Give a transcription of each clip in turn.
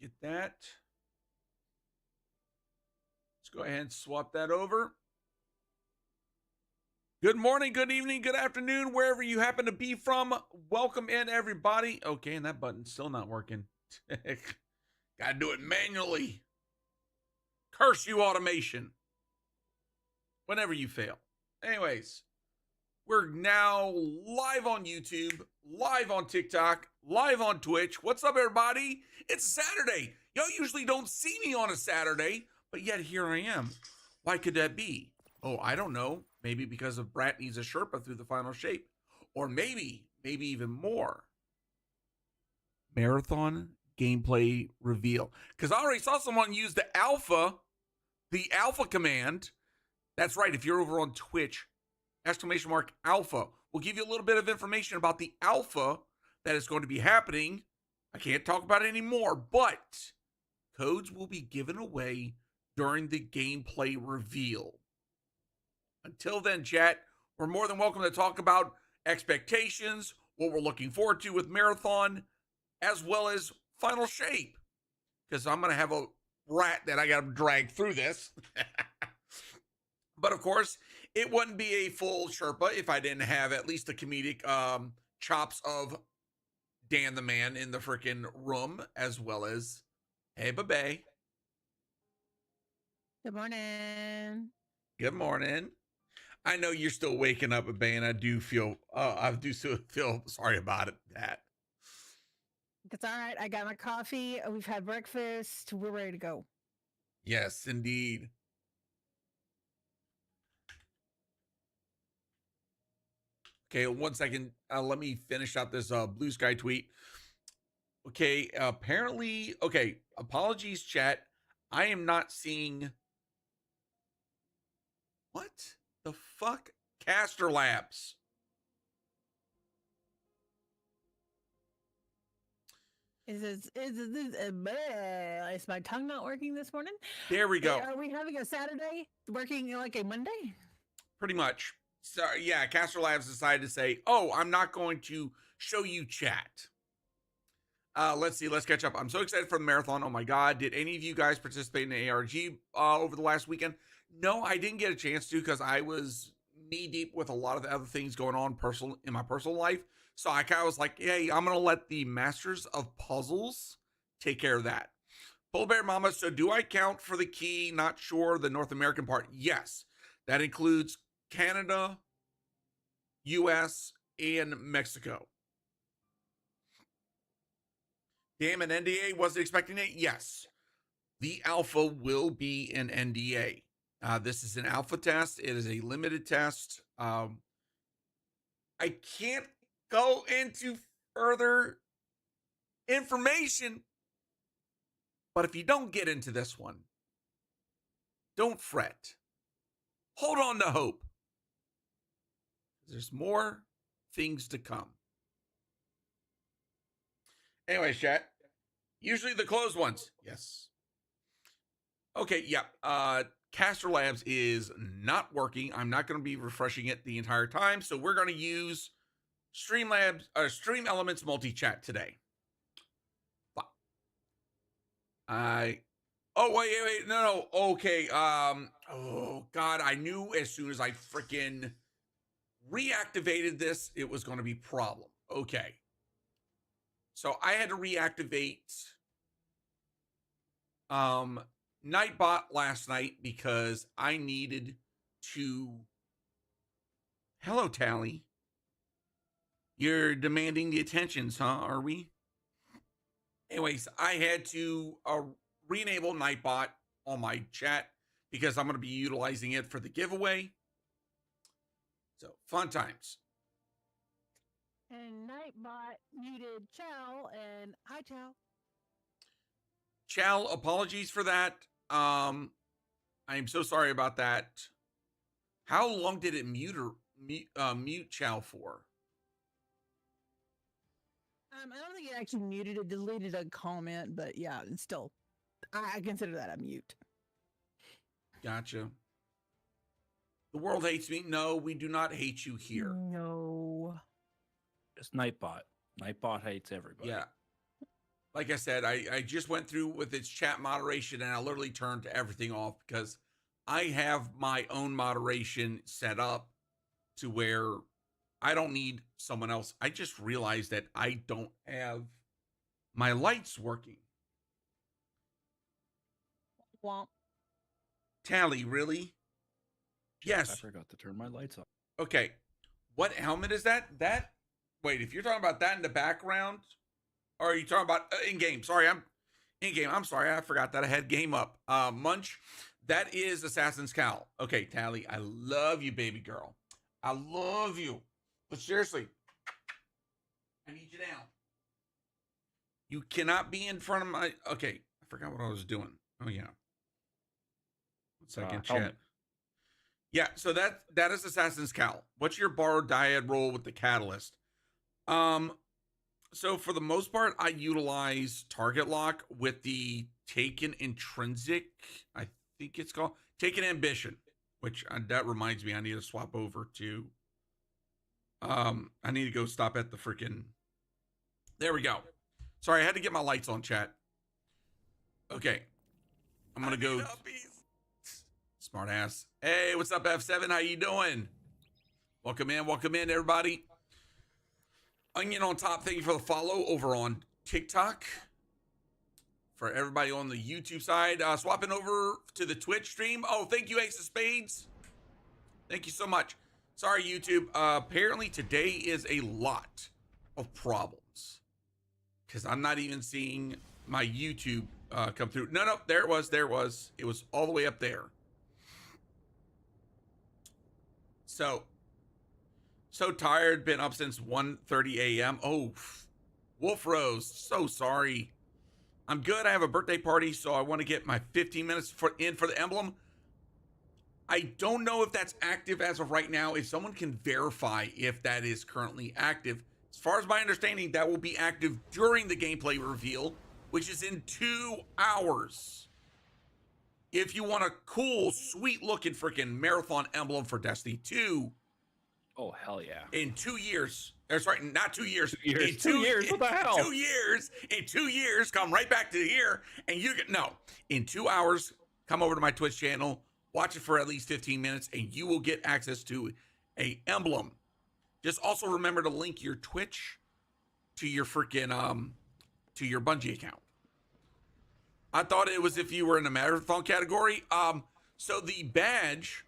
Get that. Let's go ahead and swap that over. Good morning, good evening, good afternoon, wherever you happen to be from. Welcome in, everybody. Okay, and that button's still not working. Gotta do it manually. Curse you, automation. Whenever you fail. Anyways, we're now live on YouTube, live on TikTok, live on Twitch. What's up, everybody? It's Saturday. Y'all usually don't see me on a Saturday, but yet here I am. Why could that be? Oh, I don't know. Maybe because of Brat needs a Sherpa through the final shape. Or maybe even more. Marathon gameplay reveal. Because I already saw someone use the alpha command. That's right. If you're over on Twitch, !alpha will give you a little bit of information about the alpha that is going to be happening. I can't talk about it anymore, but codes will be given away during the gameplay reveal. Until then, chat, we're more than welcome to talk about expectations, what we're looking forward to with Marathon, as well as Final Shape. Because I'm going to have a rat that I got to drag through this. But of course, it wouldn't be a full Sherpa if I didn't have at least the comedic chops of Dan the Man in the freaking room, as well as, hey, Babe. Good morning. Good morning. I know you're still waking up, Babe, and I do feel sorry about it. That's all right. I got my coffee. We've had breakfast. We're ready to go. Yes, indeed. Okay, 1 second. Let me finish out this Blue Sky tweet. Okay, apparently, okay, apologies, chat. I am not seeing... What the fuck? Caster Labs. Is my tongue not working this morning? There we go. Are we having a Saturday working like a Monday? Pretty much. So yeah, Caster Labs decided to say, oh, I'm not going to show you chat. Let's see. Let's catch up. I'm so excited for the marathon. Oh my God. Did any of you guys participate in the ARG over the last weekend? No, I didn't get a chance to because I was knee deep with a lot of the other things going on in my personal life. So I kind of was like, hey, I'm going to let the Masters of Puzzles take care of that. Polar Bear Mama, so do I count for the key? Not sure. The North American part. Yes. That includes Canada, US, and Mexico. Damn, an NDA, wasn't expecting it? Yes. The alpha will be an NDA. This is an alpha test. It is a limited test. I can't go into further information, but if you don't get into this one, don't fret. Hold on to hope. There's more things to come. Anyway, chat. Usually the closed ones. Yes. Okay, yeah. Caster Labs is not working. I'm not going to be refreshing it the entire time. So we're going to use Stream Elements multi-chat today. Oh, wait. No. Okay. Oh, God. I knew as soon as I freaking reactivated this, it was going to be a problem. Okay. So I had to reactivate Nightbot last night because I needed to... Hello, Tally. You're demanding the attentions, huh? Are we? Anyways, I had to re-enable Nightbot on my chat because I'm going to be utilizing it for the giveaway. So, fun times. And Nightbot muted Chow, and hi, Chow. Chow, apologies for that. I'm so sorry about that. How long did it mute Chow for? I don't think it actually muted it, deleted a comment, but yeah, it's still, I consider that a mute. Gotcha. The world hates me. No, we do not hate you here. No. It's Nightbot. Nightbot hates everybody. Yeah. like I said, I just went through with its chat moderation and I literally turned everything off because I have my own moderation set up to where I don't need someone else. I just realized that I don't have my lights working. Womp. Tally, really? Yes. I forgot to turn my lights off. Okay. What helmet is that? Wait, if you're talking about that in the background, or are you talking about in game? Sorry, I'm in game. I'm sorry, I forgot that I had game up. Munch, that is Assassin's Cowl. Okay, Tally, I love you, baby girl. I love you. But seriously, I need you down. You cannot be in front of my. Okay, I forgot what I was doing. Oh yeah. 1 second, chat. Helmet. Yeah, so that is Assassin's Cowl. What's your barrow-dyad roll with the catalyst? So for the most part, I utilize target lock with the Taken Intrinsic. I think it's called Taken Ambition, which that reminds me, I need to swap over to. I need to go stop at the freaking. There we go. Sorry, I had to get my lights on, chat. Okay, I'm gonna go. Smart ass. Hey, what's up, F7? How you doing? Welcome in, everybody. Onion on top, thank you for the follow over on TikTok. For everybody on the YouTube side, swapping over to the Twitch stream. Oh, thank you, Ace of Spades. Thank you so much. Sorry, YouTube. Apparently today is a lot of problems because I'm not even seeing my YouTube come through. No, there it was. It was all the way up there. So tired, been up since 1:30 a.m. Oh, Wolf Rose, so sorry. I'm good. I have a birthday party, so I want to get my 15 minutes in for the emblem. I don't know if that's active as of right now. If someone can verify if that is currently active. As far as my understanding, that will be active during the gameplay reveal, which is in 2 hours. If you want a cool, sweet-looking freaking marathon emblem for Destiny 2, Oh, hell yeah. in 2 years, or sorry, not 2 years. 2 years. In 2 years. What the hell? 2 years. In 2 years, come right back to here, and you get in 2 hours, come over to my Twitch channel, watch it for at least 15 minutes, and you will get access to a emblem. Just also remember to link your Twitch to your freaking to your Bungie account. I thought it was if you were in the marathon category. So the badge,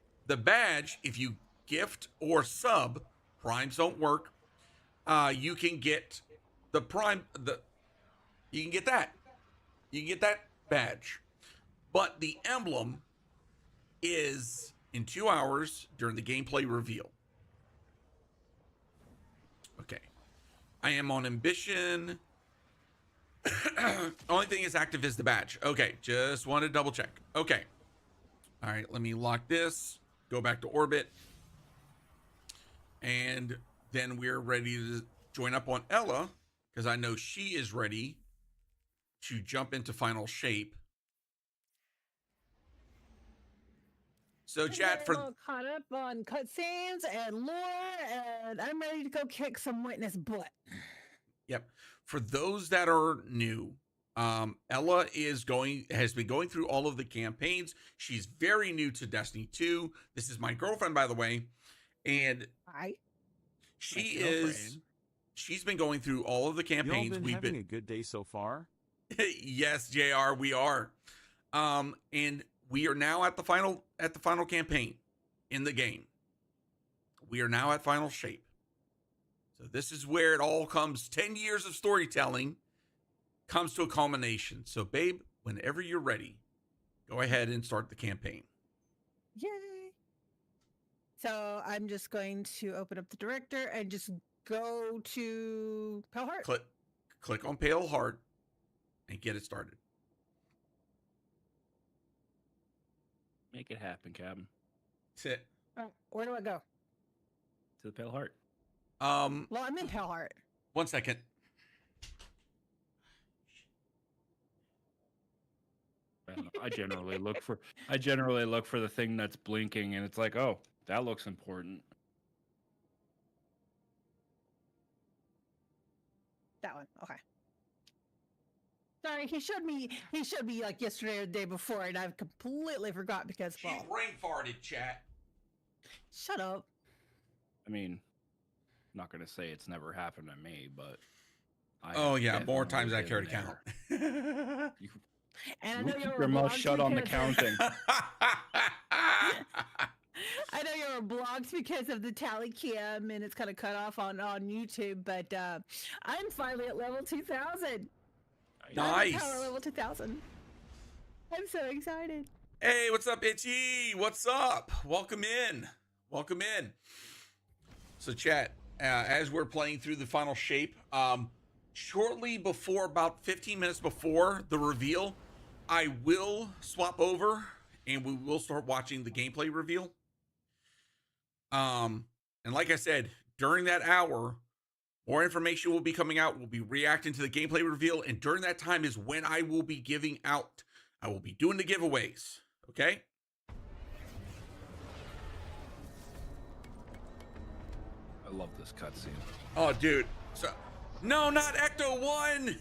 if you gift or sub, primes don't work. You can get the prime, you can get that. You can get that badge. But the emblem is in 2 hours during the gameplay reveal. Okay. I am on ambition. Only thing is active is the badge. Okay, just want to double check. Okay. All right, let me lock this. Go back to orbit. And then we're ready to join up on Ella, because I know she is ready to jump into final shape. So chat for caught up on cutscenes and lore, and I'm ready to go kick some witness butt. Yep. For those that are new, Ella has been going through all of the campaigns. She's very new to Destiny 2. This is my girlfriend, by the way. And she's been going through all of the campaigns. We've been having a good day so far. Yes, JR, we are. And we are now at the final campaign in the game. We are now at final shape. So this is where it all comes. 10 years of storytelling comes to a culmination. So, babe, whenever you're ready, go ahead and start the campaign. Yay! So I'm just going to open up the director and just go to Pale Heart. Click on Pale Heart and get it started. Make it happen, Captain. That's it. Where do I go? To the Pale Heart. Well, I'm in Pale Heart. 1 second. I generally look for the thing that's blinking, and it's like, oh, that looks important. That one. Okay. Sorry, he showed me like yesterday or the day before, and I've completely forgot because She well, brain farted, chat. shut up. I mean, I'm not gonna say it's never happened to me, but Oh have yeah, more times definitely than I care to been count. there. You And I you know keep you're your mouth shut on the counting. I know you were blocked because of the tally cam, and it's kind of cut off on YouTube. But I'm finally at level 2000. Nice. I'm at power level 2000. I'm so excited. Hey, what's up, Itchy? What's up? Welcome in. Welcome in. So, chat, as we're playing through the final shape, shortly before, about 15 minutes before the reveal, I will swap over and we will start watching the gameplay reveal. And like I said, during that hour, more information will be coming out. We'll be reacting to the gameplay reveal, and during that time is when I will be giving out. I will be doing the giveaways. Okay. I love this cutscene. Oh, dude. So, no, not Ecto 1.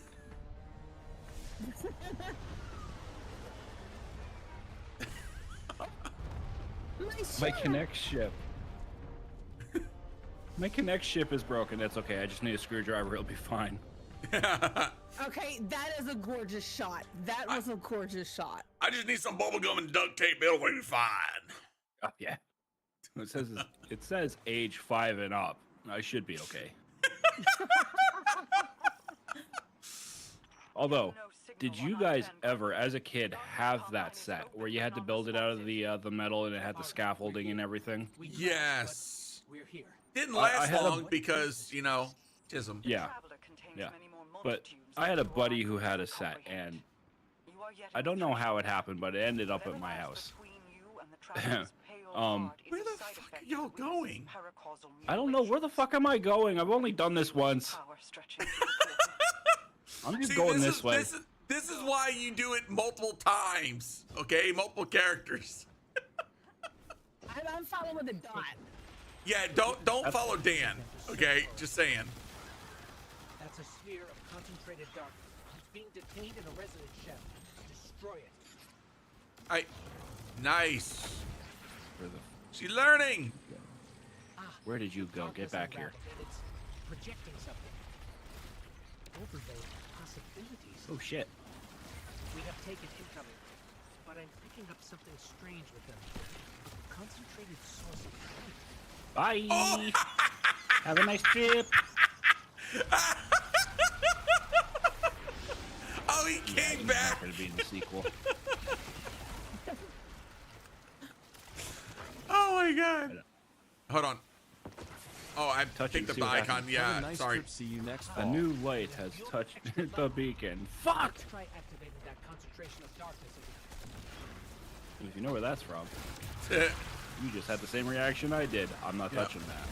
My Connect ship. My Connect ship is broken. That's okay. I just need a screwdriver. It'll be fine. Okay, that is a gorgeous shot. That was a gorgeous shot. I just need some bubble gum and duct tape. It'll be fine. Oh, yeah. It says age 5 and up. I should be okay. Although, did you guys ever, as a kid, have that set where you had to build it out of the metal and it had the scaffolding and everything? Yes. We're here. Didn't I last had a- long because, you know, tism. Yeah. Yeah. But I had a buddy who had a set, and I don't know how it happened, but it ended up at my house. Where the fuck are y'all going? I don't know. Where the fuck am I going? I've only done this once. I'm just See, going this way. This is why you do it multiple times, okay? Multiple characters. I'm following the dot. Yeah, don't follow Dan, okay? Just saying. That's a sphere of concentrated darkness. It's being detained in a resonance shell. Destroy it. Nice. Where the She's learning. Where did you go? Get back here. It's projecting something. Overlay possibilities. Oh shit. We have taken incoming, but I'm picking up something strange with them. A concentrated source of light. Bye. Oh. Have a nice trip. Oh, he came back. Not gonna be in the sequel. Oh my god. Hold on. Oh, I Touch picked it, up see the what icon. happens. Yeah, Have a nice sorry. trip. See you next A fall. new light has touched the beacon. Fuck! Let's try activating that concentration of darkness again. If you know where that's from, you just had the same reaction I did. I'm not touching that.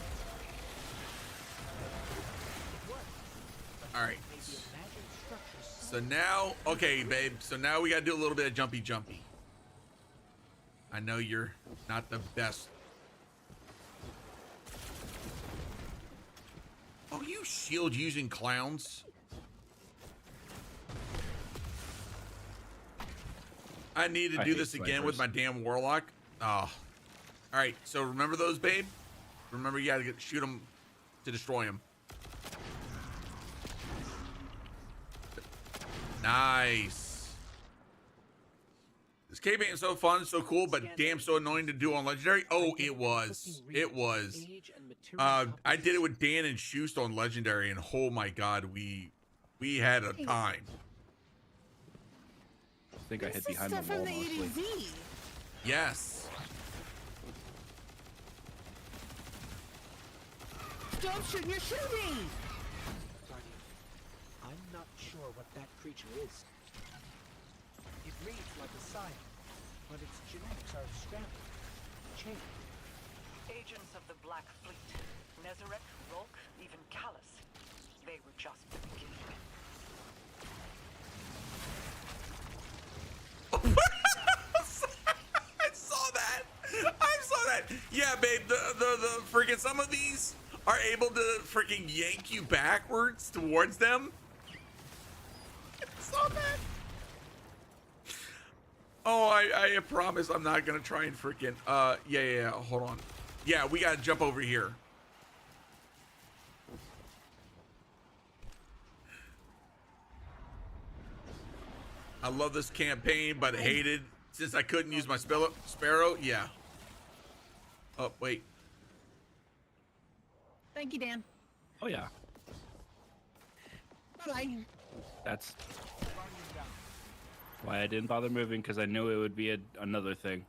All right. Maybe imagined structures. So now, okay, babe. So now we gotta do a little bit of jumpy. I know you're not the best. Oh, you shield using clowns. I need to I do hate this again with my snipers. damn warlock. Oh. All right. So remember those, babe? Remember you gotta shoot them to destroy them. Nice. This cape ain't so fun, so cool, but damn so annoying to do on legendary. Oh, it was. It was. Age and material I did it with Dan and Shoost on legendary, and oh my god, we had a time. I think I hid This is behind the stuff wall from the mostly. ADZ. Yes. Don't shoot! You're shooting. Guardian, I'm not sure what that creature is. It reads like a scion, but its genetics are scrambled, changed. Agents of the Black Fleet, Nezarek, Rolk, even Callus. They were just the beginning. I saw that. Yeah, babe. The freaking some of these are able to freaking yank you backwards towards them. I saw that. Oh, I promise I'm not gonna try and freaking yeah, hold on. Yeah, we gotta jump over here. I love this campaign, but hated since I couldn't use my sparrow. Yeah. Oh, wait. Thank you, Dan. Oh yeah, Bye. that's why I didn't bother moving, because I knew it would be another thing.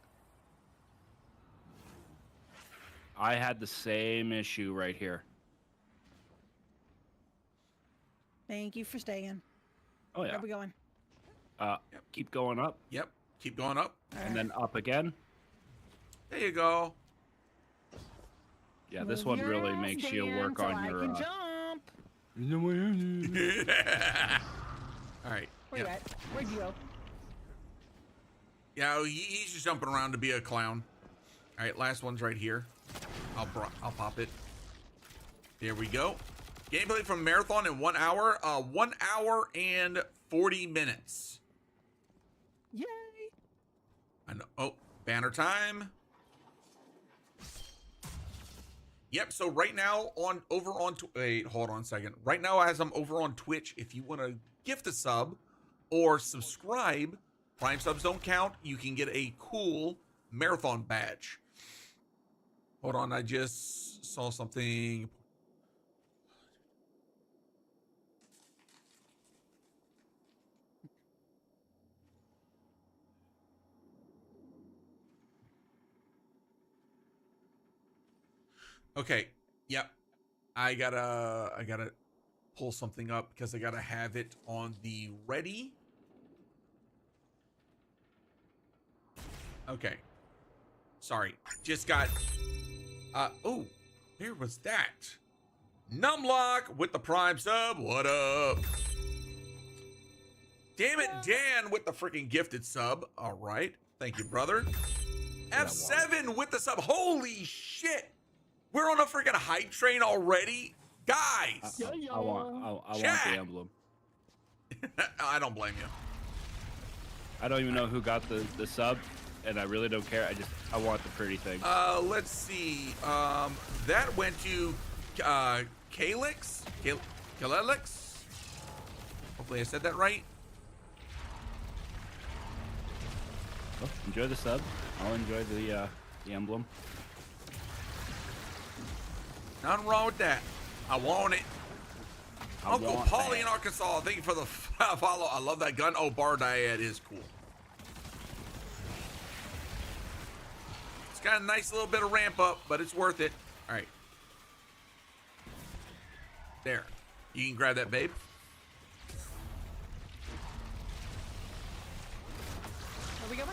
I had the same issue right here. Thank you for staying. Oh Where yeah. are we going? Keep going up, Yep. Keep going up. and then up again. There you go. Yeah, this Move one your really ass, makes you Dan, work so on I your. can jump. All right. Where you at? Where'd you go? Yeah, he's just jumping around to be a clown. All right, last one's right here. I'll pop it. There we go. Gameplay from Marathon in 1 hour. 1 hour and 40 minutes. Yay! I know. Oh, banner time. Yep. So right now wait, hold on a second. Right now, as I'm over on Twitch, if you want to gift a sub or subscribe, Prime subs don't count. You can get a cool Marathon badge. Hold on, I just saw something. Okay. Yep. I gotta pull something up because I gotta have it on the ready. Okay. Sorry. Just got oh, where was that? Numlock with the Prime sub. What up? Damn it, Dan with the freaking gifted sub. All right. Thank you, brother. F7 with the sub. Holy shit. We're on a freaking hype train already. Guys. I want the Chat. emblem. I don't blame you. I don't even know who got the sub, and I really don't care. I want the pretty thing. Let's see. That went to Kalix? Kalelix? Hopefully I said that right. Well, enjoy the sub. I'll enjoy the emblem. Nothing wrong with that. I want it. Uncle want Paulie that. in Arkansas, thank you for the follow. I love that gun. Oh, barrow-dyad is cool. It's got a nice little bit of ramp up, but it's worth it. All right. There. You can grab that, babe. Where we going?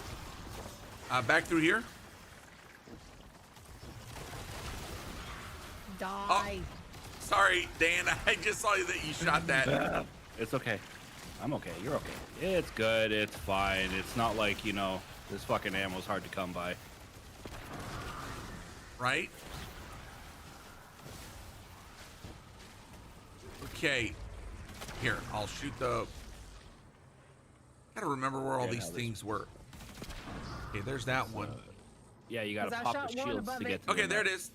Back through here. Die. Sorry, Dan. I just saw that you shot that. It's okay. I'm okay. You're okay. It's good. It's fine. It's not like, you know, this fucking ammo's hard to come by. Right? Okay. Here, I'll shoot the... Gotta remember where all Yeah, these now things were. Okay, there's that one. Yeah, you gotta 'Cause I pop shot the one shields above to it. get to Okay, the there it nut. is.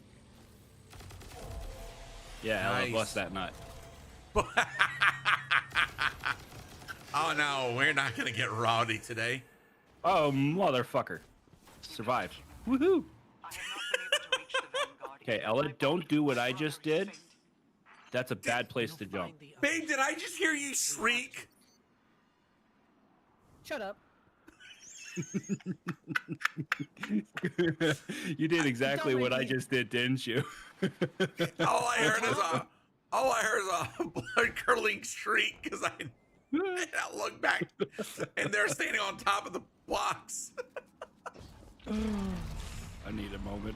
Yeah, Nice. I'll bust that nut. Oh no, we're not gonna get rowdy today. Oh, motherfucker. Survived. Woohoo! I have not been able to reach the Vanguard. Okay, Ella, don't do what I just did. That's a bad place to jump. Babe, did I just hear you shriek? Shut up. You did exactly Don't what make I me. just did, didn't you? All I heard is a blood curdling shriek because I looked back and they're standing on top of the blocks. I need a moment.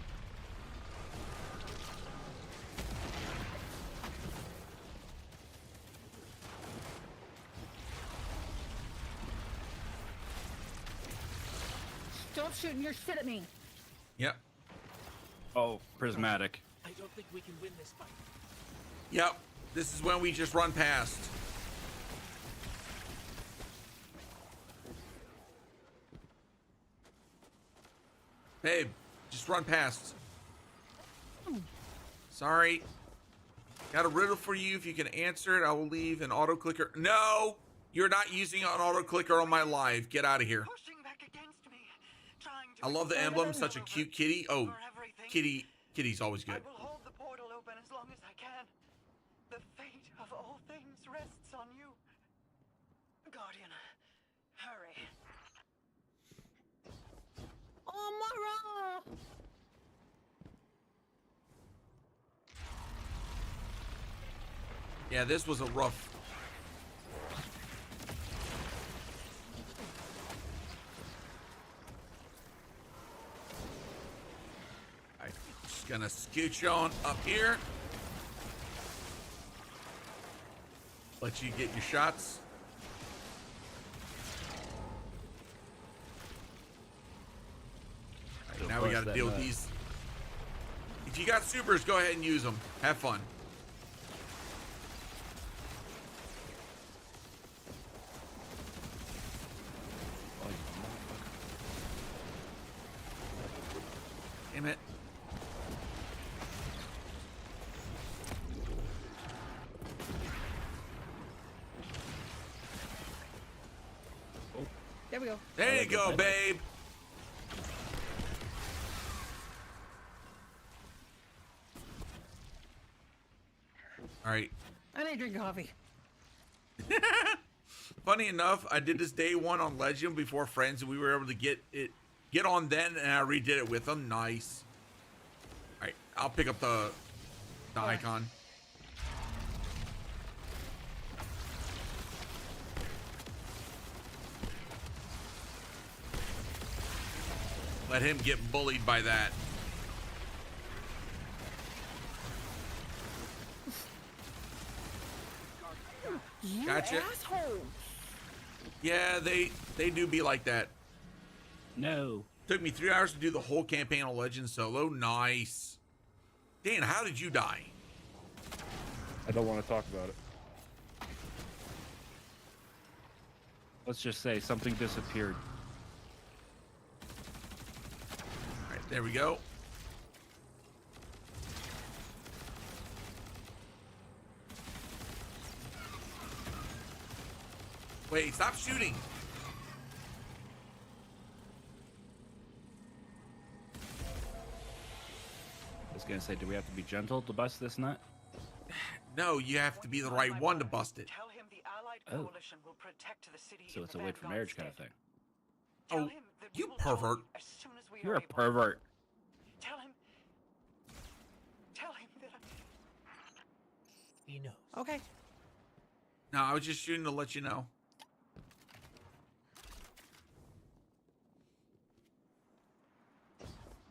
Stop shooting your shit at me. Yep. Oh, prismatic. I don't think we can win this fight. Yep. This is when we just run past. Babe, just run past. Sorry. Got a riddle for you. If you can answer it, I will leave an auto clicker. No, you're not using an auto clicker on my live. Get out of here. Pushing back against me, trying to I love the emblem. Such a cute kitty. Oh, for everything. kitty's always good. I will hold the portal open as long as I can. The fate of all things rests on you. Guardian, hurry. Oh, Mara! Yeah, this was a rough. I'm just gonna scooch on up here. Let you get your shots. All right, now we gotta deal with these. If you got supers, go ahead and use them. Have fun. Damn it. There we go. There you go, babe. All right. I need to drink coffee. Funny enough, I did this day one on Legend before Friends, and we were able to get on then, and I redid it with them. Nice. All right, I'll pick up the icon. Let him get bullied by that. You Gotcha. asshole! Yeah, they do be like that. No. Took me 3 hours to do the whole campaign on Legend solo. Nice. Dan, how did you die? I don't want to talk about it. Let's just say something disappeared. All right, there we go. Wait, stop shooting. I was gonna say, do we have to be gentle to bust this nut? No, you have to be the right one to bust it. Tell him the Allied Oh. Coalition will protect the city. So if it's the a wait for Vanguard's marriage kind of dead. thing. Tell Oh, him that we you will tell pervert. you as soon as we You're are a able. pervert. Tell him that He knows. Okay. No, I was just shooting to let you know.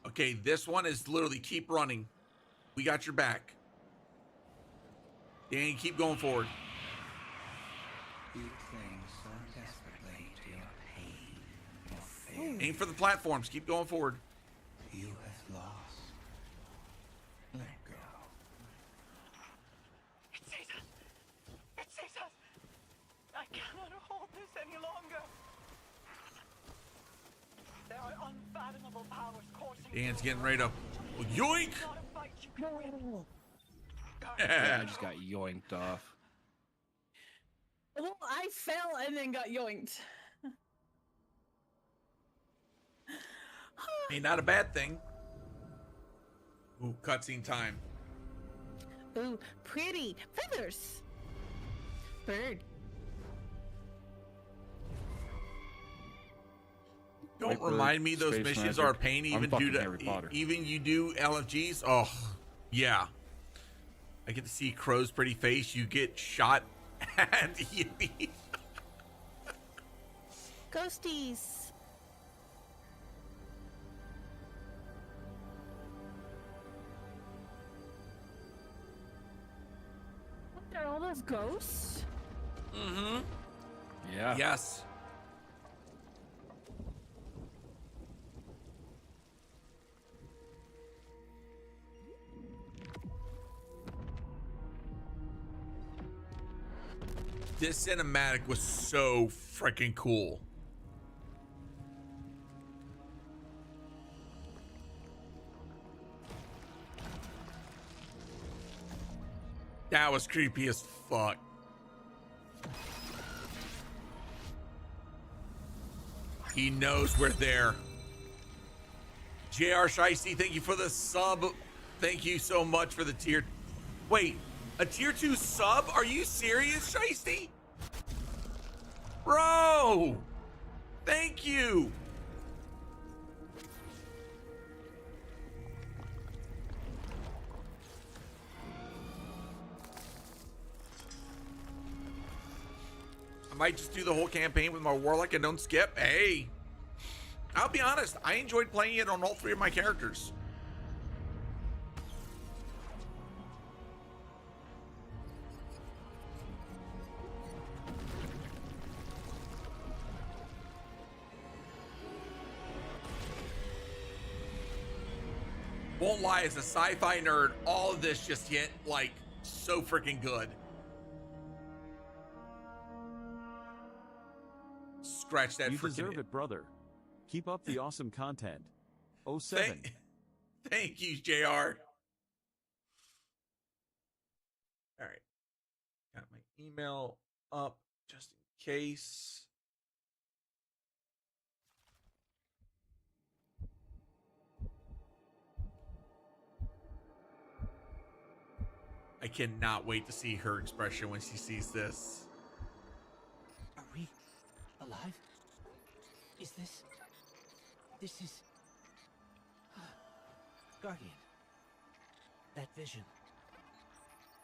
Okay, this one is literally keep running. We got your back. Dan, keep going forward. You cling so desperately to your pain, your fear. Aim for the platforms. Keep going forward. You have lost. Let go. it sees us. It sees us. I cannot hold this any longer. There are unfathomable powers coursing. Dan's through getting the ready to world. yoink. It's not a fight you can win. Yeah, I just got yoinked off. Well, I fell and then got yoinked. Hey, not a bad thing. Ooh, cutscene time. Ooh, pretty feathers. Bird. Don't Viper, remind me those space missions magic. are a pain I'm even fucking due Harry to Potter. even you do LFGs. Oh, yeah. I get to see Crow's pretty face. You get shot and yippee. Ghosties. What are all those ghosts? Mm-hmm. Yeah. Yes. This cinematic was so freaking cool. That was creepy as fuck. He knows we're there. JR Shiesty, thank you for the sub. Thank you so much for the tier. Wait, a tier 2 sub? Are you serious, Shiesty? Bro, thank you. I might just do the whole campaign with my Warlock and don't skip. Hey, I'll be honest, I enjoyed playing it on all 3 of my characters. Won't lie, as a sci-fi nerd, all of this just hit like so freaking good. Scratch that. You freaking deserve it, brother. Keep up the awesome content. 07. Thank you, JR. All right. Got my email up just in case. I cannot wait to see her expression when she sees this. Are we alive? Is this... This is... Guardian. That vision.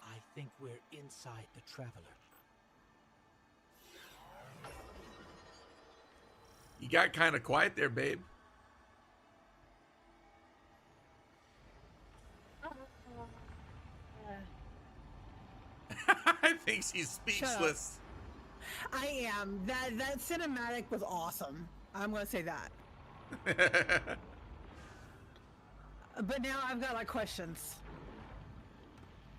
I think we're inside the Traveler. You got kind of quiet there, babe. I think she's speechless. I am. That cinematic was awesome. I'm gonna say that. But now I've got like questions.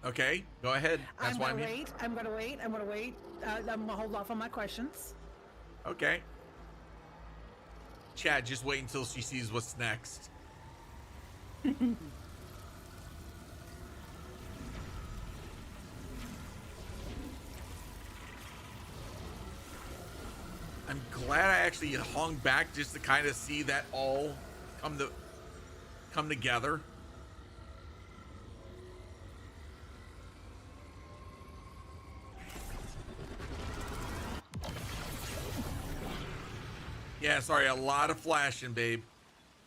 Okay, go ahead. That's why I'm here. I'm gonna wait. I'm gonna hold off on my questions. Okay. Chad, just wait until she sees what's next. I'm glad I actually hung back just to kind of see that all come together. Yeah, sorry, a lot of flashing, babe.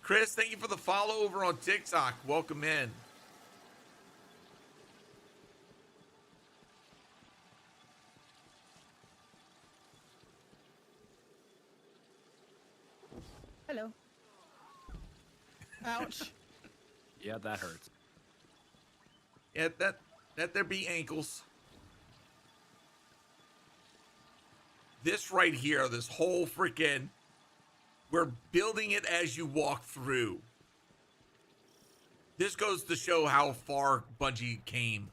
Chris, thank you for the follow over on TikTok. Welcome in. Hello. Ouch. Yeah, that hurts. Yeah, that there be ankles. This right here, this whole freaking, we're building it as you walk through. This goes to show how far Bungie came.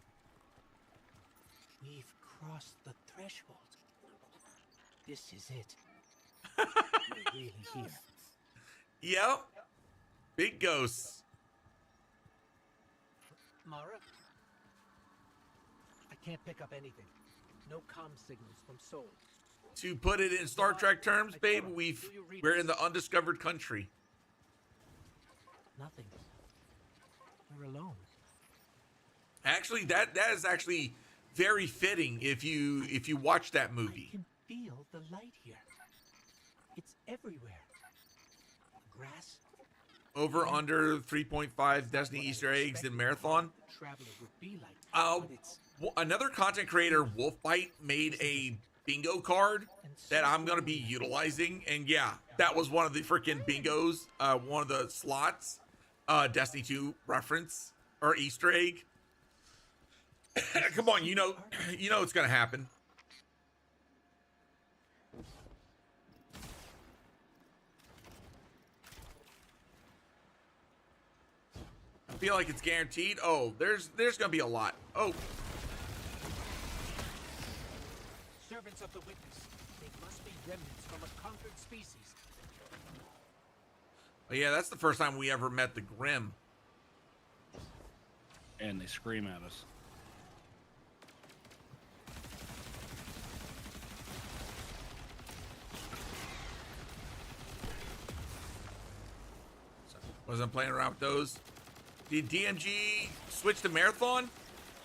We've crossed the threshold. This is it. We're really here. Yep. Big ghosts. Mara? I can't pick up anything. No comm signals from Seoul. To put it in Star Trek terms, babe, we're in the undiscovered country. Nothing. We're alone. Actually, that is actually very fitting if you watch that movie. I can feel the light here. It's everywhere. Grass. Over under 3.5 Destiny Easter eggs in Marathon. Traveler would be like. Another content creator, Wolfbite, made a bingo card that I'm gonna be utilizing, and yeah, that was one of the freaking bingos, one of the slots, Destiny 2 reference or Easter egg. Come on, you know it's gonna happen. I feel like it's guaranteed. Oh, there's gonna be a lot. Oh. Servants of the witness. They must be remnants from a conquered species. Oh, yeah, that's the first time we ever met the Grimm. And they scream at us. Wasn't playing around with those. Did DMG switch to Marathon?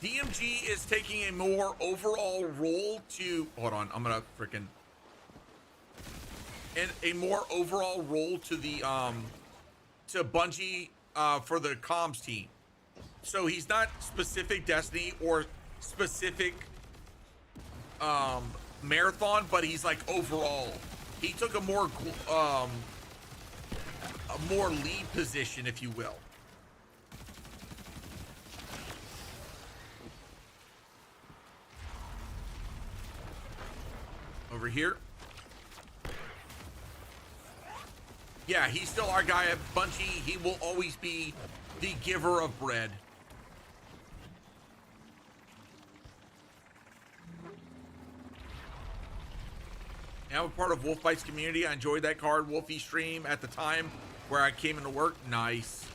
DMG is taking a more overall role to... Hold on, I'm gonna freaking... And a more overall role to the, to Bungie, for the comms team. So he's not specific Destiny or specific, Marathon, but he's like overall. He took a more lead position, if you will. Over here. Yeah, he's still our guy at Bungie. He will always be the giver of bread. I'm a part of Wolfbite's community. I enjoyed that card Wolfie stream at the time where I came into work. Nice.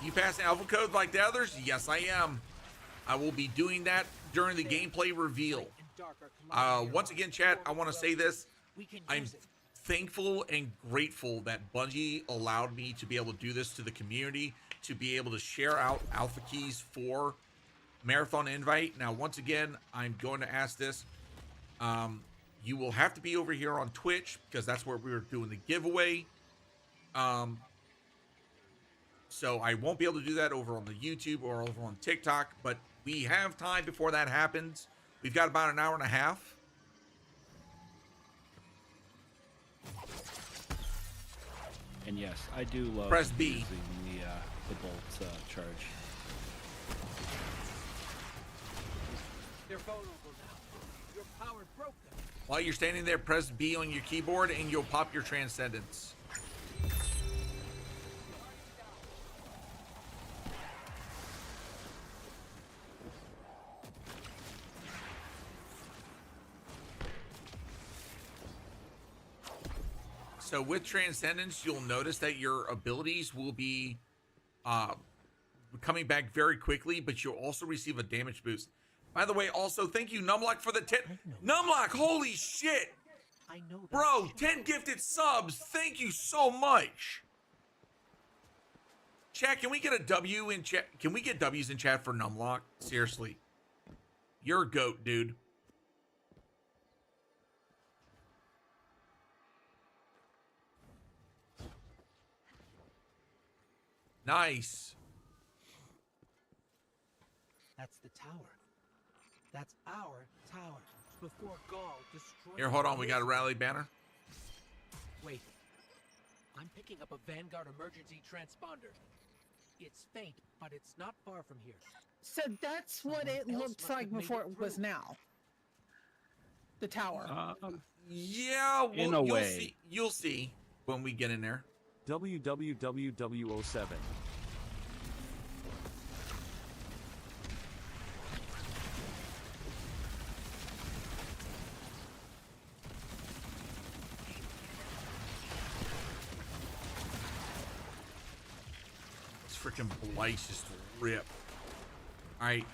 You passing alpha code like the others? Yes, I am. I will be doing that during the gameplay reveal. Once again, chat, I want to say this. I'm thankful and grateful that Bungie allowed me to be able to do this to the community, to be able to share out alpha keys for Marathon Invite. Now, once again, I'm going to ask this. You will have to be over here on Twitch because that's where we were doing the giveaway. So I won't be able to do that over on the YouTube or over on TikTok, but we have time before that happens. We've got about an hour and a half. And yes, I do love Press B. using the bolt charge. They're vulnerable now. Your power broke them. While you're standing there, press B on your keyboard and you'll pop your Transcendence. So with Transcendence, you'll notice that your abilities will be coming back very quickly, but you'll also receive a damage boost. By the way, also, thank you, Numlock, for the 10... Numlock, holy shit! I know that. Bro, 10 gifted subs. Thank you so much. Chat, can we get a W in chat? Can we get W's in chat for Numlock? Seriously. You're a goat, dude. Nice. That's the tower. That's our tower. Before Gaul destroyed. Here, hold on. We got a rally banner. Wait. I'm picking up a Vanguard emergency transponder. It's faint, but it's not far from here. So that's what it looks like before it was now. The tower. Yeah, well, in a you'll way. see. You'll see when we get in there. www.07. This freaking Blyce just rip. All right,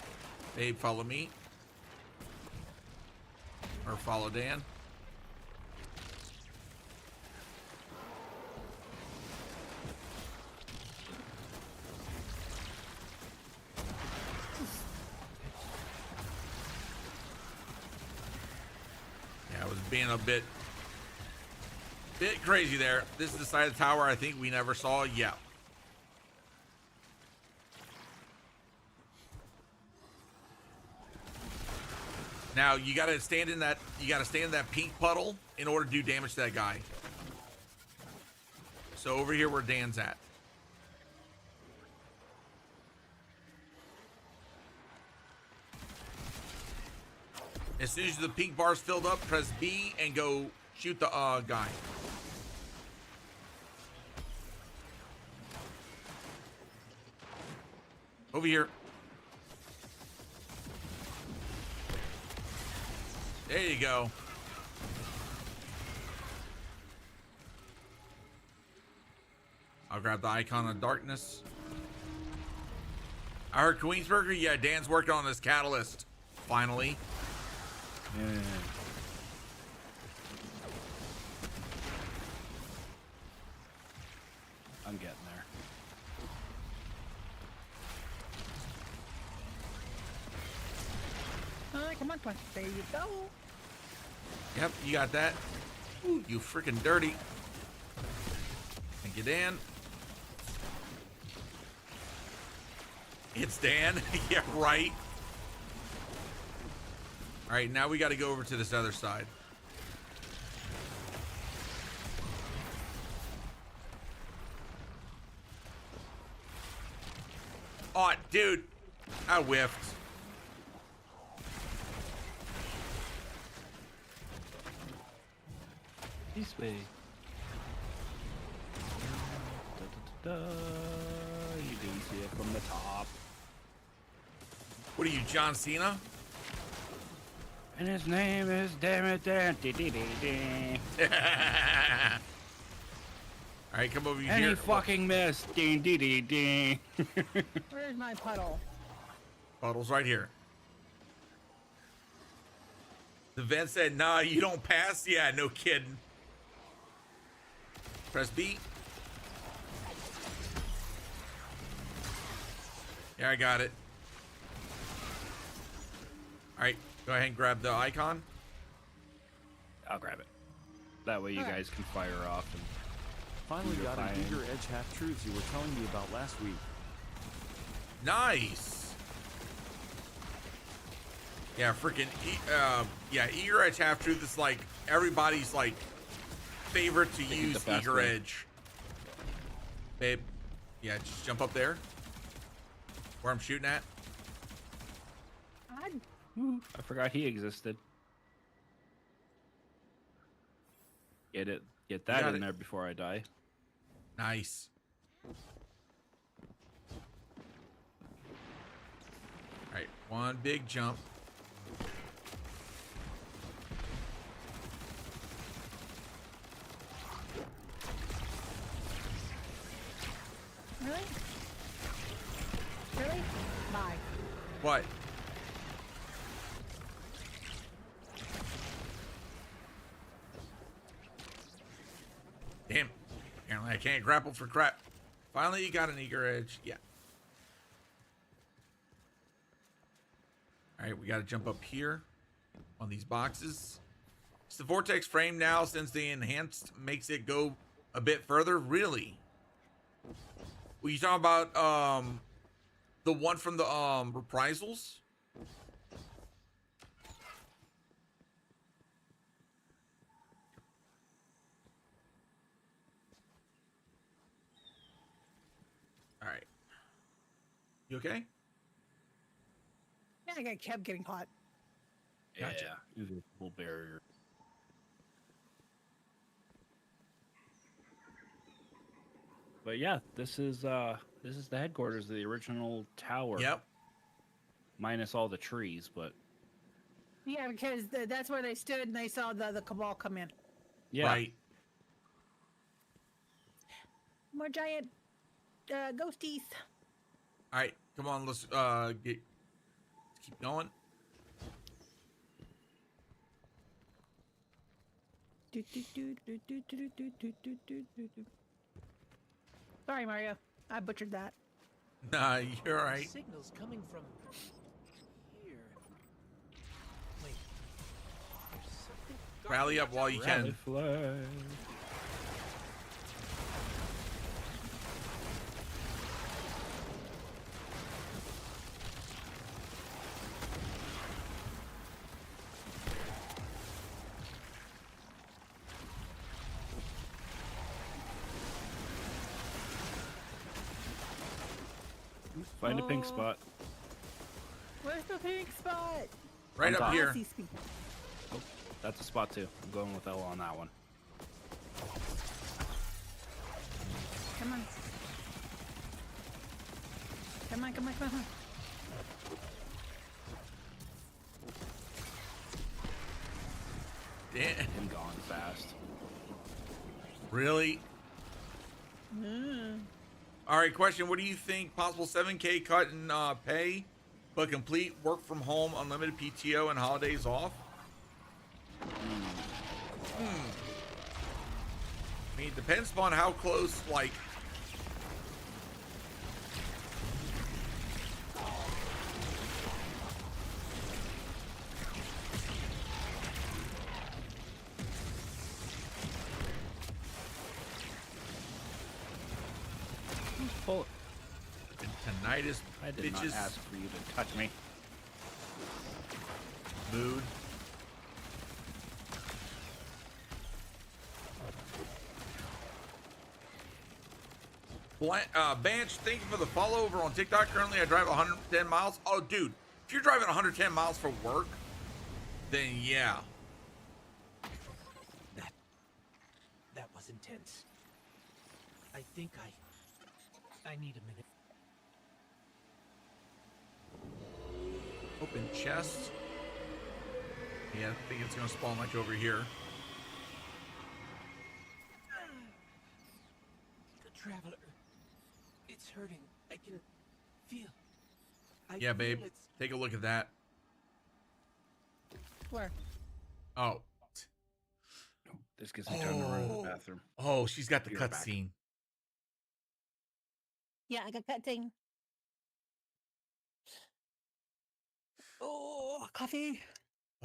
babe, follow me. Or follow Dan. Yeah, I was being a bit crazy there. This is the side of the tower I think we never saw. Yeah. Now you gotta stand in that pink puddle in order to do damage to that guy. So over here where Dan's at. As soon as the pink bar's filled up, press B and go shoot the guy. Over here. There you go. I'll grab the icon of darkness. I heard Queensburger. Yeah, Dan's working on this catalyst. Finally. Yeah. I'm getting there. Come on, come on. There you go. Yep, you got that. Ooh, you freaking dirty. Thank you, Dan. It's Dan. Yeah, right. All right, now we got to go over to this other side. Oh, dude, I whiffed. This way. Da, da, da, da. You didn't see it from the top. What are you, John Cena? And his name is Dammit Dan. All right, come over And here. he fucking missed. Ding, ding, ding, ding. Where's my puddle? Puddle's right here. The vent said, nah, you don't pass? Yeah, no kidding. Press B. Yeah, I got it. All right, go ahead and grab the icon. I'll grab it. That way you Okay. guys can fire off. And Finally You're got an fine. eager edge half-truths you were telling me about last week. Nice. Yeah, freaking, yeah, Eager Edge Half Truth is like everybody's like favorite to think it's use the best Eager way. Edge. Babe, yeah, just jump up there where I'm shooting at. I forgot he existed. Get that got in it. there before I die. Nice. All right, one big jump. Really? Really? Bye. What? Damn. Apparently I can't grapple for crap. Finally, you got an Eager Edge. Yeah. All right, we got to jump up here on these boxes. It's the Vortex frame now since the enhanced makes it go a bit further. Really? Were you talking about the one from the reprisals? All right. You okay? Yeah, I kept getting caught. Gotcha. Yeah, invisible barrier. But yeah, this is the headquarters of the original tower. Yep. Minus all the trees, but Yeah, because that's where they stood and they saw the cabal come in. yeah. Right. More giant ghosties. All right. Come on. Let's let's keep going. Sorry, Mario. I butchered that. Nah, you're all right. Signals coming from here. Wait. There's something. Rally up while you Rally can. flag. Find a pink Oh. spot. Where's the pink spot? Right On up top. here. I see speed. Oh, that's a spot too. I'm going with L on that one. Come on. Come on, come on, come on. Damn. I'm gone fast. Really? Mm. All right. Question: what do you think? Possible 7K cut in pay, but complete work from home, unlimited PTO, and holidays off. I mean, it depends upon how close, like, Tinnitus, I did not bitches, ask for you to touch me. mood. Banch, thank you for the follow over on TikTok. Currently, I drive 110 miles. Oh, dude, if you're driving 110 miles for work, then yeah. That was intense. I think I need a minute. Open chest. Yeah, I think it's gonna spawn like over here. The traveler. It's hurting. I can feel. Yeah, babe. Feel it's Take a look at that. Where? Oh. This gets me time to run to the bathroom. Oh, she's got the Be right back. cutscene. Yeah, I got cutting. Oh, coffee.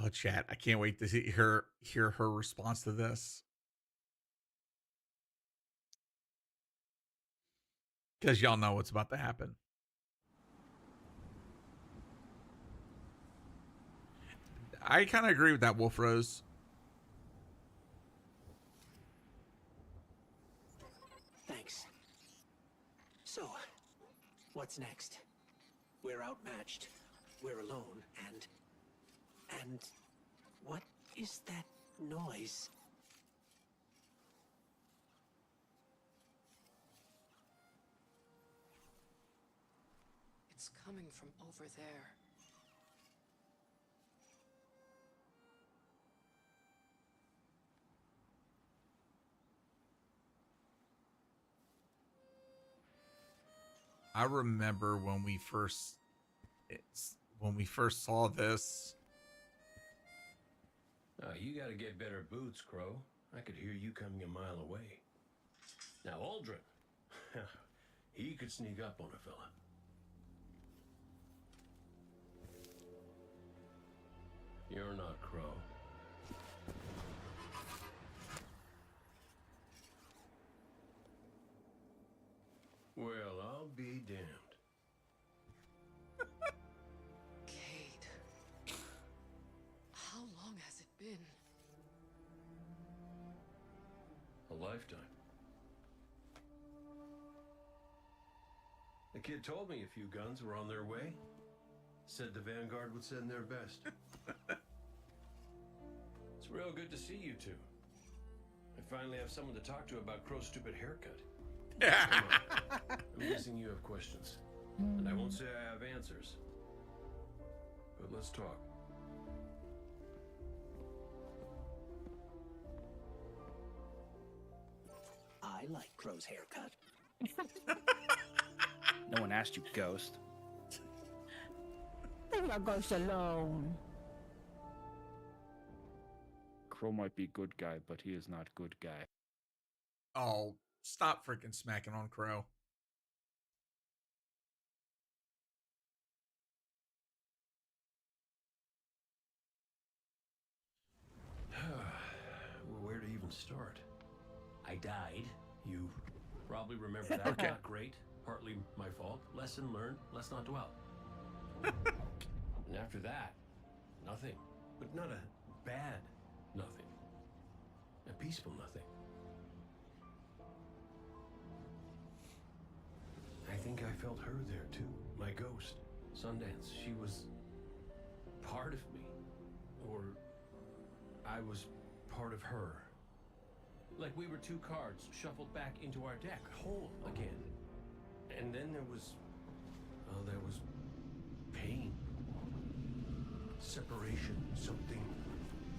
Oh, chat. I can't wait to hear her response to this. Because y'all know what's about to happen. I kind of agree with that, Wolf Rose. Thanks. So, what's next? We're outmatched. We're alone, and what is that noise? It's coming from over there. I remember when we first saw this. You gotta get better boots, Crow. I could hear you coming a mile away. Now, Aldrin, he could sneak up on a fella. You're not Crow. Well, I'll be damned. Kate. How long has it been? A lifetime. The kid told me a few guns were on their way. Said the Vanguard would send their best. It's real good to see you two. I finally have someone to talk to about Crow's stupid haircut. Come on. I'm guessing you have questions. And I won't say I have answers. But let's talk. I like Crow's haircut. No one asked you, Ghost. Leave my ghost alone. Crow might be good guy, but he is not good guy. Oh, stop freaking smacking on Crow. Well, where to even start? I died. You probably remember that. Okay. Not great. Partly my fault. Lesson learned. Let's not dwell. And after that, nothing. But not a bad nothing. A peaceful nothing. I think I felt her there too. My ghost. Sundance. She was part of me. Or I was part of her. Like we were two cards shuffled back into our deck, whole again. And then there was pain. Separation, something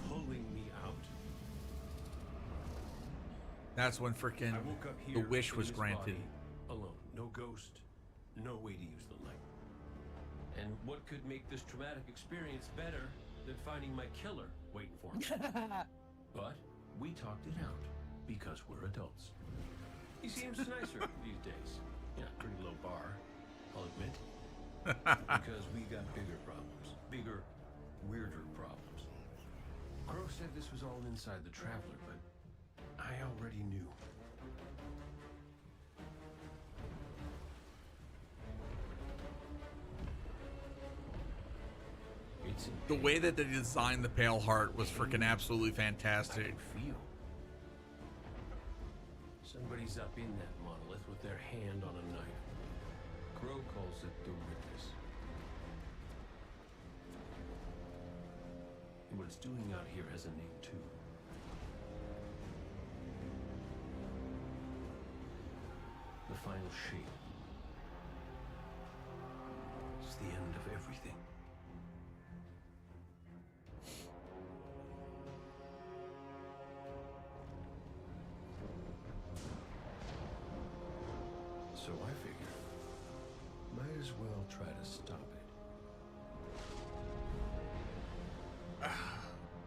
pulling me out. That's when freaking I woke up the here wish in was this granted. body, alone. No ghost, no way to use the light. And what could make this traumatic experience better than finding my killer waiting for me? But we talked it out because we're adults. He seems nicer these days. Yeah, pretty low bar, I'll admit. Because we got bigger problems. Bigger, weirder problems. Crow said this was all inside the Traveler, but I already knew. It's The way that they designed the Pale Heart was freaking absolutely fantastic. feel. Somebody's up in that monolith with their hand on a knife. Crow calls it the witness. And what it's doing out here has a name too. The final shape. It's the end of everything. So I figure, might as well try to stop it.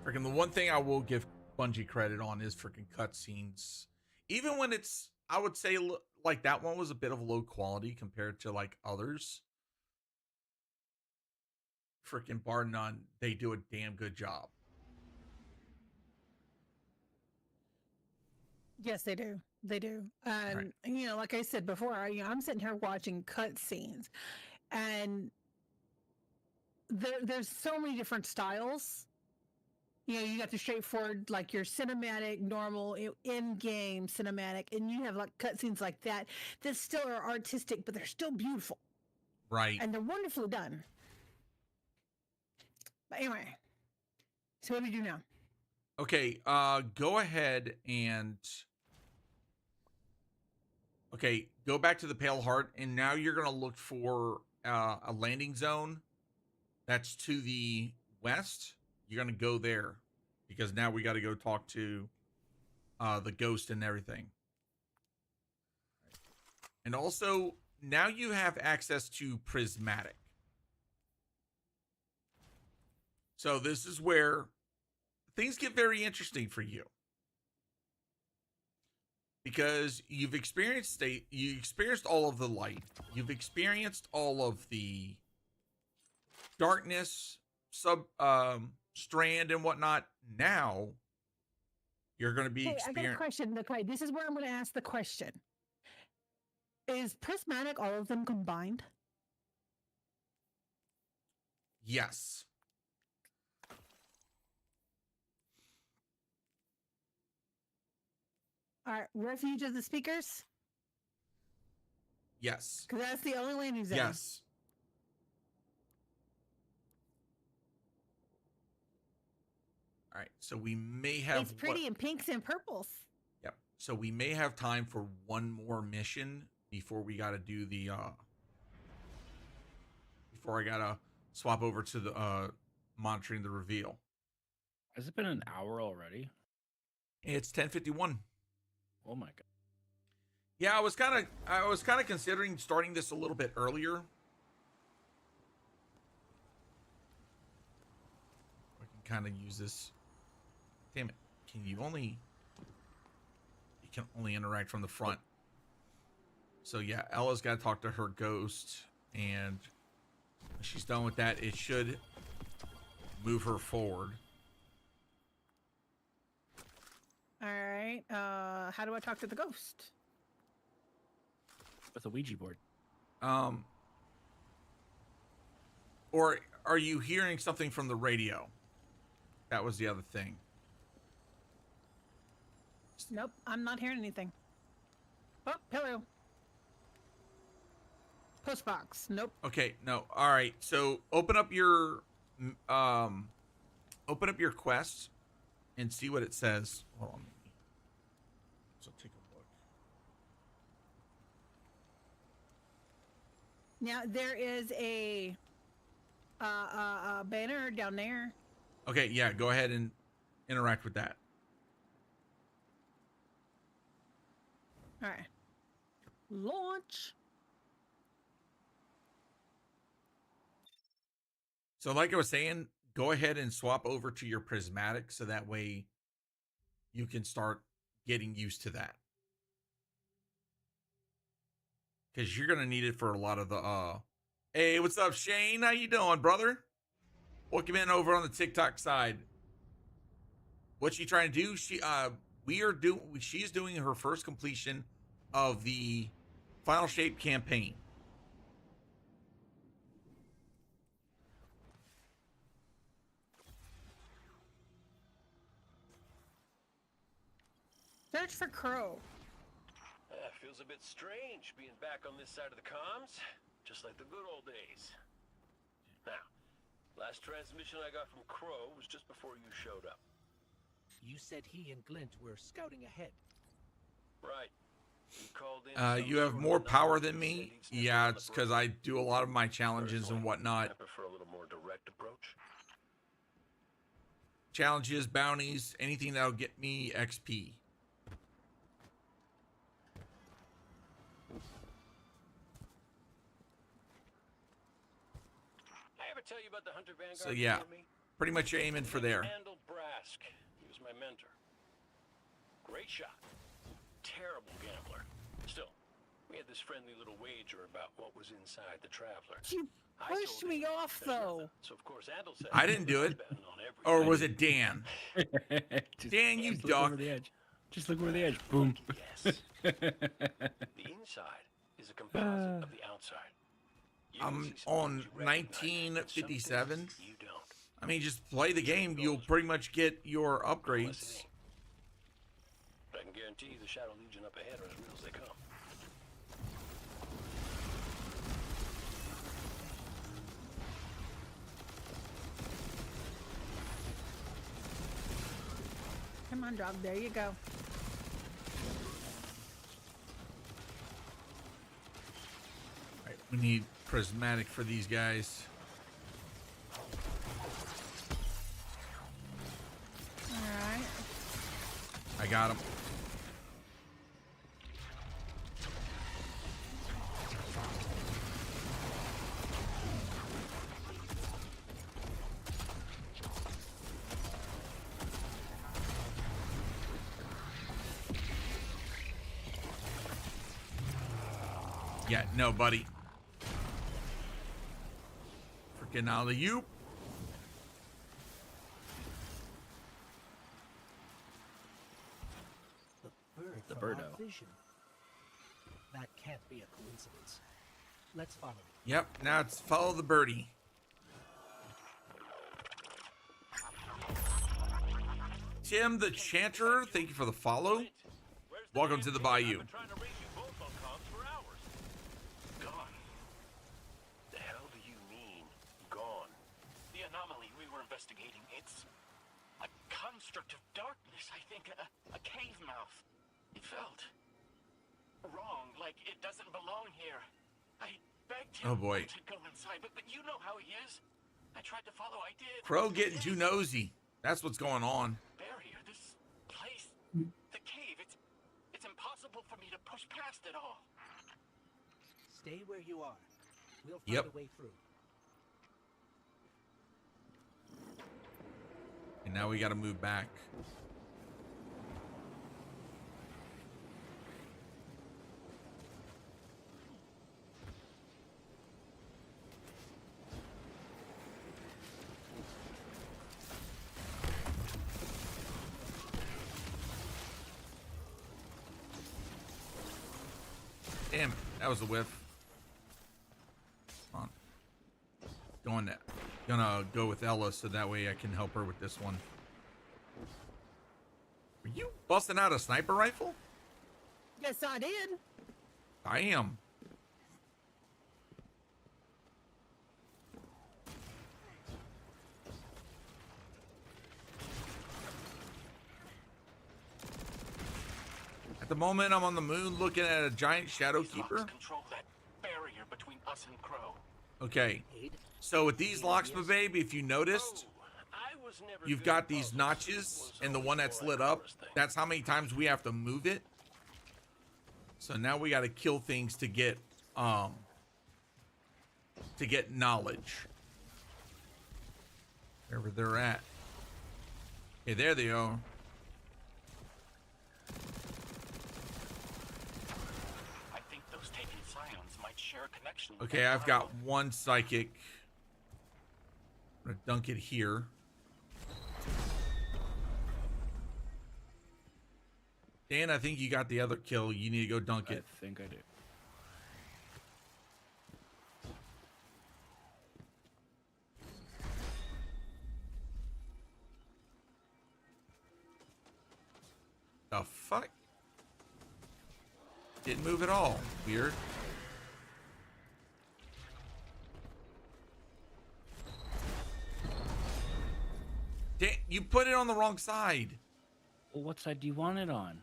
Freaking the one thing I will give Bungie credit on is freaking cutscenes. Even when it's, I would say, like that one was a bit of low quality compared to like others. Freaking bar none, they do a damn good job. Yes, they do. They do. Right. You know, like I said before, I'm sitting here watching cutscenes, and there's so many different styles. You know, you got the straightforward, like your cinematic, normal, in-game cinematic, and you have like cutscenes like that still are artistic, but they're still beautiful. Right. And they're wonderfully done. But anyway, so what do we do now? Okay, go ahead and go back to the Pale Heart, and now you're gonna look for a landing zone that's to the west. You're gonna go there because now we got to go talk to the ghost and everything. And also, now you have access to prismatic. So this is where things get very interesting for you, because you've experienced all of the light, you've experienced all of the darkness, strand and whatnot. Now you're going to be I got a question. Okay, this is where I'm going to ask the question: is prismatic all of them combined? Yes. All right, refuge of the speakers. Yes. Because that's the only landing zone. Yes. All right, so we may have. It's pretty in pinks and purples. Yep. So we may have time for one more mission before we got to do the. Before I gotta swap over to the monitoring the reveal. Has it been an hour already? It's 10:51. Oh my god. Yeah, I was kind of considering starting this a little bit earlier. I can kind of use this. Damn it! You can only interact from the front. So yeah, Ella's got to talk to her ghost, and when she's done with that, it should move her forward. All right. How do I talk to the ghost? With a Ouija board. Or are you hearing something from the radio? That was the other thing. Nope, I'm not hearing anything. Oh, hello. Postbox. Nope. Okay, no. All right. So open up your quest and see what it says. Hold on. So take a look. Now there is a banner down there. Okay, yeah, go ahead and interact with that. All right. Launch. So like I was saying, go ahead and swap over to your prismatic so that way you can start getting used to that. Because you're going to need it for a lot of the... Hey, what's up, Shane? How you doing, brother? Welcome in over on the TikTok side. What's she trying to do? She's doing her first completion of the Final Shape campaign. Search for Crow. Feels a bit strange being back on this side of the comms, just like the good old days. Now, last transmission I got from Crow was just before you showed up. You said he and Glint were scouting ahead. Right. He called in You have more power than me? Yeah, it's because I do a lot of my challenges and I whatnot. prefer a little more direct approach. Challenges, bounties, anything that'll get me XP. I ever tell you about the Hunter Vanguard? So yeah, me? pretty much aiming for there. Andal Brask. He was my mentor. Great shot. Terrible gambler. Still, we had this friendly little wager about what was inside the Traveler. You pushed me off, though. So of course Andal said I didn't do it. Or was it Dan? Dan, you Just look duck. over the edge. Just look over the edge. Boom. Yes. The inside is a composite of the outside. You can I'm see some on things you recognize, but some 1957. things you don't. I mean, just play the game. You'll pretty much get your upgrades. But I can guarantee you the Shadow Legion up ahead are as real as they come. Come on, dog. There you go. Right, we need prismatic for these guys. All right. I got him. Yeah, no, buddy. Freaking out of you. The The bird birdo. from our vision. That can't be a coincidence. Let's follow it. Yep, now it's follow the birdie. Tim the Chanter, thank you for the follow. Welcome to the Bayou. I've been trying to reach you both on comms for hours. Gone. The hell do you mean, gone? The anomaly we were investigating, it's a construct of darkness, I think. A cave mouth. It felt wrong, like it doesn't belong here. I begged him Oh, boy. to go inside, but you know how he is. I tried to follow, I did. Crow getting too nosy. That's what's going on. Barrier, this place, the cave, it's impossible for me to push past it all. Stay where you are. We'll find Yep. a way through. And now we got to move back. Damn it, that was a whiff. Come on. Gonna go with Ella so that way I can help her with this one. Are you busting out a sniper rifle? Yes, I did. I am. At the moment, I'm on the moon looking at a giant shadow These locks keeper. control that barrier between us and Crow. Okay. So with these locks, my baby, if you noticed, I was never you've good got at these puzzles. notches Was and the always one that's more lit like a up. Doris thing. That's how many times we have to move it. So now we got to kill things to get knowledge. Wherever they're at. Okay, there they are. I think those taken scions might share a connection with Okay, that I've got barrow. one psychic. I'm gonna dunk it here. Dan, I think you got the other kill. You need to go dunk I it. think I do. The fuck? Didn't move at all. Weird. You put it on the wrong side. Well, what side do you want it on?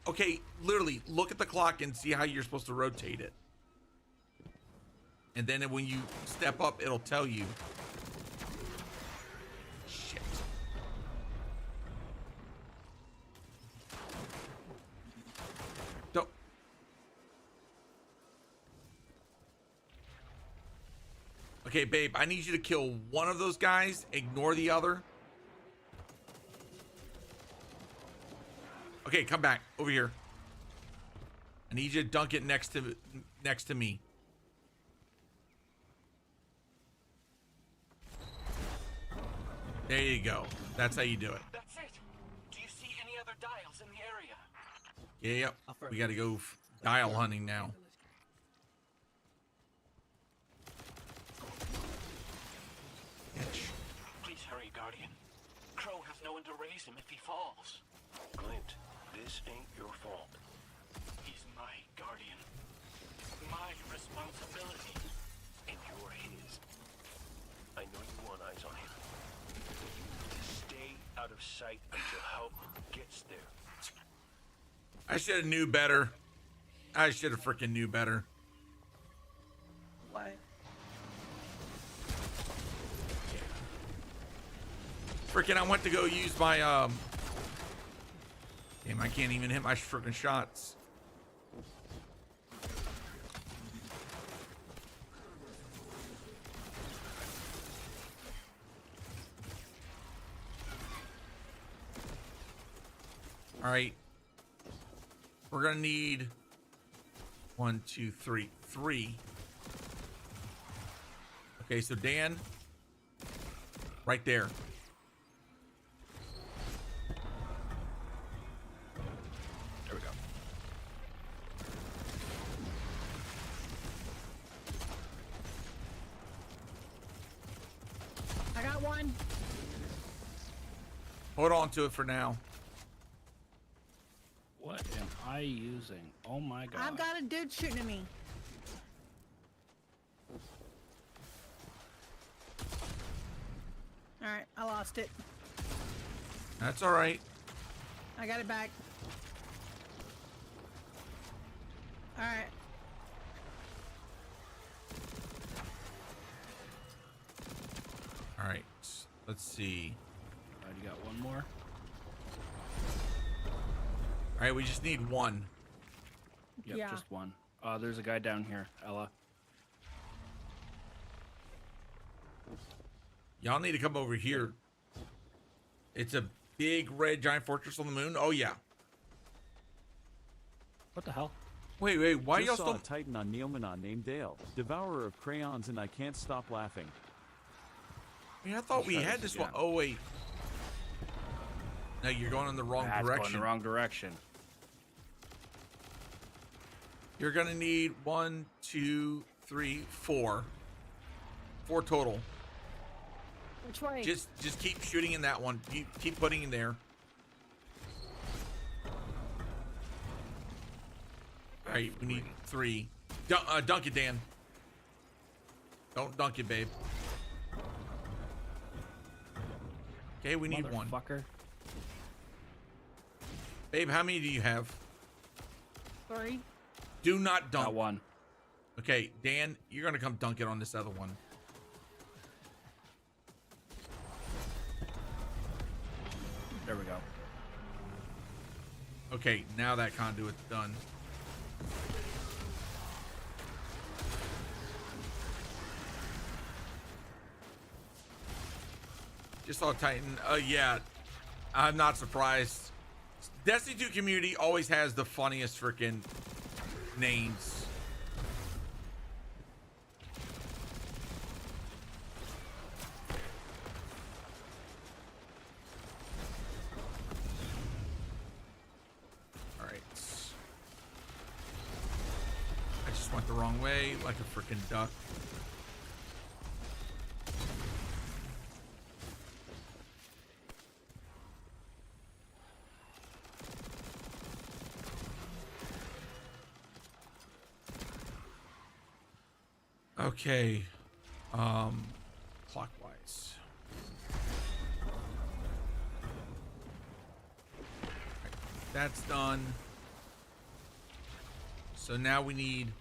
Okay, literally, look at the clock and see how you're supposed to rotate it. And then when you step up, it'll tell you. Shit. Don't. Okay, babe, I need you to kill one of those guys, ignore the other. Okay, come back over here. I need you to dunk it next to me. There you go. That's how you do it. That's it. Do you see any other dials in the area? Yeah, yep. We got to go dial hunting now. Please hurry, Guardian. Crow has no one to raise him if he falls. Clint, this ain't your fault. He's my Guardian. My responsibility. And you're his. I know you want eyes on him. Stay out of sight until help gets there. I should have knew better. I should have freaking knew better. What? Freaking, I went to go use my damn, I can't even hit my freaking shots. All right. We're gonna need 1, 2, 3. Okay, so Dan, right there. There we go. I got one. Hold on to it for now. What am I using? Oh my god. I've got a dude shooting at me. All right, I lost it. That's all right. I got it back. All right. All right. Let's see. Alright, you got one more? All right, we just need one. Yep, Yeah. just one. There's a guy down here, Ella. Y'all need to come over here. It's a big red giant fortress on the moon. Oh yeah. What the hell? Wait. Why Just y'all saw still? a Titan on Neomanon named Dale, devourer of crayons, and I can't stop laughing. I mean, I thought we try had this this one. again. Oh wait. No, you're going in the wrong That's going direction. the wrong direction. You're gonna need 1, 2, 3, 4. 4 total. Which way? Just keep shooting in that one. Keep putting in there. All right, we need 3. Dunk it, Dan. Don't dunk it, babe. Okay, we need 1. Motherfucker. Babe, how many do you have? 3. Do not dunk. Got one. Okay, Dan, you're gonna come dunk it on this other one. There we go. Okay, now that conduit's done. Just saw Titan. Yeah, I'm not surprised. Destiny 2 community always has the funniest freaking names. All right. I just went the wrong way like a freaking duck. Okay. Clockwise. Right, that's done. So now we need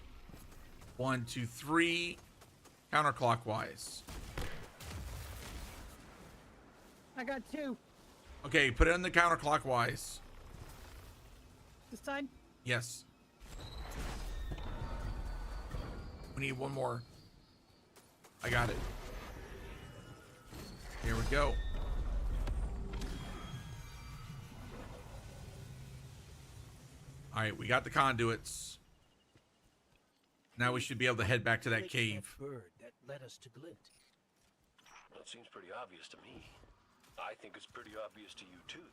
1, 2, 3 counterclockwise. I got 2. Okay, put it in the counterclockwise. This side? Yes. We need 1 more. I got it. Here we go. All right, we got the conduits. Now we should be able to head back to that cave. Bird that led us to Glint. Well, it seems pretty obvious to me. I think it's pretty obvious to you too.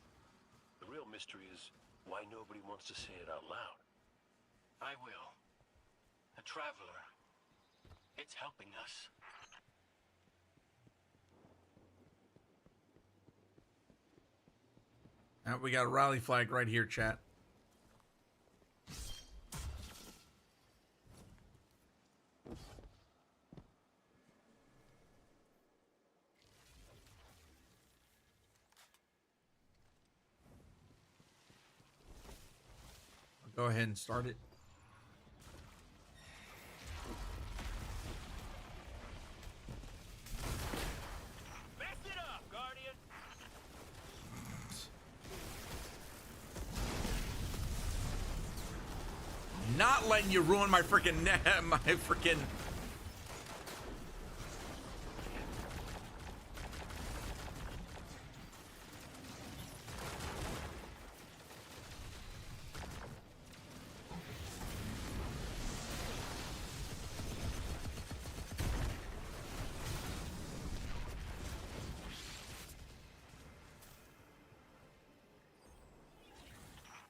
The real mystery is why nobody wants to say it out loud. I will. A traveler. It's helping us. Now we got a rally flag right here, chat. Go ahead and start it. Mess it up, Guardian! Not letting you ruin my freaking my freaking.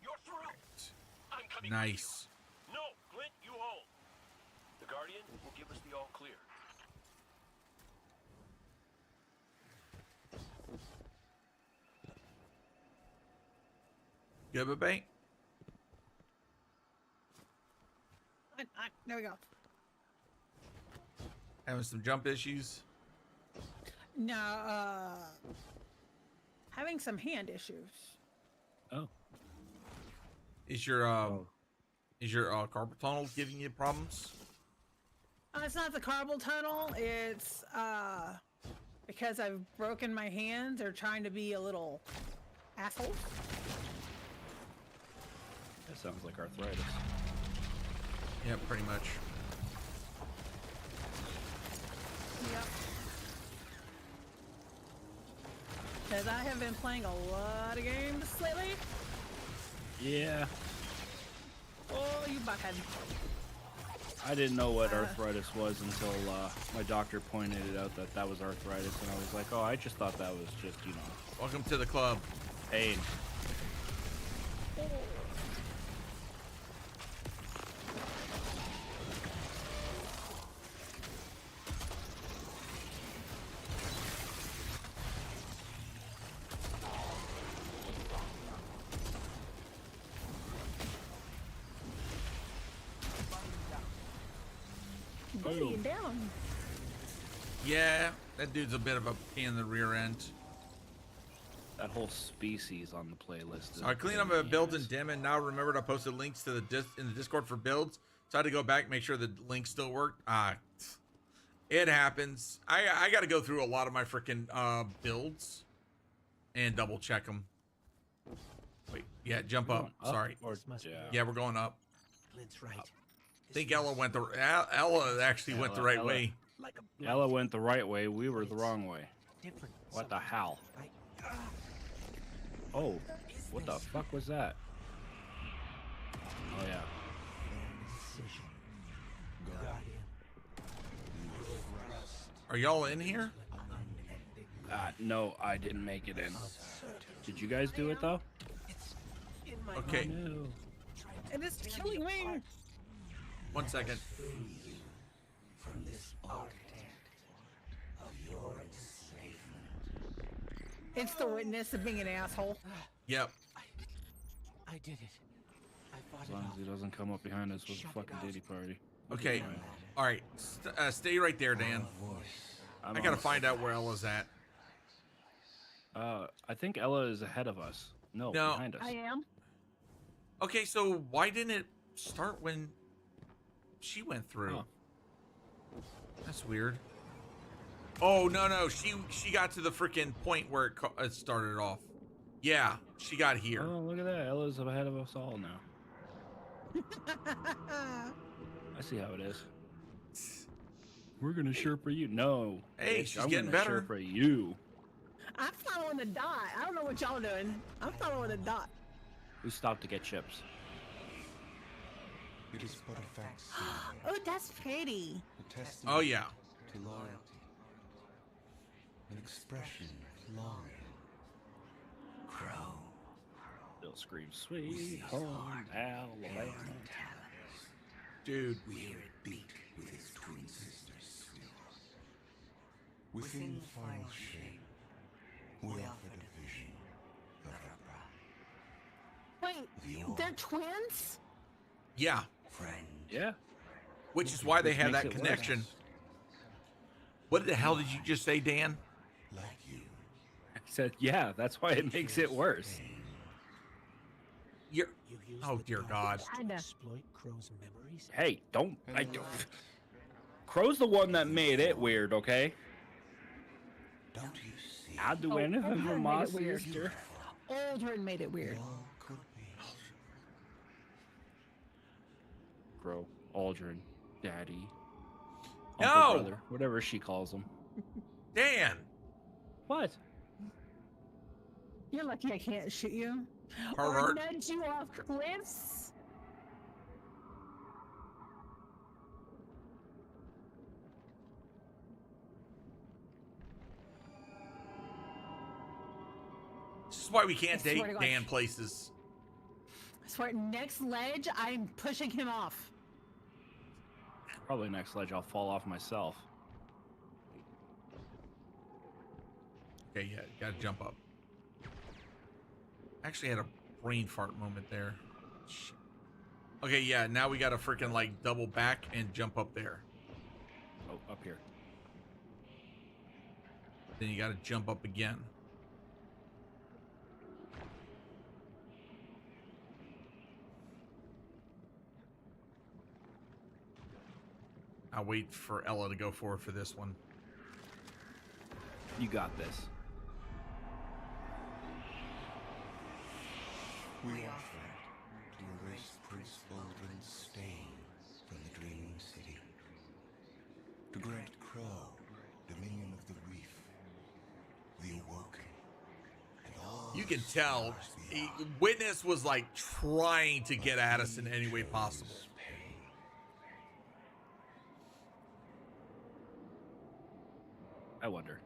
You're through! I'm coming. Nice. No, Glint, you hold. The Guardian will give us the all clear. Good, babe. There we go. Having some jump issues. No, having some hand issues. Oh. Is your carpal tunnel giving you problems? It's not the carpal tunnel. It's because I've broken my hands or trying to be a little asshole. That sounds like arthritis. Yeah, pretty much. Yep. Because I have been playing a lot of games lately. Yeah. Oh, you butthead. I didn't know what arthritis was until my doctor pointed it out that was arthritis, and I was like, oh, I just thought that was just, you know. Welcome to the club. Pain. Buddy, down. Yeah, that dude's a bit of a pain in the rear end. That whole species on the playlist. So I cleaned up a build in Dim, and now remembered I posted links to the in the Discord for builds. So I had to go back and make sure the link still worked. It happens. I got to go through a lot of my freaking builds and double check them. Wait, yeah, jump up. Sorry. Yeah, we're going up. Glint's right. I think Ella went Ella actually went the right way. Ella went the right way. We were the wrong way. What the hell? Oh, what the fuck was that? Oh yeah. Are y'all in here? No, I didn't make it in. Did you guys do it though? Okay. Oh, no. It is killing me. 1 second. From this architect of your enslavement. It's the witness of being an asshole. Yep. I did it. I fought As long as he doesn't come up behind us with a fucking ditty party. Okay. All right. Stay right there, Dan. I gotta find out where Ella's at. I think Ella is ahead of us. No, No. behind us. I am. Okay, so why didn't it start when she went through? Huh. That's weird. Oh no, she got to the freaking point where it started off. Yeah, she got here. Oh, look at that. Ella's ahead of us all now. I see how it is. We're gonna Sherpa you. No. Hey, bitch, she's I'm getting gonna better. Sherpa you. I'm following the dot. I don't know what y'all doing. I'm following the dot. We stopped to get chips. It is but a facsimile. Oh, that's pretty. A testament Oh yeah. to loyalty. An expression of longing. Crow. Still screams, sweet home Alabama. Dude. We hear it beat with its twin sisters still. Within the final shape, we offer the vision of our bride. Wait, they're twins? Yeah. Friend. Yeah. Which is why they Which had makes that it worse. connection. What the hell did you just say, Dan? Like you. I said, yeah, that's why it makes it worse. You're. You use Oh the dear dark God. to exploit Crow's memories. Hey, don't. Crow's the one that made it weird, okay? Don't you see? I'll do Oh, anything for Aldrin my made it weird. sister. Aldrin made it weird. It all could be. Crow, Aldrin, Daddy, No! Uncle Brother, whatever she calls him. Dan. What? You're lucky I can't shoot you. Or Pervert. nudge you off cliffs. This is why we can't I swear date to God. Dan places. I swear, next ledge, I'm pushing him off. Probably next ledge I'll fall off myself. Okay, yeah, gotta jump up. Actually had a brain fart moment there. Shit. Okay, yeah, now we gotta freaking like double back and jump up there. Oh, up here. Then you gotta jump up again. I'll wait for Ella to go forward for this one. You got this. We offer it to erase Prince Aldrin's stain from the dreaming city. To grant Crow dominion of the reef, the awoken, and all You can tell Witness was like trying to get at us in any way possible. I wonder.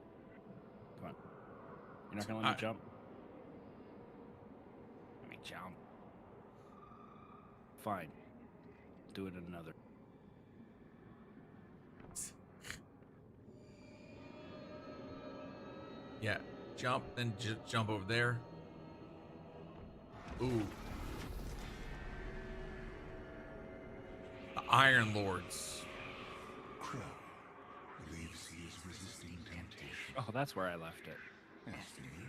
Come on. You're not gonna let me jump? Let me jump. Fine. Do it in another. Yeah, jump, then jump over there. Ooh. The Iron Lords. Crow believes he is resisting temptation. Oh, that's where I left it. As do you.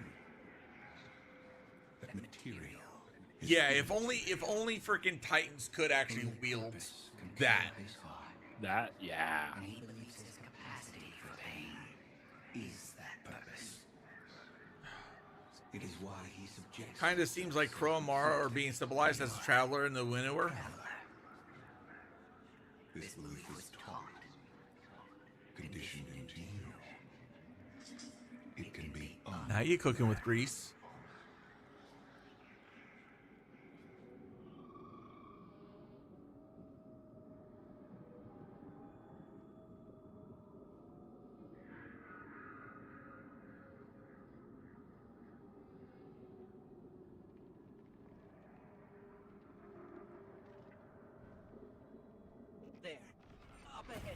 That material. is Yeah, if only freaking Titans could actually wield that. his heart, That, yeah. and he believes his capacity for pain is that purpose. It is why he subjects. Kind of seems like Crow and Mara are being symbolized as a traveler and the winnower. This belief was taught, conditioned into you. It can be Now you cooking with grease. There. Up ahead.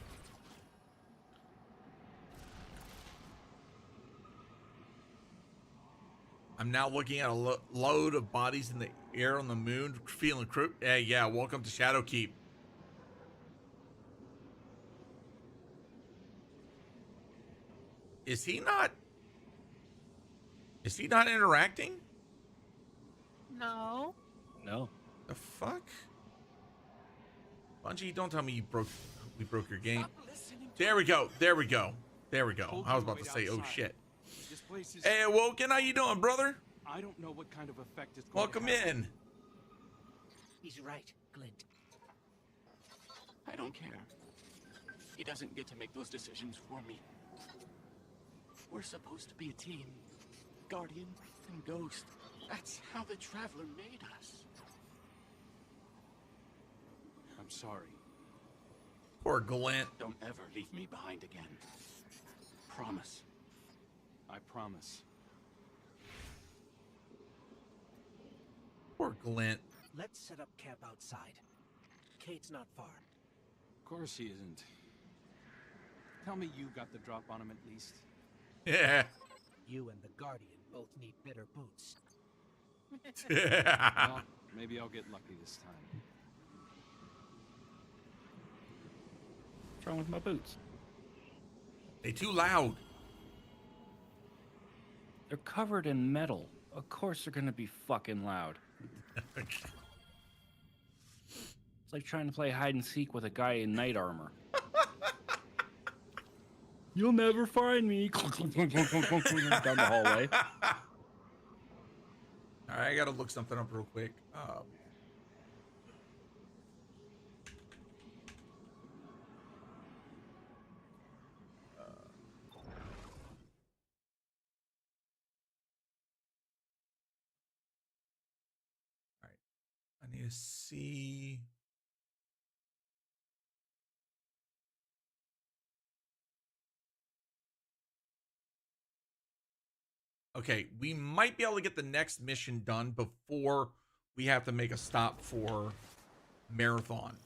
I'm now looking at a load of bodies in the air on the moon, feeling yeah, welcome to Shadowkeep. Is he not interacting? No. No. The fuck? Bungie, don't tell me we broke your game. There we go. There we go. There we go. I was about to say, oh shit. This place is... Hey, Woken, how you doing, brother? I don't know what kind of effect it's going Welcome to have. in. He's right, Glint. I don't care. He doesn't get to make those decisions for me. We're supposed to be a team. Guardian and Ghost. That's how the Traveler made us. I'm sorry. Poor Glint. Don't ever leave me behind again. Promise. I promise. Poor Glint. Let's set up camp outside. Cade's not far. Of course he isn't. Tell me you got the drop on him at least. Yeah. You and the Guardian both need better boots. Well, maybe I'll get lucky this time. What's wrong with my boots? They too loud. They're covered in metal. Of course they're gonna be fucking loud. It's like trying to play hide and seek with a guy in knight armor. You'll never find me. Down the hallway. All right, I gotta look something up real quick. All right, I need to see. Okay, we might be able to get the next mission done before we have to make a stop for Marathon.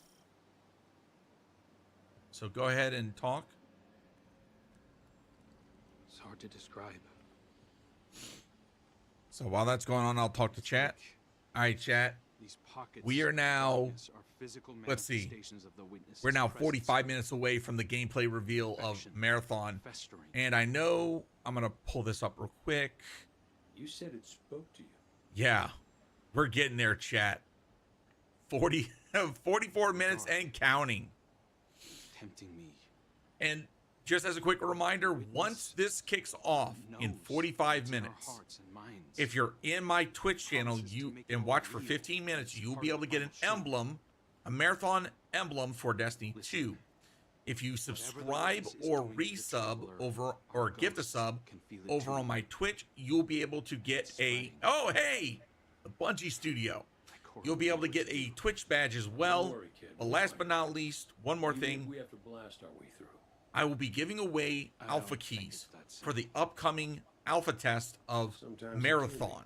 So go ahead and talk. It's hard to describe. So while that's going on, I'll talk to chat. All right, chat. These pockets We are now, are physical let's see, manifestations of the witness's we're now presence. 45 minutes away from the gameplay reveal of Marathon. Festering. And I know, I'm going to pull this up real quick. You said it spoke to you. Yeah, we're getting there, chat. 44 minutes and counting. Tempting me. And just as a quick reminder, once this kicks off in 45 minutes, if you're in my Twitch channel and watch for 15 minutes, you'll be able to get an emblem, a Marathon emblem for Destiny 2. If you subscribe or resub over or gift a sub over on my Twitch, you'll be able to get a, oh hey, the Bungie Studio. You'll be able to get a Twitch badge as well. But last but not least, one more thing. We have to blast our way through. I will be giving away alpha keys for the upcoming alpha test of Marathon.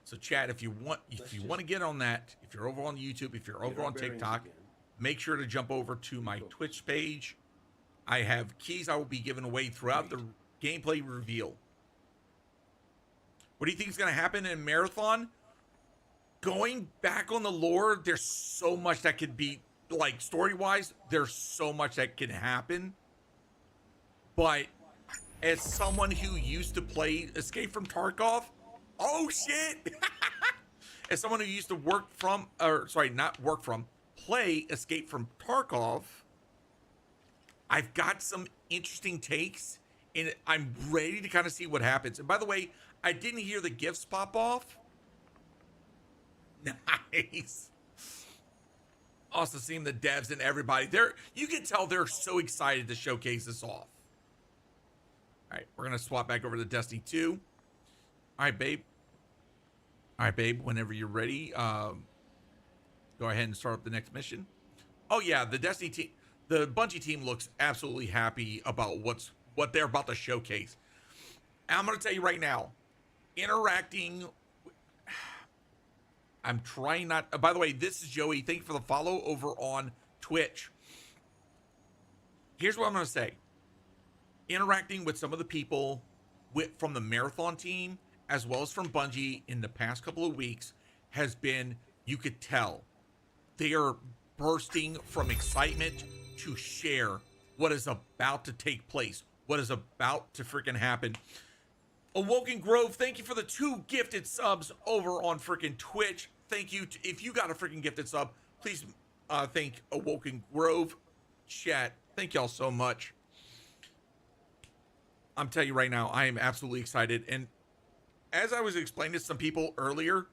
So chat, if you want to get on that, if you're over on YouTube, if you're over on TikTok, make sure to jump over to my Twitch page. I have keys I will be giving away throughout the gameplay reveal. What do you think is going to happen in Marathon? Going back on the lore, there's so much that could be, like, story-wise, there's so much that can happen. But as someone who used to play Escape from Tarkov, oh shit! As someone who used to play Escape from Tarkov, I've got some interesting takes, and I'm ready to kind of see what happens. And by the way, I didn't hear the gifts pop off. Nice. Also seeing the devs and everybody there, you can tell they're so excited to showcase this off. All right, we're gonna swap back over to Destiny 2. All right, babe. Whenever you're ready, go ahead and start up the next mission. Oh yeah, the Destiny team, the Bungie team looks absolutely happy about what they're about to showcase. And I'm gonna tell you right now, interacting. I'm trying not. By the way, this is Joey. Thank you for the follow over on Twitch. Here's what I'm gonna say. Interacting with some of the people from the Marathon team, as well as from Bungie in the past couple of weeks, has been, you could tell, they are bursting from excitement to share what is about to take place, what is about to freaking happen. Awoken Grove, thank you for the 2 gifted subs over on freaking Twitch. Thank you. If you got a freaking gifted sub, please thank Awoken Grove. Chat, thank y'all so much. I'm telling you right now, I am absolutely excited. And as I was explaining to some people earlier,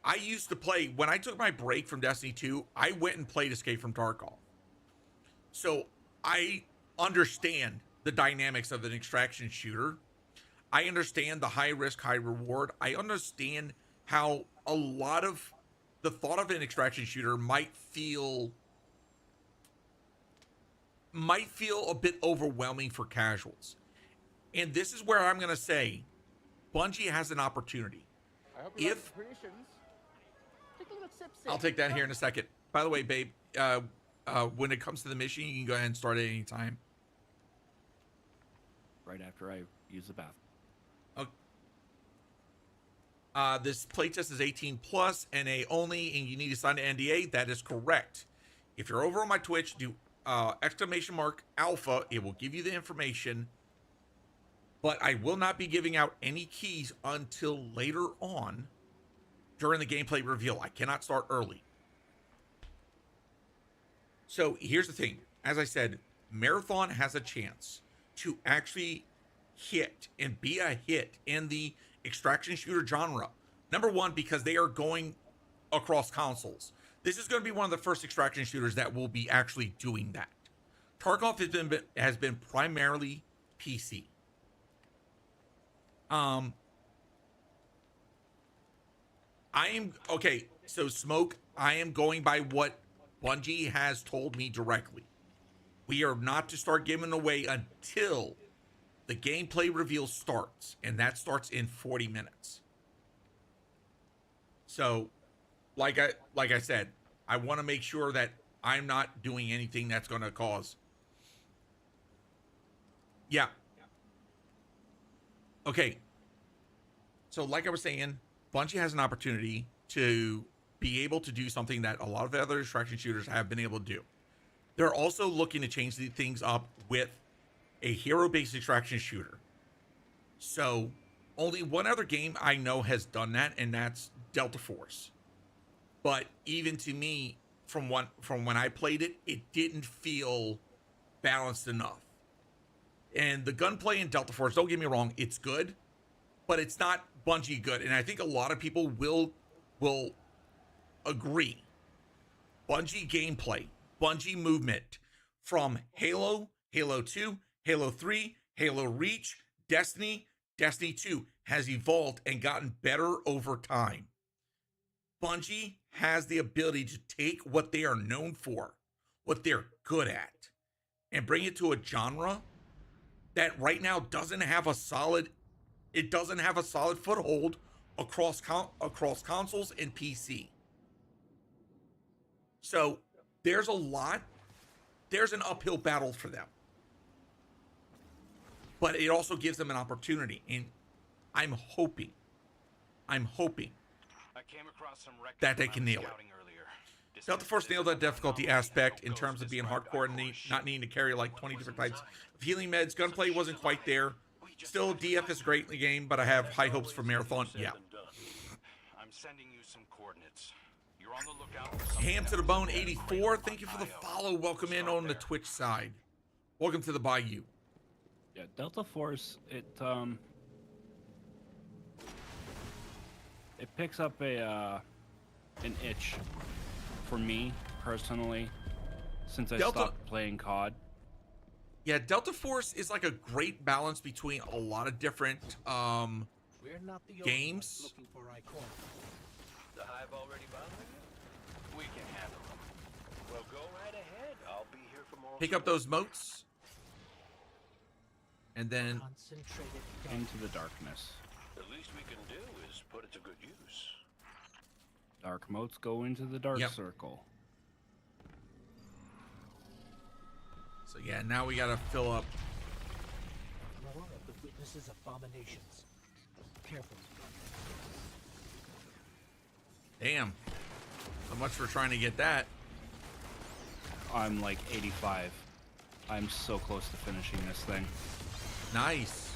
I used to play, when I took my break from Destiny 2, I went and played Escape from Tarkov. So I understand the dynamics of an extraction shooter. I understand the high risk, high reward. I understand how a lot of the thought of an extraction shooter might feel a bit overwhelming for casuals. And this is where I'm going to say Bungie has an opportunity. If I'll take that here in a second. By the way, babe, when it comes to the mission, you can go ahead and start at any time. Right after I use the bathroom. Okay. This playtest is 18 plus, NA only, and you need to sign an NDA. That is correct. If you're over on my Twitch, do !alpha. It will give you the information. But I will not be giving out any keys until later on during the gameplay reveal. I cannot start early. So here's the thing. As I said, Marathon has a chance to actually hit and be a hit in the extraction shooter genre. Number one, because they are going across consoles. This is going to be one of the first extraction shooters that will be actually doing that. Tarkov has been primarily PC. So Smoke, I am going by what Bungie has told me directly. We are not to start giving away until the gameplay reveal starts, and that starts in 40 minutes. So, like I said, I want to make sure that I'm not doing anything that's going to cause. Yeah. Okay. So, like I was saying, Bungie has an opportunity to be able to do something that a lot of other extraction shooters have been able to do. They're also looking to change things up with a hero-based extraction shooter. So, only one other game I know has done that, and that's Delta Force. But even to me, from when I played it, it didn't feel balanced enough. And the gunplay in Delta Force, don't get me wrong, it's good, but it's not Bungie good. And I think a lot of people will agree. Bungie gameplay, Bungie movement from Halo, Halo 2, Halo 3, Halo Reach, Destiny 2 has evolved and gotten better over time. Bungie has the ability to take what they are known for, what they're good at, and bring it to a genre that right now doesn't have a solid foothold across consoles and PC. So there's an uphill battle for them. But it also gives them an opportunity, and I'm hoping that they can nail it. Delta Force nailed that difficulty aspect in terms of being hardcore and not needing to carry like 20 different types of healing meds. Gunplay wasn't quite there. Still, DF is great in the game, but I have high hopes for Marathon. Yeah. I'm sending you some coordinates. You're on the lookout for Ham to the Bone 84. Thank you for the follow. Welcome in on the Twitch side. Welcome to the Bayou. Yeah, Delta Force, it picks up an itch for me personally since I stopped playing COD. Yeah, Delta Force is like a great balance between a lot of different We're not the games. looking for Icon. The hive already bothering you? We can handle them. Well, go right ahead. I'll be here for more. Pick up those motes. And then Concentrated into the darkness. The least we can do is put it to good use. Dark motes go into the dark circle. So yeah, now we gotta fill up. More of the witness's abominations. Careful. Damn. So much for trying to get that. I'm like 85. I'm so close to finishing this thing. Nice.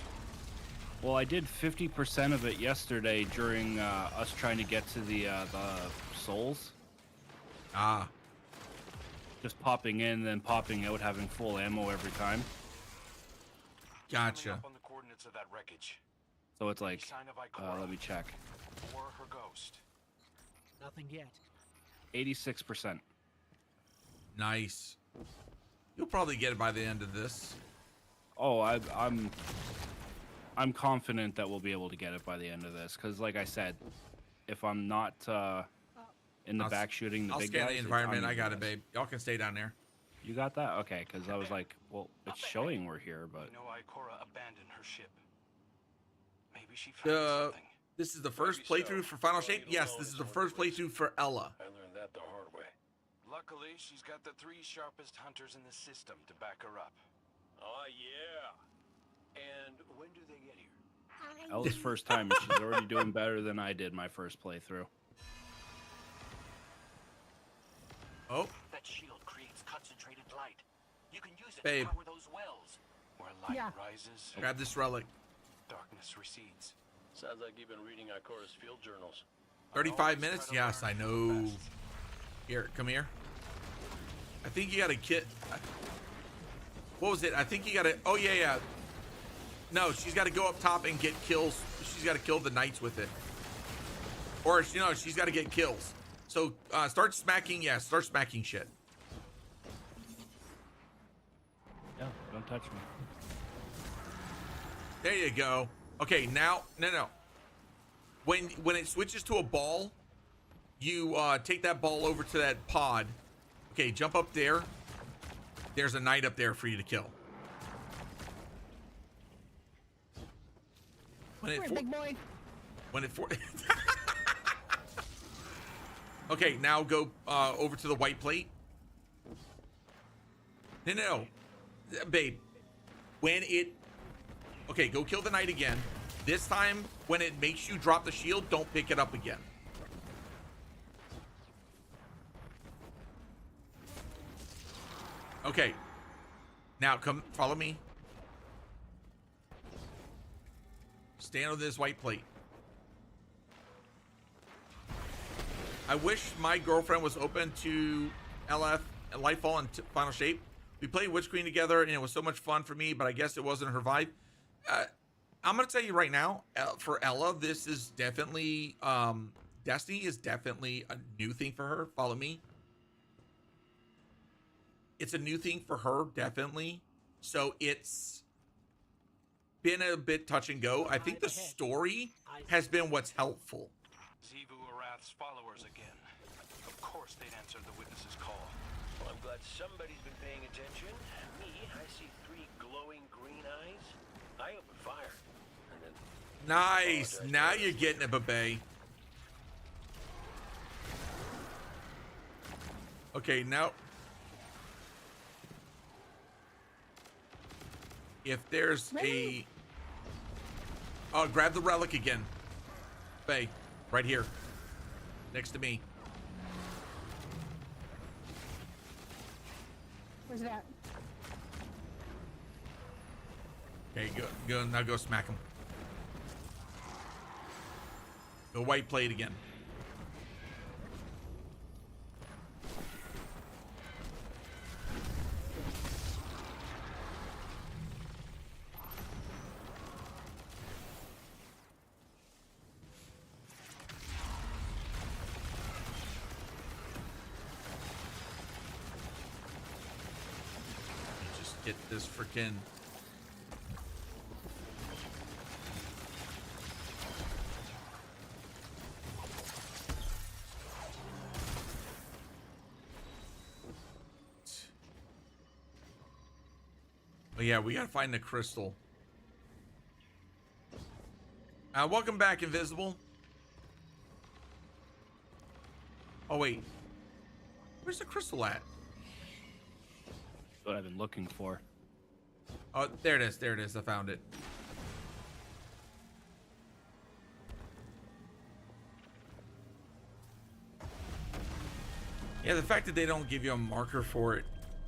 Well, I did 50% of it yesterday during us trying to get to the souls. Ah. Just popping in, then popping out, having full ammo every time. Gotcha. Up on the coordinates of that wreckage. So it's like, Sign of Ikora let me check. or her ghost. Nothing yet. 86%. Nice. You'll probably get it by the end of this. Oh, I'm confident that we'll be able to get it by the end of this, because like I said, if I'm not in the back shooting the I'll big scan guys, the environment. I got it, it, babe. Y'all can stay down there. You got that? Okay, because I was like, well, it's showing we're here, but... You know Ikora abandoned her ship. Maybe she found something. This is the first playthrough for Final Shape? Yes, this is the first playthrough for Ella. I learned that the hard way. Luckily, she's got the 3 sharpest hunters in the system to back her up. Oh, yeah. And when do they get here? Ella's first time, and she's already doing better than I did my first playthrough. Oh. That shield creates concentrated light. You can use it Babe. to power those wells. Where light rises, Grab this relic. darkness recedes. Sounds like you've been reading Ikora's field journals. 35 minutes? Yes, I know. Here, come here. I think you got a kit. What was it? I think you got to... Oh, yeah. No, she's got to go up top and get kills. She's got to kill the knights with it. Or, you know, she's got to get kills. So, start smacking. Yeah, start smacking shit. Yeah, don't touch me. There you go. Okay, now... No. When it switches to a ball, you take that ball over to that pod. Okay, jump up there. There's a knight up there for you to kill. Big boy. Okay, now go over to the white plate. No. Babe. Okay, go kill the knight again. This time, when it makes you drop the shield, don't pick it up again. Okay. Now, come, follow me. Stand on this white plate. I wish my girlfriend was open to LF, Lightfall, and Final Shape. We played Witch Queen together, and it was so much fun for me, but I guess it wasn't her vibe. I'm going to tell you right now, for Ella, this is definitely, Destiny is definitely a new thing for her. Follow me. It's a new thing for her, definitely. So it's been a bit touch and go. I think the story has been what's helpful. Zivu Arath's followers again. Of course they'd answer the witness's call. Well, I'm glad somebody's been paying attention. Me, I see 3 glowing green eyes. I open fire. And then Nice. Now you're getting it, Babe. Okay, now... If there's a... Oh, grab the relic again. Faye, right here. Next to me. Where's that? Okay, go. Now go smack him. Go white plate again. Get this freaking... Oh yeah, we gotta find the crystal. Welcome back, Invisible. Oh wait, where's the crystal at? What I've been looking for. Oh, there it is. There it is. I found it. Yeah, the fact that they don't give you a marker for it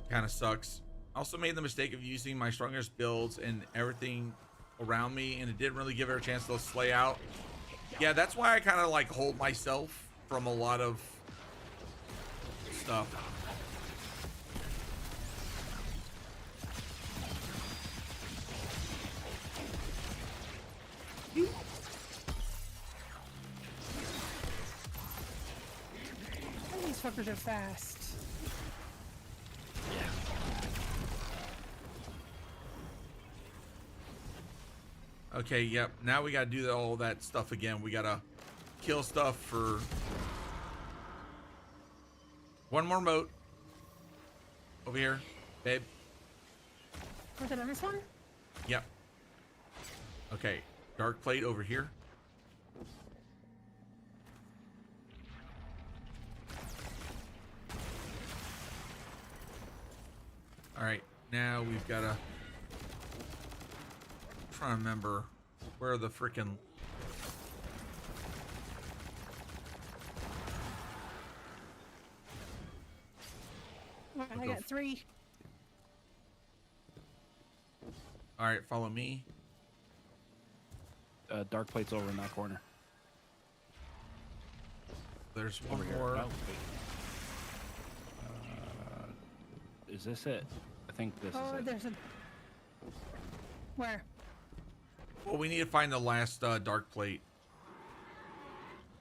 kind of sucks. I also made the mistake of using my strongest builds and everything around me, and it didn't really give her a chance to slay out. Yeah, that's why I kind of like hold myself from a lot of stuff. These fuckers are fast. Okay, yep. Now we gotta do all that stuff again. We gotta kill stuff for one more moat. Over here, babe. Was it on this one? Yep. Okay, dark plate over here. All right, now we've gotta. Trying to remember where the freaking I got 3. all right, follow me. Dark plate's over in that corner. There's Over one here. more. No, wait. Is this it? I think this is Oh, it. there's a. Where? Well, we need to find the last dark plate.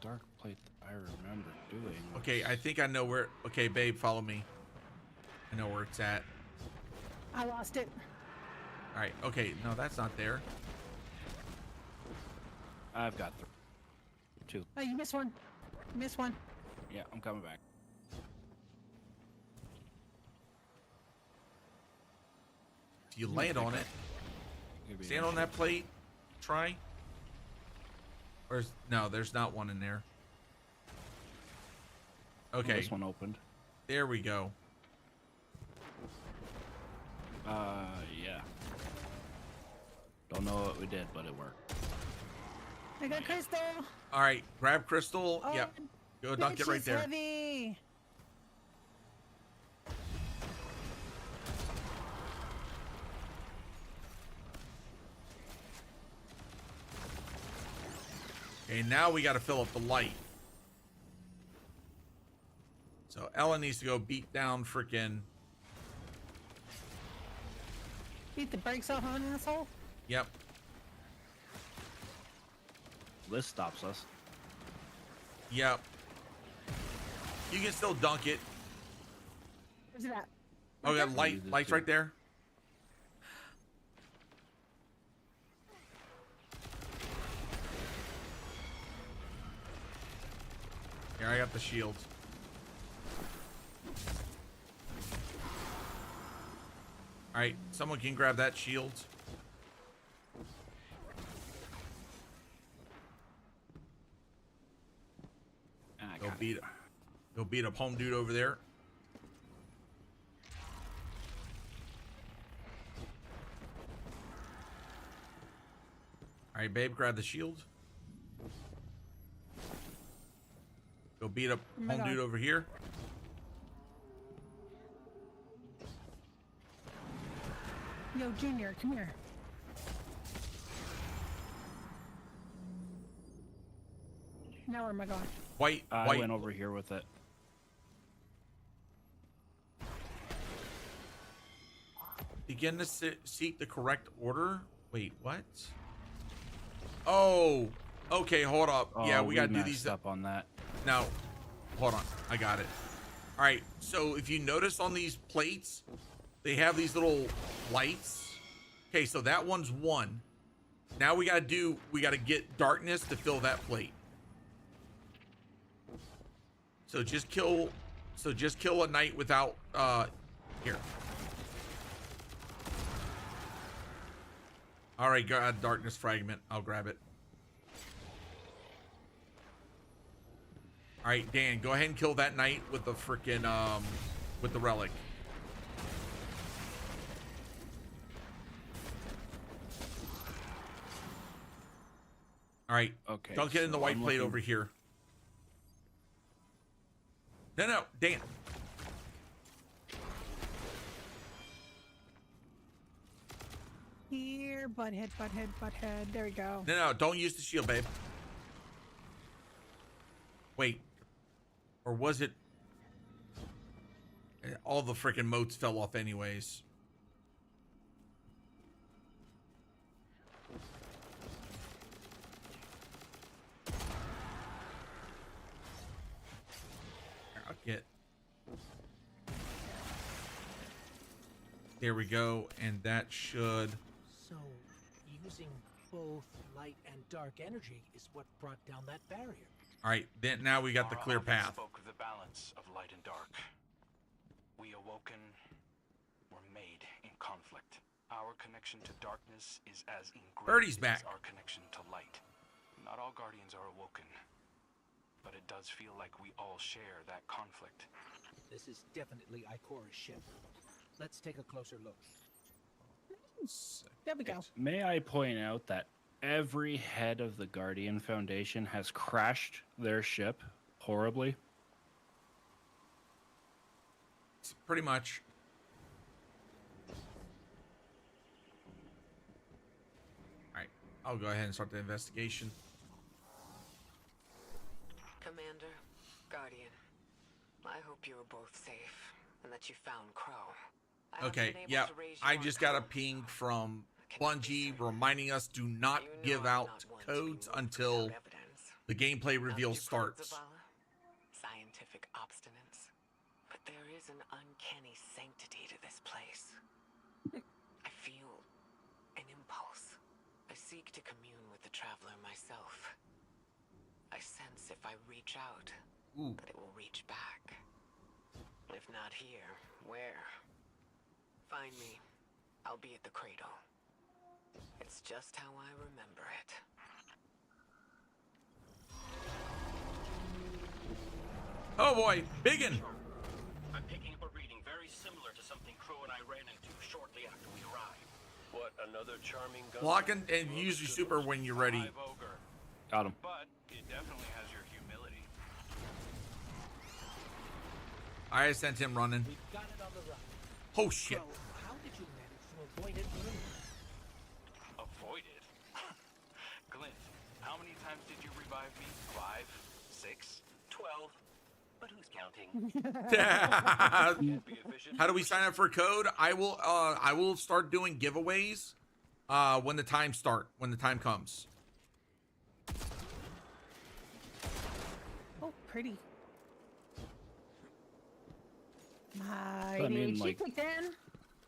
Dark plate I remember doing. Okay, I think I know where. Okay, babe, follow me. I know where it's at. I lost it. All right. Okay, no, that's not there. I've got 2. Oh, you missed one. You missed one. Yeah, I'm coming back. If you land on it, stand on that plate. Try. No, there's not one in there. Okay. This one opened. There we go. Yeah. Don't know what we did, but it worked. I got crystal. All right, grab crystal. Oh, Yep. Go dunk it bitch right is there. Heavy. Okay, now we got to fill up the light. So Ella needs to go beat down freaking. Beat the brakes off on an asshole. Yep. This stops us. Yep. You can still dunk it. Where's it at? Oh, we got lights right there. Here, I got the shield. All right, someone can grab that shield. Go beat up home dude over there. All right, babe, grab the shield. Go beat up home dude over here. Yo, Junior, come here. Now where am I going? White. I went over here with it. Begin to seek the correct order. Wait, what? Oh, okay. Hold up. Oh, Yeah, we gotta do these up on that. No, hold on. I got it. All right. So if you notice on these plates, they have these little lights. Okay, so that one's 1. Now we gotta get darkness to fill that plate. So just kill a knight without here. All right, got darkness fragment. I'll grab it. All right, Dan, go ahead and kill that knight with the freaking with the relic. All right. Okay. Dunk it in the white plate looking... over here. No, Dan. Here, butthead, butthead, butthead. There we go. No, don't use the shield, babe. Wait. Or was it? All the freaking moats fell off anyways. I'll get. There we go, and that should. So, using both light and dark energy is what brought down that barrier. All right, then now we got the clear path. Spoke of the balance of light and dark. We awoken were made in conflict. Our connection to darkness is as Birdie's ingrained back. as our connection to light. Not all guardians are awoken, but it does feel like we all share that conflict. This is definitely Ikora's ship. Let's take a closer look. There we go. May I point out that every head of the Guardian Foundation has crashed their ship horribly? Pretty much. Alright, I'll go ahead and start the investigation. Commander, Guardian, I hope you are both safe and that you found Crow. I haven't Okay, been able yeah, to raise you I on just got a code, ping so from I cannot be Bungie certain. reminding us do not You know give I'm out not one to be codes moved until without evidence. the gameplay reveal Not your codes, starts. Zavala. Scientific obstinance. But there is an uncanny sanctity to this place. I feel an impulse. I seek to commune with the traveler myself. I sense if I reach out, Ooh. that it will reach back. If not here, where? Find me. I'll be at the cradle. It's just how I remember it. Oh boy, biggin! I'm picking up a reading very similar to something Crow and I ran into shortly after we arrived. What, another charming gun? Block and use your super when you're ready. Live ogre. Got him. But it definitely has your humility. I sent him running. We've got it on the run. Oh shit. So, how did you manage to avoid it earlier? Avoided? Glint, how many times did you revive me? 5? 6? 12? But who's counting? How do we sign up for code? I will start doing giveaways when the time comes. Oh, pretty. My I mean, like, then.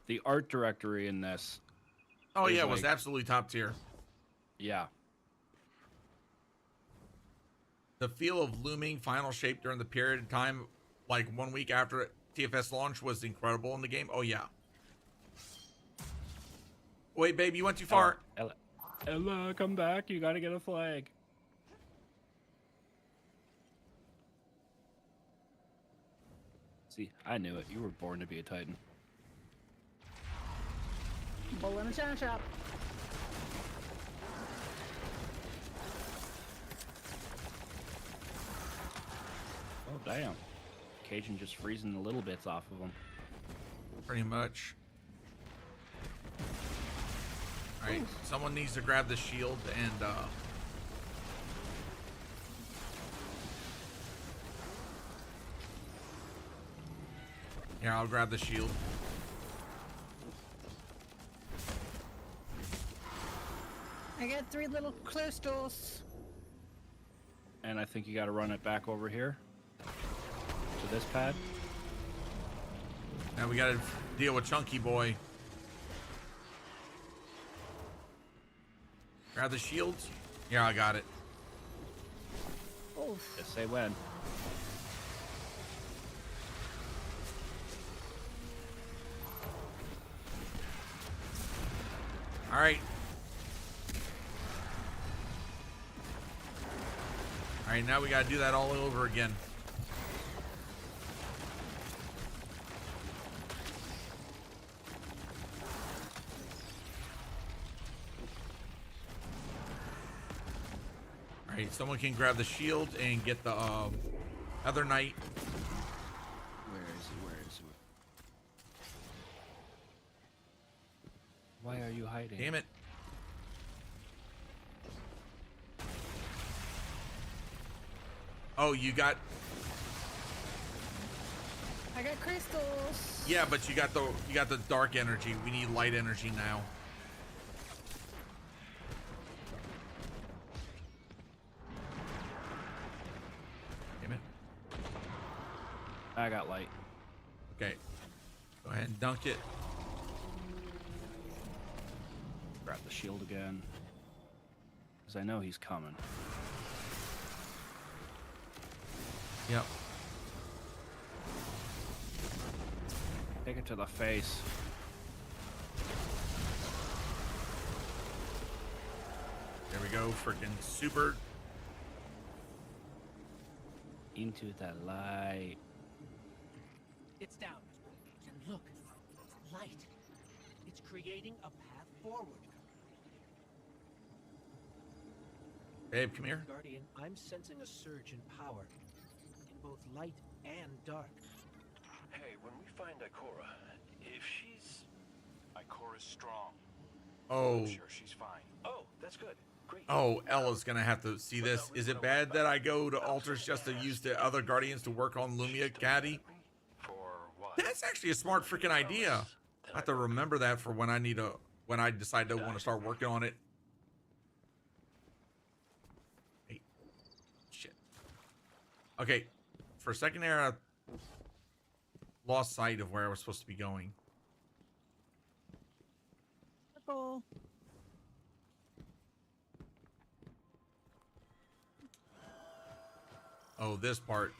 the art directory in this. Oh is yeah, it was like- absolutely top tier. Yeah. The feel of looming final shape during the period of time, like 1 week after TFS launch, was incredible in the game. Oh yeah. Wait, babe, you went too far. Ella, come back. You gotta get a flag. See, I knew it. You were born to be a Titan. Bull in a china shop. Oh, damn. Cajun just freezing the little bits off of them. Pretty much. All right, someone needs to grab the shield and here, I'll grab the shield. I got 3 little crystals. And I think you gotta run it back over here to this pad. Now we gotta deal with Chunky Boy. Grab the shields. Yeah, I got it. Oof. Just say when. All right. All right, now we gotta do that all over again. All right, someone can grab the shield and get the other knight. Where is it? Where is it? Why are you hiding? Damn it. Oh, you got... I got crystals. Yeah, but you got the dark energy. We need light energy now. Damn it. I got light. Okay. Go ahead and dunk it. Grab the shield again. Because I know he's coming. Yep. Take it to the face. There we go. Freaking super. Into the light. It's down. And look, light. It's creating a path forward. Babe, come here. Guardian, I'm sensing a surge in power. In both light and dark. Hey, when we find Ikora, if she's... Ikora's strong. Oh. I'm sure she's fine. Oh, that's good. Great. Oh, Ella's gonna have to see this. Is it bad that I go to altars just to use the other guardians to work on Lumia Caddy? For what? That's actually a smart freaking idea. I have to remember that for when I decide to want to start working on it. Hey. Shit. Okay. For a second there, I lost sight of where I was supposed to be going. Purple. Oh, this part.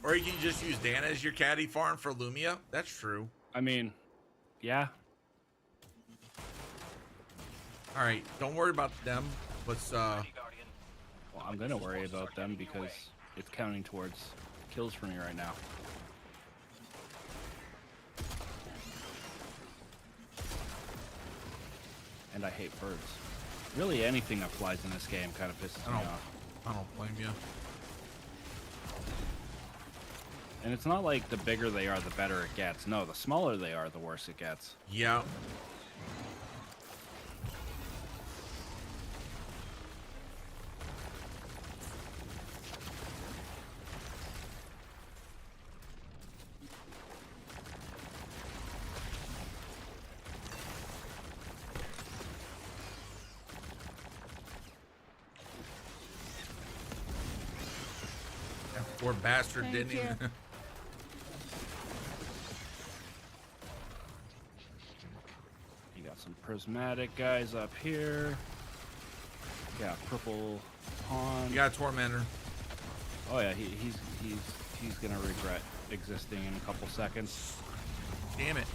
Or you can just use Dana as your caddy farm for Lumia. That's true. I mean, yeah. All right, don't worry about them. Let's Well, I'm gonna worry about them because it's counting towards kills for me right now. And I hate birds. Really, anything that flies in this game kind of pisses me off. I don't blame you. And it's not like the bigger they are, the better it gets. No, the smaller they are, the worse it gets. Yeah. That poor bastard Thank didn't you. even... You got some prismatic guys up here. Yeah, purple pawn. You got a Tormentor. Oh yeah, he's gonna regret existing in a couple seconds. Damn it.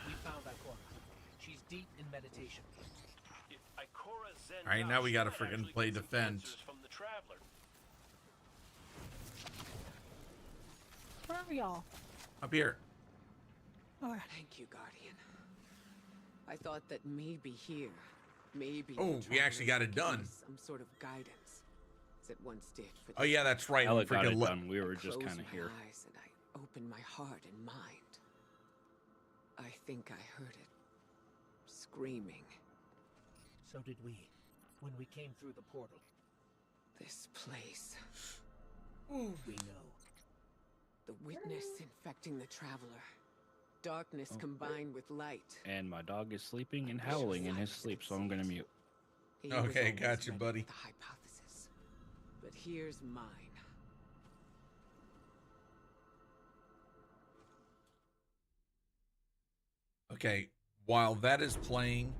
We found Ikora. She's deep in meditation. If Ikora Zen All right, now we gotta she might freaking actually play get some defense. answers from the Traveler. Where are y'all? Up here. Alright. Thank you, Guardian. I thought that maybe here, maybe Oh, the we actually got it Travelers done. could use some sort of guidance, as it once did for Oh yeah, that's right. Ella got Freaking it look. done. We were I just close kind of my here. eyes and I open my heart and mind. I think I heard it screaming. So did we, when we came through the portal. This place. We know. The witness infecting the Traveler. Darkness combined with light. And my dog is sleeping and howling in his sleep, so I'm gonna mute. He was Okay, always gotcha, ready buddy. with the hypothesis. But here's mine. Okay, while that is playing,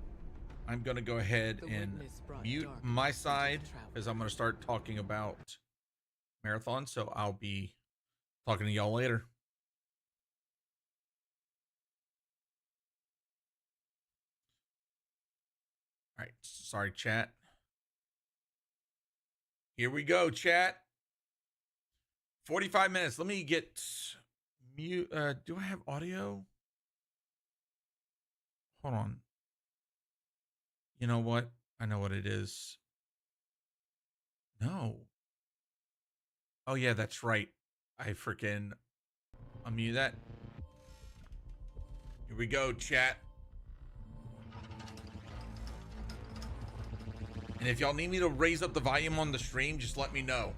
I'm gonna go ahead The and witness brought mute darkness my into the side Traveler. because I'm gonna start talking about Marathon. So I'll be talking to y'all later. All right, sorry, chat. Here we go, chat. 45 minutes. Let me get Mute. Do I have audio? Hold on. You know what? I know what it is. No. Oh yeah, that's right. I freaking unmute that. Here we go, chat. And if y'all need me to raise up the volume on the stream, just let me know.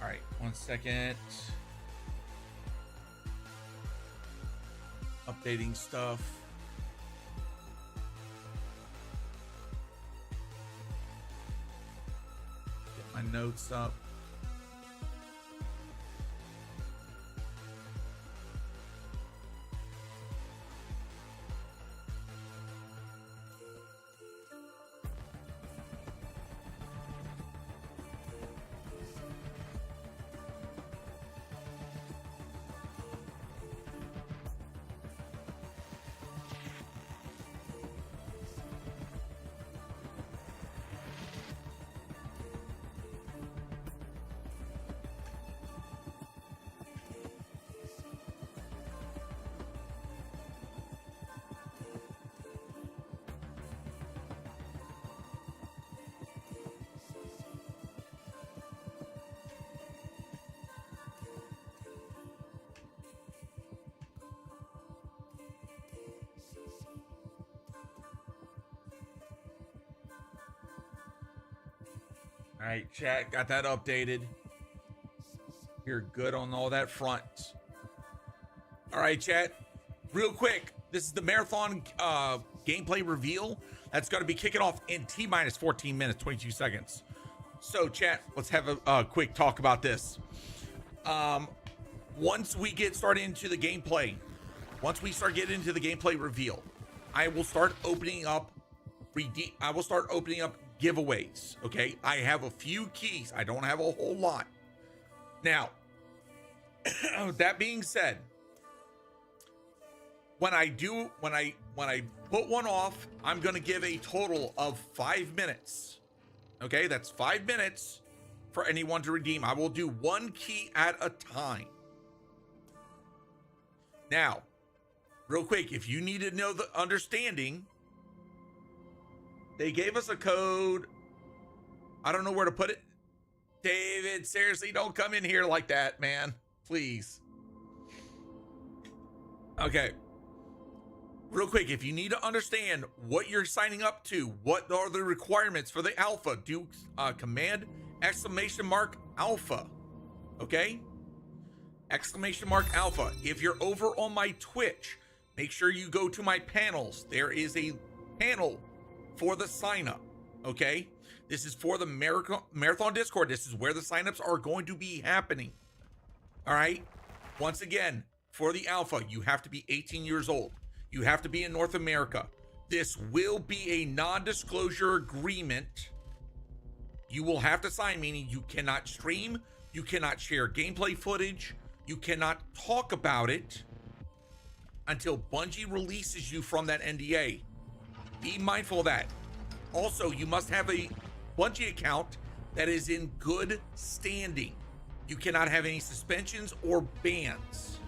All right, 1 second. Updating stuff. Get my notes up. All right, chat, got that updated. You're good on all that front. All right, chat, real quick. This is the marathon gameplay reveal. That's going to be kicking off in T-minus 14 minutes, 22 seconds. So, chat, let's have a quick talk about this. Once we get started into the gameplay, once we start getting into the gameplay reveal, I will start opening up giveaways. Okay, I have a few keys. I don't have a whole lot. Now, that being said, when I put one off, I'm gonna give a total of 5 minutes. Okay, that's 5 minutes for anyone to redeem. I will do one key at a time. Now, real quick, if you need to know the understanding, they gave us a code. I don't know where to put it. David, seriously, don't come in here like that, man. Please. Okay. Real quick, if you need to understand what you're signing up to, what are the requirements for the alpha, do command !alpha. Okay? !alpha. If you're over on my Twitch, make sure you go to my panels. There is a panel for the sign up. Okay, this is for the marathon Discord. This is where the signups are going to be happening. All right, once again, for the alpha, you have to be 18 years old. You have to be in North America. This will be a non-disclosure agreement. You will have to sign, meaning you cannot stream, you cannot share gameplay footage, you cannot talk about it until Bungie releases you from that NDA. Be mindful of that. Also, you must have a Bungie account that is in good standing. You cannot have any suspensions or bans.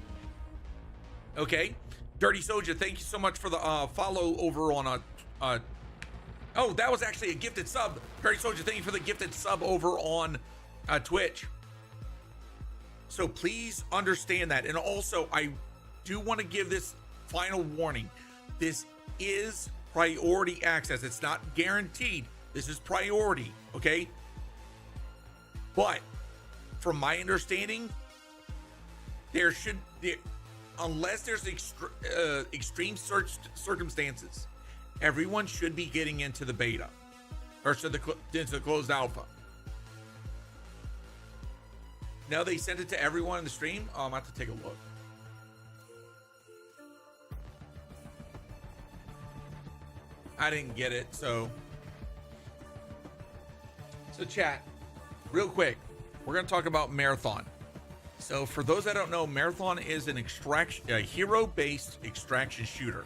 Okay? Dirty Soldier, thank you so much for the follow over on oh, that was actually a gifted sub. Dirty Soldier, thank you for the gifted sub over on Twitch. So please understand that. And also, I do want to give this final warning. This is priority access. It's not guaranteed. This is priority, okay? But from my understanding, there should be, unless there's extreme circumstances, everyone should be getting into the beta or into the closed alpha. Now they sent it to everyone in the stream. I'm about to take a look. I didn't get it. So chat, real quick, we're going to talk about Marathon. So for those that don't know, Marathon is a hero-based extraction shooter.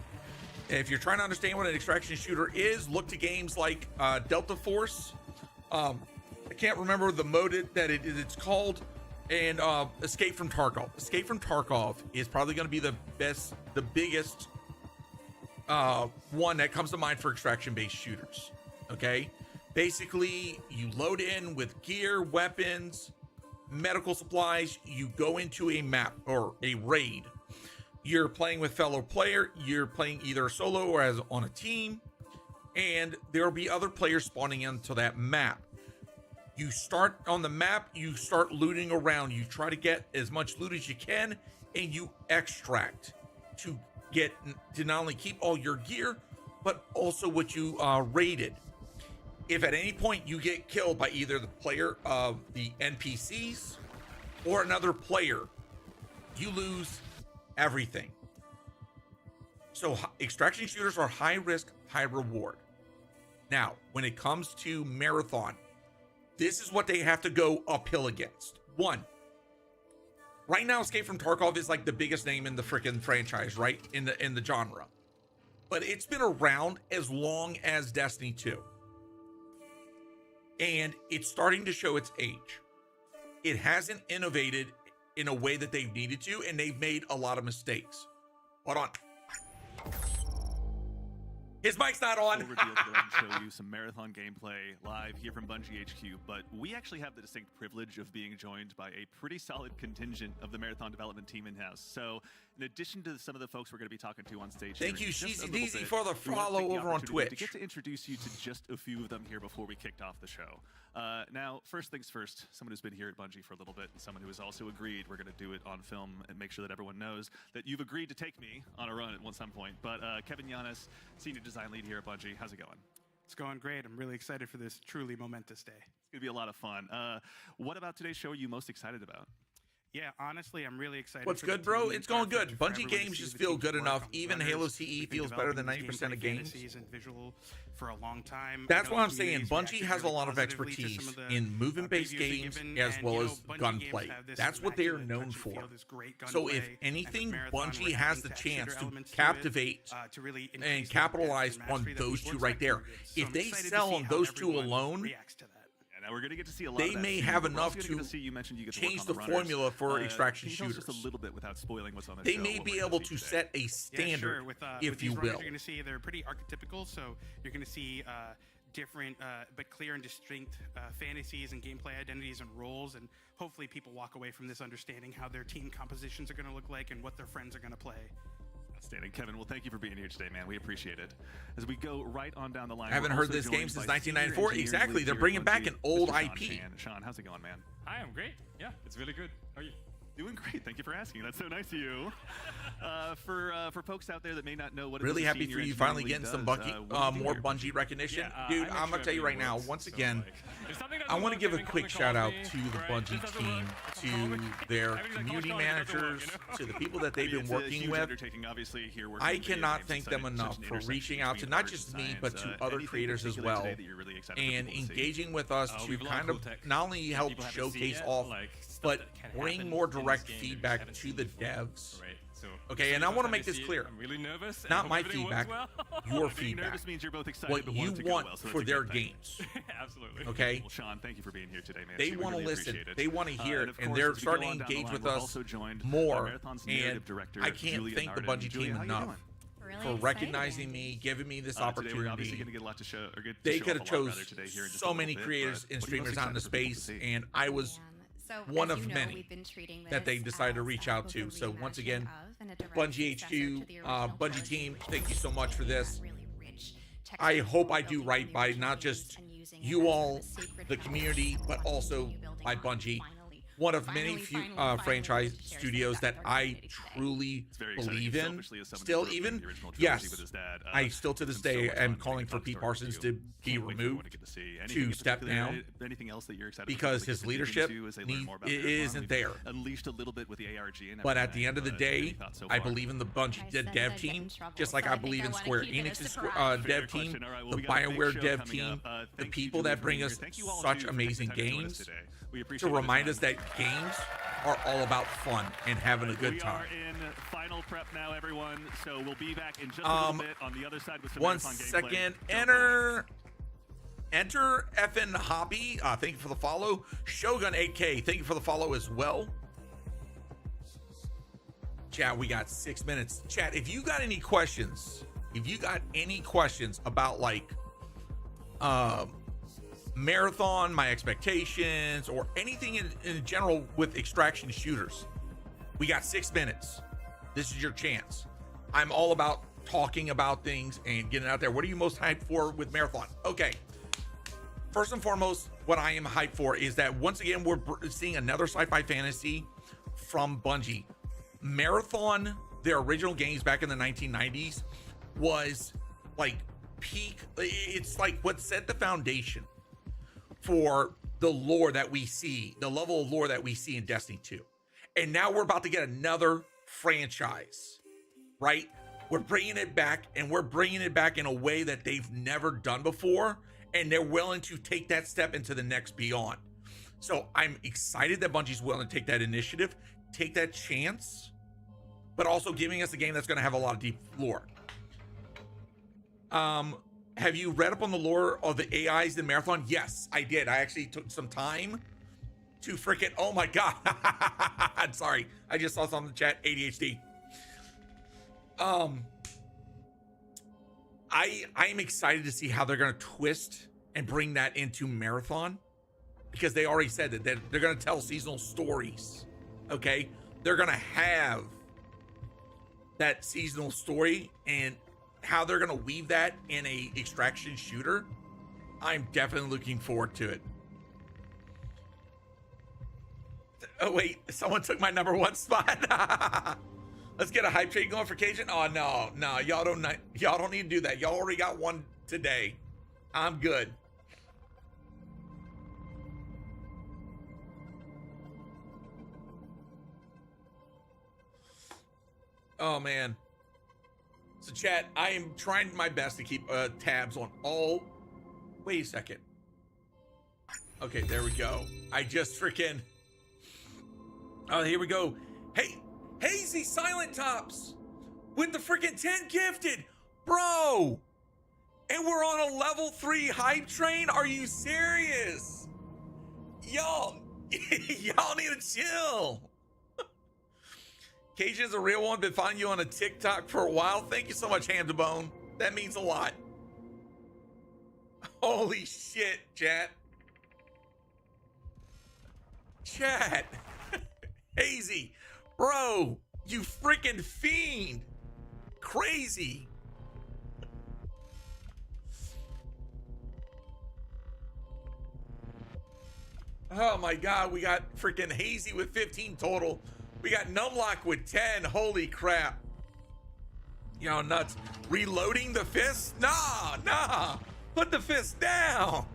If you're trying to understand what an extraction shooter is, look to games like Delta Force. I can't remember the mode that it's called, and Escape from Tarkov. Escape from Tarkov is probably going to be the biggest one that comes to mind for extraction-based shooters. Okay, basically you load in with gear, weapons, medical supplies. You go into a map or a raid. You're playing with fellow player. You're playing either solo or as on a team, and there will be other players spawning into that map. You start on the map. You start looting around. You try to get as much loot as you can, and you extract to not only keep all your gear, but also what you raided. If at any point you get killed by either the player of the NPCs or another player, you lose everything. So extraction shooters are high risk, high reward. Now, when it comes to Marathon, this is what they have to go uphill against. One, right now, Escape from Tarkov is like the biggest name in the freaking franchise, right? In the genre. But it's been around as long as Destiny 2. And it's starting to show its age. It hasn't innovated in a way that they've needed to, and they've made a lot of mistakes. Hold on. His mic's not on. We'll reveal to go and show you some Marathon gameplay live here from Bungie HQ, but we actually have the distinct privilege of being joined by a pretty solid contingent of the Marathon development team in-house. So in addition to some of the folks we're going to be talking to on stage, thank you, Sheezy Deezy, for the follow over on Twitch. To get to introduce you to just a few of them here before we kicked off the show. Now, first things first, someone who's been here at Bungie for a little bit, and someone who has also agreed we're going to do it on film and make sure that everyone knows that you've agreed to take me on a run at some point. But Kevin Yanis, Senior Design Lead here at Bungie, how's it going? It's going great. I'm really excited for this truly momentous day. It's going to be a lot of fun. What about today's show are you most excited about? Yeah, honestly, I'm really excited. What's good, bro? It's going good. Bungie games just feel good enough. Even Halo CE feels better than 90% of games. And visual for a long time. That's what I'm saying. Bungie has a lot of expertise in movement-based games as well as gunplay. That's what they are known for. So if anything, Bungie has the chance to captivate and capitalize on those two right there. If they sell on those two alone, now we're going to get to see a lot they of that. may have enough to change the formula for extraction shooters. Just a little bit without spoiling what's on the they show, may be able to set a standard, if you will. You're going to see they're pretty archetypical, so you're going to see different but clear and distinct fantasies and gameplay identities and roles, and hopefully people walk away from this understanding how their team compositions are going to look like and what their friends are going to play. Outstanding. Kevin, well, thank you for being here today, man. We appreciate it. As we go right on down the line, I haven't heard this game since 1994. Exactly. They're bringing back an old IP. Sean, how's it going, man? Hi, I'm great. Yeah, it's really good. How are you? Doing great. Thank you for asking. That's so nice of you. For folks out there that may I really happy for you finally getting some more Bungie recognition. Dude, I'm going to tell you right now, once again, I want to give a quick shout out to the Bungie team, to their community managers, to the people that they've been working with. I cannot thank them enough for reaching out to not just me, but to other creators as well, and engaging with us to kind of not only help showcase off, but bring more direct feedback to the devs. Okay, and I want to make this clear. I'm really nervous. Not my feedback, your feedback. Means you're both excited, what you want for their games. Absolutely. Okay? Well, Sean, thank you for being here today, man. They want to listen. They want to hear it, and they're starting to engage with us more. And I can't thank the Bungie team enough for recognizing me, giving me this opportunity. They could have chose so many creators and streamers out in the space, and I was one of many that they decided to reach out to. So once again, Bungie HQ, Bungie team, thank you so much for this. I hope I do right by not just you all, the community, but also by Bungie. one of many franchise studios that I truly believe in. Still, even yes, I still to this day am calling for Pete Parsons to be removed, to step down, because his leadership isn't there. Unleashed a little bit with the ARG, but at the end of the day, I believe in the Bungie dev team, just like I believe in Square Enix's dev team, the BioWare dev team, the people that bring us such amazing games, to remind us that games are all about fun and having a good time. We are in final prep now, everyone. So we'll be back in just a little bit on the other side with some one marathon second. gameplay. Enter effing hobby. Thank you for the follow. Shogun 8K. Thank you for the follow as well. Chat, we got 6 minutes. Chat, if you got any questions, about like marathon, my expectations, or anything in general with extraction shooters, we got 6 minutes. This is your chance. I'm all about talking about things and getting out there. What are you most hyped for with marathon? Okay, first and foremost, what I am hyped for is that once again we're seeing another sci-fi fantasy from Bungie. Marathon, their original games back in the 1990s, was like peak. It's like what set the foundation for the lore that we see, the level of lore that we see in Destiny 2. And now we're about to get another franchise, right? We're bringing it back, and we're bringing it back in a way that they've never done before, and they're willing to take that step into the next beyond. So I'm excited that Bungie's willing to take that initiative, take that chance, but also giving us a game that's going to have a lot of deep lore. Have you read up on the lore of the AIs in Marathon? Yes, I did. I actually took some time to freaking, oh my God. I'm sorry. I just saw something in the chat, ADHD. I'm excited to see how they're going to twist and bring that into Marathon, because they already said that they're going to tell seasonal stories. Okay. They're going to have that seasonal story, and how they're going to weave that in a extraction shooter, I'm definitely looking forward to it. Oh wait, someone took my number one spot. Let's get a hype train going for Cajun. Oh no, y'all don't need to do that. Y'all already got one today. I'm good. Oh man. So chat, I am trying my best to keep tabs on all. Wait a second. Okay, there we go. I just freaking. Oh, here we go. Hey, Hazy Silent Tops with the freaking 10 gifted, bro. And we're on a level 3 hype train. Are you serious? Y'all need to chill. Cajun's a real one. Been following you on a TikTok for a while. Thank you so much, Ham to Bone. That means a lot. Holy shit, chat. Chat. Hazy. Bro, you freaking fiend. Crazy. Oh my God, we got freaking Hazy with 15 total. We got Numlock with 10. Holy crap. Y'all nuts. Reloading the fist? Nah. Put the fist down.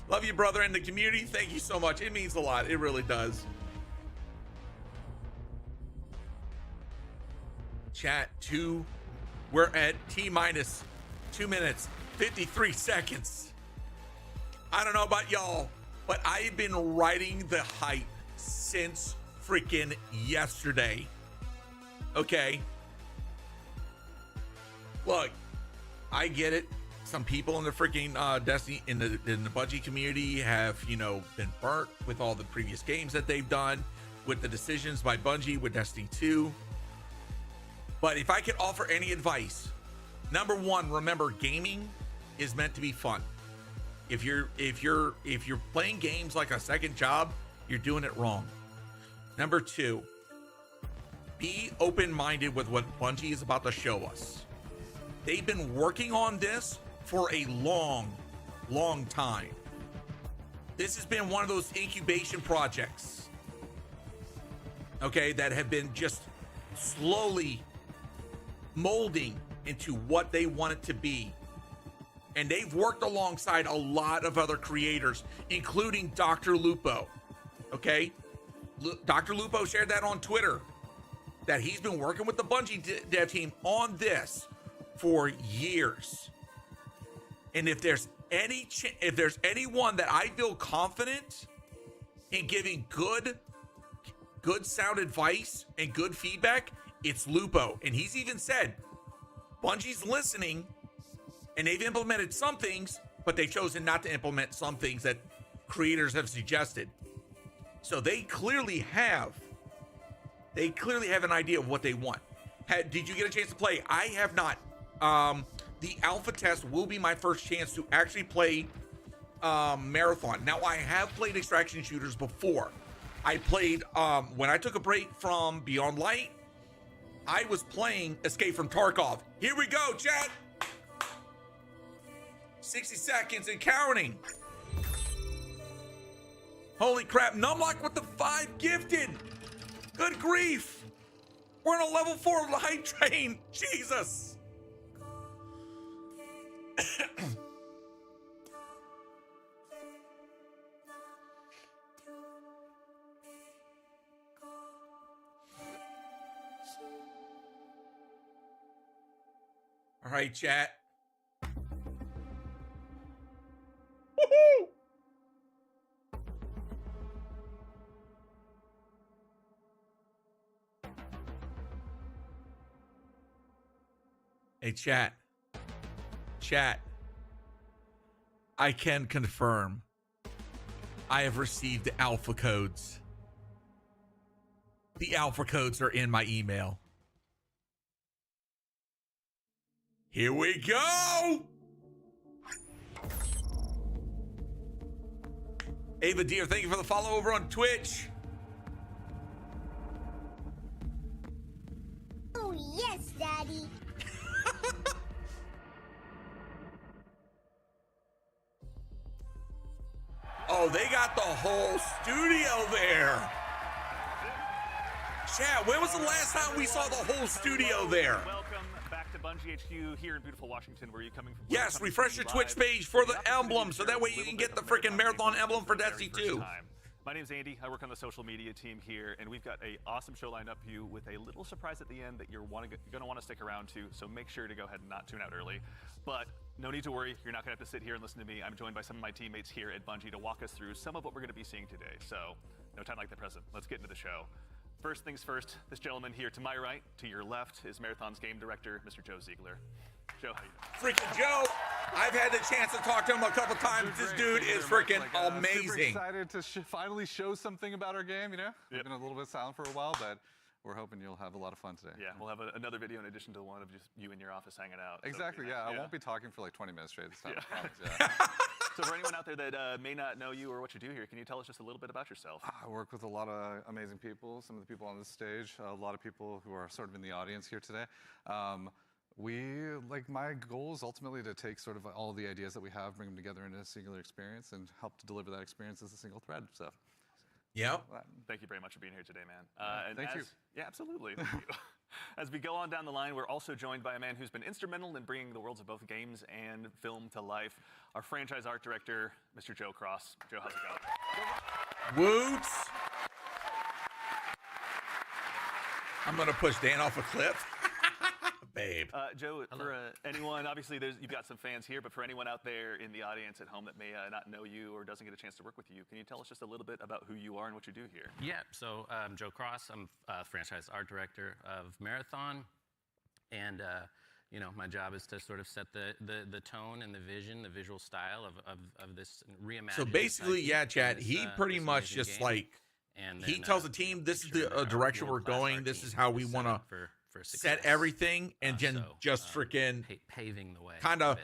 Love you, brother, and the community. Thank you so much. It means a lot. It really does. Chat 2. We're at T-minus 2 minutes, 53 seconds. I don't know about y'all, but I've been riding the hype since freaking yesterday. Okay. Look, I get it. Some people in the freaking Destiny in the Bungie community have, been burnt with all the previous games that they've done, with the decisions by Bungie with Destiny 2. But if I could offer any advice, number one, remember, gaming is meant to be fun. If you're playing games like a second job, you're doing it wrong. Number two, be open-minded with what Bungie is about to show us. They've been working on this for a long time. this has been one of those incubation projects, okay, that have been just slowly molding into what they want it to be. And they've worked alongside a lot of other creators, including Dr. Lupo. Okay? Dr. Lupo shared that on Twitter, that he's been working with the Bungie dev team on this for years. And if there's anyone that I feel confident in giving good sound advice and good feedback, it's Lupo. And he's even said, Bungie's listening, and they've implemented some things, but they've chosen not to implement some things that creators have suggested. So they clearly have an idea of what they want. Did you get a chance to play? I have not. The alpha test will be my first chance to actually play Marathon. Now, I have played extraction shooters before. I played, when I took a break from Beyond Light, I was playing Escape from Tarkov. Here we go, chat. 60 seconds and counting. Holy crap, Numlock with the 5 gifted. Good grief. We're on a level 4 light train. Jesus. All right, chat. Woohoo! Hey, chat. I can confirm I have received the alpha codes. The alpha codes are in my email. Here we go. Ava Deer, thank you for the follow over on Twitch. Oh, yes, Daddy. Oh, they got the whole studio there. Chat, when was the last time we saw the whole studio there? Welcome back to Bungie HQ here in beautiful Washington. Where are you coming from? Yes, refresh your Twitch page for the emblem, so that way you can get the freaking Marathon emblem for Destiny 2. My name's Andy. I work on the social media team here, and we've got an awesome show lined up for you with a little surprise at the end that you're going to want to stick around to, so make sure to go ahead and not tune out early. But no need to worry, you're not going to have to sit here and listen to me. I'm joined by some of my teammates here at Bungie to walk us through some of what we're going to be seeing today. So no time like the present. Let's get into the show. First things first, this gentleman here to my right, to your left, is Marathon's game director, Mr. Joe Ziegler. Joe, how you doing? Freaking Joe, I've had the chance to talk to him a couple times. This dude is freaking amazing. Super excited to finally show something about our game, you know? We've been a little bit silent for a while, but we're hoping you'll have a lot of fun today. Yeah, we'll have another video in addition to the one of just you in your office hanging out. Exactly, so, yeah. I won't be talking for like 20 minutes straight this time. Yeah. So for anyone out there that may not know you or what you do here, can you tell us just a little bit about yourself? I work with a lot of amazing people, some of the people on this stage, a lot of people who are sort of in the audience here today. My goal is ultimately to take sort of all the ideas that we have, bring them together in a singular experience, and help to deliver that experience as a single thread. So, yeah. Thank you very much for being here today, man. Thank you. Yeah, absolutely. Thank you. As we go on down the line, we're also joined by a man who's been instrumental in bringing the worlds of both games and film to life, our franchise art director, Mr. Joe Cross. Joe, how's it going? Woots. I'm going to push Dan off a cliff. Babe. Joe, for anyone, obviously you've got some fans here, but for anyone out there in the audience at home that may not know you or doesn't get a chance to work with you, can you tell us just a little bit about who you are and what you do here? Yeah, so I'm Joe Cross. I'm franchise art director of Marathon, and my job is to sort of set the tone and the vision, the visual style of this reimagined. So basically, yeah, Chad, he pretty much just game. Like, and he tells the team, this is the direction we're going, this is how we want to set everything, and then just freaking paving the way. Kind of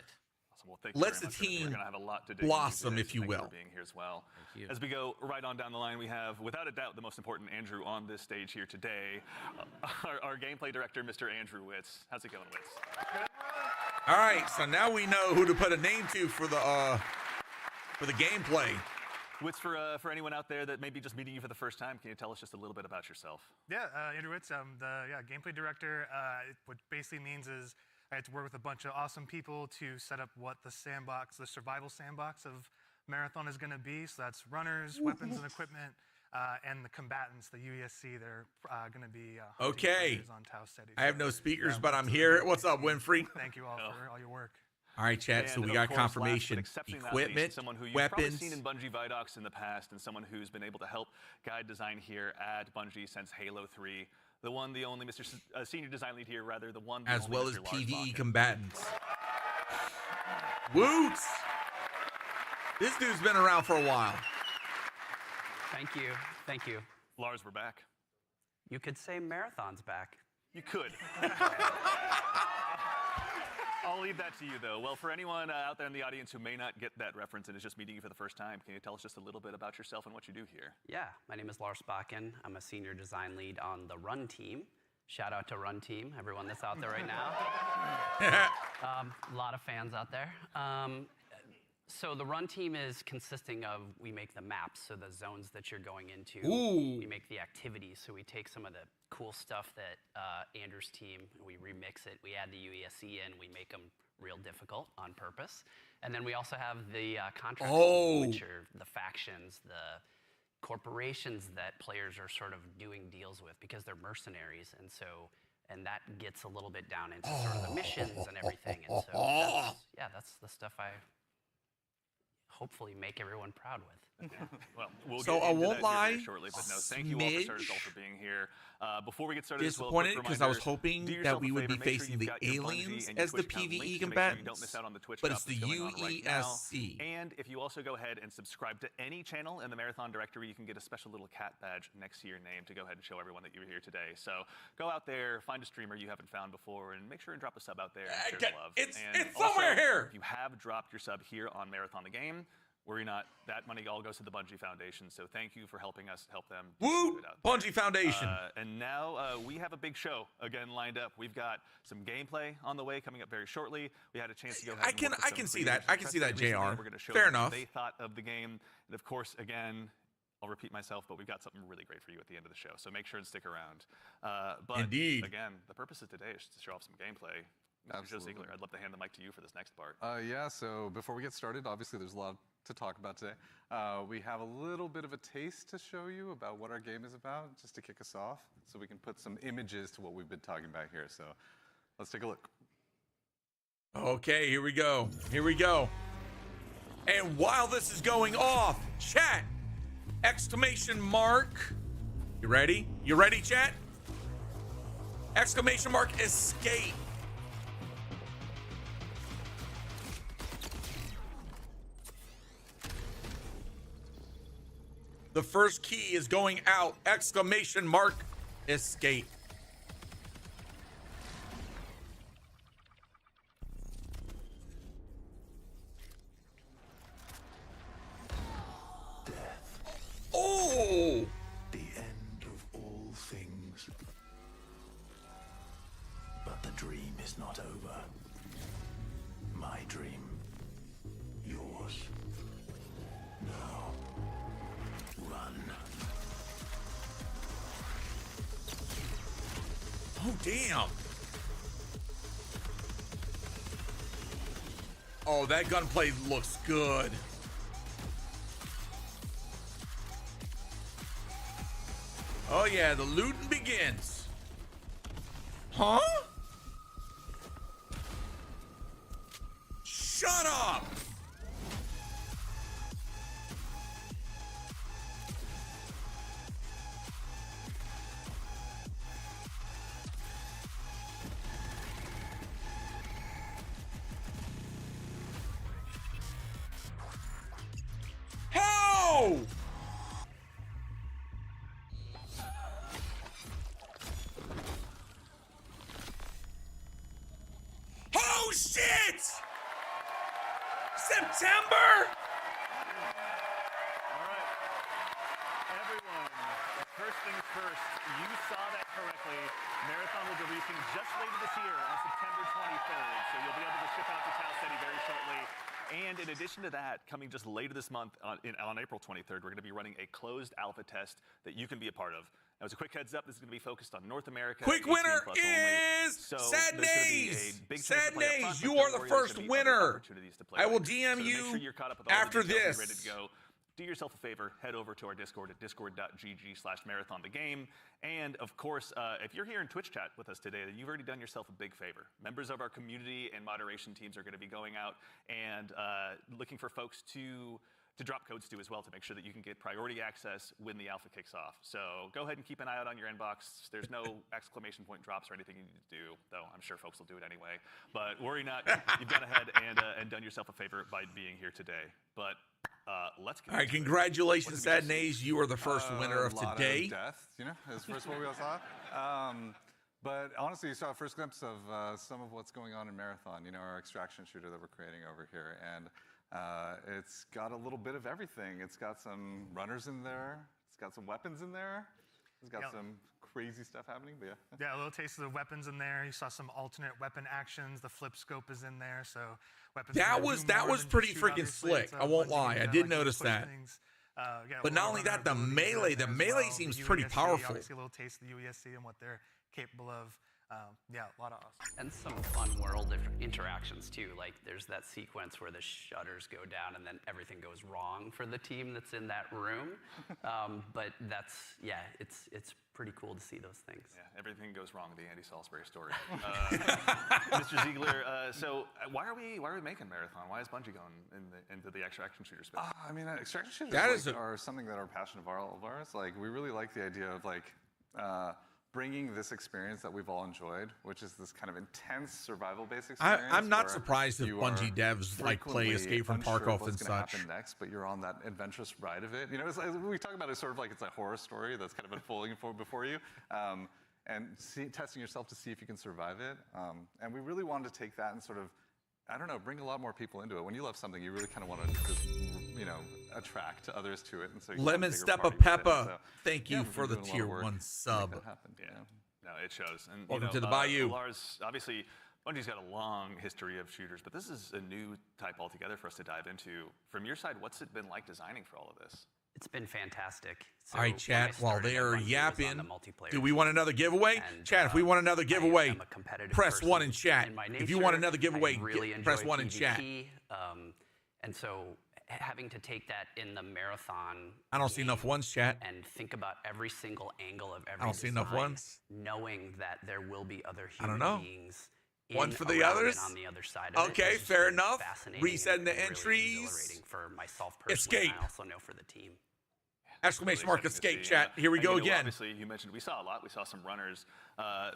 lets the We're team gonna have a lot to dig blossom, into if you today, so will. thank you for being here as well. As we go right on down the line, we have, without a doubt, the most important Andrew on this stage here today, our gameplay director, Mr. Andrew Witz. How's it going, Witz? All right, so now we know who to put a name to for the gameplay. Witz, for anyone out there that may be just meeting you for the first time, can you tell us just a little bit about yourself? Yeah, Andrew Witz. I'm the gameplay director. What basically means is I had to work with a bunch of awesome people to set up what the survival sandbox of Marathon is going to be. So that's runners, weapons and equipment, and the combatants, the UESC. They're going to be okay. on Tau City. I have no speakers, but I'm here. What's up, Winfrey? Thank you all for all your work. All right, chat. So we got confirmation, equipment, someone who you've weapons. probably seen in Bungie Vidocs in the past, and someone who's been able to help guide design here at Bungie since Halo 3. The one, the only, Mr. Senior Design Lead here, rather, the one, the As only well Mr. as Lars PvE Bakken. combatants. Woots! This dude's been around for a while. Thank you. Thank you. Lars, we're back. You could say Marathon's back. You could. I'll leave that to you, though. Well, for anyone out there in the audience who may not get that reference and is just meeting you for the first time, can you tell us just a little bit about yourself and what you do here? Yeah, my name is Lars Bakken. I'm a senior design lead on the Run team. Shout out to Run team, everyone that's out there right now. A lot of fans out there. So the Run team is consisting of, we make the maps, so the zones that you're going into. Ooh. We make the activities, so we take some of the cool stuff that Andrew's team, we remix it, we add the UESC in, we make them real difficult on purpose. And then we also have the contracts, which are the factions, the corporations that players are sort of doing deals with because they're mercenaries. And so, and that gets a little bit down into sort of the missions and everything. And so, that's the stuff I hopefully make everyone proud with. Well, we'll So get I into won't that lie, here very shortly, but no, thank you all for starters, all for being here. Before we get started, Disappointed because I was hoping do that yourself we a would be favor, make sure facing you've the got your Bungie aliens and your as the Twitch account PvE linked to make sure you combatants, don't miss out on the Twitch but drop it's the that's going on right now. UESC. And if you also go ahead and subscribe to any channel in the Marathon directory, you can get a special little cat badge next to your name to go ahead and show everyone that you were here today. So go out there, find a streamer you haven't found before, and make sure and drop a sub out there and share the love. It's And somewhere also, here. if you have dropped your sub here on Marathon the Game, worry not, that money all goes to the Bungie Foundation, so thank you for helping us help them. Woo! Bungie Foundation. And now we have a big show again lined up. We've got some gameplay on the way coming up very shortly. We had a chance to go ahead I and look at can some see that. previews I can see that, recently. JR. We're gonna show Fair you enough. what they thought of the game. And of course, again, I'll repeat myself, but we've got something really great for you at the end of the show, so make sure and stick around. But Indeed. again, the purpose of today is just to show off some gameplay. Mr. Joe Ziegler, I'd love to hand the mic to you for this next part. Yeah, so before we get started, obviously there's a lot to talk about today. We have a little bit of a taste to show you about what our game is about, just to kick us off, so we can put some images to what we've been talking about here. So let's take a look. Okay, here we go. Here we go. And while this is going off, chat, exclamation mark. You ready? You ready, chat? Exclamation mark escape. The first key is going out. Exclamation mark escape. Oh! The end of all things. But the dream is not over. My dream. Yours. Now. Run. Oh, damn. Oh, that gunplay looks good. Oh, yeah, the looting begins. Huh? Shut up! How? Oh shit! September? Everyone, first things first, you saw that correctly. Marathon will be releasing just later this year on September 23rd, so you'll be able to ship out to Tau City very shortly. And in addition to that, coming just later this month on April 23rd, we're going to be running a closed alpha test that you can be a part of. Now, as a quick heads up, this is going to be focused on North America. Quick winner is Sad Nays. Sad Nays, you are the first winner. I will DM you after this. Ready to go. Do yourself a favor, head over to our Discord at discord.gg/marathonthegame. And of course, if you're here in Twitch chat with us today, then you've already done yourself a big favor. Members of our community and moderation teams are going to be going out and looking for folks to drop codes to as well to make sure that you can get priority access when the alpha kicks off. So go ahead and keep an eye out on your inbox. There's no exclamation point drops or anything you need to do, though I'm sure folks will do it anyway. But worry not, you've gone ahead and done yourself a favor by being here today. But let's get All right, congratulations, Sad Nays. You are the first winner of today. Death, you know, is the first one we all saw. But honestly, you saw a first glimpse of some of what's going on in Marathon, you know, our extraction shooter that we're creating over here. And it's got a little bit of everything. It's got some runners in there. It's got some weapons in there. It's got some crazy stuff happening, but yeah. Yeah, a little taste of the weapons in there. You saw some alternate weapon actions. The flip scope is in there, so weapons. That was pretty freaking slick. I won't lie. I did notice that. But not only that, the melee seems pretty powerful. Obviously, a little taste of the UESC and what they're capable of. Yeah, a lot of awesome. And some fun world interactions too. Like there's that sequence where the shutters go down and then everything goes wrong for the team that's in that room. But that's, yeah, it's pretty cool to see those things. Yeah, everything goes wrong in the Andy Salisbury story. Mr. Ziegler, so why are we making Marathon? Why is Bungie going into the extraction shooter space? I mean, extraction shooters are something that are passion of ours. Like we really like the idea of like bringing this experience that we've all enjoyed, which is this kind of intense survival-based experience. I'm not surprised if Bungie devs like play Escape from Tarkov and such. Happen next, but you're on that adventurous ride of it. You know, we talk about it sort of like it's a horror story that's kind of unfolding before you, and testing yourself to see if you can survive it. And we really wanted to take that and sort of, I don't know, bring a lot more people into it. When you love something, you really kind of want to just, you know, attract others to it. And so Lemon Steppa Peppa, thank you for the tier 1 sub. Yeah, no, it shows. And welcome to the Bayou. Lars, obviously, Bungie's got a long history of shooters, but this is a new type altogether for us to dive into. From your side, what's it been like designing for all of this? It's been fantastic. All right, chat, while they are yapping, do we want another giveaway? Chat, if we want another giveaway, press 1 in chat. If you want another giveaway, press 1 in chat. And so having to take that in the Marathon. I don't see enough ones, chat. And think about every single angle of every I don't see enough ones. Knowing that there will be other human beings. One for the others? On the other side of okay, it. Fair enough. Resetting the entries. Really for myself personally. Escape. I also know for the team. Exclamation mark escape, chat. Here we go again. Obviously, you mentioned we saw a lot. We saw some runners.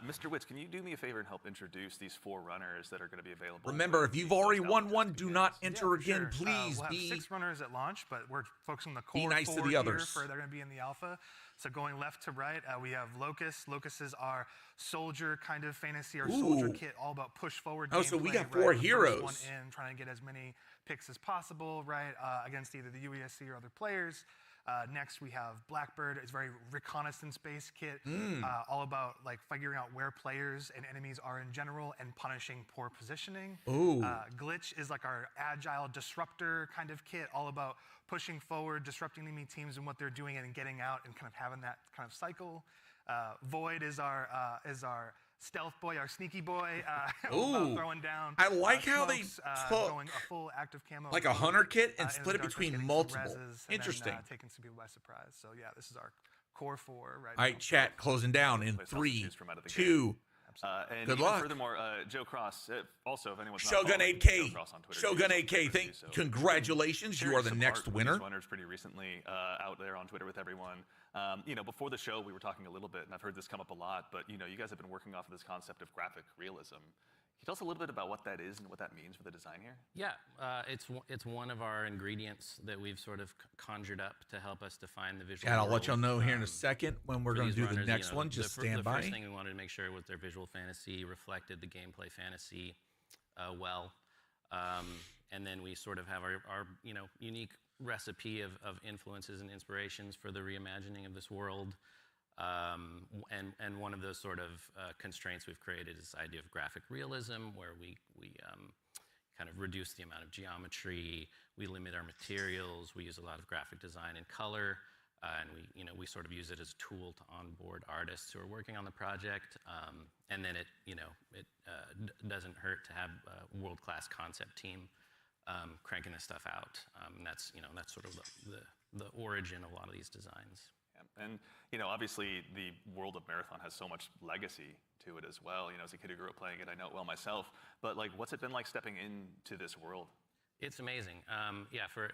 Mr. Witz, can you do me a favor and help introduce these 4 runners that are going to be available? Remember, if you've already won one, do not enter again. Sure. Please we'll have be 6 runners at launch, but we're focusing on the core be nice 4 to the others. They're going to be in the alpha. So going left to right, we have Locust. Locust is our soldier kind of fantasy, our soldier kit, all about push forward. Oh, so we got 4 heroes. One in, trying to get as many picks as possible, right, against either the UESC or other players. Next, we have Blackbird. It's a very reconnaissance-based kit, all about like figuring out where players and enemies are in general and punishing poor positioning. Glitch is like our agile disruptor kind of kit, all about pushing forward, disrupting enemy teams and what they're doing, and getting out and kind of having that kind of cycle. Void is our stealth boy, our sneaky boy, throwing down. I like how they took going a full active camo, like a hunter kit and split it between multiple. Interesting. Taking some people by surprise. So yeah, this is our core 4 right now. All right, chat closing down in 3, 2. And good luck. Furthermore, Joe Cross. Also, if anyone's not Shogun following 8K, Joe Cross on Twitter, Shogun 8K. Congratulations, you are the next winner. Runners pretty recently out there on Twitter with everyone. You know, before the show, we were talking a little bit, and I've heard this come up a lot. But you know, you guys have been working off of this concept of graphic realism. Can you tell us a little bit about what that is and what that means for the design here? Yeah, it's one of our ingredients that we've sort of conjured up to help us define the visual. And I'll let y'all know here in a second when we're going to do the next one. Just stand by. The first thing we wanted to make sure was their visual fantasy reflected the gameplay fantasy well, and then we sort of have our unique recipe of influences and inspirations for the reimagining of this world. And one of those sort of constraints we've created is this idea of graphic realism, where we kind of reduce the amount of geometry. We limit our materials. We use a lot of graphic design and color. And we sort of use it as a tool to onboard artists who are working on the project. And then it doesn't hurt to have a world-class concept team cranking this stuff out. And that's sort of the origin of a lot of these designs. Yeah. And obviously the world of Marathon has so much legacy to it as well. As a kid who grew up playing it, I know it well myself. But like, what's it been like stepping into this world? It's amazing. Yeah, for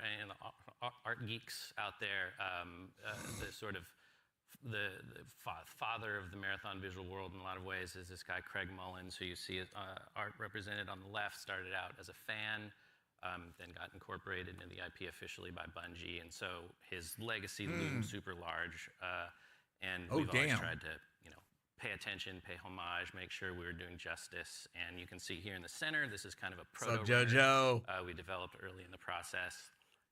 art geeks out there, the sort of the father of the Marathon visual world in a lot of ways is this guy Craig Mullins, who you see art represented on the left. Started out as a fan, then got incorporated into the IP officially by Bungie, and so his legacy looms super large. And we've always tried to pay attention, pay homage, make sure we were doing justice. And you can see here in the center, this is kind of a proto Jojo. We developed early in the process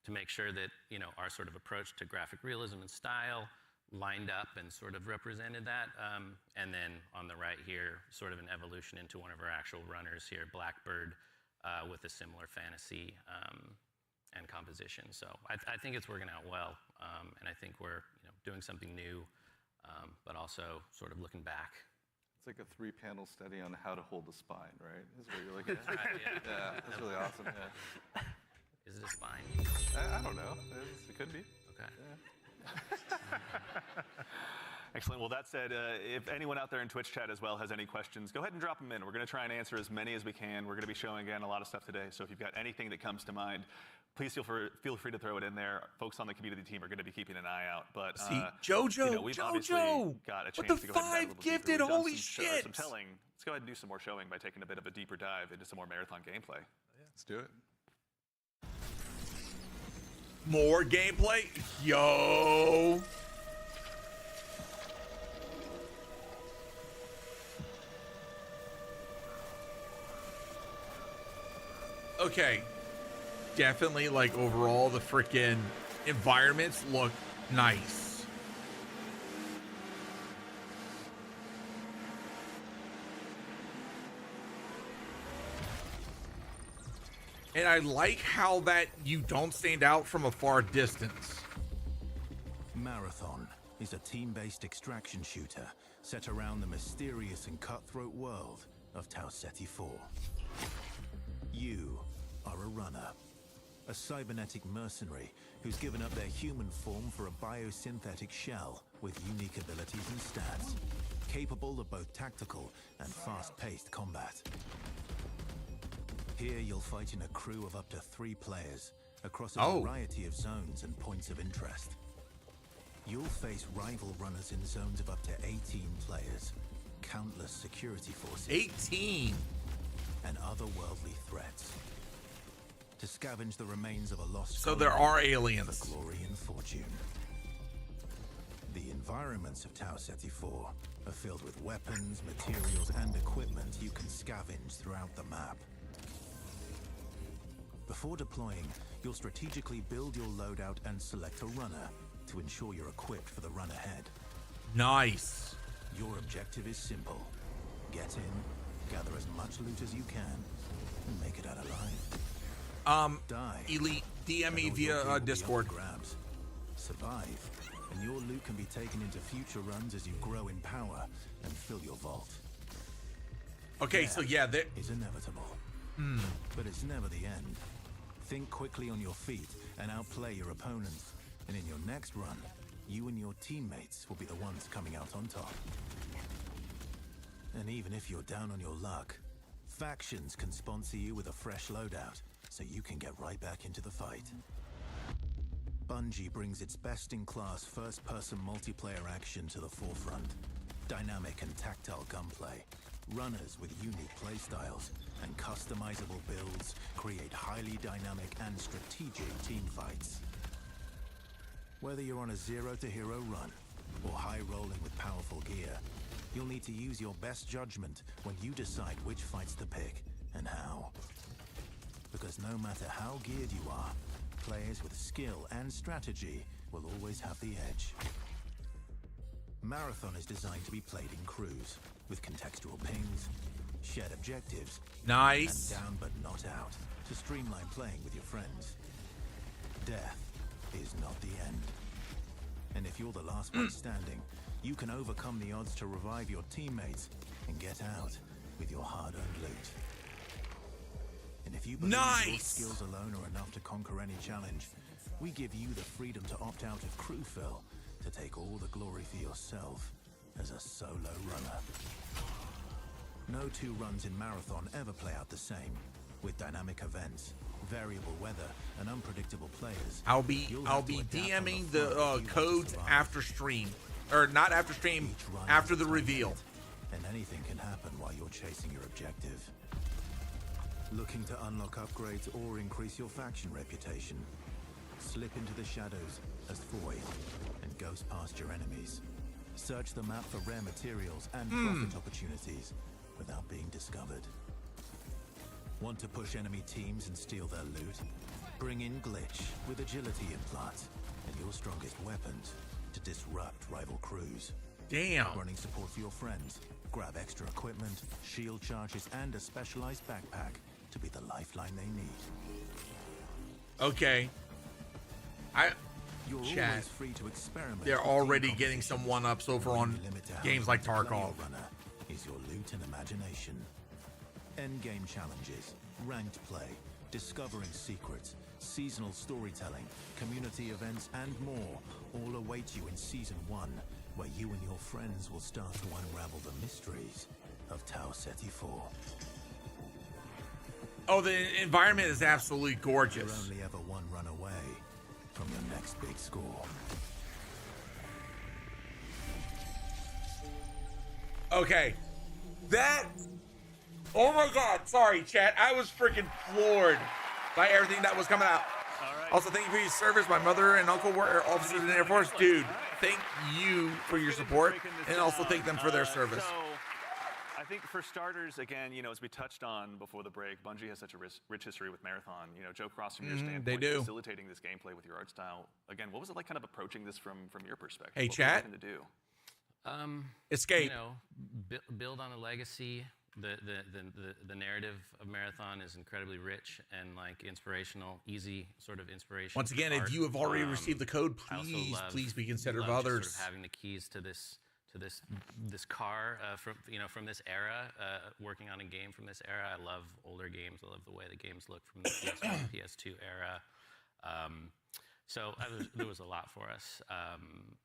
to make sure that our sort of approach to graphic realism and style lined up and sort of represented that. And then on the right here, sort of an evolution into one of our actual runners here, Blackbird, with a similar fantasy and composition. So I think it's working out well, and I think we're doing something new. But also sort of looking back. It's like a 3-panel study on how to hold the spine, right? Is what you're looking at. Yeah, that's really awesome. Yeah. Is it a spine? I don't know. It could be. Okay. Yeah. Excellent. Well, that said, if anyone out there in Twitch chat as well has any questions, go ahead and drop them in. We're going to try and answer as many as we can. We're going to be showing, again, a lot of stuff today. So if you've got anything that comes to mind, please feel free to throw it in there. Folks on the community team are going to be keeping an eye out. But see, Jojo, we've Jojo, obviously got a chance what the to go ahead and dive a 5 little gifted? deeper. We've done Holy some shit! Some telling. Let's go ahead and do some more showing by taking a bit of a deeper dive into some more Marathon gameplay. Let's do it. More gameplay, yo. Okay, definitely, like, overall, the freaking environments look nice. And I like how that you don't stand out from a far distance. Marathon is a team-based extraction shooter set around the mysterious and cutthroat world of Tau Ceti 4. You are a runner, a cybernetic mercenary who's given up their human form for a biosynthetic shell with unique abilities and stats, capable of both tactical and fast-paced combat. Here you'll fight in a crew of up to 3 players across a variety of zones and points of interest. You'll face rival runners in zones of up to 18 players, countless security forces. 18! And otherworldly threats. To scavenge the remains of a lost So there are aliens. For glory and fortune. The environments of Tau Ceti 4 are filled with weapons, materials, and equipment you can scavenge throughout the map. Before deploying, you'll strategically build your loadout and select a runner to ensure you're equipped for the run ahead. Nice. Your objective is simple. Get in, gather as much loot as you can, and make it out alive. Elite, DM me via Discord. Grabs. Survive, and your loot can be taken into future runs as you grow in power and fill your vault. Okay, so yeah, that is inevitable. But it's never the end. Think quickly on your feet and outplay your opponents. And in your next run, you and your teammates will be the ones coming out on top. And even if you're down on your luck, factions can sponsor you with a fresh loadout, so you can get right back into the fight. Bungie brings its best-in-class first-person multiplayer action to the forefront. Dynamic and tactile gunplay, runners with unique playstyles, and customizable builds create highly dynamic and strategic team fights. Whether you're on a zero-to-hero run or high-rolling with powerful gear, you'll need to use your best judgment when you decide which fights to pick and how. Because no matter how geared you are, players with skill and strategy will always have the edge. Marathon is designed to be played in crews, with contextual pings, shared objectives, Nice. and down but not out to streamline playing with your friends. Death is not the end. And if you're the last one standing, you can overcome the odds to revive your teammates and get out with your hard-earned loot. And if you believe your skills alone are enough to conquer any challenge, we give you the freedom to opt out of crew fill to take all the glory for yourself as a solo runner. No two runs in Marathon ever play out the same. With dynamic events, variable weather, and unpredictable players, I'll be DMing the codes after stream, or not after stream, after the reveal. And anything can happen while you're chasing your objective. Looking to unlock upgrades or increase your faction reputation? Slip into the shadows as Void and ghost past your enemies. Search the map for rare materials and profit opportunities without being discovered. Want to push enemy teams and steal their loot? Bring in Glitch with agility implants and your strongest weapons to disrupt rival crews. Damn. Running support for your friends. Grab extra equipment, shield charges, and a specialized backpack to be the lifeline they need. Okay. You're Chat. always free to experiment. They're with already team getting some competitions. one-ups over The on only limit to how games much like you play your Tarkov. runner is your loot and imagination. Endgame challenges, ranked play, discovering secrets, seasonal storytelling, community events, and more all await you in Season 1, where you and your friends will start to unravel the mysteries of Tau Ceti 4. Oh, the environment is absolutely You're gorgeous. only ever one run away from your next big score. Okay. Oh my God. Sorry, chat. I was freaking floored by everything that was coming out. Also, thank you for your service. My mother and uncle were officers in the Air Force. Dude, thank you for your support, and also thank them for their service. So, I think for starters, again, as we touched on before the break, Bungie has such a rich history with Marathon. Joe Cross, from your standpoint, they do. facilitating this gameplay with your art style. Again, what was it like kind of approaching this from your perspective? Hey, What were you chat. looking to do? Escape. Build on a legacy. The narrative of Marathon is incredibly rich and inspirational, easy sort of inspiration. Once again, if you have already received the code, please be considerate of others. Sort of having the keys to this car from this era, working on a game from this era. I love older games. I love the way the games look from the PS1, PS2 era. So there was a lot for us,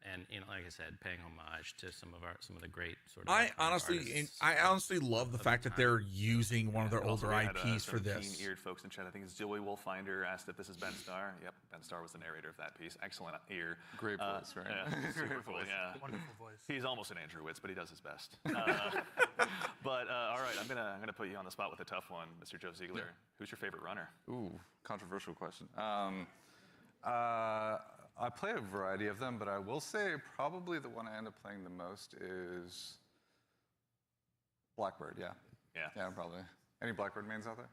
and like I said, paying homage to some of the great sort of. I honestly love the fact that they're using one of their older IPs for this. Keen-eared folks in chat. I think it's Joey Wolffinder asked if this is Ben Starr. Yep, Ben Starr was the narrator of that piece. Excellent ear. Great voice, right? Yeah, super Great cool. voice. Yeah, Wonderful voice. He's almost an Andrew Witz, but he does his best. But all right, I'm gonna put you on the spot with a tough one, Mr. Joe Ziegler. Yeah. Who's your favorite runner? Ooh, controversial question. I play a variety of them, but I will say probably the one I end up playing the most is Blackbird. Yeah, probably. Any Blackbird mains out there?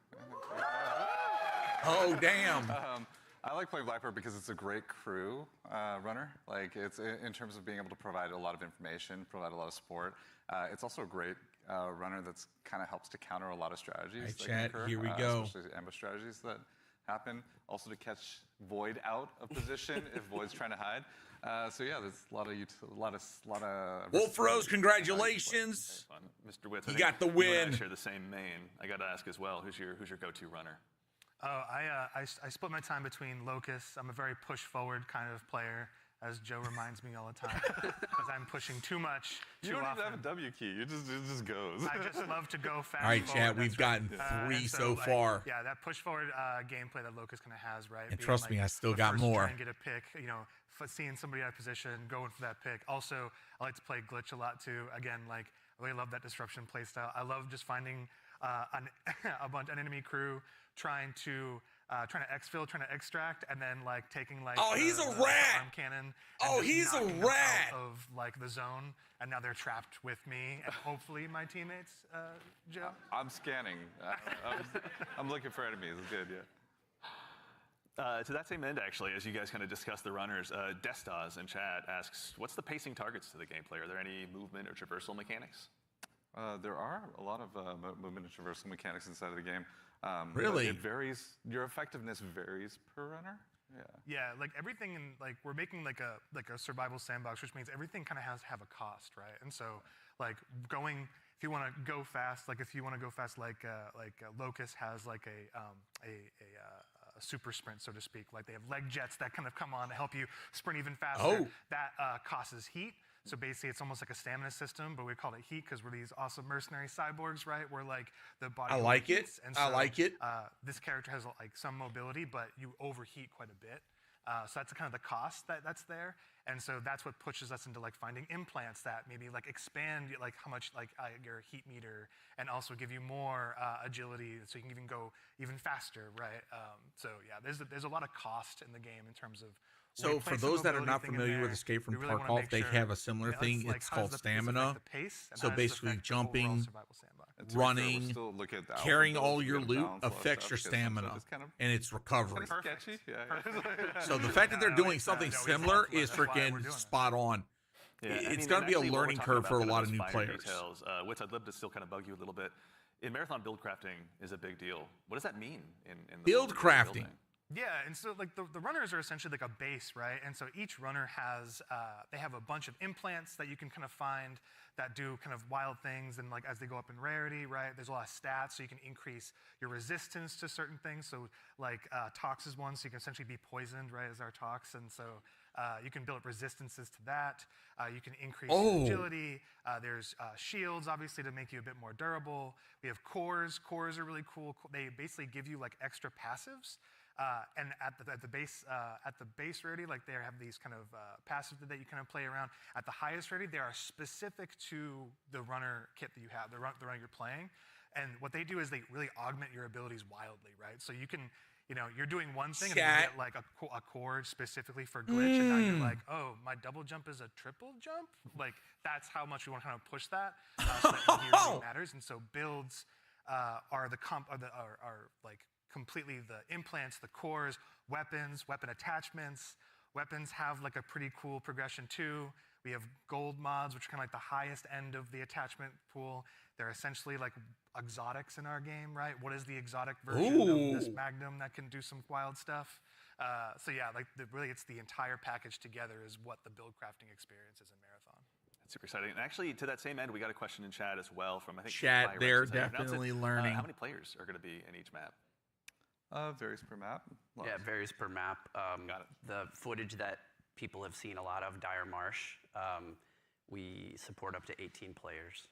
Oh damn! I like playing Blackbird because it's a great crew runner. Like it's in terms of being able to provide a lot of information, provide a lot of support. It's also a great runner that's kind of helps to counter a lot of strategies. Hey, that can chat, occur, here we go. Especially ambush strategies that happen. Also to catch Void out of position if Void's trying to hide. So yeah, there's a lot of. Wolf Rose, congratulations! Mr. Witz, You got the win. You and I share the same main. I got to ask as well. Who's your go-to runner? Oh, I split my time between Locust. I'm a very push-forward kind of player, as Joe reminds me all the time, because I'm pushing too much too You don't often. even have a W key. It just goes. I just love to go fast. All right, forward, chat, that's we've gotten right. 3 And so like, far. Yeah, that push-forward gameplay that Locust kind of has, right? And Being, trust me, I still the got first to more. Try and get a pick, seeing somebody out of position, going for that pick. Also, I like to play Glitch a lot too. Again, I really love that disruption playstyle. I love just finding an enemy crew trying to exfil, trying to extract, and then taking Oh, he's a the rat! arm cannon. Oh, and just he's a knocking them rat! out of the zone, and now they're trapped with me and hopefully my teammates. Joe. I'm scanning. I'm looking for enemies. It's good, yeah. To that same end, actually, as you guys kind of discuss the runners, Destas in chat asks, what's the pacing targets to the gameplay? Are there any movement or traversal mechanics? There are a lot of movement and traversal mechanics inside of the game. Really? But it varies. Your effectiveness varies per runner. Yeah. Yeah, like everything in we're making like a survival sandbox, which means everything kind of has to have a cost, right? And so like if you want to go fast, like Locust has like a super sprint, so to speak. Like they have leg jets that kind of come on to help you sprint even faster. Oh. That causes heat. So basically, it's almost like a stamina system, but we call it heat because we're these awesome mercenary cyborgs, right? We're like the body. I like it. Heats, and I like it. This character has like some mobility, but you overheat quite a bit. So that's kind of the cost that's there, and so that's what pushes us into like finding implants that maybe like expand like how much like your heat meter, and also give you more agility, so you can even go even faster, right? So yeah, there's a lot of cost in the game in terms of. So for those that are not familiar with Escape from Tarkov, they have a similar thing. It's called stamina. So basically jumping, running, carrying all your loot affects your stamina, and it's recovery. Sketchy. Yeah. So the fact that they're doing something similar is freaking spot on. Yeah, It's going to be a learning curve for a lot of new players. Details, Wits, I'd love to still kind of bug you a little bit. In Marathon, build crafting is a big deal. What does that mean in the build crafting? Yeah, and so like the runners are essentially like a base, right? And so each runner has they have a bunch of implants that you can kind of find that do kind of wild things, and like as they go up in rarity, right? There's a lot of stats, so you can increase your resistance to certain things. So like Tox is one, so you can essentially be poisoned, right? As our Tox, and so you can build up resistances to that. You can increase your agility. There's shields, obviously, to make you a bit more durable. We have cores. Cores are really cool. They basically give you like extra passives. And at the base rarity, like they have these kind of passives that you kind of play around. At the highest rarity, they are specific to the runner kit that you have, the runner you're playing. And what they do is they really augment your abilities wildly, right? So you can, you're doing one thing and then you get like a chord specifically for glitch, and now you're like, oh, my double jump is a triple jump? Like that's how much we want to kind of push that, so that it really matters. And so builds are like completely the implants, the cores, weapons, weapon attachments. Weapons have like a pretty cool progression too. We have gold mods, which are kind of like the highest end of the attachment pool. They're essentially like exotics in our game, right? What is the exotic version of this Magnum that can do some wild stuff? So yeah, like really it's the entire package together is what the build crafting experience is in Marathon. That's super exciting. And actually, to that same end, we got a question in chat as well from, I think, chat. They're definitely learning. How many players are going to be in each map? Varies per map. Yeah, it varies per map. The footage that people have seen a lot of, Dire Marsh, we support up to 18 players.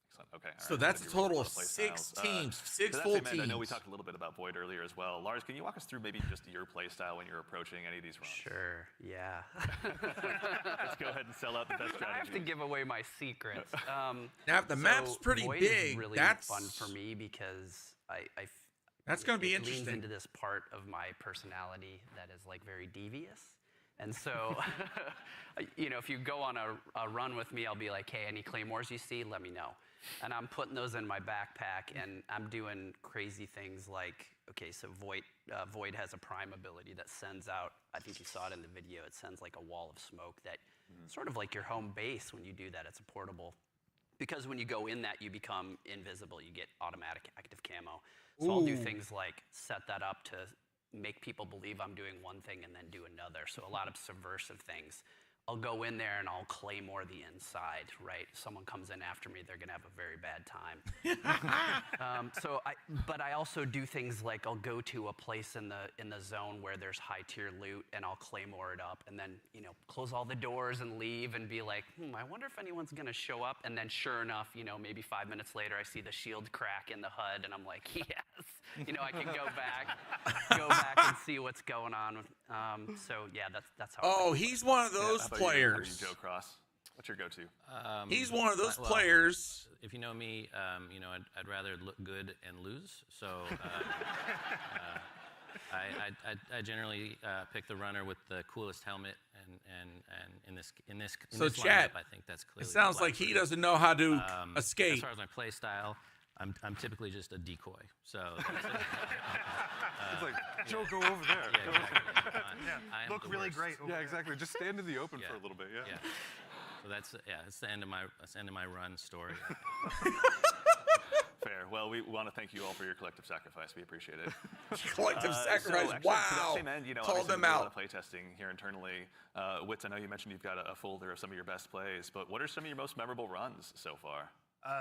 Excellent. Okay. So that's a total of 6 teams, 6 full teams. I know we talked a little bit about Void earlier as well. Lars, can you walk us through maybe just your play style when you're approaching any of these runs? Sure, yeah. Let's go ahead and sell out the best strategy. I have to give away my secrets. Now, if the map's pretty Void big, is really that's fun for me because that's going to be it interesting. leans into this part of my personality that is like very devious. And so, if you go on a run with me, I'll be like, hey, any claymores you see, let me know. And I'm putting those in my backpack, and I'm doing crazy things like, okay, so Void has a prime ability that sends out, I think you saw it in the video, it sends like a wall of smoke that sort of like your home base when you do that. It's a portable. Because when you go in that, you become invisible. You get automatic active camo. So I'll do things like set that up to make people believe I'm doing one thing and then do another. So a lot of subversive things. I'll go in there and I'll claymore the inside, right? Someone comes in after me, they're gonna have a very bad time. But I also do things like I'll go to a place in the zone where there's high tier loot, and I'll claymore it up, and then close all the doors and leave and be like, I wonder if anyone's gonna show up. And then sure enough, maybe 5 minutes later, I see the shield crack in the HUD, and I'm like, yes, I can go back and see what's going on. So yeah, that's how. Oh, he's one of those players. How about you, Joe Cross? What's your go-to? He's one of those players. If you know me, I'd rather look good and lose. So I generally pick the runner with the coolest helmet, and in this so chat, I think that's clearly. It sounds like he doesn't know how to escape. As far as my play style, I'm typically just a decoy. So it's like, Joe, go over there. Yeah, exactly. Look really great. Yeah, exactly. Just stand in the open for a little bit. Yeah. So that's the end of my run story. Fair. Well, we want to thank you all for your collective sacrifice. We appreciate it. Collective sacrifice. So actually, to Wow. that same end, Call obviously them we do a out. lot of playtesting here internally. Wits, I know you mentioned you've got a folder of some of your best plays, but what are some of your most memorable runs so far?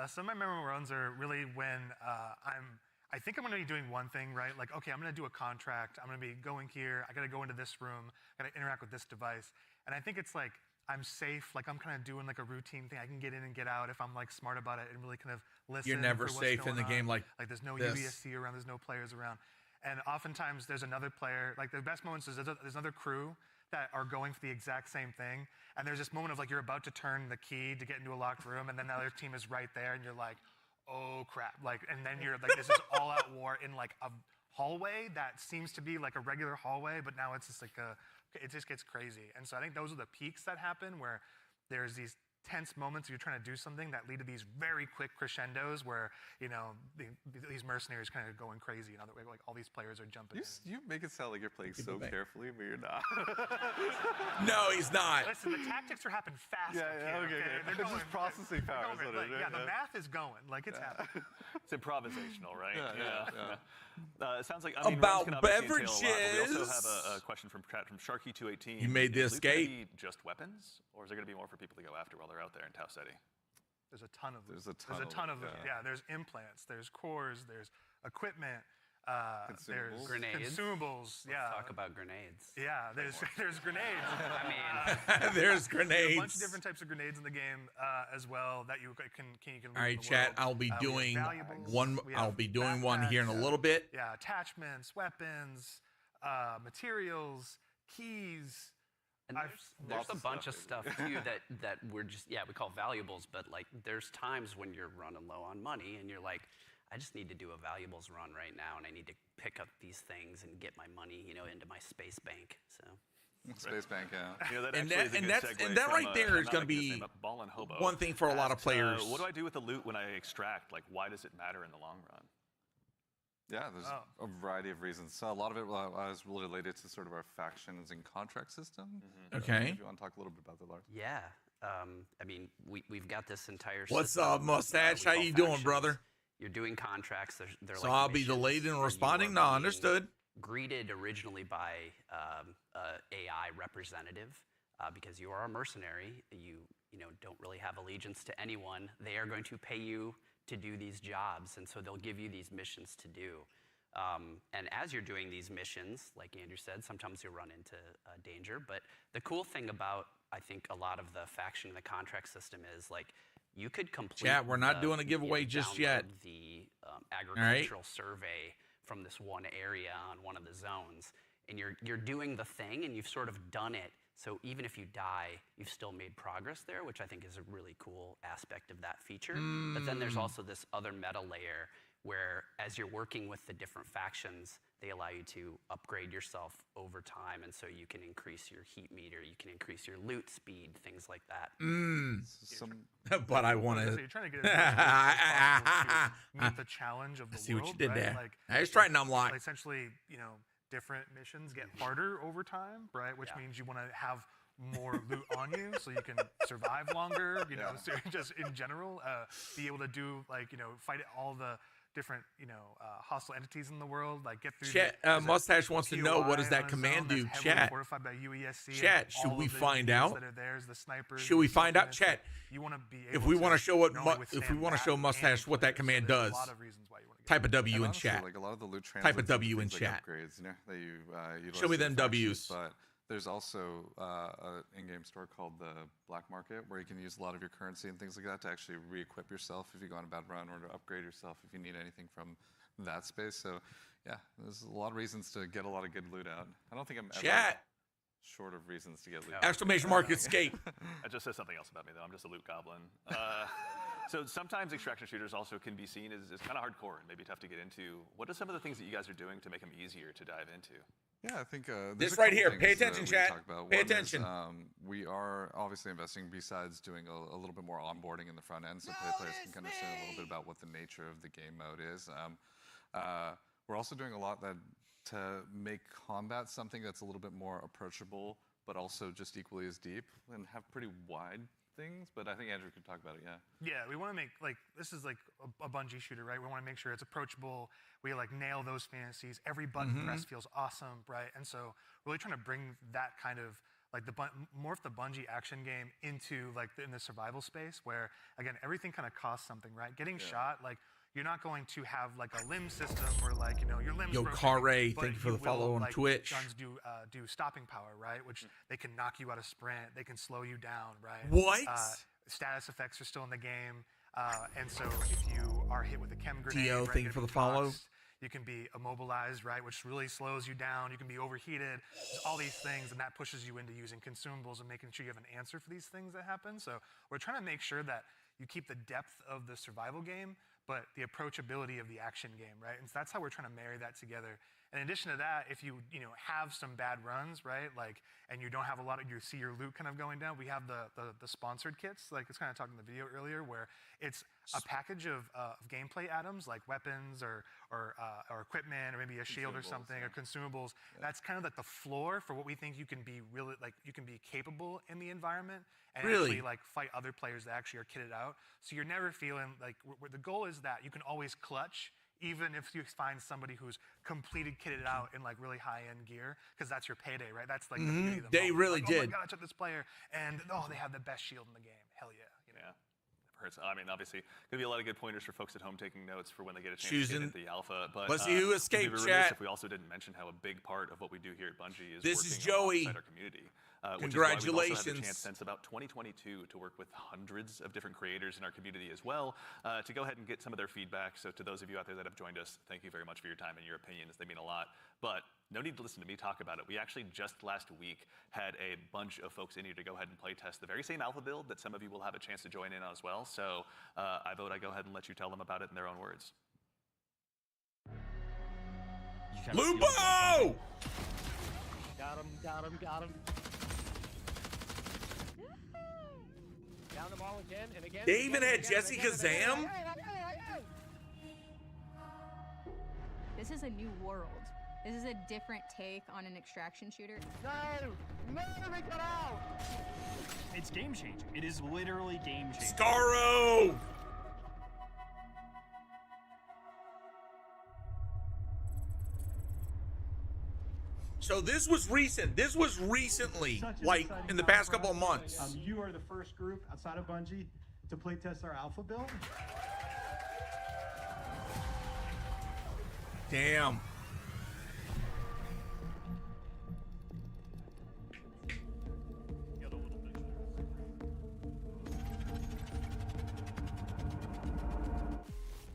Some of my memorable runs are really when I think I'm going to be doing one thing, right? Like, okay, I'm going to do a contract. I'm going to be going here. I got to go into this room. I got to interact with this device. And I think it's like, I'm safe. Like, I'm kind of doing like a routine thing. I can get in and get out if I'm like smart about it and really kind of listen. You're never for what's safe in going the game on. like there's no this. UESC around. There's no players around. And oftentimes there's another player. Like the best moments is there's another crew that are going for the exact same thing. And there's this moment of like you're about to turn the key to get into a locked room, and then the other team is right there, and you're like, oh crap! Like, and then you're like, this is all-out war in like a hallway that seems to be like a regular hallway, but now it's just like it just gets crazy. And so I think those are the peaks that happen where there's these tense moments you're trying to do something that lead to these very quick crescendos where these mercenaries kind of going crazy, and like all these players are jumping in. You make it sound like you're playing so carefully, but you're not. No, he's not. Listen, the tactics are happening fast. Okay. They're It's just processing power. The math is going. Like, it's happening. It's improvisational, right? Yeah. It sounds like About runs can obviously entail a lot, but beverages. we also have a question from Sharky218. You made the Is loot gonna escape. be just weapons, or is there going to be more for people to go after while they're out there in Tau City? There's a ton of them. There's a ton of them. Yeah, there's implants, there's cores, there's equipment, there's Grenades. consumables. Let's talk about grenades. Yeah, there's grenades. I mean, there's grenades. A bunch of different types of grenades in the game as well that you can loot All right, in the chat. world. I'll be We have doing valuables, one. we I'll have be doing one here in a backpacks, little bit. Yeah, attachments, weapons, materials, keys. And there's a bunch of stuff too that we're just we call valuables, but like there's times when you're running low on money and you're like, I just need to do a valuables run right now, and I need to pick up these things and get my money, into my space bank. So. Space bank, yeah. That right there is going to be one thing for a lot of players. What do I do with the loot when I extract? Like, why does it matter in the long run? Yeah, there's a variety of reasons. So a lot of it was related to sort of our factions and contract system. Okay. If you want to talk a little bit about that, Lars. Yeah. I mean, we've got this entire What's system, up, Mustache? we How call you doing, factions. brother? You're doing contracts. They're So like I'll be missions delayed in where you responding? are No, being understood. Greeted originally by AI representative because you are a mercenary. You don't really have allegiance to anyone. They are going to pay you to do these jobs, and so they'll give you these missions to do. And as you're doing these missions, like Andrew said, sometimes you run into danger. But the cool thing about, I think, a lot of the faction and the contract system is like you could complete. Chat, we're not doing a giveaway just yet. The agricultural survey from this one area on one of the zones, and you're doing the thing, and you've sort of done it. So even if you die, you've still made progress there, which I think is a really cool aspect of that feature. But then there's also this other meta layer where as you're working with the different factions, they allow you to upgrade yourself over time, and so you can increase your heat meter, you can increase your loot speed, things like that. But I want So to. you're trying to get as much as possible to meet the challenge of the I see what you world, did right? there. Like, I was trying to unlock. Essentially, different missions get harder over time, right? Which means you want to have more loot on you so you can survive longer, so just in general, be able to do fight all the different, hostile entities in the world, like get through. Chat, Mustache wants to know, what does that command do? Chat. Fortified by UESC, Chat, should we find out? That are there, the snipers, Should we find out? Chat. You want to be able If we want to show what, not only if we withstand want to show that Mustache and what that command does, a lot of reasons why you want to type a W And in honestly, chat. Like a lot of the loot Type a translates into W in things chat. like upgrades, that you utilize Show me in them factions, Ws. But there's also an in-game store called the Black Market where you can use a lot of your currency and things like that to actually re-equip yourself if you go on a bad run, or to upgrade yourself if you need anything from that space. So yeah, there's a lot of reasons to get a lot of good loot out. I don't think I'm ever short of reasons to get loot. Exclamation mark escape. That just says something else about me, though. I'm just a loot goblin. So sometimes extraction shooters also can be seen as kind of hardcore and maybe tough to get into. What are some of the things that you guys are doing to make them easier to dive into? Yeah, I think This there's a right couple here. things Pay that attention, we chat. talk about. Pay One is, attention. we are obviously investing, besides doing a little bit more onboarding in the front end, so players can understand a little bit about what the nature of the game mode is. We're also doing a lot to make combat something that's a little bit more approachable, but also just equally as deep, and have pretty wide things, but I think Andrew could talk about it. Yeah. Yeah, we want to make, like, this is like a Bungie shooter, right? We want to make sure it's approachable. We like nail those fantasies. Every button press feels awesome, right? And so really trying to bring that kind of like morph the Bungie action game into like in the survival space where again everything kind of costs something, right? Getting shot, like you're not going to have like a limb system where like your limbs. Yo, broken, Carre, but thank you for the will, follow on like, Twitch. Guns do stopping power, right? Which they can knock you out of sprint. They can slow you down, right? What? Status effects are still in the game, and so if you are hit with a chem grenade, Dio, right, thank you for the follow. you can be immobilized, right, which really slows you down. You can be overheated. There's all these things, and that pushes you into using consumables and making sure you have an answer for these things that happen. So we're trying to make sure that you keep the depth of the survival game, but the approachability of the action game, right? And so that's how we're trying to marry that together. In addition to that, if you have some bad runs, right, like, and you don't have a lot of, you see your loot kind of going down, we have the sponsored kits, like it's kind of talking in the video earlier, where it's a package of gameplay items like weapons or equipment or maybe a shield or something or consumables. That's kind of like the floor for what we think you can be really, like you can be capable in the environment and actually like fight other players that actually are kitted out. So you're never feeling like, the goal is that you can always clutch even if you find somebody who's completed kitted out in like really high-end gear, because that's your payday, right? That's like the beauty of the They moment. really like, did. Oh my god, I took this player, and they have the best shield in the game. Hell yeah. I mean, obviously, gonna be a lot of good pointers for folks at home taking notes for when they get a chance Choosing- to get into the alpha. But Let's see who escaped, we'd be chat. remiss if we also didn't mention how a big part of what we do here at Bungie is This working is Joey. alongside our community. Which is why we've also had the Congratulations. chance since about 2022 to work with hundreds of different creators in our community as well, to go ahead and get some of their feedback. So to those of you out there that have joined us, thank you very much for your time and your opinions. They mean a lot. But no need to listen to me talk about it. We actually just last week had a bunch of folks in here to go ahead and play test the very same alpha build that some of you will have a chance to join in on as well. So I vote I go ahead and let you tell them about it in their own words. Lupo! Got him, got him, got him. Down the ball again and again. They even had Jesse Kazam? This is a new world. This is a different take on an extraction shooter. No, we got out. It's game changing. It is literally game changing. Scaro! So this was recent. This was recently, like in the past couple of months. You are the first group outside of Bungie to playtest our alpha build. Damn.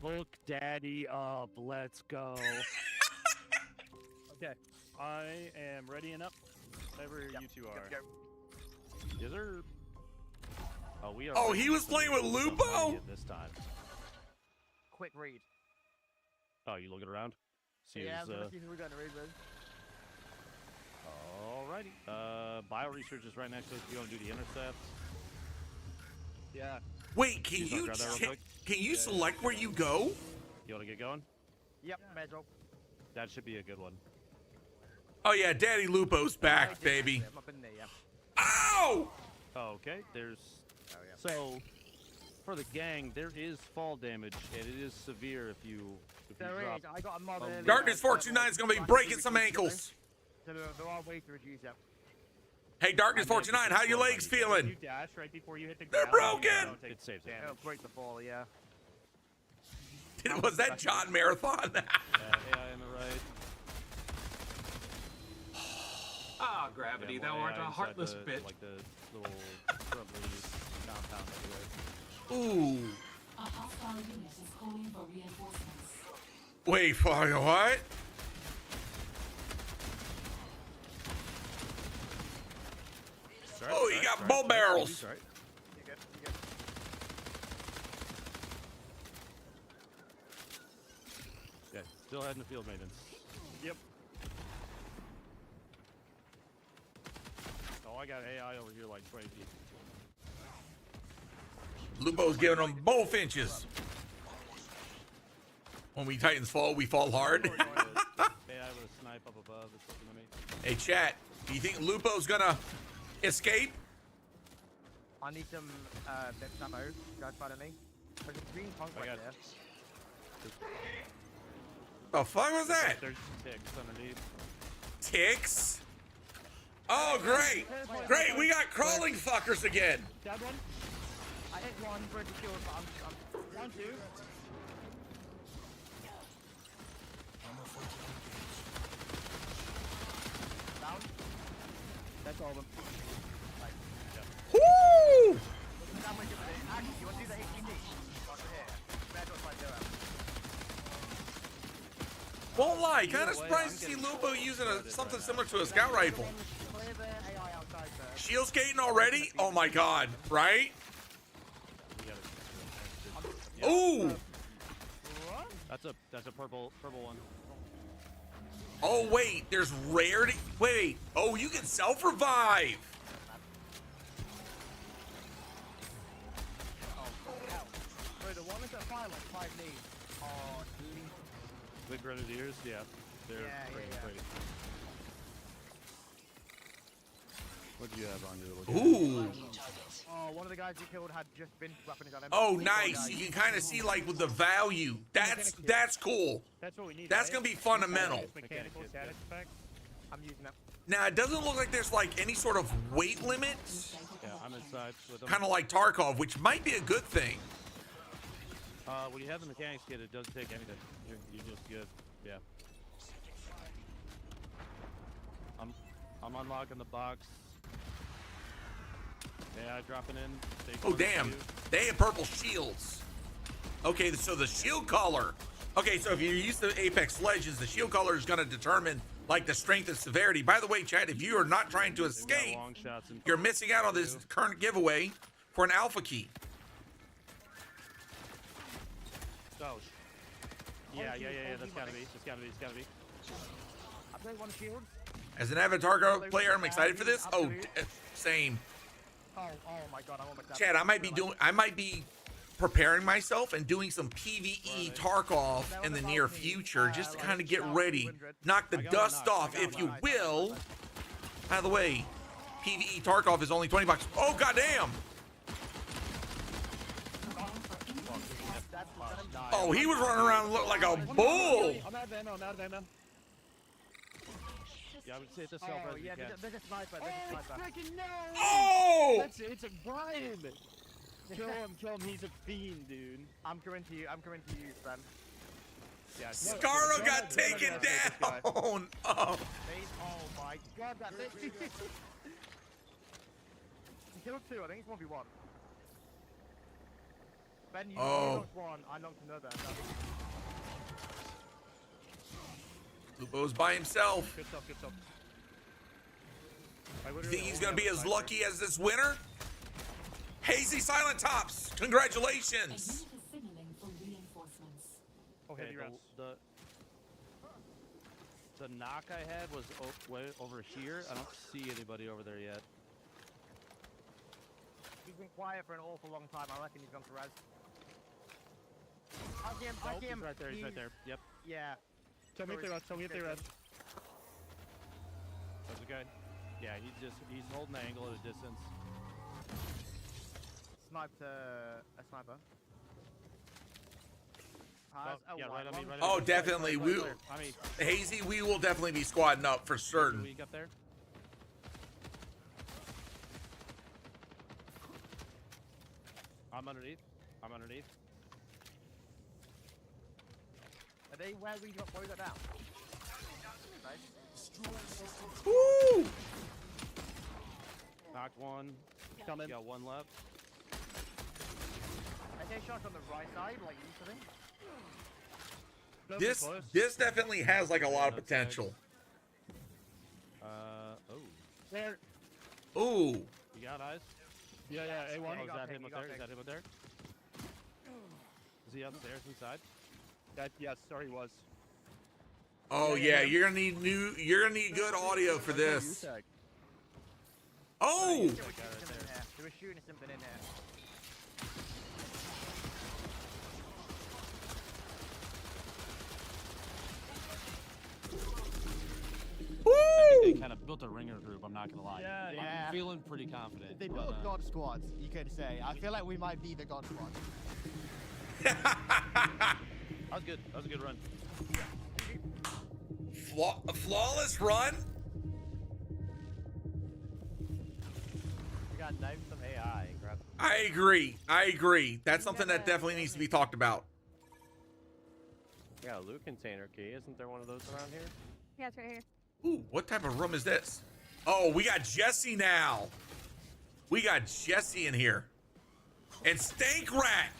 Look daddy up. Let's go. Okay. I am ready and up. Whatever you two are. Yes, sir. Oh, we are. Oh, he was playing with Lupo? This time. Quick read. Oh, you looking around? Yeah, I'm gonna see who we're gonna read with. Alrighty. Bio research is right next to us. You want to do the intercepts? Yeah. Wait, can you grab that real quick? can you select where you go? You want to get going? Yep, Metro. That should be a good one. Oh yeah, Daddy Lupo's back, baby. I'm up in there, yeah. Ow! Okay, there's... So, for the gang, there is fall damage, and it is severe if you There drop. is. I got a mod earlier. Darkness 429 is going to be breaking some ankles. So there are ways to reduce that. Hey, Darkness 429, how your legs feeling? You dash right before you hit the They're ground. broken! It saves it. It'll break the fall, yeah. Was that John Marathon? AI on the right. Ah, gravity, thou art a heartless bitch. Like the little shrubbery compound everywhere. Ooh. A hostile unit is calling for reinforcements. Wait, what? Oh, he got bow barrels. Yeah, still heading to field maintenance. Yep. Oh, I got AI over here like 20 feet. Lupo's giving them both inches. When we Titans fall, we fall hard. AI with a snipe up above is looking at me. Hey, chat, do you think Lupo's gonna escape? I need some bits of ammo. Go in front of me. There's a green punk right there. The fuck was that? There's ticks underneath. Ticks? Oh, great. Great, we got crawling fuckers again. Dead one. I hit one for the kill, but I'm 1, 2. Down. That's all of them. Woo! Actually, you want to do the HDD? Here. Red dots like zero. Won't lie, kind of surprised to see Lupo using something similar to a scout rifle. Shield skating already? Oh my god, right? Ooh! That's a purple one. Oh wait, there's rarity. Wait, oh, you can self-revive. Wait, the one that's at fire like 5 knees. Oh, The grenadiers, yeah. They're pretty. What do you have on your Ooh. Oh, one of the guys you killed had just been weapons on him. Oh, nice. You can kind of see like with the value. That's cool. That's what we need. That's gonna be fundamental. Mechanical status effect. I'm using that. Now it doesn't look like there's like any sort of weight limit. Yeah, I'm inside with them. Kind of like Tarkov, which might be a good thing. When you have the mechanics kit, it doesn't take anything. You're just good. Yeah. I'm unlocking the box. Yeah, dropping in. Oh damn, they have purple shields. Okay, so the shield color. Okay, so if you're used to Apex Legends, the shield color is going to determine like the strength and severity. By the way, Chad, if you are not trying to escape, you're missing out on this current giveaway for an alpha key. Oh. Yeah. That's gotta be. It's gotta be. I played one shield. As an Avatar player, I'm excited for this. Oh, same. Oh my god, I'm almost done. Chad, I might be preparing myself and doing some PvE Tarkov in the near future just to kind of get ready. Knock the dust off, if you will. By the way, PvE Tarkov is only 20 bucks. Oh, goddamn. Oh, he was running around and looked like a bull. I'm out of ammo. Yeah, I would say it's a self-res. Oh, yeah, there's a sniper. Freaking no! Oh! It's a Brian! Kill him, he's a fiend, dude. I'm coming to you, Ben. Yeah, Scarro got taken down! Oh, oh my god, that's it! He killed 2, I think it's 1v1. Ben, you knocked one, I knocked another. Lupo's by himself. Good stuff. You think he's gonna be as lucky as this winner? Hazy Silent Tops, congratulations! Okay, the knock I had was way over here. I don't see anybody over there yet. He's been quiet for an awful long time. I reckon he's gone to res. Back him. He's right there. He's right there. Yep. Yeah. Tell me if they res. That's a guy. Yeah, he's holding the angle at a distance. Sniped a sniper. Yeah, right on me. Oh, definitely. Hazy, we will definitely be squadding up for certain. We got there. I'm underneath. Are they where we got boys down? Woo! Knocked one. Coming. Got one left. I take shots on the right side, like usually. This definitely has like a lot of potential. Oh. There. Ooh. You got eyes? Yeah, A1. Oh, is that him up there? Is he upstairs inside? Yes, sorry, he was. Oh yeah, you're gonna need good audio for this. Oh! They were shooting something in there. Woo! They kind of built a ringer group. I'm not gonna lie. Yeah. I'm feeling pretty confident. They built God Squad, you could say. I feel like we might be the God Squad. That was good. That was a good run. A flawless run? We got knifed some AI. I agree. That's something that definitely needs to be talked about. We got a loot container key. Isn't there one of those around here? Yeah, it's right here. Ooh, what type of room is this? Oh, we got Jesse now. We got Jesse in here. And Stank Rat.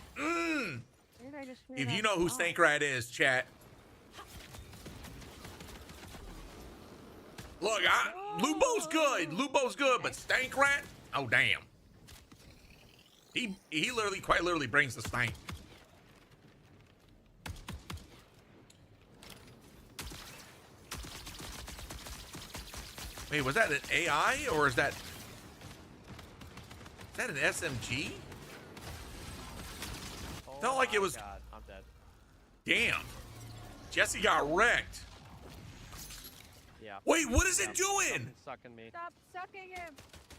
If you know who Stank Rat is, chat. Look, Lubo's good. Lubo's good, but Stank Rat? Oh, damn. He literally, quite literally brings the stank. Wait, was that an AI or is that an SMG? Felt like it was. God, I'm dead. Damn. Jesse got wrecked. Yeah. Wait, what is it doing? Something's sucking me. Stop sucking him.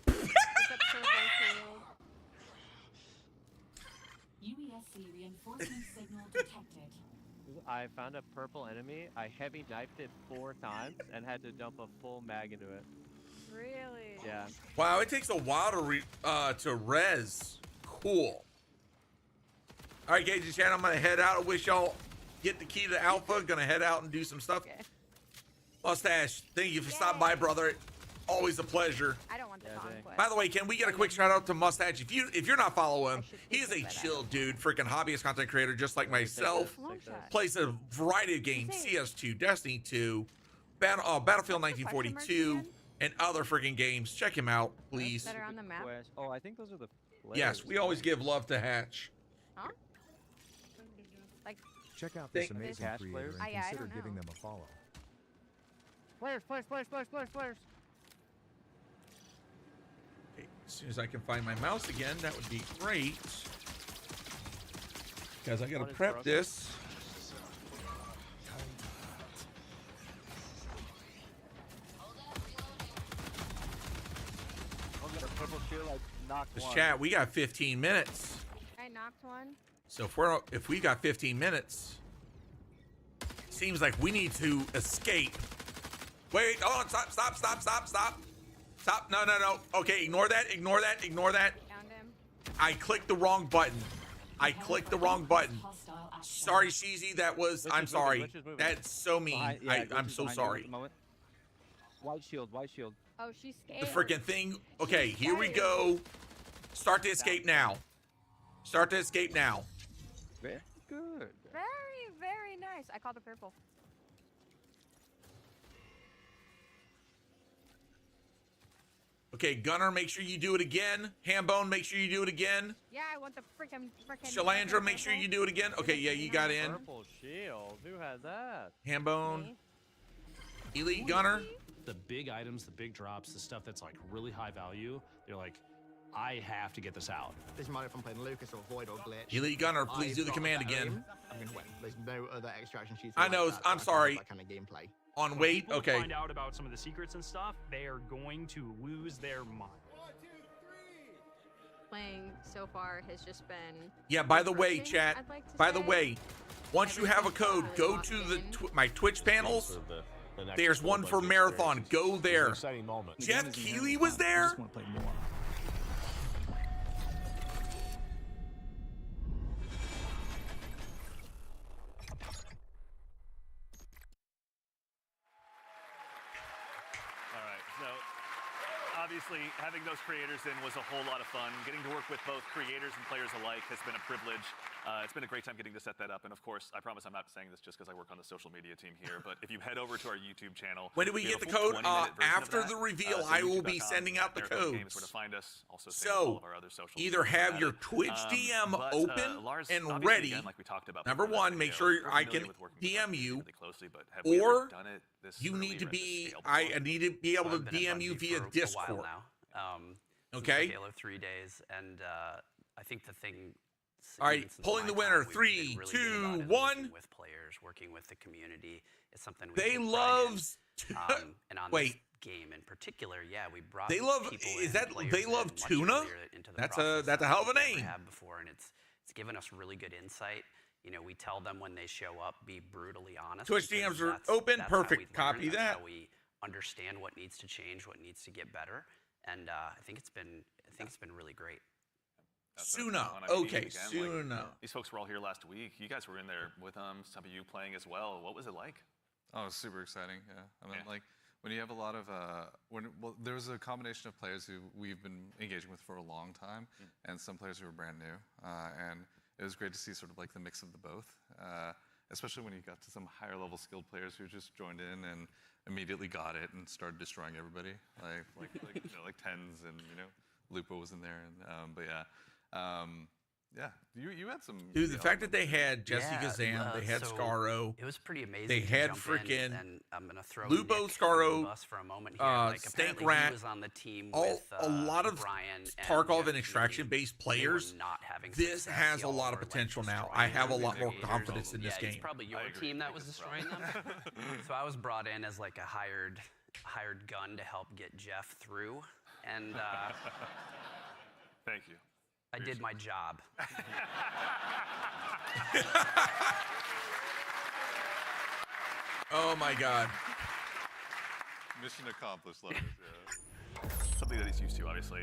It's a purple shield. UESC reinforcement signal detected. I found a purple enemy. I heavy knifed it 4 times and had to dump a full mag into it. Really? Yeah. Wow, it takes a while to res. Cool. All right, Gage Chan, I'm gonna head out. I wish y'all get the key to Alpha. Gonna head out and do some stuff. Okay. Mustache, thank you for stopping by, brother. Always a pleasure. I don't want the conquest. By the way, can we get a quick shout out to Mustache? If you're not following him, he is a chill dude, freaking hobbyist content creator just like myself. Plays a variety of games, CS2, Destiny 2, Battlefield 1942, and other freaking games. Check him out, please. That are on the map. Oh, I think those are the players. Yes, we always give love to Hatch. Huh? Like. Check out this amazing creator and I consider don't giving know. them a follow. Players. Okay, as soon as I can find my mouse again, that would be great. Guys, I gotta prep this. This chat, we got 15 minutes. I knocked one. So if we got 15 minutes, seems like we need to escape. Wait, hold on, stop. No. Okay, ignore that. Found him. I clicked the wrong button. Sorry, Sheezy, that was, I'm sorry. That's so mean. I'm so sorry. White shield. Oh, she's scared. The freaking thing. Okay, here we go. Start to escape now. Very good. Very, very nice. I called the purple. Okay, Gunner, make sure you do it again. Hambone, make sure you do it again. Yeah, I want the freaking. Shalandra, make sure you do it again. Okay, yeah, you got in. Purple shield. Who had that? Hambone. Elite Gunner. The big items, the big drops, the stuff that's like really high value, they're like, I have to get this out. Doesn't matter if I'm playing Lucas or Void or Glitch. Elite Gunner, please do the command again. I'm gonna win. There's no other extraction sheets. I know, I'm sorry. That kind of gameplay. On wait, People okay. find out about some of the secrets and stuff, they are going to lose their mind. Playing so far has just been. Yeah, by the way, refreshing, chat, I'd like to by the say. way, once you have a code, go to the my Twitch panels. There's one for Marathon. Go there. Jeff Keighley was there? All right, so obviously having those creators in was a whole lot of fun. Getting to work with both creators and players alike has been a privilege. It's been a great time getting to set that up. And of course, I promise I'm not saying this just because I work on the social media team here, but if you head over to our YouTube channel. When do we get the code? After the reveal, I will be sending out the codes. So either have your Twitch DM open and ready. Number one, make sure I can DM you, or you need to be. I need to be able to DM you via Discord. Okay. Halo 3 days, and I think the thing. All right, pulling the winner. 3, 2, 1. With players, working with the community is something they love. and on Wait, game in particular, yeah, we brought They love. people Is in, that players they in love much tuna? earlier into the process That's a than hell of a we've ever name. had before, and it's given us really good insight. You know, we tell them when they show up, be brutally honest. Twitch because DMs are that's- open. that's how Perfect. we learn, Copy that's that. How we understand what needs to change, what needs to get better, and I think it's been really great. Suna. Fun. I mean, Okay, again, Suna. These folks were all here last week. You guys were in there with them. Some of you playing as well. What was it like? Oh, it's super exciting. Yeah, I mean, like when you have a lot of there was a combination of players who we've been engaging with for a long time, and some players who were brand new, and it was great to see sort of like the mix of the both, especially when you got to some higher level skilled players who just joined in and immediately got it and started destroying everybody, like Tens and Lupo was in there, and but yeah. Yeah, you had some. Dude, the fact that they had Jesse Gazam, they had so Scaro. It was pretty amazing. They to had jump in, freaking and I'm gonna throw Lupo, Nick Scaro, under the bus for a moment here. Like, Stank apparently Rat. He was on the team a with, lot of Brian Tarkov and extraction-based They were players. not having This success. has a Y'all lot of were, like, potential now. destroying I have a them lot in more their confidence years. in this Yeah, game. It's probably your team that was destroying them. So I was brought in as like a hired gun to help get Jeff through, and Thank you. I did my job. Oh my God. Mission accomplished, love it. Yeah. Something that he's used to, obviously.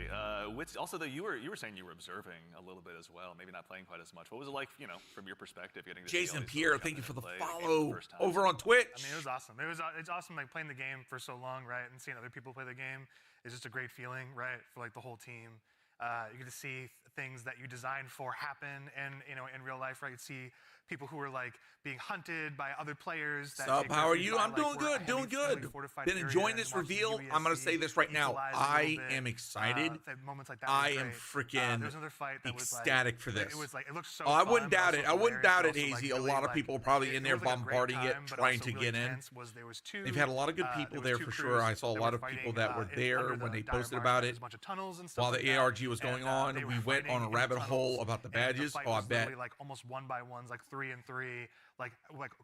Also, though, you were saying you were observing a little bit as well, maybe not playing quite as much. What was it like, from your perspective, getting to see all Jason these Pierre, folks thank you come for in the and play follow first time? over on Twitch. I mean, it was awesome. It's awesome, like playing the game for so long, right, and seeing other people play the game is just a great feeling, right, for like the whole team. You get to see things that you designed for happen, and in real life, right? You see people who are like being hunted by other players. Sup, how are you? I'm doing good, doing good. Been enjoying this reveal. I'm gonna say this right now. I am excited. Moments like that I am freaking there's another fight that ecstatic was for like, this. It was like it looked so. Oh, I fun, wouldn't but doubt also it. I wouldn't hilarious, doubt but it, also, like, Hazy. A really, lot of like, people probably in there was, like, a great bombarding it, time, but trying also to really get in. tense was there was two, They've had a lot of good people there for sure. I saw a lot of people that were there when they posted about it. While the ARG was going on, we went on a rabbit hole about the badges. Oh, I bet. Like almost one by ones, like 3 and 3, like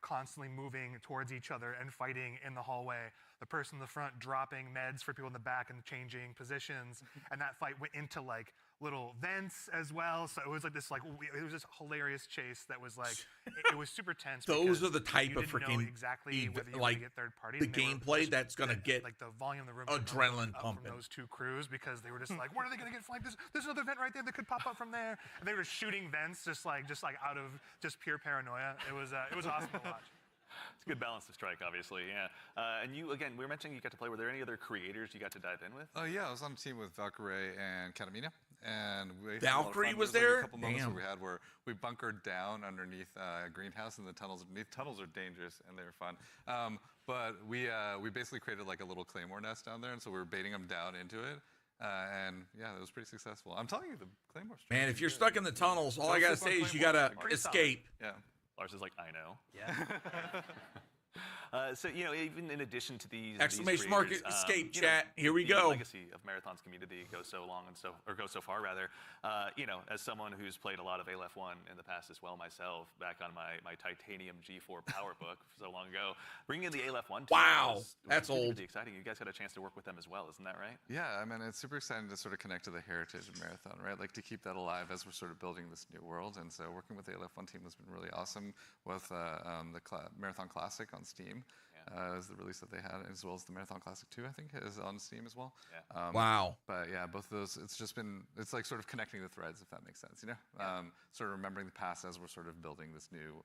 constantly moving towards each other and fighting in the hallway. The person in the front dropping meds for people in the back and changing positions, and that fight went into like little vents as well. So it was like this, it was this hilarious chase that was like, it was super tense. Those are the type you of didn't know freaking exactly whether you were like gonna get third party. the gameplay that's gonna get like the volume of the room adrenaline up pumping. from those two crews, because they were just like, where are they gonna get flanked? There's another vent right there that could pop up from there, and they were shooting vents just like out of just pure paranoia. It was awesome to watch. It's a good balance to strike, obviously, yeah. And you, again, we were mentioning you got to play. Were there any other creators you got to dive in with? Yeah, I was on a team with Valkyrie and Katamina, and Valkyrie was there? there? A couple moments where we had where we bunkered down underneath a greenhouse in the tunnels underneath. Tunnels are dangerous and they're fun. But we basically created like a little claymore nest down there, and so we were baiting them down into it. And yeah, it was pretty successful. I'm telling you, the claymore. Man, if you're stuck in the tunnels, all I gotta say is you gotta escape. Yeah. Lars is like, I know. Yeah. So, even in addition to these Exclamation mark escape chat. Here we the go. legacy of Marathon's community goes so long and goes so far rather. As someone who's played a lot of Aleph 1 in the past as well myself, back on my Titanium G4 PowerBook so long ago, bringing in the Aleph 1 team was that's old. Pretty exciting. You guys had a chance to work with them as well, isn't that right? Yeah, I mean, it's super exciting to sort of connect to the heritage of Marathon, right? Like to keep that alive as we're sort of building this new world. And so working with the Aleph 1 team has been really awesome with the Marathon Classic on Steam. Is the release that they had, as well as the Marathon Classic 2, I think, is on Steam as well. Yeah. Wow. But yeah, both of those, it's like sort of connecting the threads, if that makes sense, sort of remembering the past as we're sort of building this new,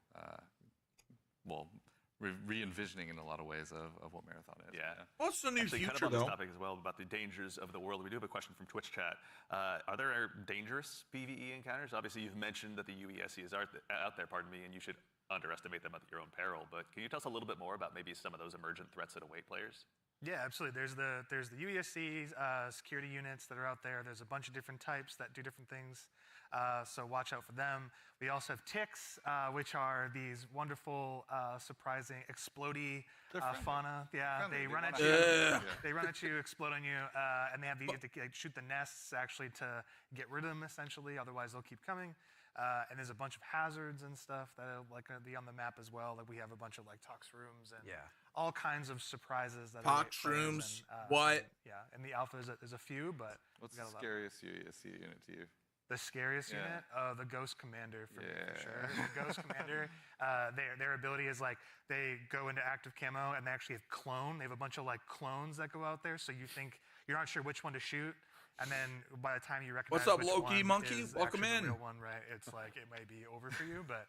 re-envisioning in a lot of ways of what Marathon is. Yeah. What's the new Actually, future, kind of on though? this topic as well, about the dangers of the world. We do have a question from Twitch chat. Are there dangerous PvE encounters? Obviously, you've mentioned that the UESC is out there, and you should underestimate them at your own peril. But can you tell us a little bit more about maybe some of those emergent threats that await players? Yeah, absolutely. There's the UESC security units that are out there. There's a bunch of different types that do different things. So watch out for them. We also have ticks, which are these wonderful, surprising, explodey fauna. Yeah, they run at you. They run at you, explode on you, and you have to shoot the nests actually to get rid of them essentially. Otherwise, they'll keep coming. And there's a bunch of hazards and stuff that are like going to be on the map as well. Like we have a bunch of like tox rooms and all kinds of surprises that Tox rooms. What? Yeah, in the alpha there's a few, but what's we the got a lot. scariest UESC unit to you? The scariest unit? The Ghost Commander, for me, for sure. The Ghost Commander, their ability is like, they go into active camo and they actually have clone. They have a bunch of like clones that go out there, so you think, you're not sure which one to shoot, and then by the time you recognize What's up, which Loki one Monkey? is Welcome actually in. the real one, right? It's like, it may be over for you, but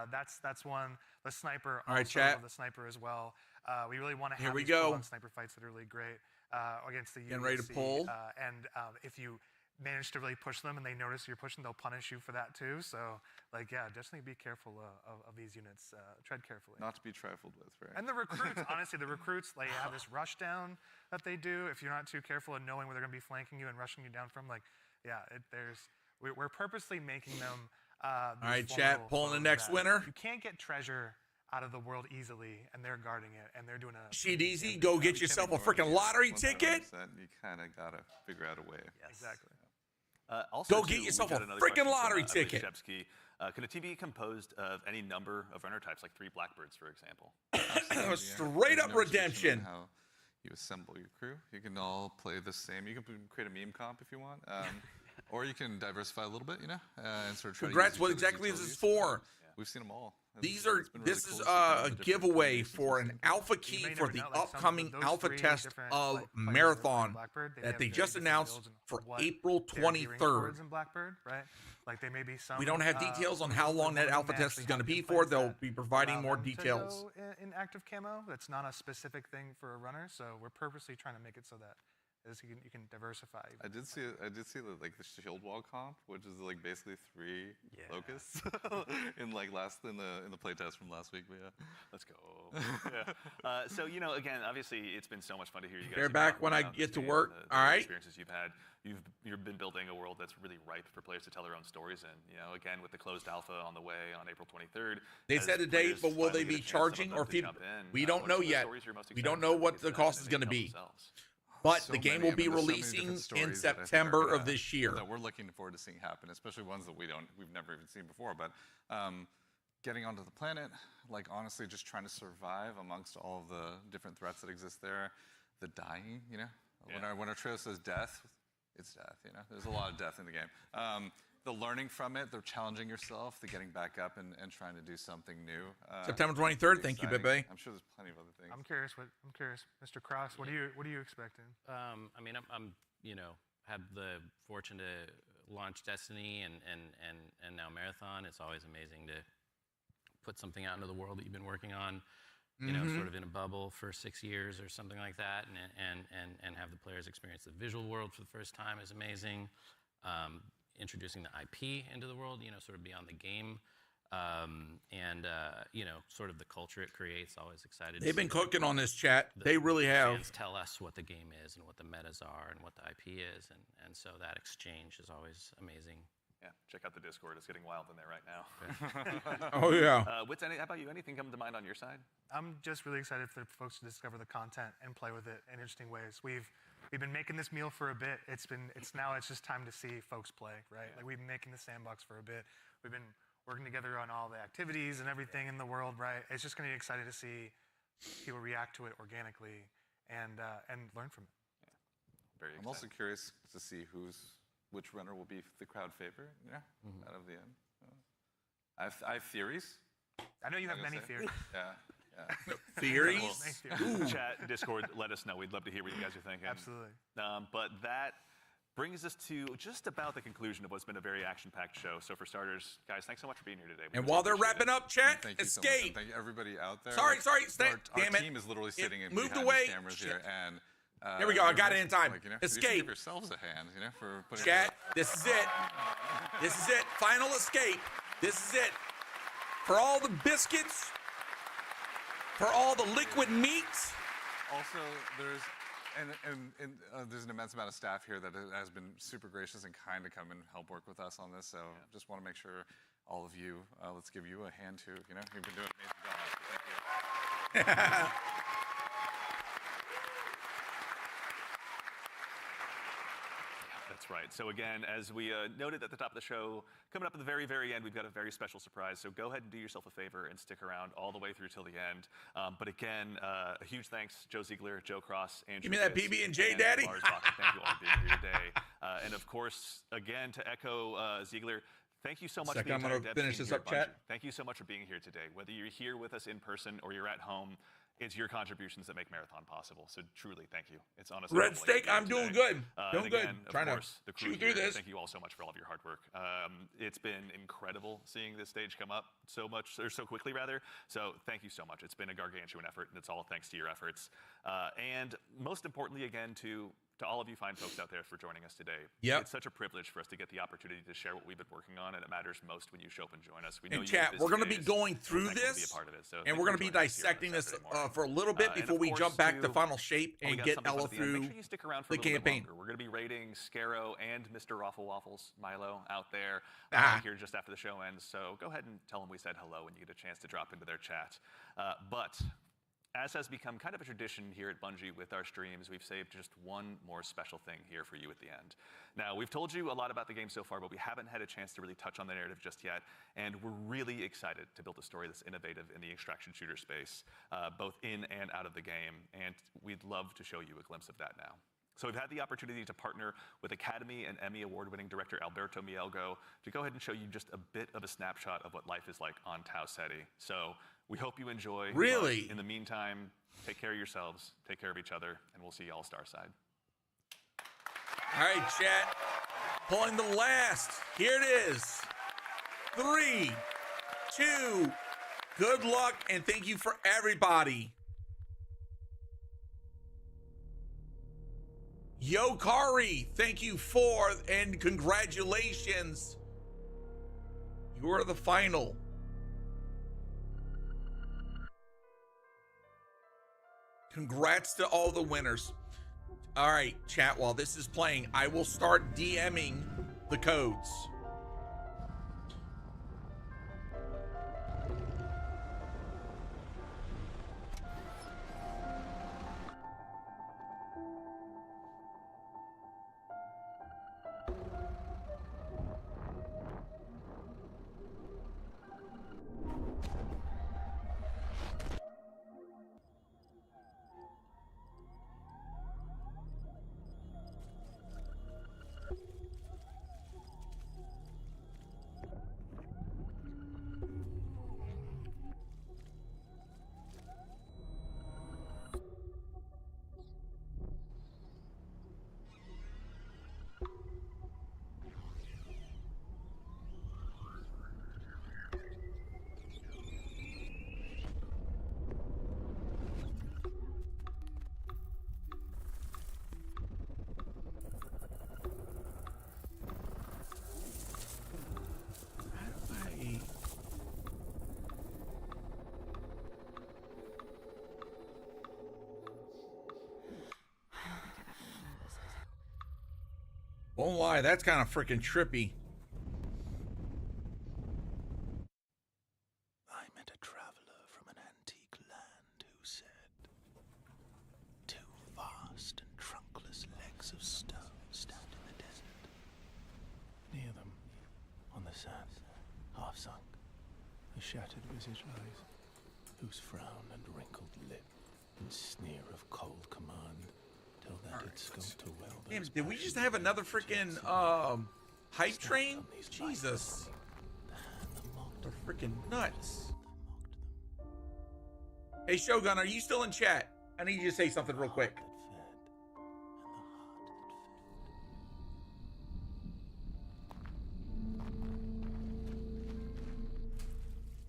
that's one. The Sniper, All right, also chat. the Sniper as well. We really want to Here have we these go. full-on sniper fights that are really great against the Getting ready to UEC. pull. And if you manage to really push them and they notice you're pushing, they'll punish you for that too. So, like, yeah, definitely be careful of these units. Tread carefully. Not to be trifled with, right? And the recruits, honestly, the recruits, they have this rush down that they do. If you're not too careful in knowing where they're going to be flanking you and rushing you down from, like, yeah, we're purposely making them. All right, chat, pulling the next winner. You can't get treasure out of the world easily, and they're guarding it, and they're doing a Shit easy. Go get yourself a freaking lottery ticket. You kind of got to figure out a way. Yes. Exactly. Also, Go get too, yourself we've got a another freaking question lottery from, ticket. Shepsky. Can a team be composed of any number of runner types, like 3 blackbirds, for example? Straight up redemption. How you assemble your crew. You can all play the same. You can create a meme comp if you want. Or you can diversify a little bit, you know, and sort of try Congrats. to use What each other's exactly is this utilities. for? We've seen them all. These It's are. been really This cool is to see all the a different giveaway combinations for an alpha key may for never the know, like, upcoming those alpha 3 test different, of like, players Marathon in Blackbird, they that have they very just different announced builds and for what April they're gearing 23rd. towards in Blackbird, right? Like they may be some. We don't have details on how rules long that we alpha may test is actually going to have be in for. place They'll that be providing allow more them to details. go in active camo. That's not a specific thing for a runner, so we're purposely trying to make it so that you can diversify. I did see like the shield wall comp, which is like basically 3 locusts in like in the playtest from last week. But yeah, let's go. Yeah. So you know, again, obviously, it's been so much fun to hear you guys. They're back when I get to work. The All right. Experiences you've had. You've been building a world that's really ripe for players to tell their own stories in. You know, again, with the closed alpha on the way on April 23rd. They said a date, but will they be charging or people? We don't know yet. We don't know what the cost is going to be. But So the game many, will be I mean, there's so many releasing different stories in that I think are September gonna- of this year. that we're looking forward to seeing happen, especially ones that we've never even seen before. But getting onto the planet, like honestly, just trying to survive amongst all of the different threats that exist there. The dying, you know, when our trail says death, it's death. You know, there's a lot of death in the game. The learning from it, the challenging yourself, the getting back up and trying to do something new. September 23rd. Thank you, exciting. Bebe. I'm sure there's plenty of other things. I'm curious, Mr. Cross. What are you expecting? I mean, I'm you know, had the fortune to launch Destiny and now Marathon. It's always amazing to put something out into the world that you've been working on, you know, sort of in a bubble for 6 years or something like that, and have the players experience the visual world for the first time is amazing. Introducing the IP into the world, you know, sort of beyond the game, you know, sort of the culture it creates. Always excited. They've been cooking on this chat. They really have. Fans tell us what the game is and what the metas are and what the IP is, and so that exchange is always amazing. Yeah, check out the Discord. It's getting wild in there right now. Oh, yeah. Wits, how about you? Anything come to mind on your side? I'm just really excited for folks to discover the content and play with it in interesting ways. We've been making this meal for a bit. It's just time to see folks play, right? Like we've been making the sandbox for a bit. We've been working together on all the activities and everything in the world, right? It's just going to be exciting to see people react to it organically and learn from it. Yeah. Very exciting. I'm also curious to see which runner will be the crowd favorite, out of the end. I have theories. I know you have many theories. Yeah. Theories? Chat, Discord, let us know. We'd love to hear what you guys are thinking. Absolutely. But that brings us to just about the conclusion of what's been a very action-packed show. So for starters, guys, thanks so much for being here today. We And really while they're appreciate wrapping it. up, chat, Thank you so much. escape. And thank you everybody out there. Sorry, stay. Our Damn it. team is literally sitting in moved behind away. the cameras Shit. here, and Here we go. I got it in time. Like, you know, you should Escape. give yourselves a hand, you know, for putting Chat, this is it. This is it. Final escape. This is it. For all the biscuits, for all the liquid meats. Also, there's an immense amount of staff here that has been super gracious and kind to come and help work with us on this. So just want to make sure all of you, let's give you a hand too. You know, you've been doing an amazing job. Thank you. That's right. So again, as we noted at the top of the show, coming up at the very, very end, we've got a very special surprise. So go ahead and do yourself a favor and stick around all the way through till the end. But again, a huge thanks, Joe Ziegler, Joe Cross, Andrew. Give me that Fitz, PB&J, Daddy. Lars Bach. Thank you all for being here today. And of course, again, to echo Ziegler, thank you so much. Second, I'm going to finish this up, chat. Thank you so much for being here today. Whether you're here with us in person or you're at home, it's your contributions that make Marathon possible. So truly, thank you. It's honestly Red Steak, I'm doing good. Doing good. Trying to the crew chew through here, this. Thank you all so much for all of your hard work. It's been incredible seeing this stage come up so much, or so quickly rather. So thank you so much. It's been a gargantuan effort, and it's all thanks to your efforts. And most importantly, again, to all of you fine folks out there for joining us today. Yep. It's such a privilege for us to get the opportunity to share what we've been working on, and it matters most when you show up and join us. We know And chat, we're going to be going through this, and we're going to be dissecting this for a little bit before we jump back to Final Shape and get Ella through the campaign. We're going to be rating Scaro and Mr. Raffle Waffles, Milo, out there here just after the show ends. So go ahead and tell them we said hello when you get a chance to drop into their chat. But as has become kind of a tradition here at Bungie with our streams, we've saved just one more special thing here for you at the end. Now, we've told you a lot about the game so far, but we haven't had a chance to really touch on the narrative just yet, and we're really excited to build a story that's innovative in the extraction shooter space, both in and out of the game, and we'd love to show you a glimpse of that now. So we've had the opportunity to partner with Academy and Emmy Award-winning director Alberto Mielgo to go ahead and show you just a bit of a snapshot of what life is like on Tau Ceti. So we hope you enjoy. Really? In the meantime, take care of yourselves, take care of each other, and we'll see you all Starside. All right, chat. Pulling the last. Here it is. 3, 2. Good luck, and thank you for everybody. Yokari, thank you for, and congratulations. You are the final. Congrats to all the winners. All right, chat, while this is playing, I will start DMing the codes. Won't lie, that's kind of freaking trippy. I met a traveler from an antique land who said, 2 vast and trunkless legs of stone stand in the desert. Near them, on the sand, half sunk, a shattered visage lies, whose frown and wrinkled lip and sneer of cold command tell that it scoped a well. Damn, did we just have another freaking hype train? Jesus. They're freaking nuts. Hey Shogun, are you still in chat? I need you to say something real quick.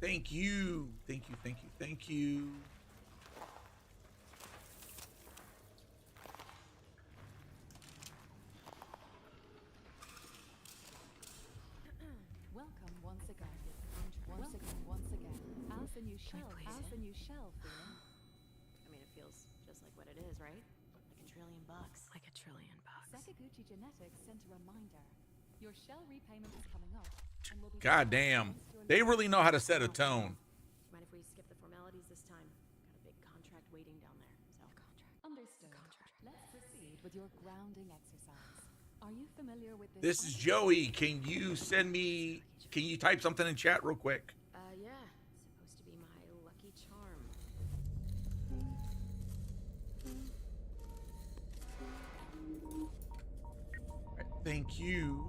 Thank you. Thank you, thank you, thank you. Welcome once again. Once again. As the new shell. As the new shell. I mean, it feels just like what it is, right? Like $1 trillion. Like $1 trillion. Sakaguchi Genetics sent a reminder. Your shell repayment is coming up. And will be God damn. They really know how to set a tone. Mind if we skip the formalities this time? Got a big contract waiting down there. So Understood. Let's proceed with your grounding exercise. Are you familiar with This is Joey. Can you send me? Can you type something in chat real quick? Yeah. Supposed to be my lucky charm. All right, thank you.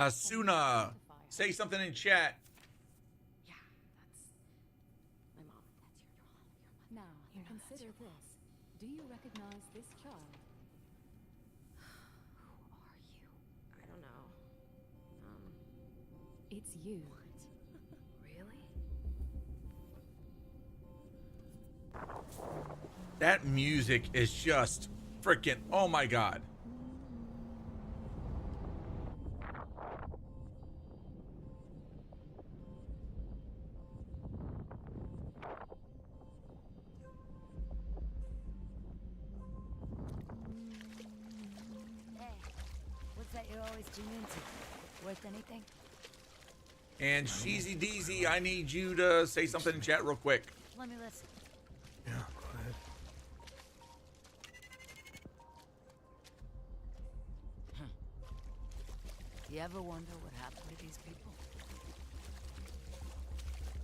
Suna, say something in chat. Now, consider this. Do you recognize this child? I don't know. It's you. Really? That music is just freaking, oh my God. What's that you're always tuned into? Worth anything? And Sheezy Deezy, I need you to say something in chat real quick. Let me listen. Yeah, go ahead. You ever wonder what happened to these people?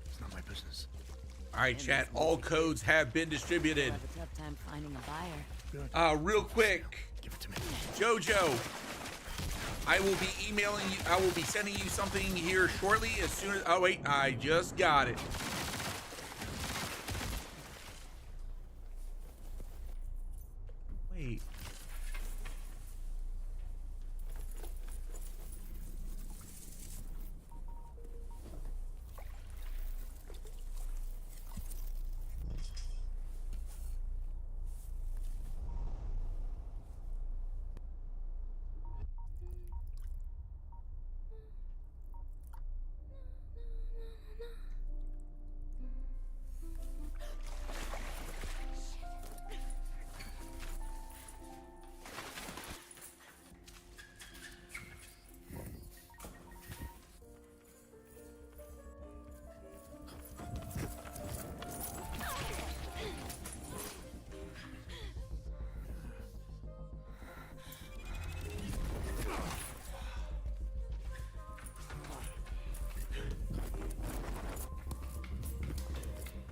It's not my business. All right, chat, all codes have been distributed. Have a tough time finding a buyer. Real quick, give it to me. Jojo, I will be emailing you. I will be sending you something here shortly. As soon as, oh wait, I just got it. Wait.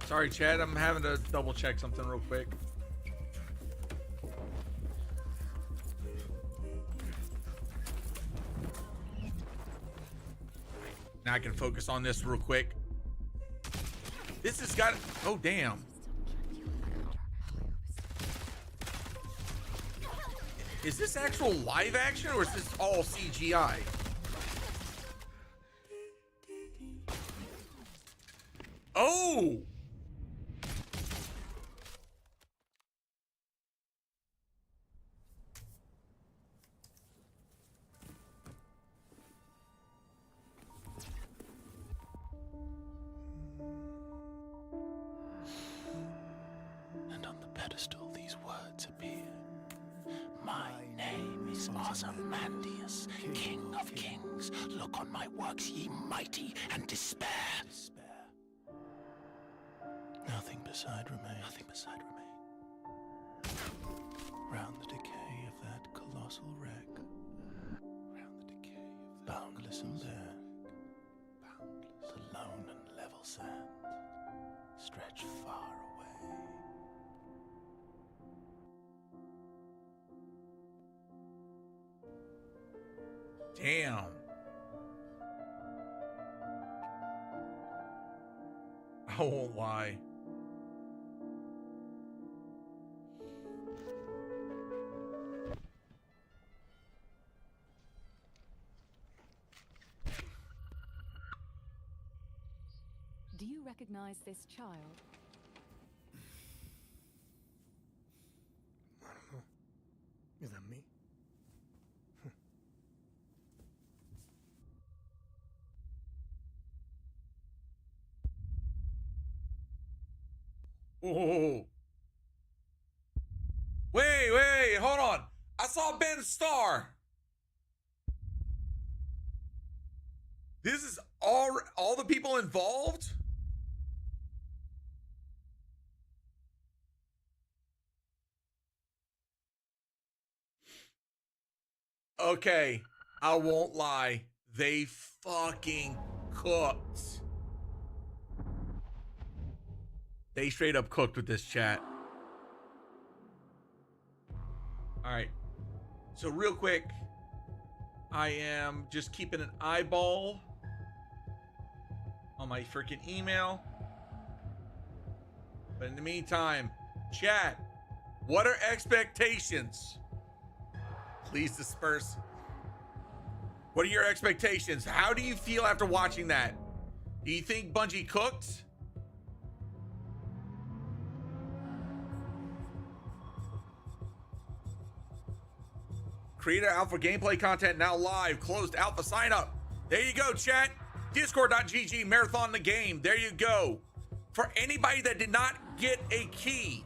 Sorry, Chad. I'm having to double check something real quick. Now I can focus on this real quick. This has got... Oh, damn. Is this actual live action or is this all CGI? Oh! And on the pedestal these words appear. My name is Ozymandias, King of Kings. Look on my works, ye mighty, and despair. Nothing beside remain. Nothing beside remain. Round the decay of that colossal wreck. Round the decay of that boundless and bare. The lone and level sands stretch far away. Damn. I won't lie. Do you recognize this child? Oh. Wait, hold on. I saw Ben Starr. This is all the people involved? Okay, I won't lie. They fucking cooked. They straight up cooked with this chat. All right. So real quick, I am just keeping an eyeball on my freaking email. But in the meantime, chat, what are expectations? Please disperse. What are your expectations? How do you feel after watching that? Do you think Bungie cooked? Creator Alpha gameplay content now live. Closed alpha sign up. There you go, chat. Discord.gg marathon the game. There you go. For anybody that did not get a key,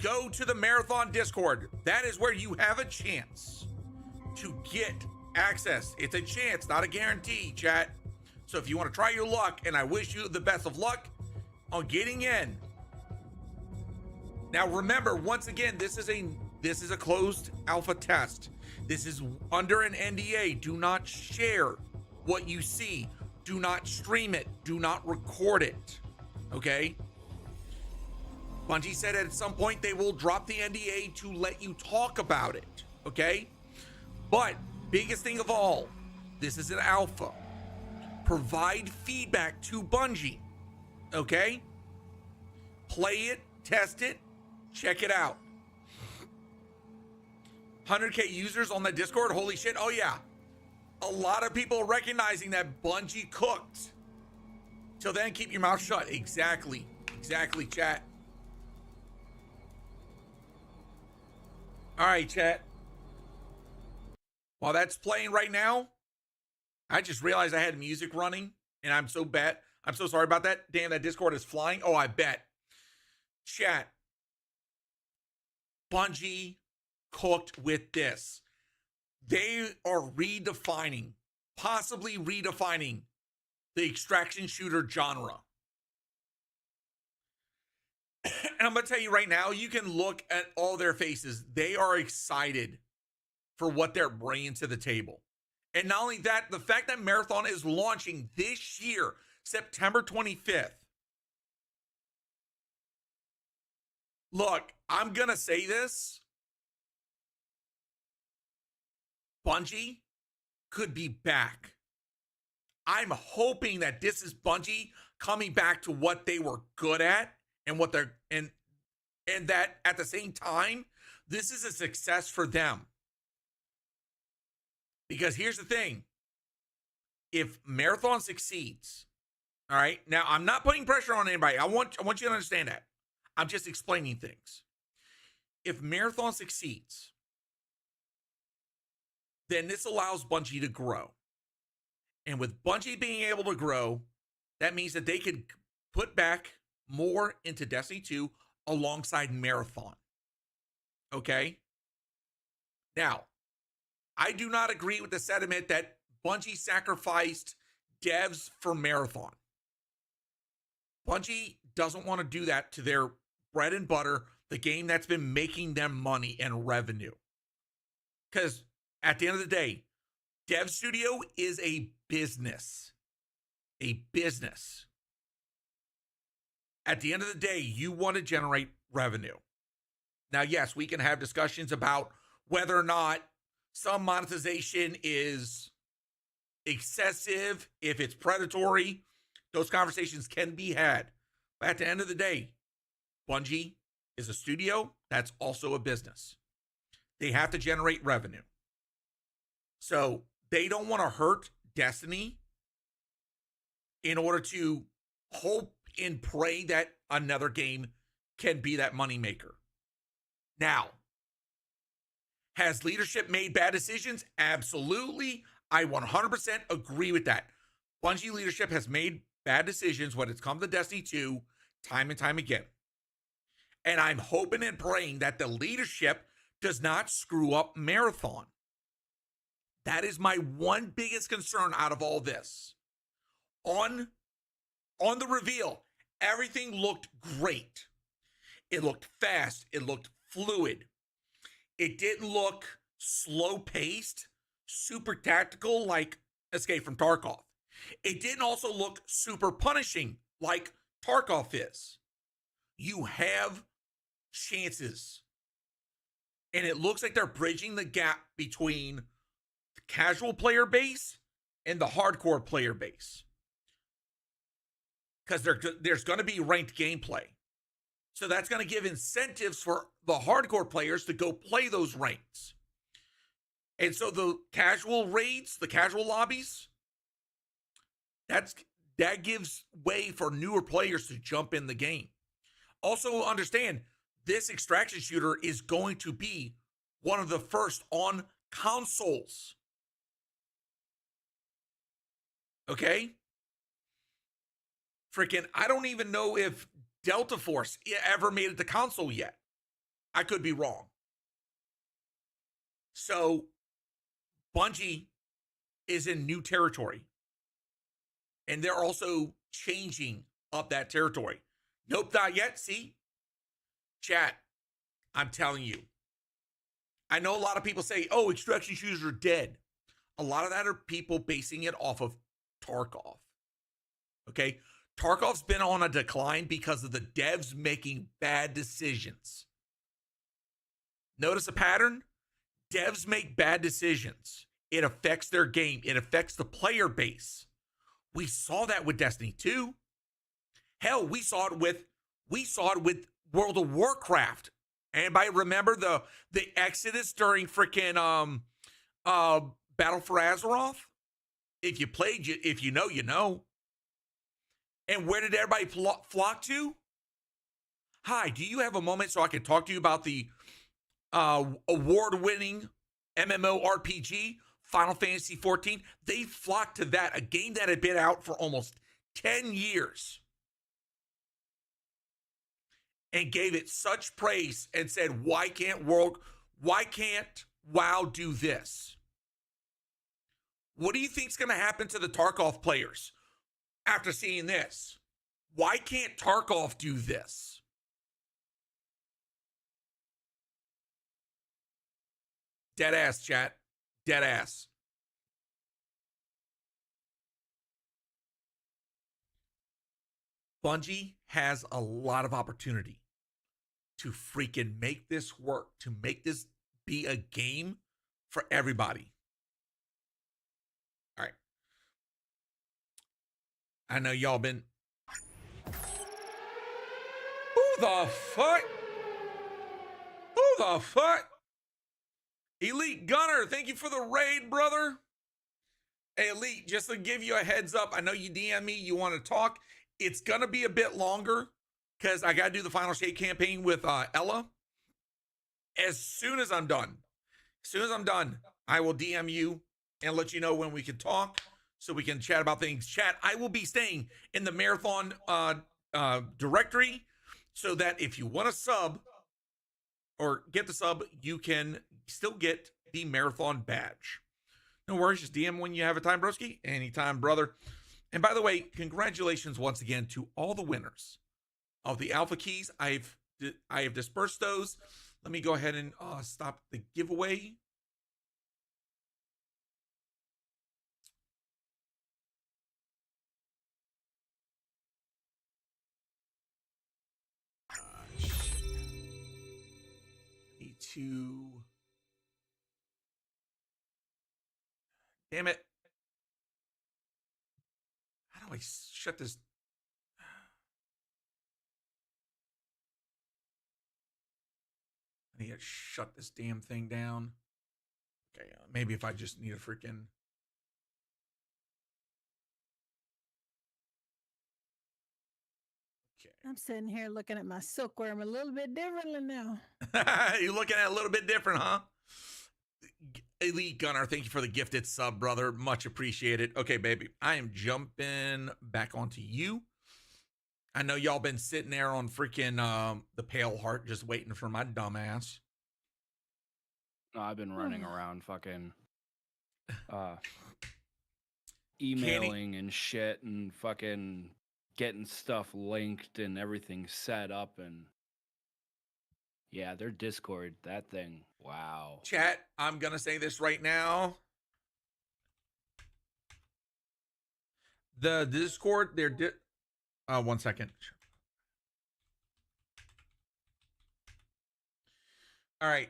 go to the marathon Discord. That is where you have a chance to get access. It's a chance, not a guarantee, chat. So if you want to try your luck, and I wish you the best of luck on getting in. Now remember, once again, this is a closed alpha test. This is under an NDA. Do not share what you see. Do not stream it. Do not record it. Okay? Bungie said at some point they will drop the NDA to let you talk about it. Okay? But biggest thing of all, this is an alpha. Provide feedback to Bungie. Okay? Play it, test it, check it out. 100K users on the Discord. Holy shit. Oh yeah. A lot of people recognizing that Bungie cooked. Till then, keep your mouth shut. Exactly, chat. All right, chat. While that's playing right now, I just realized I had music running, and I'm so sorry about that. Damn, that Discord is flying. Oh, I bet. Chat. Bungie cooked with this. They are redefining, possibly redefining the extraction shooter genre. And I'm going to tell you right now, you can look at all their faces. They are excited for what they're bringing to the table. And not only that, the fact that Marathon is launching this year, September 25th. Look, I'm going to say this. Bungie could be back. I'm hoping that this is Bungie coming back to what they were good at and what they're and that at the same time, this is a success for them. Because here's the thing. If Marathon succeeds, all right, now I'm not putting pressure on anybody. I want you to understand that. I'm just explaining things. If Marathon succeeds, then this allows Bungie to grow. And with Bungie being able to grow, that means that they could put back more into Destiny 2 alongside Marathon. Okay? Now, I do not agree with the sentiment that Bungie sacrificed devs for Marathon. Bungie doesn't want to do that to their bread and butter, the game that's been making them money and revenue. Because at the end of the day, Dev Studio is a business. A business. At the end of the day, you want to generate revenue. Now, yes, we can have discussions about whether or not some monetization is excessive, if it's predatory. Those conversations can be had. But at the end of the day, Bungie is a studio that's also a business. They have to generate revenue. So they don't want to hurt Destiny in order to hope and pray that another game can be that moneymaker. Now, has leadership made bad decisions? Absolutely. I 100% agree with that. Bungie leadership has made bad decisions when it's come to Destiny 2 time and time again. And I'm hoping and praying that the leadership does not screw up Marathon. That is my one biggest concern out of all this. On the reveal, everything looked great. It looked fast. It looked fluid. It didn't look slow-paced, super tactical like Escape from Tarkov. It didn't also look super punishing like Tarkov is. You have chances. And it looks like they're bridging the gap between the casual player base and the hardcore player base. Because there's going to be ranked gameplay. So that's going to give incentives for the hardcore players to go play those ranks. And so the casual raids, the casual lobbies, that gives way for newer players to jump in the game. Also understand, this extraction shooter is going to be one of the first on consoles. Okay? Freaking, I don't even know if Delta Force ever made it to console yet. I could be wrong. So, Bungie is in new territory. And they're also changing up that territory. Nope, not yet. See? Chat, I'm telling you. I know a lot of people say, oh, extraction shooters are dead. A lot of that are people basing it off of Tarkov. Okay? Tarkov's been on a decline because of the devs making bad decisions. Notice a pattern? Devs make bad decisions. It affects their game. It affects the player base. We saw that with Destiny 2. Hell, we saw it with World of Warcraft. Anybody remember the Exodus during freaking Battle for Azeroth? If you played, if you know, you know. And where did everybody flock to? Hi, do you have a moment so I can talk to you about the award-winning MMORPG, Final Fantasy XIV? They flocked to that, a game that had been out for almost 10 years. And gave it such praise and said, why can't WoW do this? What do you think's going to happen to the Tarkov players after seeing this? Why can't Tarkov do this? Dead ass, chat. Dead ass. Bungie has a lot of opportunity to freaking make this work, to make this be a game for everybody. All right. I know y'all been... Who the fuck? Who the fuck? Elite Gunner, thank you for the raid, brother. Hey, Elite, just to give you a heads up, I know you DM me, you want to talk. It's going to be a bit longer because I got to do the Final Shape campaign with Ella. As soon as I'm done, I will DM you and let you know when we can talk so we can chat about things. Chat, I will be staying in the Marathon directory so that if you want to sub or get the sub, you can still get the Marathon badge. No worries, just DM when you have a time, broski. Anytime, brother. And by the way, congratulations once again to all the winners of the Alpha Keys. I have dispersed those. Let me go ahead and stop the giveaway. Need to... Damn it. How do I shut this? I need to shut this damn thing down. Okay, maybe if I just need a freaking... I'm sitting here looking at my silkworm a little bit differently now. You're looking at it a little bit different, huh? Elite Gunner, thank you for the gifted sub, brother. Much appreciated. Okay, baby, I am jumping back onto you. I know y'all been sitting there on freaking the Pale Heart just waiting for my dumb ass. No, I've been running around fucking emailing and shit and fucking getting stuff linked and everything set up, and yeah, their Discord, that thing, wow. Chat, I'm gonna say this right now. The Discord, one second. All right.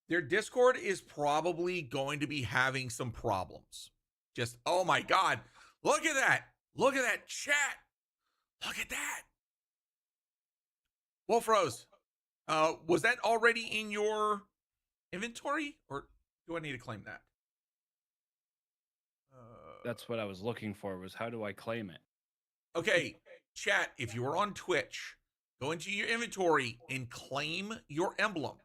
Their Discord is probably going to be having some problems. Just, oh my God. Look at that. Look at that chat. Look at that. Wolf Rose, was that already in your inventory, or do I need to claim that? That's what I was looking for, was how do I claim it? Okay, chat, if you are on Twitch, go into your inventory and claim your emblem.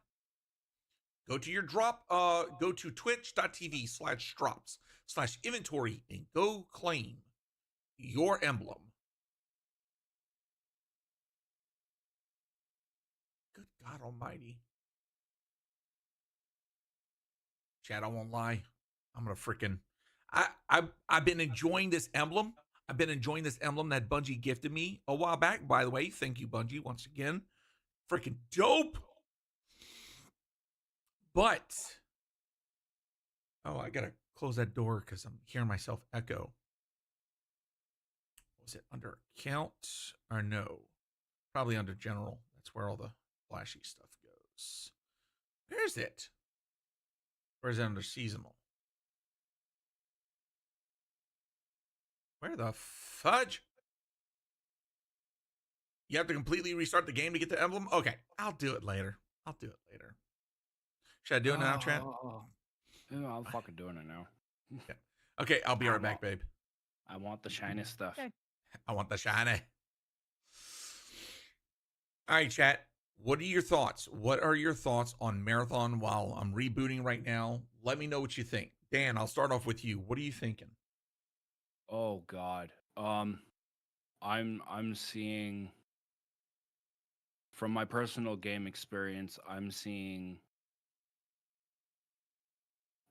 Go to your drop, go to twitch.tv/drops/inventory and go claim your emblem. Good God almighty. Chat, I won't lie. I'm gonna freaking I've been enjoying this emblem. I've been enjoying this emblem that Bungie gifted me a while back. By the way, thank you, Bungie, once again. Freaking dope. But I gotta close that door because I'm hearing myself echo. Was it under account or no? Probably under general. That's where all the flashy stuff goes. Where is it? Or is it under seasonal? Where the fudge? You have to completely restart the game to get the emblem? Okay, I'll do it later. Should I do it now, chat? Yeah, I'm fucking doing it now. Okay, I'll be right back, babe. I want the shiny stuff. I want the shiny. All right, chat. What are your thoughts? What are your thoughts on Marathon while I'm rebooting right now? Let me know what you think. Dan, I'll start off with you. What are you thinking? Oh God. I'm seeing, from my personal game experience, I'm seeing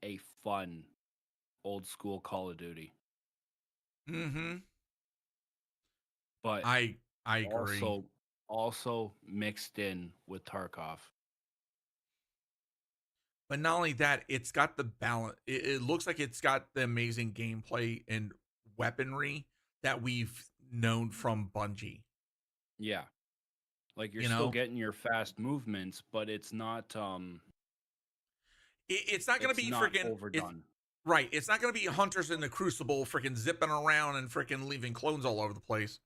a fun old school Call of Duty. Mm-hmm. But I agree. Also mixed in with Tarkov. But not only that, it's got the balance. It looks like it's got the amazing gameplay and weaponry that we've known from Bungie. Yeah. Like you're still getting your fast movements, but it's not it's not going to be freaking overdone. Right. It's not going to be hunters in the Crucible freaking zipping around and freaking leaving clones all over the place.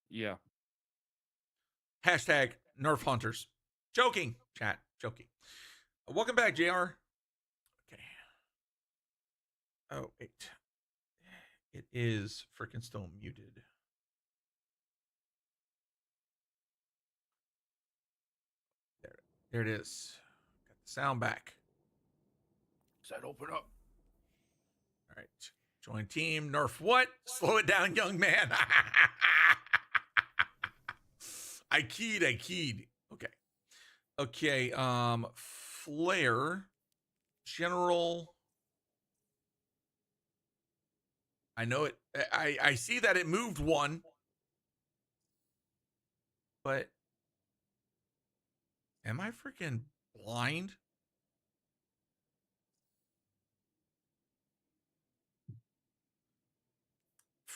Yeah. Hashtag Nerf Hunters. Joking, chat. Joking. Welcome back, JR. Okay. Oh, wait. It is freaking still muted. There it is. Got the sound back. Does that open up? All right. Join team. Nerf what? Slow it down, young man. I keyed. Okay. Flare. General. I know it. I see that it moved one. But am I freaking blind?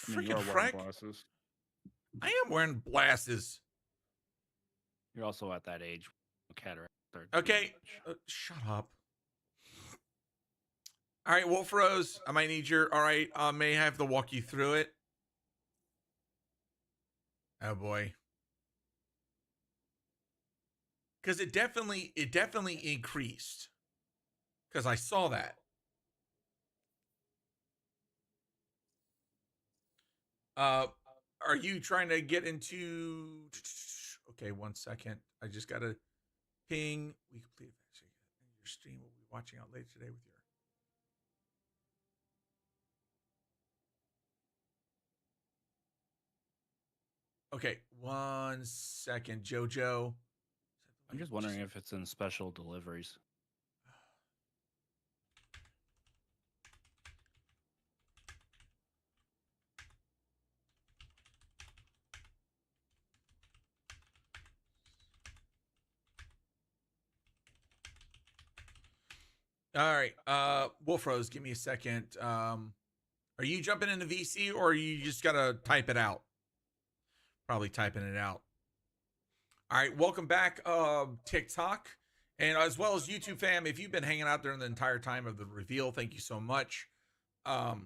Freaking frack. Glasses. I am wearing glasses. You're also at that age. Cataract. Okay. Shut up. All right, Wolf Rose. I might need your. All right. I may have to walk you through it. Oh boy. Because it definitely increased. Because I saw that. Are you trying to get into? Okay, 1 second. I just gotta ping. We completed your stream. Will be watching out later today with your. Okay, 1 second, JoJo. I'm just wondering if it's in special deliveries. All right. Wolf Rose, give me a second. Are you jumping into VC or you just gotta type it out? Probably typing it out. All right, welcome back, TikTok, and as well as YouTube fam. If you've been hanging out during the entire time of the reveal, thank you so much. I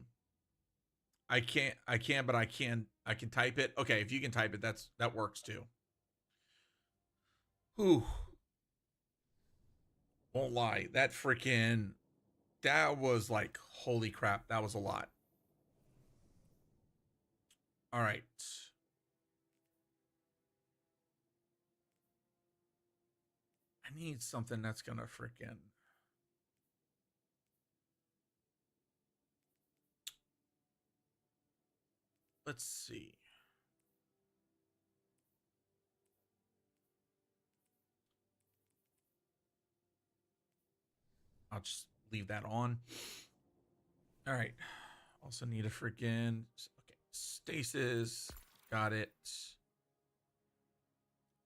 can type it. Okay, if you can type it, that works too. Whew. Won't lie, that was like, holy crap, that was a lot. All right. I need something that's gonna freaking. Let's see. I'll just leave that on. All right. Also need a freaking, okay, stasis. Got it.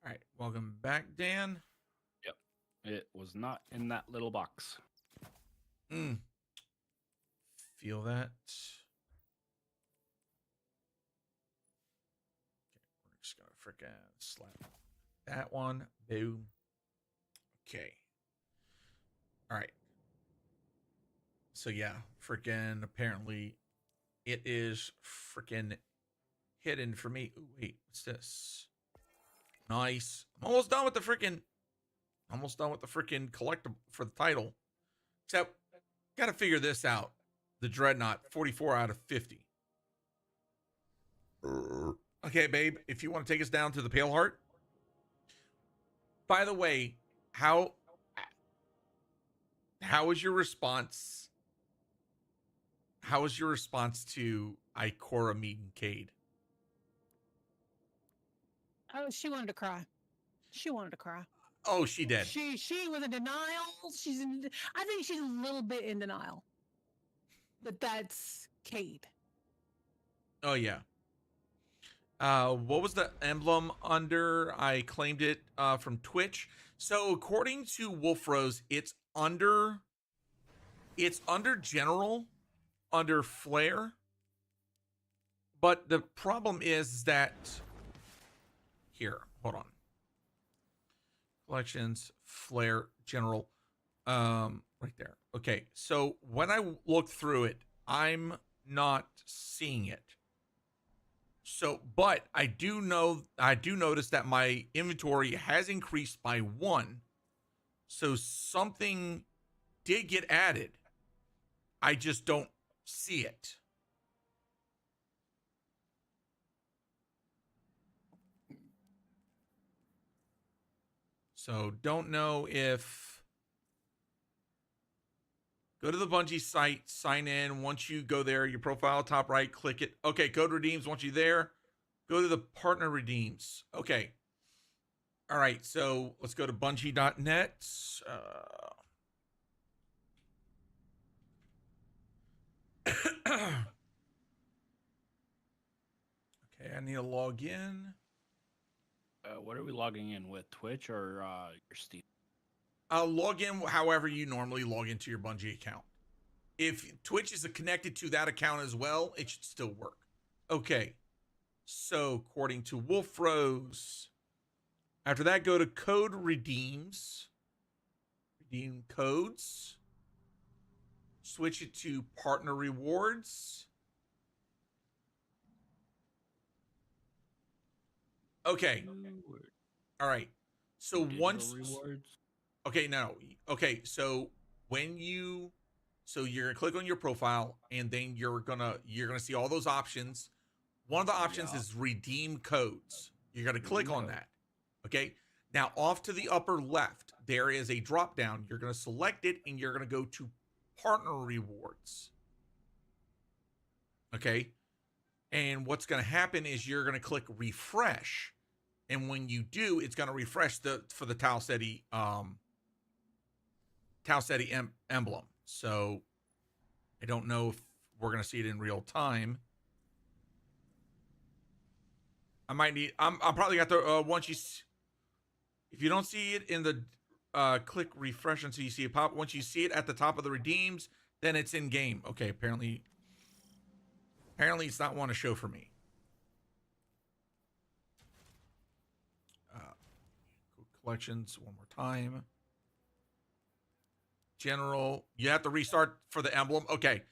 All right. Welcome back, Dan. Yep. It was not in that little box. Feel that. Okay, we're just gonna freaking slap that one. Boom. Okay. All right. So yeah, freaking apparently it is freaking hidden for me. Ooh, wait, what's this? Nice. I'm almost done with the freaking collectible for the title. Except gotta figure this out. The Dreadnought, 44 out of 50. Okay, babe, if you want to take us down to the Pale Heart. By the way, how was your response? How was your response to Ikora meeting Cade? Oh, she wanted to cry. She wanted to cry. Oh, she did. She was in denial. I think she's a little bit in denial. But that's Cade. Oh yeah. What was the emblem under? I claimed it from Twitch. So according to Wolf Rose, it's under general, under flare. But the problem is that here, hold on. Collections, flare, general, right there. Okay, so when I look through it, I'm not seeing it. So, but I do notice that my inventory has increased by 1. So something did get added. I just don't see it. So don't know if. Go to the Bungie site, sign in. Once you go there, your profile, top right, click it. Okay, code redeems. Once you're there, go to the partner redeems. Okay. All right, so let's go to Bungie.net. Okay, I need to log in. What are we logging in with? Twitch or your Steam? Log in however you normally log into your Bungie account. If Twitch is connected to that account as well, it should still work. Okay. So according to Wolf Rose, after that, go to code redeems. Redeem codes. Switch it to partner rewards. Okay. All right. So Digital once rewards. Okay, no. Okay, so you're gonna click on your profile and then you're gonna see all those options. One of the options is redeem codes. You're gonna click on that. Okay. Now off to the upper left, there is a drop down. You're gonna select it and you're gonna go to partner rewards. Okay. And what's gonna happen is you're gonna click refresh. And when you do, it's going to refresh for the Tau Ceti emblem. So I don't know if we're going to see it in real time. I might need. I'm probably got the once you. If you don't see it in the click refresh until you see it pop. Once you see it at the top of the redeems, then it's in game. Okay, apparently it's not one to show for me. Collections one more time. General, you have to restart for the emblem. Okay.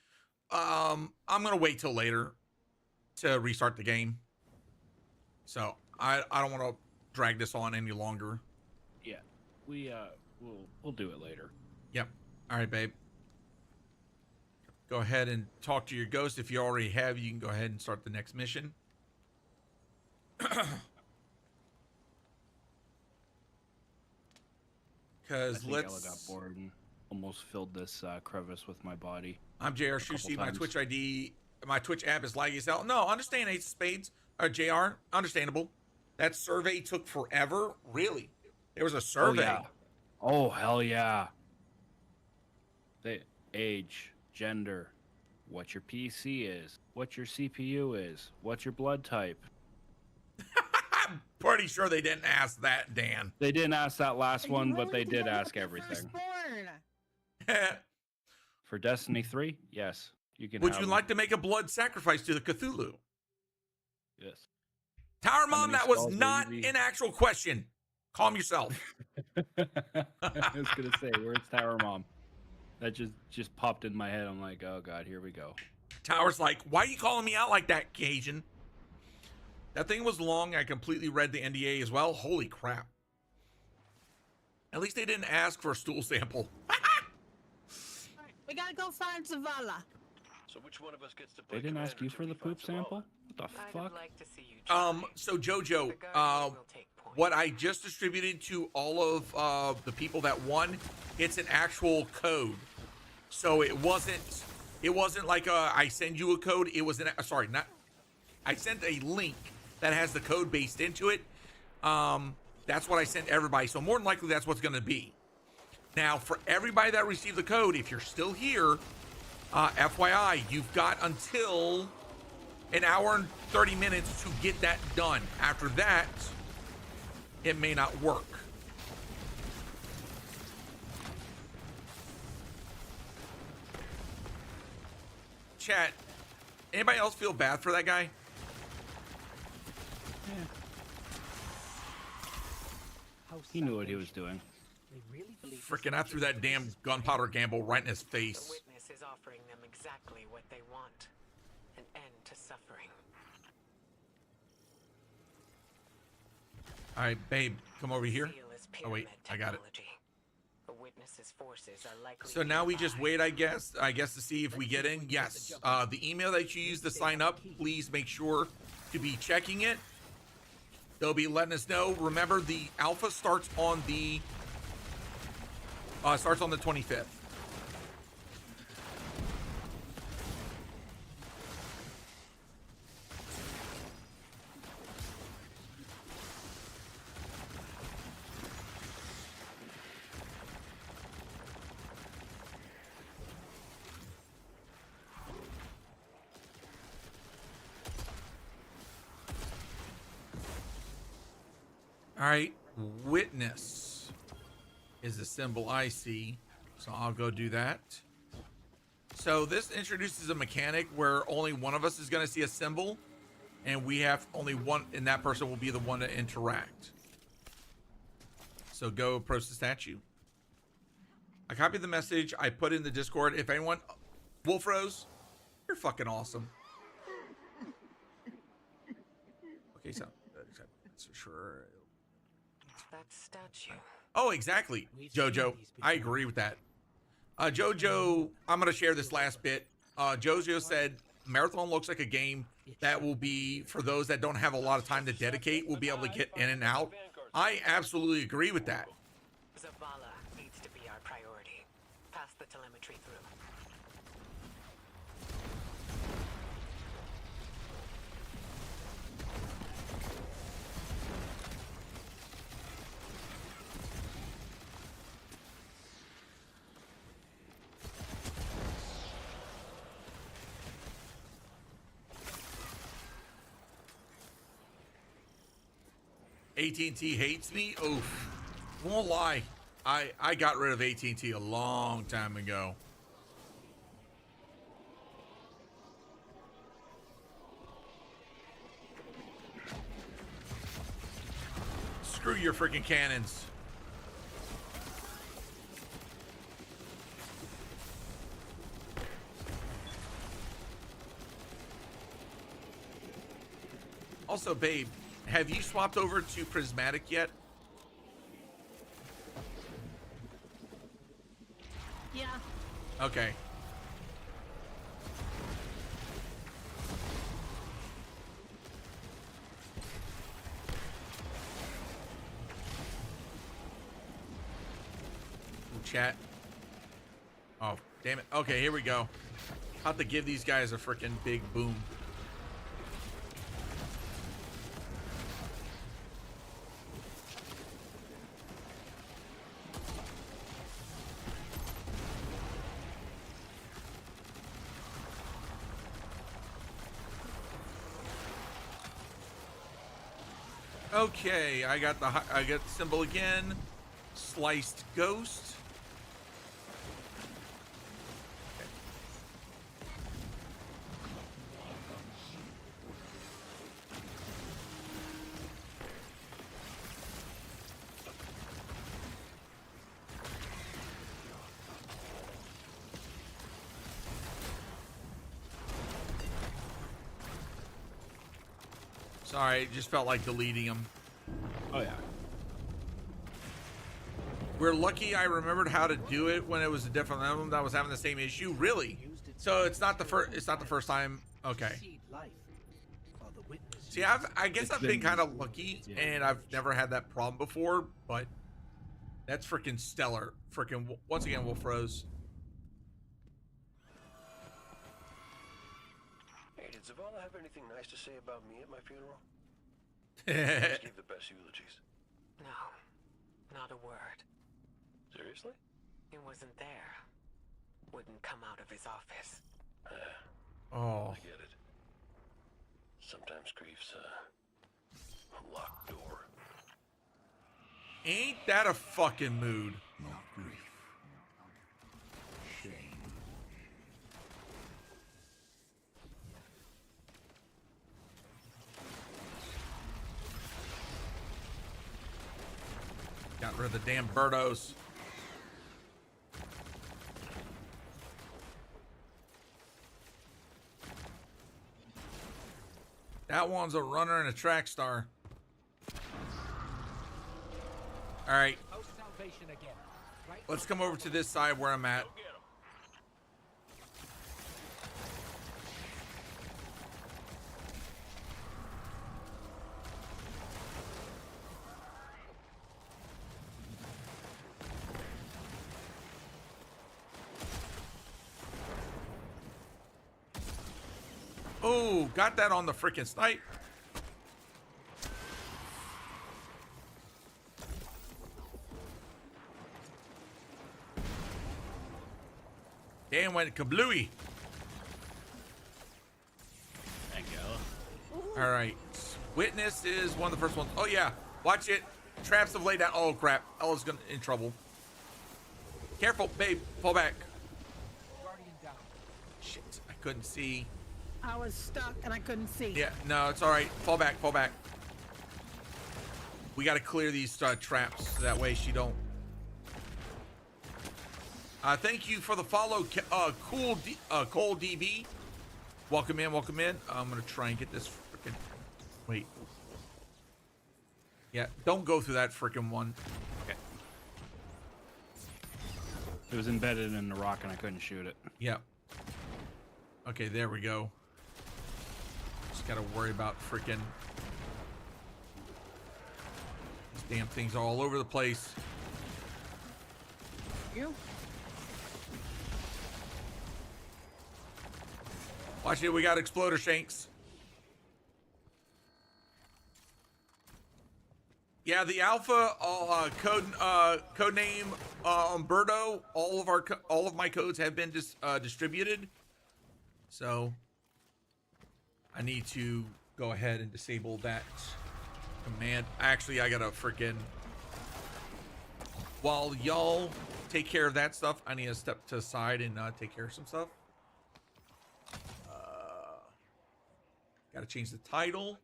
I'm gonna wait till later to restart the game. So I don't want to drag this on any longer. Yeah, we'll do it later. Yep. All right, babe. Go ahead and talk to your ghost. If you already have, you can go ahead and start the next mission. Because Ella got bored and almost filled this crevice with my body. I'm JR Shushi. My Twitch ID, my Twitch app is laggy as hell. No, understand Ace of Spades. JR, understandable. That survey took forever. Really? There was a survey. Oh, yeah. Oh hell yeah. The age, gender, what your PC is, what your CPU is, what your blood type. I'm pretty sure they didn't ask that, Dan. They didn't ask that last one, but they did ask everything. For Destiny 3, yes, you can. Would you like to make a blood sacrifice to the Cthulhu? Yes. Tower Mom, that was not an actual question. Calm yourself. I was gonna say, where's Tower Mom? That just popped in my head. I'm like, oh god, here we go. Tower's like, why are you calling me out like that, Cajun? That thing was long. I completely read the NDA as well. Holy crap. At least they didn't ask for a stool sample. We gotta go find Zavala. So which one of us gets to They didn't ask you for the poop sample? What the fuck? So Jojo, what I just distributed to all of the people that won, it's an actual code. So it wasn't like I send you a code. It was I sent a link that has the code based into it. That's what I sent everybody. So more than likely that's what's going to be. Now for everybody that received the code, if you're still here, FYI, you've got until an hour and 30 minutes to get that done. After that, it may not work. Chat, anybody else feel bad for that guy? Yeah. He knew what he was doing. Freaking, I threw that damn gunpowder gamble right in his face. The witness is offering them exactly what they want. An end to suffering. All right, babe, come over here. Oh wait, I got it. The witness's forces are likely. So now we just wait, I guess to see if we get in. Yes, the email that you use to sign up, please make sure to be checking it. They'll be letting us know. Remember, the alpha starts on the 25th. All right, witness is the symbol I see, so I'll go do that. So this introduces a mechanic where only one of us is going to see a symbol, and we have only one, and that person will be the one to interact. So go approach the statue. I copied the message. I put in the Discord. If anyone, Wolf Rose, you're fucking awesome. Okay, so sure. That statue. Oh, exactly, Jojo. I agree with that. Jojo, I'm going to share this last bit. Jojo said Marathon looks like a game that will be, for those that don't have a lot of time to dedicate, will be able to get in and out. I absolutely agree with that. Zavala needs to be our priority. Pass the telemetry through. AT&T hates me. Oof. Won't lie. I got rid of AT&T a long time ago. Screw your freaking cannons. Also, babe, have you swapped over to prismatic yet? Yeah. Okay. Chat. Oh, damn it. Okay, here we go. Have to give these guys a freaking big boom. Okay, I got the symbol again. Sliced ghost. Sorry, it just felt like deleting them. Oh yeah. We're lucky I remembered how to do it when it was a different album that was having the same issue. Really? So it's not the first. It's not the first time. Okay. See, I guess I've been kind of lucky, and I've never had that problem before. But that's freaking stellar. Freaking once again, Wolf Rose. Hey, did Zavala have anything nice to say about me at my funeral? Just gave the best eulogies. No, not a word. Seriously? He wasn't there. Wouldn't come out of his office. Oh. I get it. Sometimes grief's a locked door. Ain't that a fucking mood? Not grief. Shame. Got rid of the damn birdos. That one's a runner and a track star. All right. Let's come over to this side where I'm at. Oh, got that on the freaking snipe. Damn, went kablooey. Thank you. All right. Witness is one of the first ones. Oh, yeah. Watch it. Traps have laid down. Oh, crap. Ella's in trouble. Careful, babe. Fall back. Shit. I couldn't see. I was stuck and I couldn't see. Yeah, no, it's all right. Fall back, fall back. We got to clear these traps so that way she don't. Thank you for the follow, Cole DB. Welcome in, welcome in. I'm gonna try and get this freaking. Wait. Yeah, don't go through that freaking one. Okay. It was embedded in the rock and I couldn't shoot it. Yep. Okay, there we go. Just gotta worry about freaking. These damn things are all over the place. You. Watch it, we got exploder shanks. Yeah, the alpha code name Umberto. All of my codes have been distributed. So I need to go ahead and disable that Command. Actually, I gotta freaking. While y'all take care of that stuff, I need to step to the side and take care of some stuff. Gotta change the title.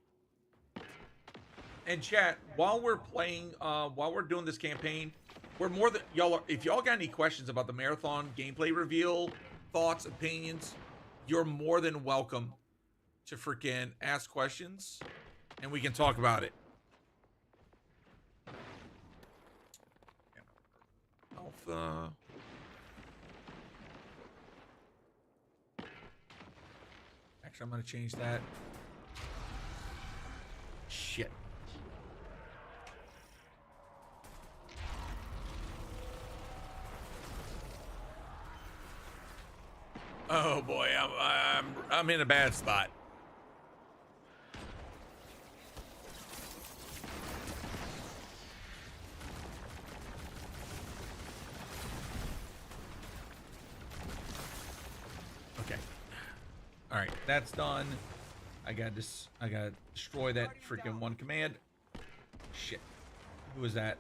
And chat, while we're playing, while we're doing this campaign, we're more than y'all are. If y'all got any questions about the marathon gameplay reveal, thoughts, opinions, you're more than welcome to freaking ask questions, and we can talk about it. Alpha. Actually, I'm gonna change that. Shit. Oh boy, I'm in a bad spot. Okay. All right, that's done. I gotta destroy that freaking one command. Shit. Who was that?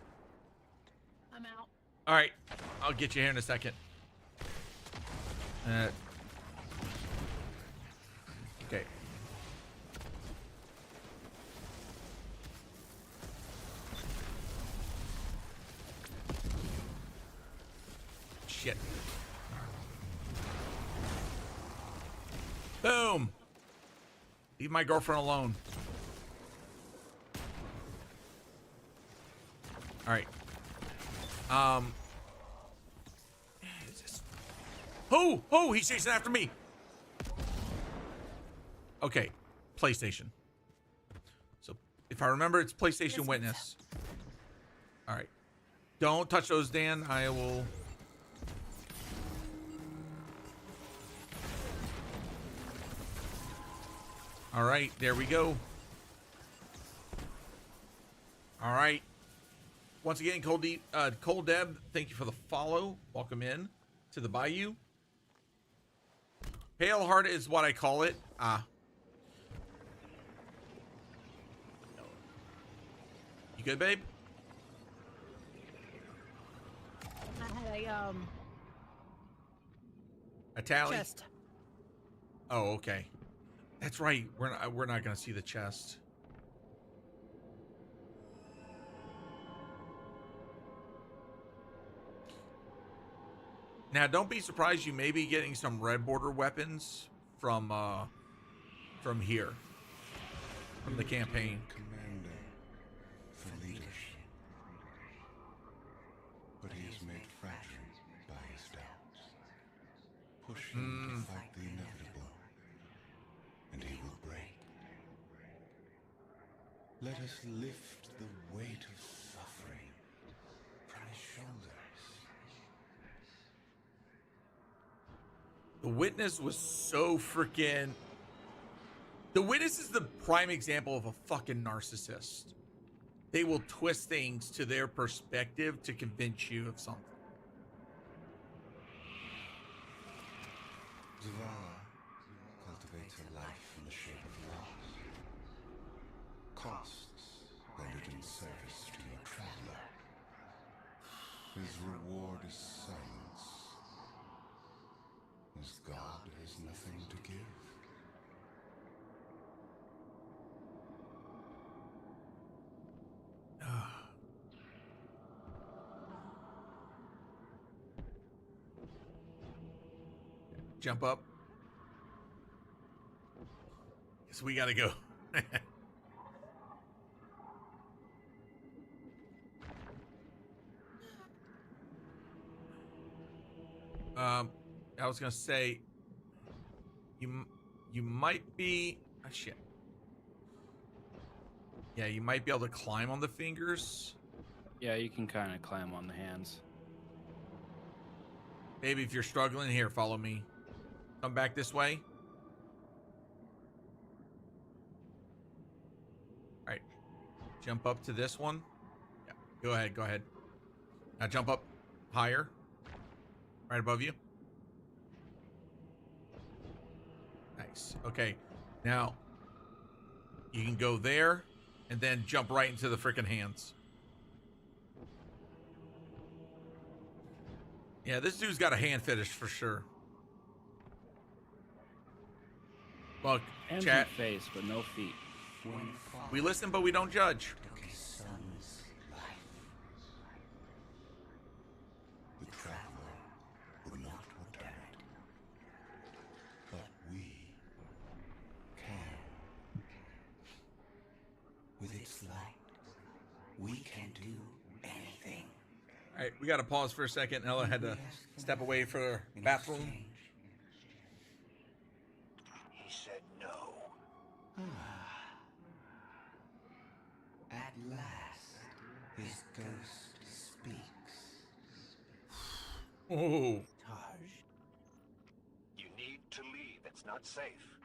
I'm out. All right, I'll get you here in a second. Okay. Shit. Boom. Leave my girlfriend alone. All right. Oh, he's chasing after me. Okay, PlayStation. So if I remember, it's PlayStation Witness. All right. Don't touch those, Dan. I will. All right, there we go. All right. Once again, Cold Deb, thank you for the follow. Welcome in to the Bayou. Pale heart is what I call it. You good, babe? I had a tally. Chest. Oh, okay. That's right. We're not gonna see the chest. Now, don't be surprised. You may be getting some red border weapons from here, from the campaign. Commander for leadership, but he is made fragile by his doubts. Push him to fight the inevitable, and he will break. Let us lift the weight of suffering from his shoulders. The Witness was so freaking... The Witness is the prime example of a fucking narcissist. They will twist things to their perspective to convince you of something. Zavala cultivates a life in the shape of loss. Costs rendered in service to your traveler. His reward is silence. As God has nothing to give. Jump up. Guess we gotta go. I was gonna say, you might be, shit. Yeah, you might be able to climb on the fingers. Yeah, you can kind of climb on the hands. Maybe if you're struggling, here, follow me. Come back this way. All right, jump up to this one. Yeah, go ahead. Now jump up higher, right above you. Nice. Okay, now you can go there, and then jump right into the freaking hands. Yeah, this dude's got a hand fetish for sure. Well, Hands chat. and face, but no feet. We listen, but we don't judge. The traveler will not return it. But we can. With its light, we can do anything. All right, we got to pause for a second. Ella had to step away for the bathroom. He said no. At last, his ghost speaks. Oh. Taj. You need to leave. It's not safe.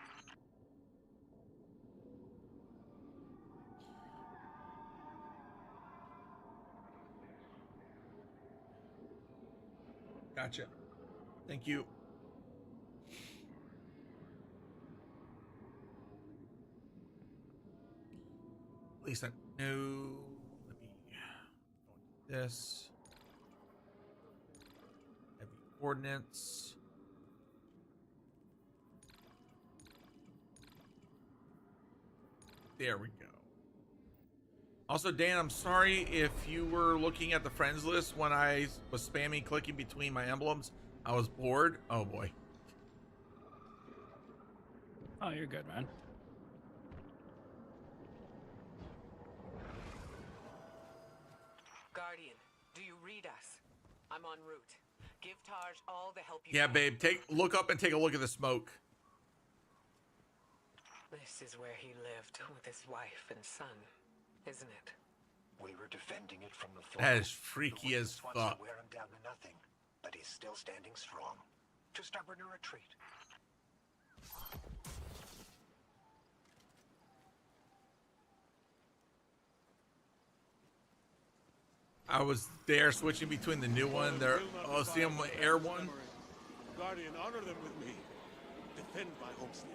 Gotcha. Thank you. At least I know. Let me go into this. Heavy ordnance. There we go. Also, Dan, I'm sorry if you were looking at the friends list when I was spamming clicking between my emblems. I was bored. Oh boy. Oh, you're good, man. Guardian, do you read us? I'm en route. Give Taj all the help you Yeah, can. babe. Look up and take a look at the smoke. This is where he lived with his wife and son, isn't it? We were defending it from the floor. That is freaky as wants fuck. to wear him down to nothing, but he's still standing strong. Too stubborn to retreat. I was there switching between the new one, the Elysium Air one. Guardian, honor them with me. Defend my homestead.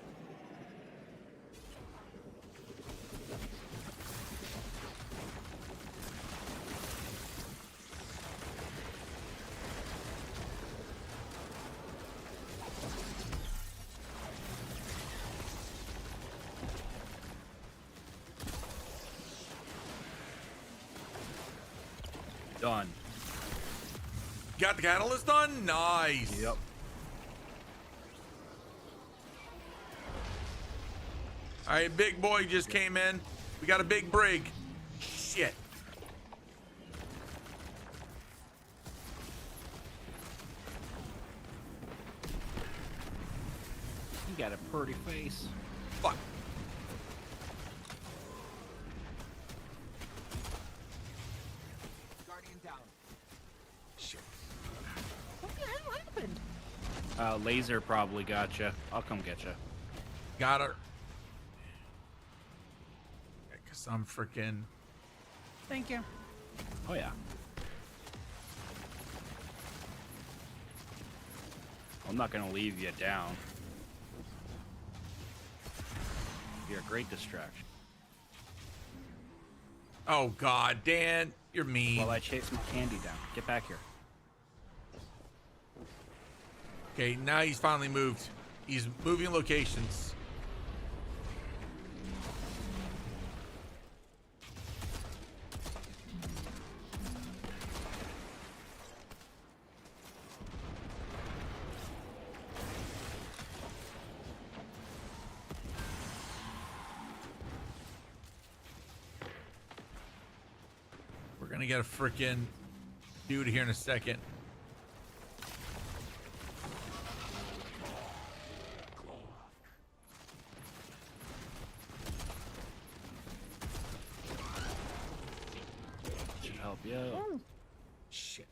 Done. Got the catalyst done? Nice. Yep. All right, big boy just came in. We got a big brig. Shit. You got a pretty face. Fuck. Guardian down. Shit. What the hell happened? Laser probably got you. I'll come get you. Got her. Because I'm freaking. Thank you. Oh, yeah. I'm not going to leave you down. You're a great distraction. Oh, God, Dan, you're mean. While I chase my candy down. Get back here. Okay, now he's finally moved. He's moving locations. We're gonna get a freaking dude here in a second. Should help you out. Oh. Shit.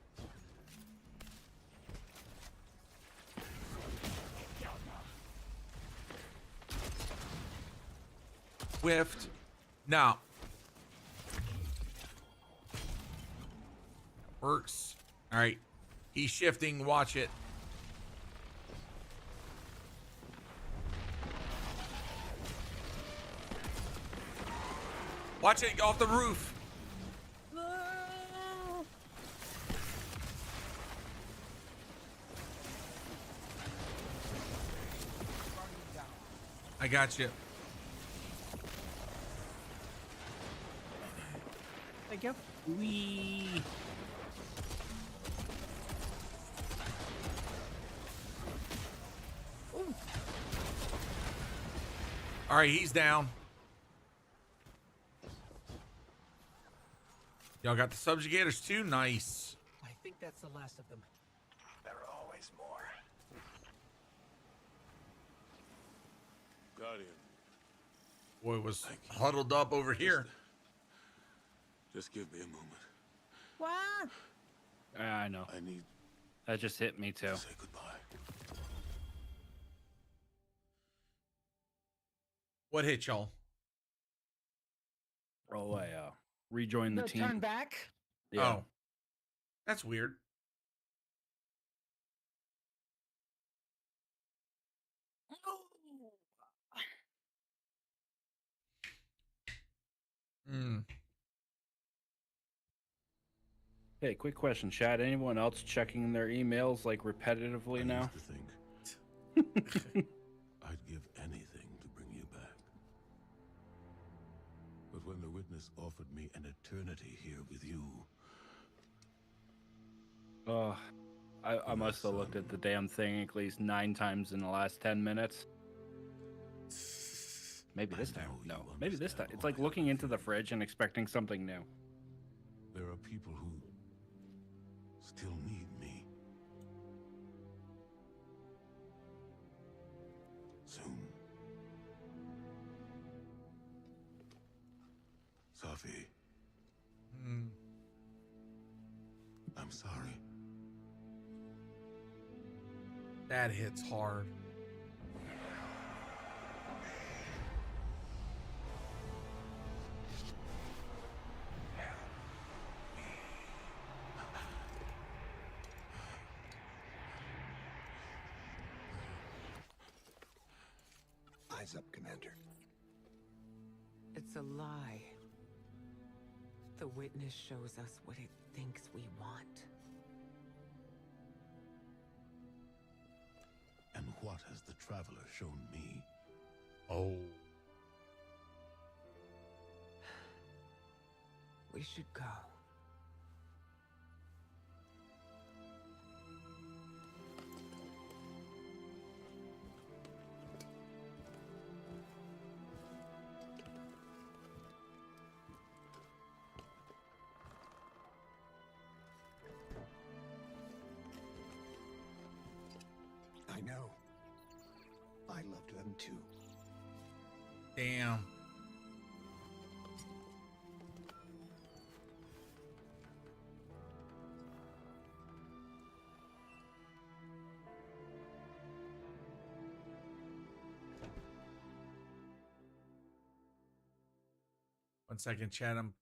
Whiffed. Now. Works. All right. He's shifting. Watch it. Watch it off the roof. I got you. Thank you. Wee. All right, he's down. Y'all got the subjugators too? Nice. I think that's the last of them. There are always more. Guardian. Boy was huddled up over here. Just give me a moment. What? I know. I need That just hit me too. to say goodbye. What hit y'all? Oh, I rejoined the team. Turn back. Yeah. Oh, that's weird. Hmm. Hey, quick question, Chad. Anyone else checking their emails like repetitively now? I'd give anything to bring you back. But when the witness offered me an eternity here with you, I must have looked at the damn thing at least 9 times in the last 10 minutes. Maybe this time. No, maybe this time. It's like looking into the fridge and expecting something new. there are people who still need me. Soon. Safi, I'm sorry. That hits hard. Eyes up, Commander. It's a lie. The witness shows us what it thinks we want. And what has the Traveler shown me? Oh. We should go. I know. I loved them too. Damn. One second, chat. I'm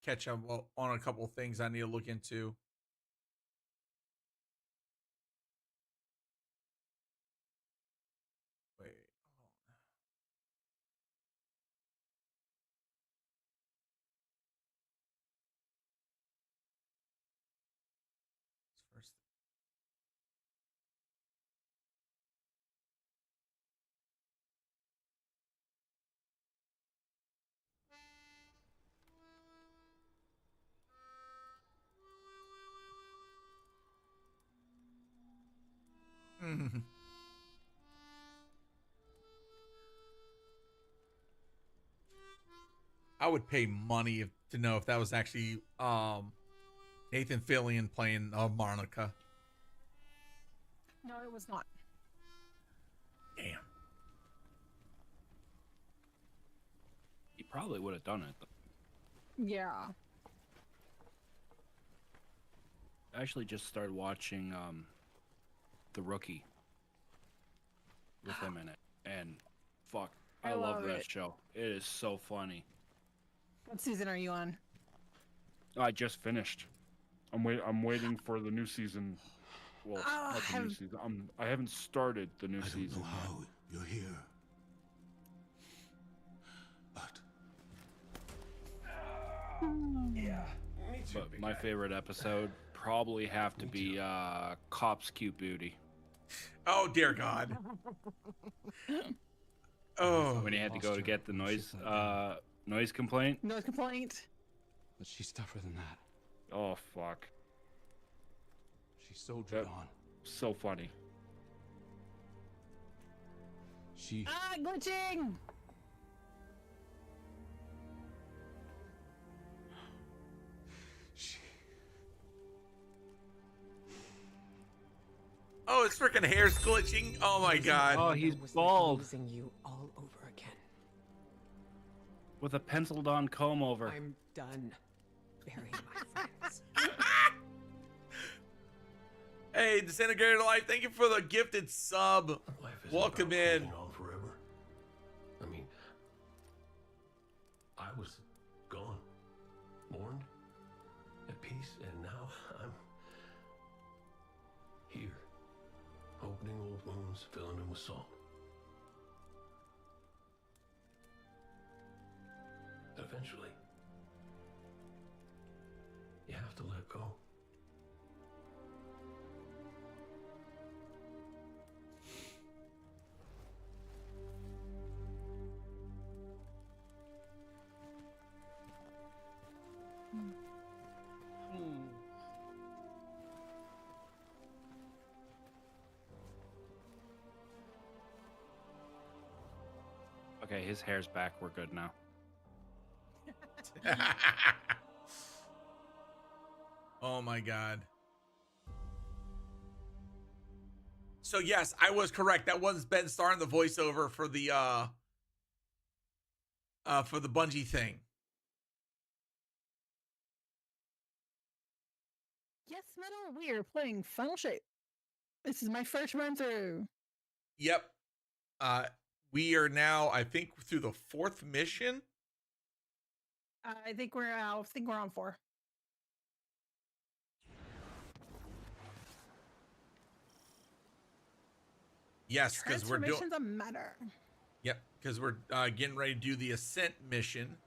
catch up on a couple things I need to look into. Wait. First. I would pay money to know if that was actually Nathan Fillion playing Monica. No, it was not. Damn. He probably would have done it. Yeah. I actually just started watching The Rookie with him in it, and fuck, I love that it. show. It is so funny. What season are you on? I just finished. I'm waiting for the new season. Well, not the new season. I haven't started the new season. I don't know how you're here. But Yeah, me too. But my favorite episode probably have to be Cops Cute Booty. Oh dear God. Oh. When he had to go to get the noise complaint. Noise complaint. But she's tougher than that. Oh fuck. She soldiered on. So funny. She. Glitching. Oh, his freaking hair's glitching. Oh my God. Oh, he's bald. Losing you all over again. With a penciled on comb over. I'm done burying my friends. Hey, Disintegrated Life, thank you for the gifted sub. Welcome in. On forever. I mean, I was gone, mourned, at peace, and now I'm here, opening old wounds, filling them with salt. Eventually, you have to let go. Okay, his hair's back. We're good now. Oh my God. So yes, I was correct. That was Ben Starr in the voiceover for the Bungie thing. Yes, Metal. We are playing Final Shape. This is my first run through. Yep. We are now, I think, through the 4th mission. I think we're on 4. Yes, because we're doing. Transformations a matter. Yep, because we're getting ready to do the Ascent mission.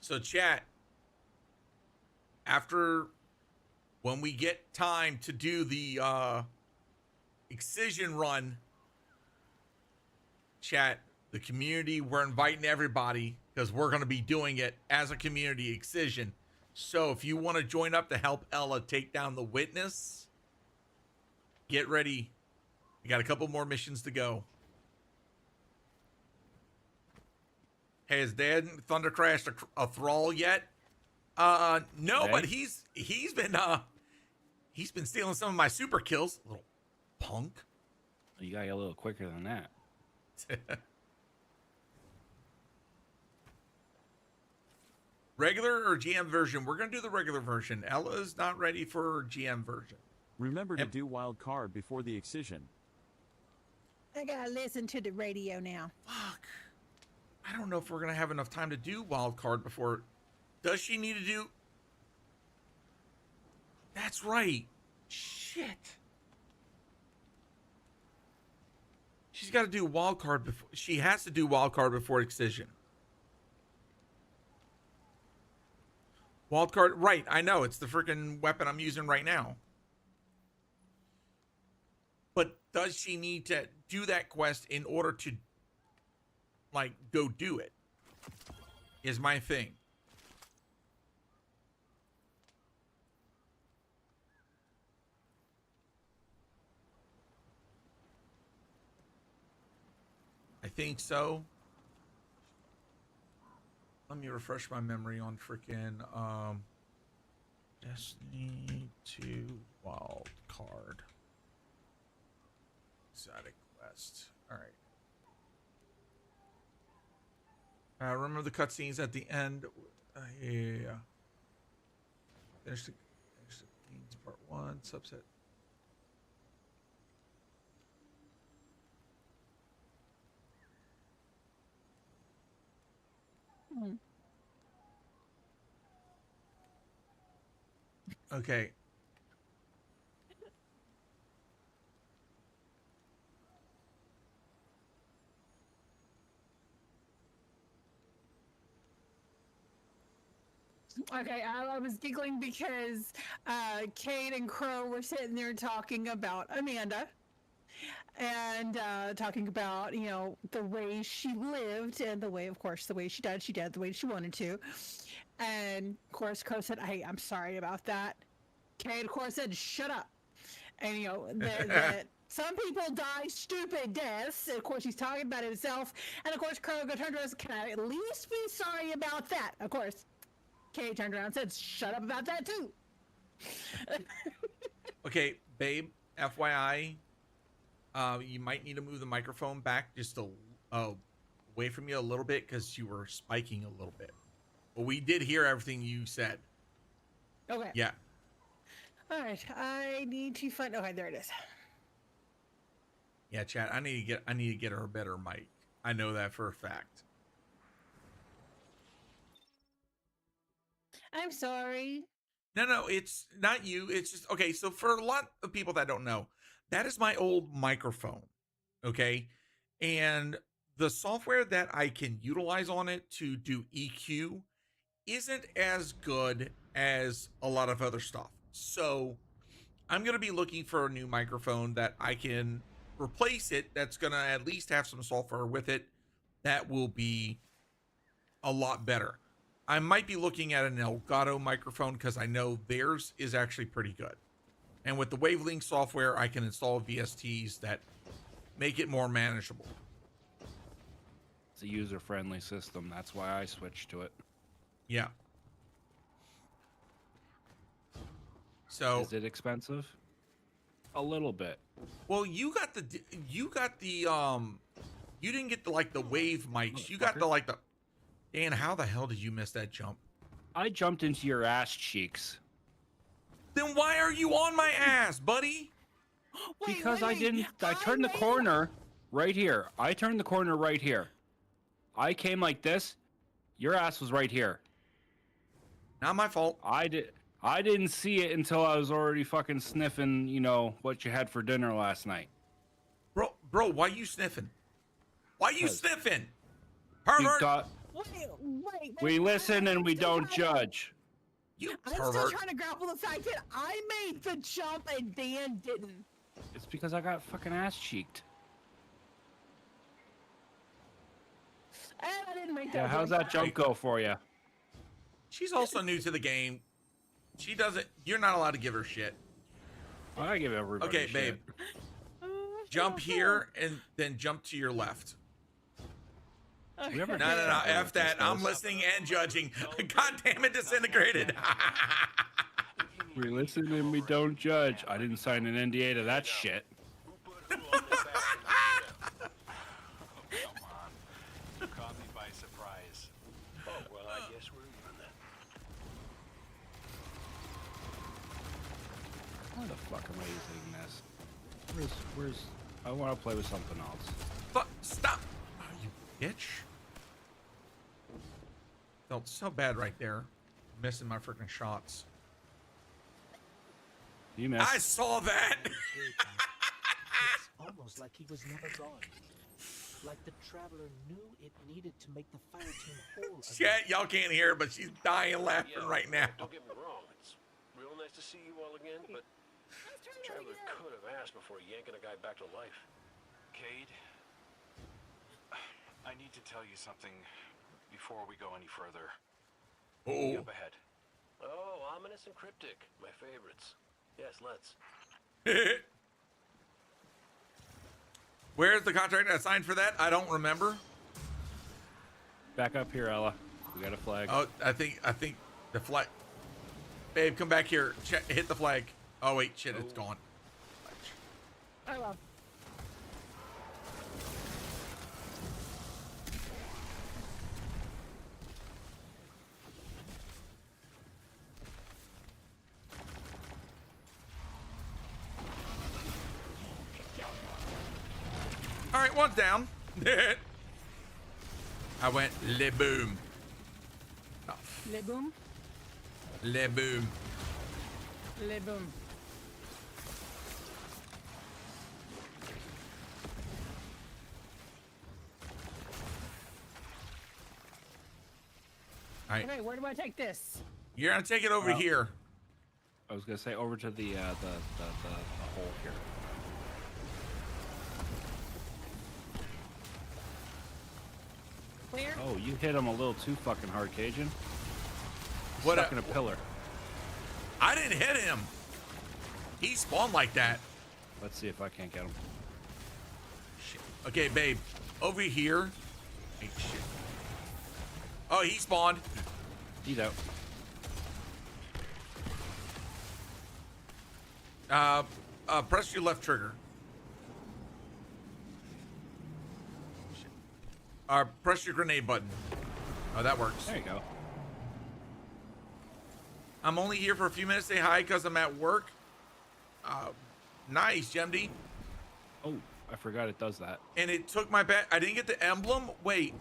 So, chat. When we get time to do the Excision run, chat, the community, we're inviting everybody because we're going to be doing it as a community Excision. So if you want to join up to help Ella take down the Witness, get ready. We got a couple more missions to go. Hey, has Dad Thundercrashed a thrall yet? No, Okay. but he's been stealing some of my super kills, little punk. You gotta get a little quicker than that. Regular or GM version? We're gonna do the regular version. Ella's not ready for GM version. Remember to do wild card before the excision. I gotta listen to the radio now. Fuck. I don't know if we're gonna have enough time to do wild card before. Does she need to do? That's right. Shit. She's got to do wild card before. She has to do wild card before Excision. Wild card, right? I know it's the freaking weapon I'm using right now. But does she need to do that quest in order to, like, go do it? Is my thing. I think so. Let me refresh my memory on freaking Destiny 2 wild card. Exotic quest. All right. Remember the cutscenes at the end? Yeah. There's the part 1 subset. Okay. Okay, I was giggling because Kate and Crow were sitting there talking about Amanda and talking about, you know, the way she lived and the way, of course, the way she died the way she wanted to. And, of course, Crow said, hey, I'm sorry about that. Kate, of course, said, shut up. And, you know, that some people die stupid deaths. Of course, he's talking about himself. And, of course, Crow turned around and said, can I at least be sorry about that? Of course, Kate turned around and said, shut up about that, too. Okay, babe, FYI, you might need to move the microphone back just away from you a little bit because you were spiking a little bit. But we did hear everything you said. Okay. Yeah. All right, I need to find. Okay, there it is. Yeah, chat. I need to get her a better mic. I know that for a fact. I'm sorry. No, it's not you. It's just okay. So for a lot of people that don't know, that is my old microphone. Okay, and the software that I can utilize on it to do EQ isn't as good as a lot of other stuff. So I'm going to be looking for a new microphone that I can replace it. That's going to at least have some software with it that will be a lot better. I might be looking at an Elgato microphone because I know theirs is actually pretty good. And with the Wavelength software, I can install VSTs that make it more manageable. It's a user-friendly system. That's why I switched to it. Yeah. So is it expensive? A little bit. Well, you didn't get the wave mics. You got the Dan, how the hell did you miss that jump? I jumped into your ass cheeks. Then why are you on my ass, buddy? Because I turned the corner right here. I turned the corner right here. I came like this. Your ass was right here. Not my fault. I didn't see it until I was already fucking sniffing, you know, what you had for dinner last night. Bro, why you sniffing? Why you sniffing? Pervert. We listen and we don't judge. You I'm still trying to grapple the fact that I made the jump and Dan didn't. It's because I got fucking ass cheeked. And I didn't make that Yeah, how's that jump go for you? She's also new to the game. She doesn't. You're not allowed to give her shit. I give everybody Okay, shit. babe. Jump here and then jump to your left. No. F that. I'm listening and judging. God damn it, Disintegrated. We listen and we don't judge. I didn't sign an NDA to that shit. Caught me by surprise. Oh, well, I guess we're even then. Why the fuck am I using this? Where's... I want to play with something else. Stop. Oh, you bitch. Felt so bad right there. Missing my freaking shots. You missed. I saw that. It's almost like he was never gone. Like the traveler knew it needed to make the fire team whole. Shit, y'all can't hear her, but she's dying laughing right now. Don't get me wrong. It's real nice to see you all again, but the traveler could have asked before yanking a guy back to life. Cade, I need to tell you something before we go any further. Oh. Up ahead. Oh, ominous and cryptic. My favorites. Yes, let's. Where's the contract I signed for that? I don't remember. Back up here, Ella. We got a flag. Oh, I think the flag. Babe, come back here. Hit the flag. Oh wait, shit, it's gone. I love. All right, one's down. I went le boom. Oh. Le boom. Le boom. Le boom. All right. Okay, where do I take this? You're gonna take it over here. I was gonna say over to the hole here. Clear? Oh, you hit him a little too fucking hard, Cajun. What Stuck in a pillar. I didn't hit him. He spawned like that. Let's see if I can't get him. Shit. Okay, babe. Over here. Hey, shit. Oh, he spawned. He's out. Press your left trigger. Press your grenade button. Oh, that works. There you go. I'm only here for a few minutes. Say hi because I'm at work. Nice, Jemdy. Oh, I forgot it does that. And it took my bat. I didn't get the emblem. Wait,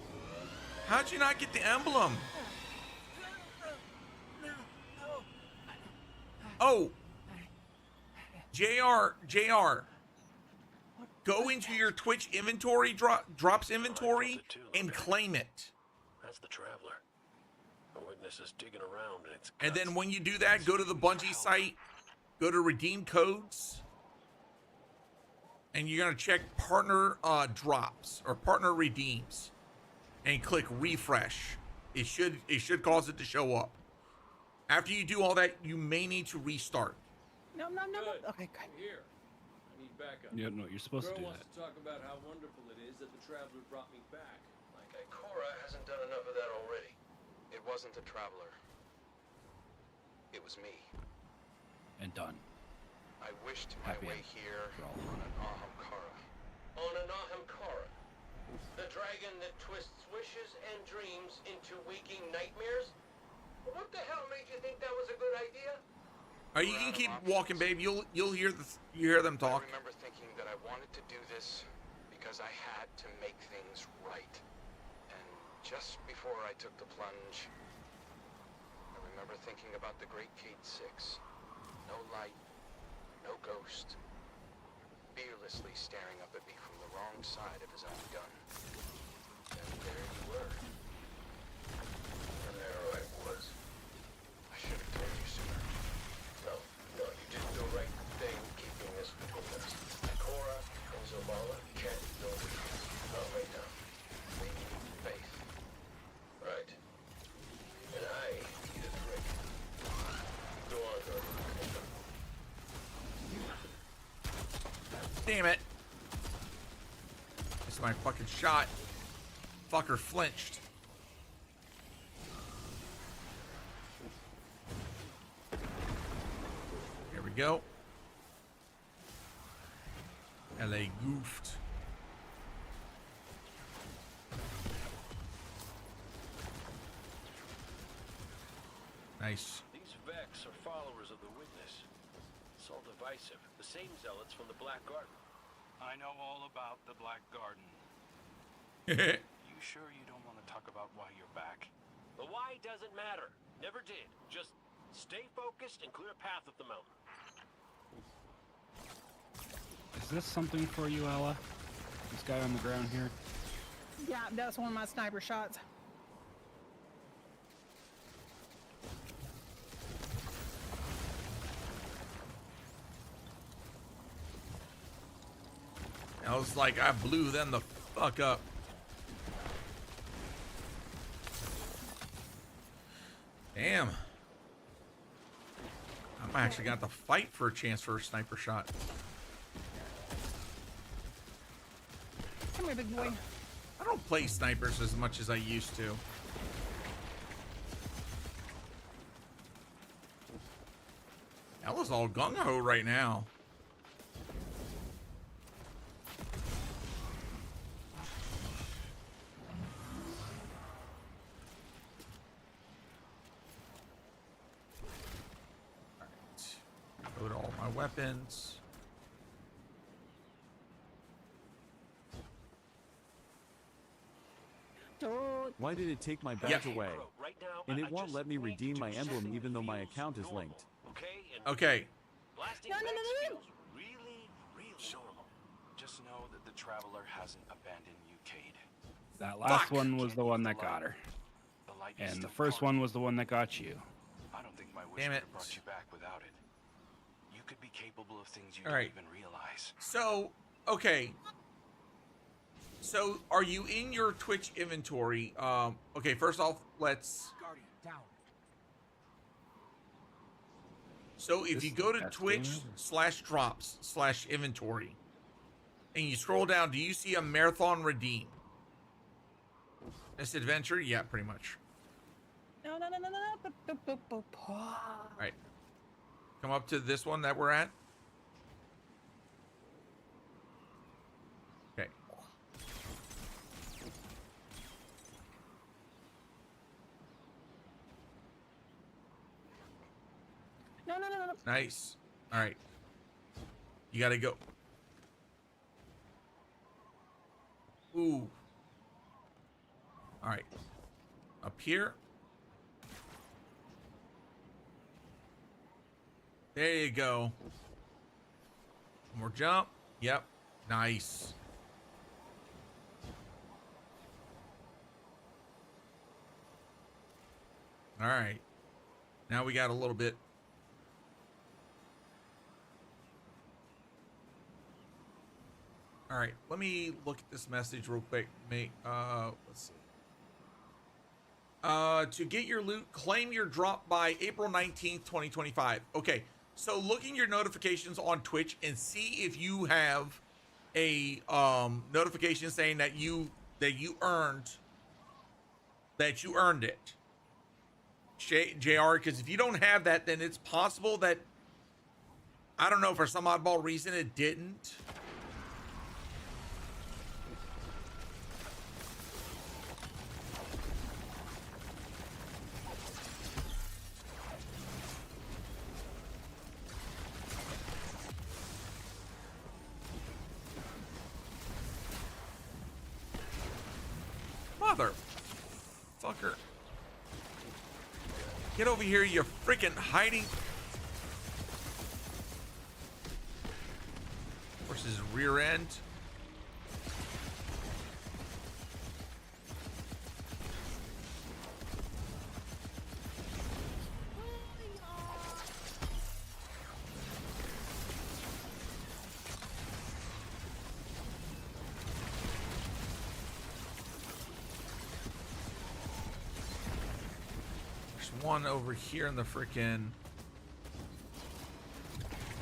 how'd you not get the emblem? Oh, JR. Go into your Twitch inventory, drops inventory, and claim it. That's the Traveler. The witness is digging around and it's. And then when you do that, go to the Bungie site, go to redeem codes, and you're gonna check partner drops or partner redeems, and click refresh. It should cause it to show up. After you do all that, you may need to restart. No. Okay, good. Here. I need backup. Yeah, no, you're supposed to do Girl that. wants to talk about how wonderful it is that the Traveler brought me back. Like Cora hasn't done enough of that already. It wasn't a Traveler. It was me. And done. I wished my Happy way end. here on an Ahamkara. On an Ahamkara. The dragon that twists wishes and dreams into waking nightmares? What the hell made you think that was a good idea? You can keep walking, babe. You'll hear them talk. I remember thinking that I wanted to do this because I had to make things right. And just before I took the plunge, I remember thinking about the great Cade 6. No light, no ghost. Fearlessly staring up at me from the wrong side of his own gun. And there you were. And there I was. I should have told you sooner. No, you did the right thing keeping this between us. Cora and Zavala can't know the truth. Not right now. They need faith. Right. And I need a drink. Go on, Gordon. Damn it. It's my fucking shot. Fucker flinched. Here we go. LA goofed. Nice. These Vex are followers of the Witness. It's all divisive. The same zealots from the Black Garden. I know all about the Black Garden. You sure you don't want to talk about why you're back? The why doesn't matter. Never did. Just stay focused and clear a path up the mountain. Is this something for you, Ella? This guy on the ground here? Yeah, that's one of my sniper shots. I was like, I blew them the fuck up. Damn. I'm actually got to fight for a chance for a sniper shot. Come here, big boy. I don't play snipers as much as I used to. Ella's all gung-ho right now. Load all my weapons. Why did it take my badge away? And it won't let me redeem my emblem even though my account is linked. Okay. Blasting No. really normal. Just know that the Traveler hasn't abandoned you, Cade. That last one was the one that got her. And the first one was the one that got you. I don't Damn it. I brought you back without it. You could be capable of things you All don't right. even realize. So, okay. So, are you in your Twitch inventory? Okay, first off, let's... Guardian, down. So, if This you is go the to best game ever. Twitch/drops/inventory, and you scroll down, do you see a marathon redeem? This adventure? Yeah, pretty much. No. All right. Come up to this one that we're at. Okay. No. Nice. All right. You got to go. Ooh. All right. Up here. There you go. One more jump. Yep. Nice. All right. Now we got a little bit. All right. Let me look at this message real quick. Let's see. To get your loot, claim your drop by April 19th, 2025. Okay. So look in your notifications on Twitch and see if you have a notification saying that you earned it. JR, because if you don't have that, then it's possible that, I don't know, for some oddball reason it didn't. Motherfucker. Get over here, you freaking hiding. Horse's rear end. One over here in the frickin'.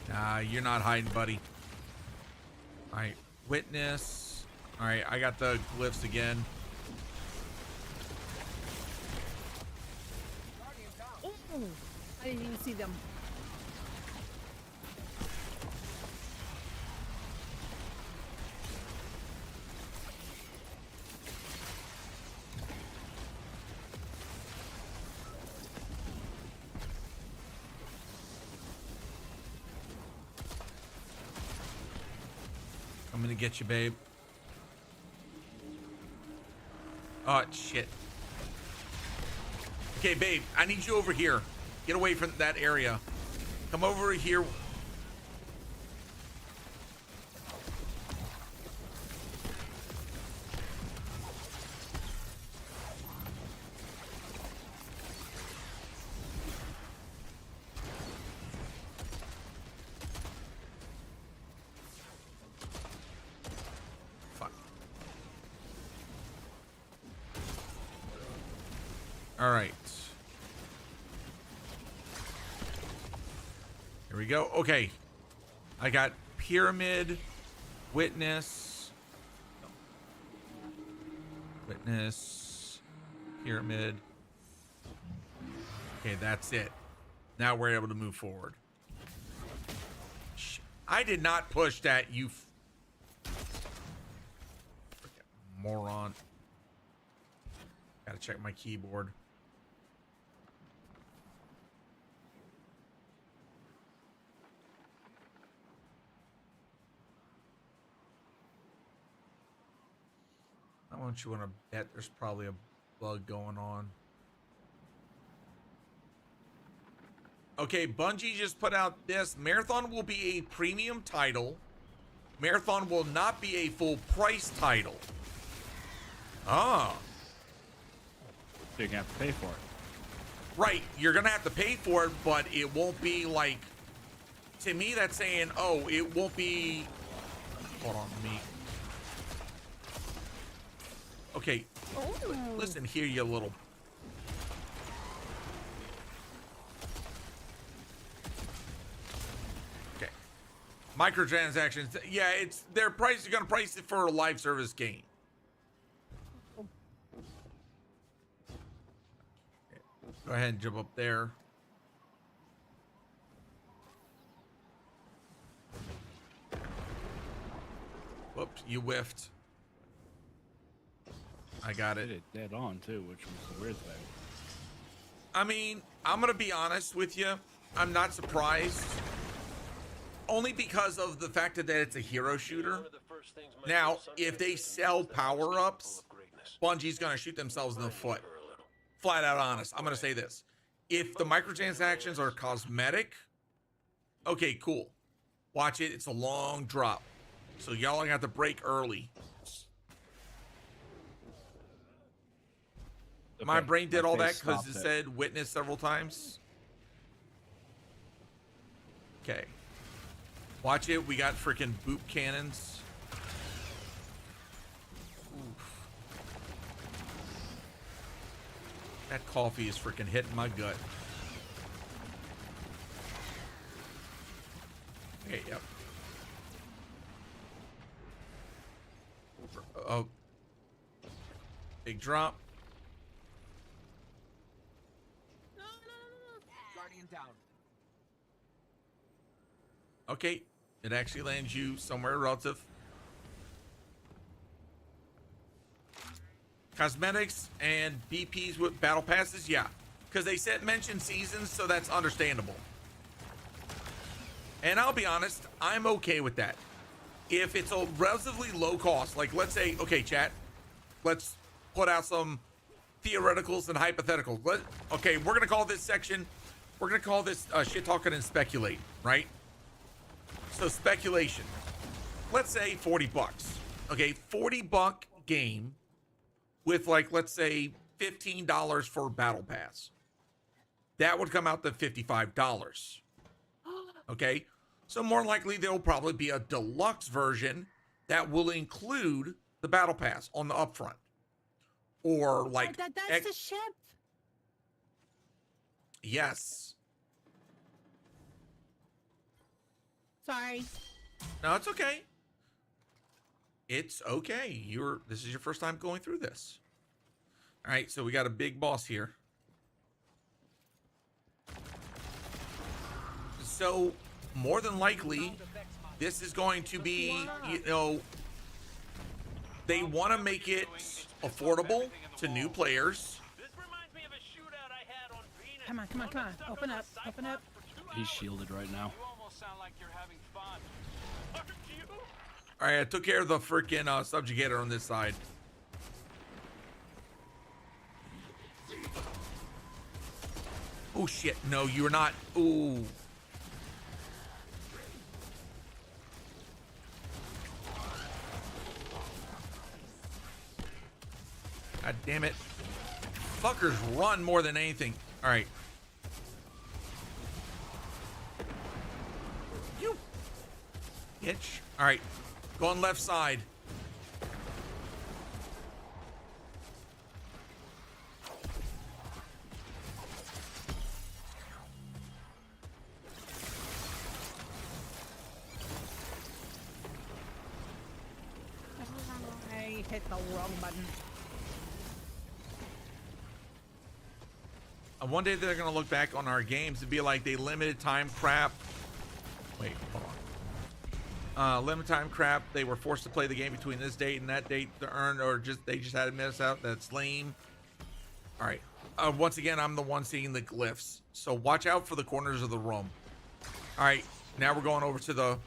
Nah, you're not hiding, buddy. All right, witness. All right, I got the glyphs again. Ooh, I didn't even see them. I'm gonna get you, babe. Oh, shit. Okay, babe, I need you over here. Get away from that area. Come over here. All right. Here we go. Okay. I got pyramid, witness, pyramid. Okay, that's it. Now we're able to move forward. I did not push that, you freaking moron. Gotta check my keyboard. How much you want to bet there's probably a bug going on? Okay, Bungie just put out this. Marathon will be a premium title. Marathon will not be a full price title. Ah. So you're gonna have to pay for it. Right, you're gonna have to pay for it, but it won't be like, to me that's saying, oh, it won't be, hold on, me. Okay, listen here, you little. Okay, microtransactions, yeah, it's their price, you're gonna price it for a live service game. Go ahead and jump up there. Whoops, you whiffed. I got it. Hit it dead on too, which was the weird thing. I mean, I'm gonna be honest with you. I'm not surprised. Only because of the fact that it's a hero shooter. Now, if they sell power-ups, Bungie's gonna shoot themselves in the foot. Flat out honest. I'm gonna say this. If the microtransactions are cosmetic, okay, cool. Watch it. It's a long drop. So y'all are gonna have to break early. Okay, my brain did all that face because it stopped said witness several times. Okay. Watch it. We got freaking boop cannons. Oof. That coffee is freaking hitting my gut. Okay, yep. Oh. Big drop. Guardian down. Okay. It actually lands you somewhere relative. Cosmetics and BPs with battle passes, yeah. Because they said mention seasons, so that's understandable. And I'll be honest, I'm okay with that. If it's a relatively low cost, like let's say, okay, chat, let's put out some theoreticals and hypotheticals. Okay, we're gonna call this section, we're gonna call this shit talking and speculate, right? So speculation, let's say 40 bucks. Okay, 40 buck game with like, let's say $15 for battle pass. That would come out to $55. Okay, so more likely there'll probably be a deluxe version that will include the battle pass on the upfront. Or like that's the ship. Yes. Sorry. No, it's okay. It's okay. This is your first time going through this. All right, so we got a big boss here. So more than likely, this is going to be, you know, they want to make it affordable to new players. Come on, come on, come on. Open up, open up. He's shielded right now. All right, I took care of the freaking subjugator on this side. Oh shit! No, you're not. Ooh. God damn it. Fuckers run more than anything. All right. You bitch. All right. Go on left side. I hit the wrong button. One day they're gonna look back on our games and be like, they limited time crap. Wait, hold on. Limited time crap. They were forced to play the game between this date and that date to earn, or they just had to miss out. That's lame. All right. Once again, I'm the one seeing the glyphs, so watch out for the corners of the room. All right, now we're going over to the.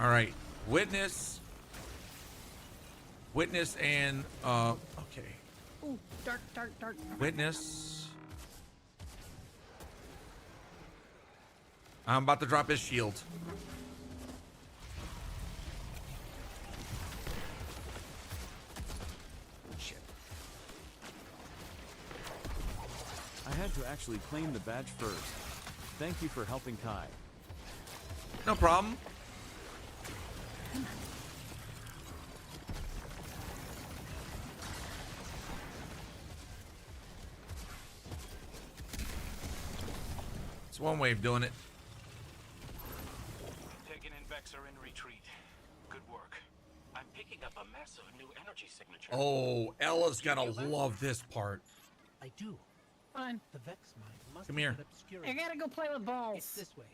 All right, witness and okay. Ooh, dark, dark, dark. Witness. I'm about to drop his shield. Shit. I had to actually claim the badge first. Thank you for helping Kai. No problem. It's one way of doing it. Taken and Vex are in retreat. Good work. I'm picking up a massive new energy signature. Oh, Ella's gonna love this part. I do. Fine. The Vex mind must Come here. have obscured. I gotta go play with balls. It's this way.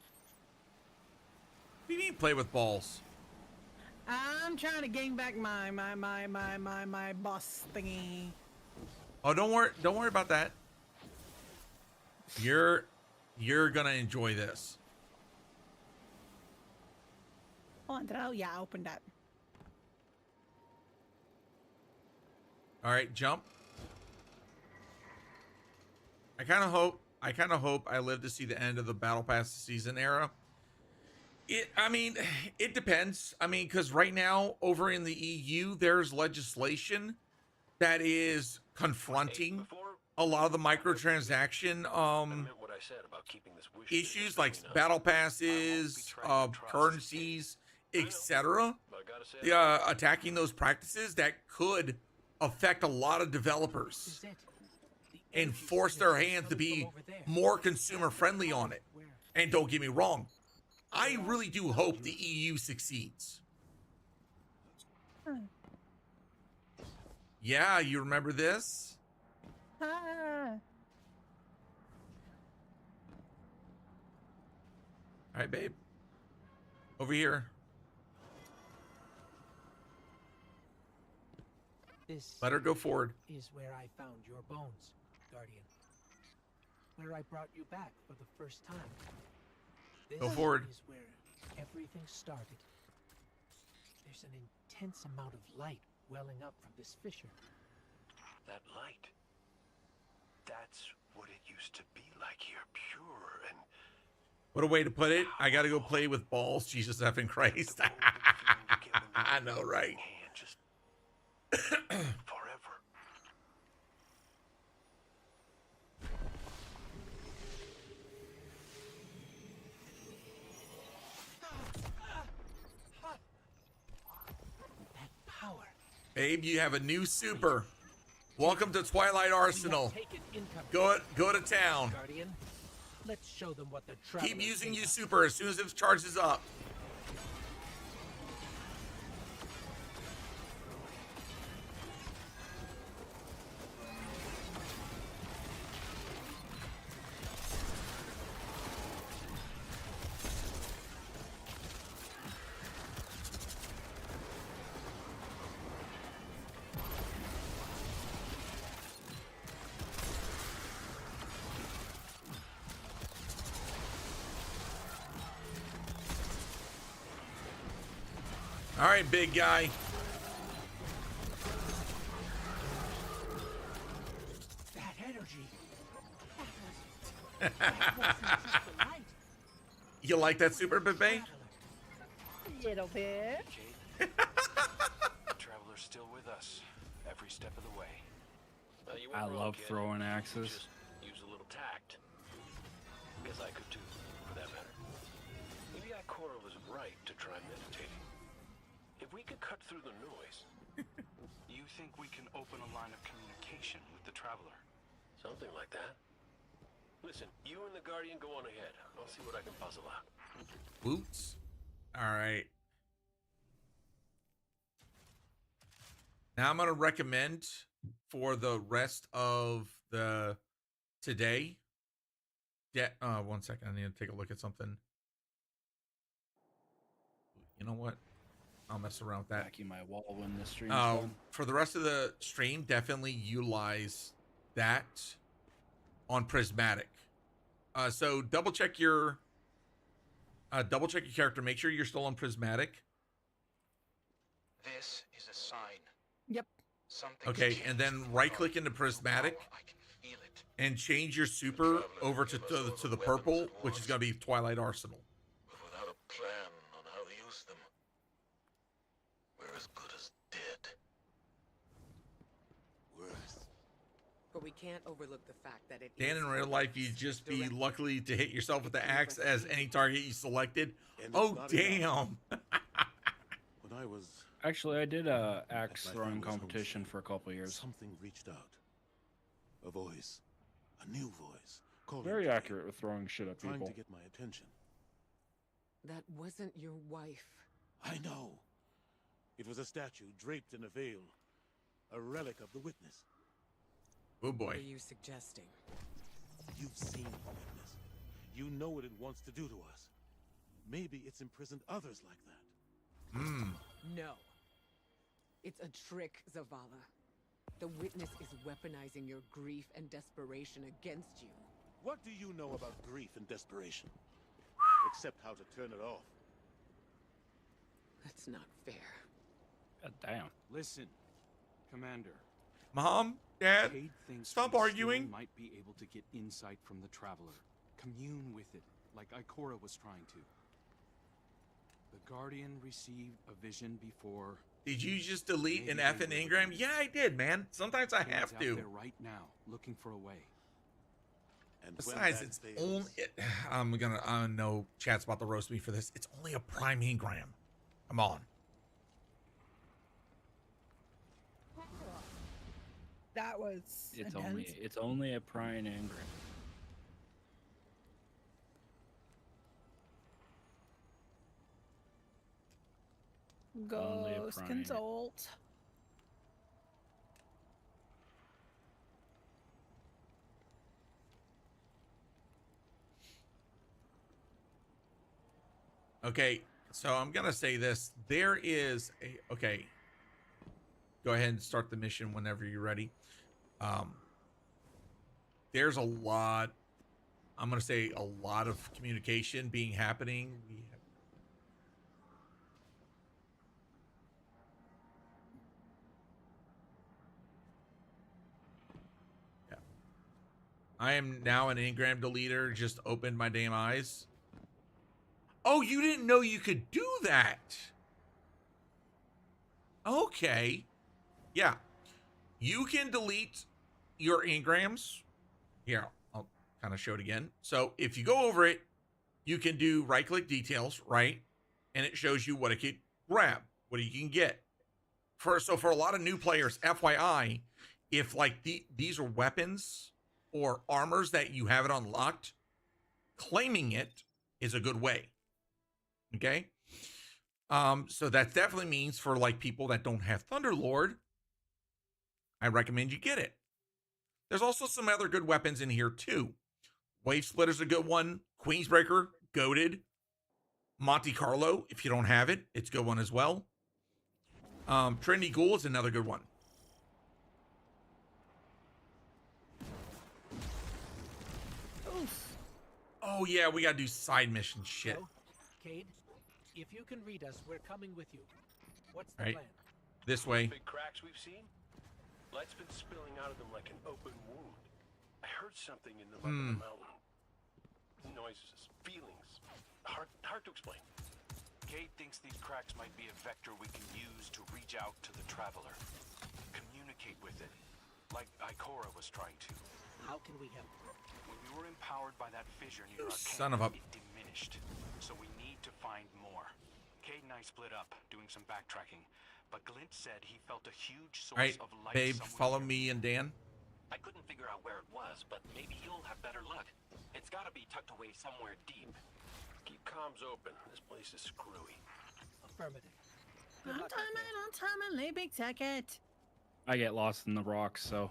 We need to play with balls. I'm trying to gain back my boss thingy. Oh, don't worry about that. You're gonna enjoy this. Hold on, did I? Yeah, I opened that. All right, jump. I kind of hope I live to see the end of the Battle Pass season era. I mean, it depends. I mean, because right now over in the EU, there's legislation that is confronting a lot of the microtransaction issues like battle passes, currencies, etc. Attacking those practices that could affect a lot of developers and force their hands to be more consumer friendly on it. And don't get me wrong, I really do hope the EU succeeds. Yeah, you remember this? Ah. All right, babe. Over here. This Let her go forward. is where I found your bones, Guardian. Where I brought you back for the first time. This Go forward. is where everything started. There's an intense amount of light welling up from this fissure. That light. That's what it used to be like here, pure and What a way to put it. I gotta go play with balls. Jesus effing Christ. I know, right? forever. That power. Babe, you have a new super. Welcome to Twilight Arsenal. Go to town. Guardian, let's show them what the Keep using your super as soon as it charges up. All right, big guy. That energy. You like that super, Bebe? Little bit. The Traveler's still with us, every step of the way. I love throwing axes. Just use a little tact. Guess I could too, for that matter. Maybe Ikora was right to try meditating. If we could cut through the noise. You think we can open a line of communication with the Traveler? Something like that. Listen, you and the Guardian go on ahead. I'll see what I can puzzle out. Boots. All right. Now I'm going to recommend for the rest of the today. Yeah. 1 second. I need to take a look at something. You know what? I'll mess around with that. Backing my wall when the stream's Oh, done. for the rest of the stream, definitely utilize that on Prismatic. So double check your character. Make sure you're still on Prismatic. This is a sign. Yep. Something's Okay, changed and then right click into Prismatic. I can feel it. and change your super over to the purple, which is going to be Twilight Arsenal. But without a plan on how to use them, we're as good as dead. Worse. But we can't overlook the fact that it Dan, is in real life, you'd just be lucky to hit yourself with the axe as any target you selected. Oh, damn. When I was Actually, I did a axe throwing competition for a couple years. something reached out. A voice. A new voice. Calling Very to me, accurate with throwing shit at trying people. to get my attention. That wasn't your wife. I know. It was a statue draped in a veil. A relic of the witness. Oh What boy. are you suggesting? You've seen the witness. You know what it wants to do to us. Maybe it's imprisoned others like that. No. It's a trick, Zavala. The witness is weaponizing your grief and desperation against you. What do you know about grief and desperation? Except how to turn it off. That's not fair. God damn. Listen, Commander. Mom, Dad, Cade thinks stop we arguing. still might be able to get insight from the Traveler. Commune with it, like Ikora was trying to. The Guardian received a vision before. Did you just delete an F in Ingram? Yeah, I did, man. Sometimes I Cade's have out to. there right now, looking for a way. And Besides, it's only. I know chat's about to roast me for this. It's only a prime engram. Come on. That was It's only a prime engram. Only a Ghost prime. consult. Okay, so I'm gonna say this. There is a okay. Go ahead and start the mission whenever you're ready. There's a lot. I'm gonna say a lot of communication being happening. Yeah. I am now an engram deleter. Just opened my damn eyes. Oh, you didn't know you could do that. Okay. Yeah. You can delete your engrams. Here, I'll kind of show it again. So if you go over it, you can do right-click details, right? And it shows you what it can grab, what you can get. So for a lot of new players, FYI, if like these are weapons or armors that you have it unlocked, claiming it is a good way. Okay. So that definitely means for like people that don't have Thunderlord, I recommend you get it. There's also some other good weapons in here too. Wave Splitter's a good one. Queensbreaker, goated. Monte Carlo, if you don't have it, it's a good one as well. Trinity Ghoul is another good one. Oof. Oh yeah, we gotta do side mission shit. So, Cade, if you can read us, we're coming with you. What's the Right. plan? This way. Big cracks we've seen? Light's been spilling out of them like an open wound. I heard something in them up in the mountain. Noises, feelings. Hard to explain. Cade thinks these cracks might be a vector we can use to reach out to the Traveler. Communicate with it, like Ikora was trying to. How can we help? When we were empowered by that fissure near our Son camp, of a- it diminished. So we need to find more. Cade and I split up, doing some backtracking. But Glint said he felt a huge source All right, of light babe, somewhere follow near. me and Dan. I couldn't figure out where it was, but maybe you'll have better luck. It's gotta be tucked away somewhere deep. Keep comms open. This place is screwy. Affirmative. On time, and lay big ticket. I get lost in the rocks, so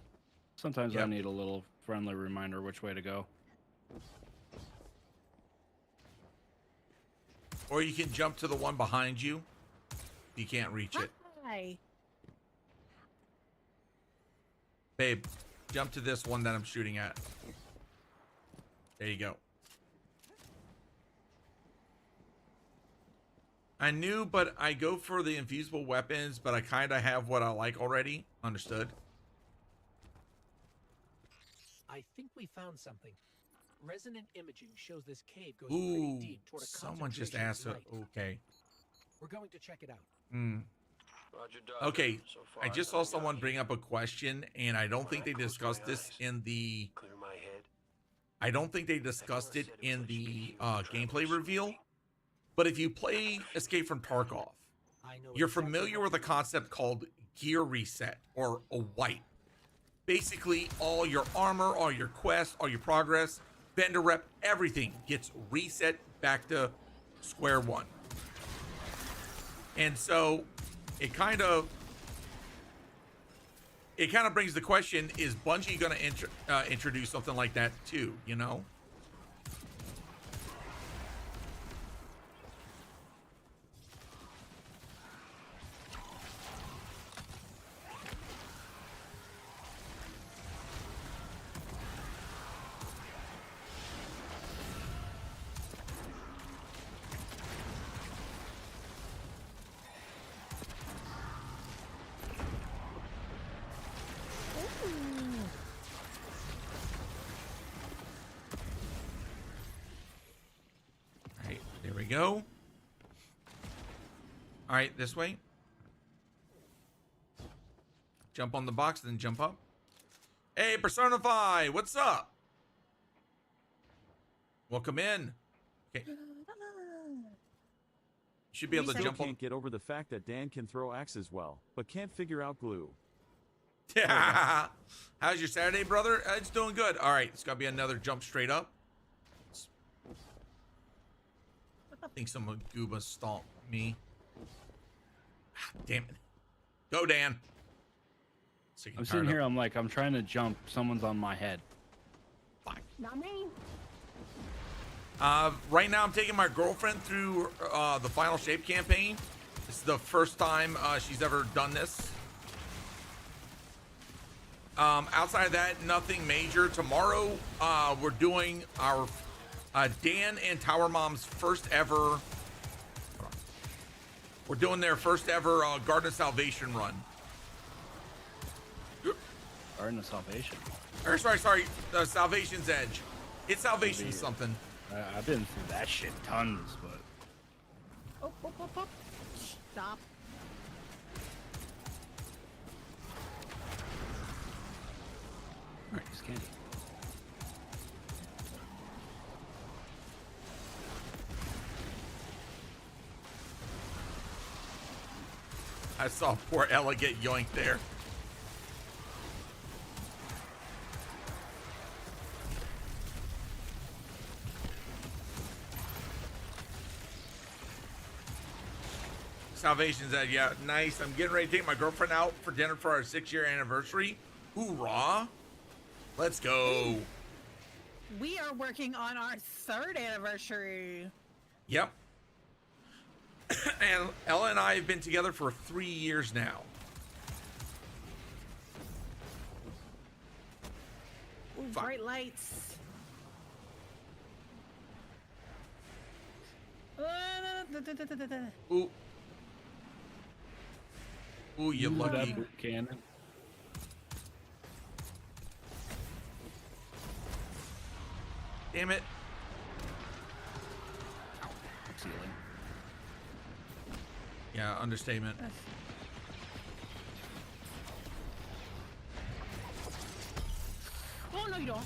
sometimes I Yep. need a little friendly reminder which way to go. Or you can jump to the one behind you. You can't reach it. Hi. Babe, jump to this one that I'm shooting at. There you go. I knew, but I go for the infusible weapons, but I kind of have what I like already. Understood. I think we found something. Resonant imaging shows this cave goes Ooh, pretty deep toward a someone just concentration asked. of light. Okay. We're going to check it out. Hmm. Roger, Doctor. Okay, So far, I just saw nothing someone out bring here. up a question, and I don't When think I they close discussed my this eyes, in the. Clear my head. I don't think they discussed it in the gameplay reveal. But if you play Escape from Tarkov, you're familiar with a concept called gear reset or a wipe. Basically, all your armor, all your quests, all your progress, vendor rep, everything gets reset back to square one. And so it kind of brings the question, is Bungie going to introduce something like that too, you know? Alright, there we go. Alright, this way. Jump on the box, then jump up. Hey, Personify, what's up? Welcome in. Okay. Should be able to Still jump on. can't get over the fact that Dan can throw axes well, but can't figure out glue. Yeah. How's your Saturday, brother? It's doing good. All right, it's got to be another jump straight up. I think someone Gooba stomped me. Damn it. Go, Dan. I'm sitting here, I'm trying to jump. Someone's on my head. Fine. Not me. Right now, I'm taking my girlfriend through the Final Shape campaign. This is the first time she's ever done this. Outside of that, nothing major. Tomorrow, we're doing our Dan and Tower Mom's first ever. We're doing their first ever Garden of Salvation run. Garden of Salvation. Or sorry, Salvation's Edge. It's Salvation something. I've been through that shit tons, but. Oh. Stop. Alright, it's candy. I saw poor Ella get yoinked there. Salvation's Edge, yeah, nice. I'm getting ready to take my girlfriend out for dinner for our 6-year anniversary. Hoorah! Let's go. We are working on our 3rd anniversary. Yep. And Ella and I have been together for 3 years now. Ooh, bright lights. Ooh. Ooh, you lucky. Cannon. Damn it. Ceiling. Yeah, understatement. Oh, no, you don't.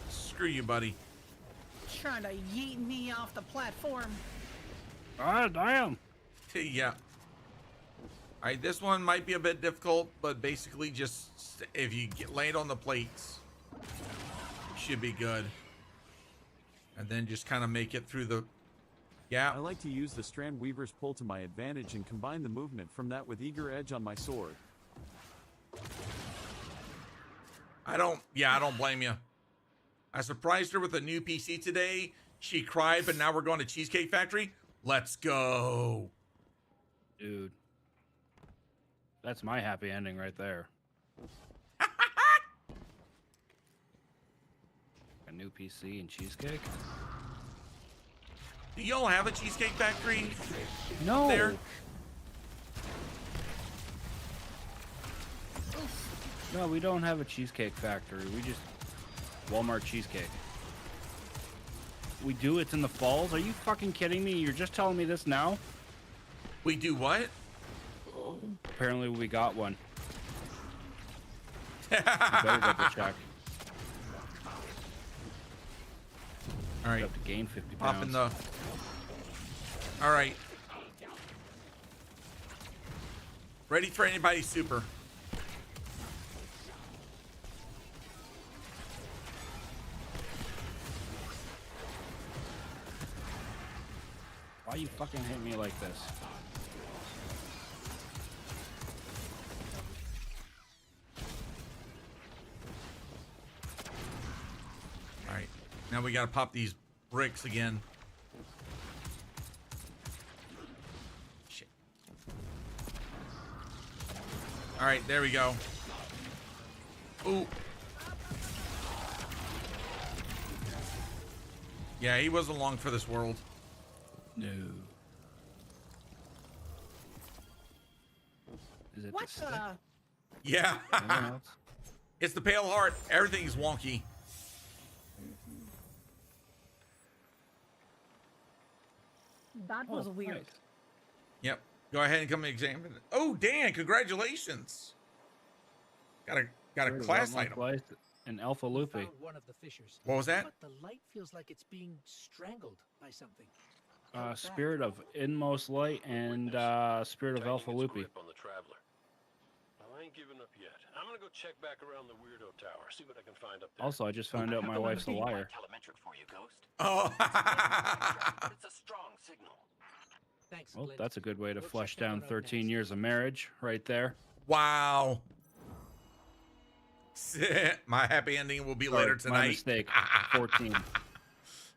Screw you, buddy. Trying to yeet me off the platform. Ah, damn. Yeah. All right, this one might be a bit difficult, but basically just if you land on the plates, it should be good. And then just kind of make it through the... Yeah. I like to use the Strand Weaver's pull to my advantage and combine the movement from that with Eager Edge on my sword. I don't blame you. I surprised her with a new PC today. She cried, but now we're going to Cheesecake Factory. Let's go. Dude. That's my happy ending right there. A new PC and cheesecake? Do y'all have a Cheesecake Factory? No. Up there? No, we don't have a cheesecake factory. We just Walmart cheesecake. We do. It's in the falls. Are you fucking kidding me? You're just telling me this now? We do what? Apparently we got one. You better double check. All right. Have to gain 50 Pop pounds. in the. All right. Ready for anybody super. Why you fucking hit me like this? All right. Now we gotta pop these bricks again. Shit. All right, there we go. Ooh. Yeah, he wasn't long for this world. No. Is it What the stick? Yeah. Anything else? It's the pale heart. Everything's wonky. That was weird. Nice. Yep. Go ahead and come and examine it. Oh, Dan, congratulations. Got a class item. An Alpha Lupi. Found one of the fissures. What was that? But the light feels like it's being strangled by something. Spirit of Inmost Light and Spirit of Alpha Lupi. On the Traveler. Well, I ain't giving up yet. I'm gonna go check back around the Weirdo Tower, see what I can find up there. Also, I just found out my wife's a liar. Telemetric for you, Ghost. Oh. It's a strong signal. Thanks, Well, Clint. that's a good way to flush down 13 years of marriage right there. Wow. My happy ending will be later tonight. My mistake. 14.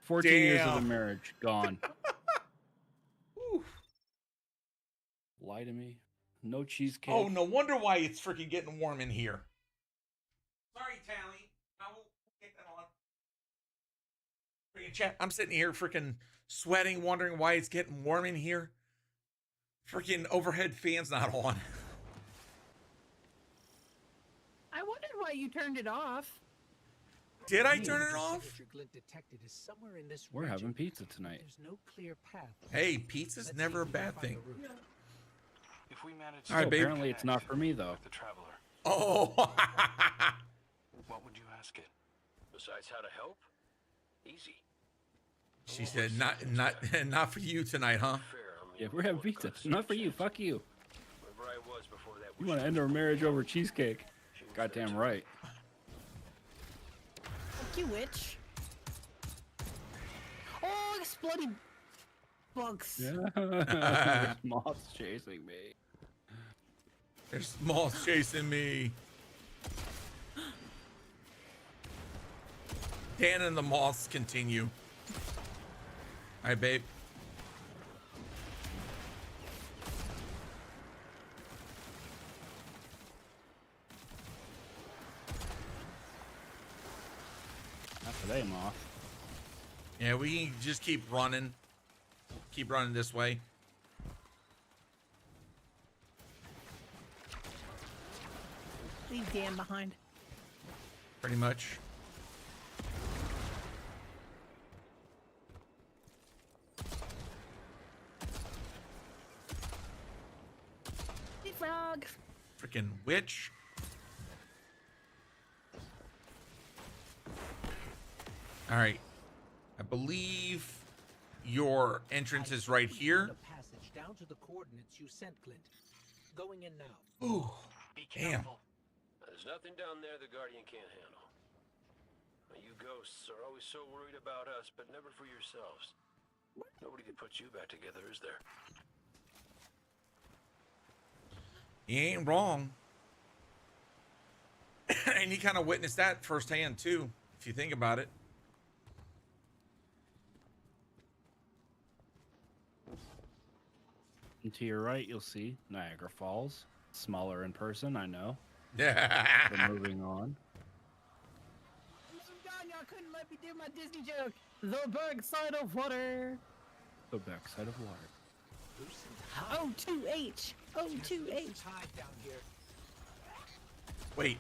14 years of Damn. the marriage gone. Lie to me. No cheesecake. Oh, no wonder why it's freaking getting warm in here. Sorry, Tally. I will get that on. Freaking chat. I'm sitting here freaking sweating, wondering why it's getting warm in here. Freaking overhead fan's not on. I wondered why you turned it off. Did I turn it off? Signature Glint detected is somewhere in this We're region. having pizza tonight. There's no clear path. Hey, pizza's never a bad thing. If we manage All right, to babe. Apparently it's not for me, though. the Traveler, Oh. what would you ask it? Besides how to help? Easy. She said, not for you tonight, huh? Yeah, we're having pizza. It's not for you. Fuck you. Wherever I was before that. You want to end our marriage over cheesecake? Goddamn right. Fuck you, witch. Oh, exploding bugs. Yeah. There's moths chasing me. There's moths chasing me. Dan and the moths continue. All right, babe. Not today, moth. Yeah, we can just keep running. Keep running this way. Leave Dan behind. Pretty much. Hey, frog. Freaking witch. All right. I believe your entrance is right here. The passage down to the coordinates you sent, Clint. Going in now. Ooh. Be Damn. careful. There's nothing down there the Guardian can't handle. You ghosts are always so worried about us, but never for yourselves. Nobody can put you back together, is there? He ain't wrong. And you kind of witnessed that firsthand, too, if you think about it. And to your right, you'll see Niagara Falls. Smaller in person, I know. Yeah. But moving on. Y'all couldn't let me do my Disney joke. The backside of water. The backside of water. O2H. O2H. Tide down here. Wait,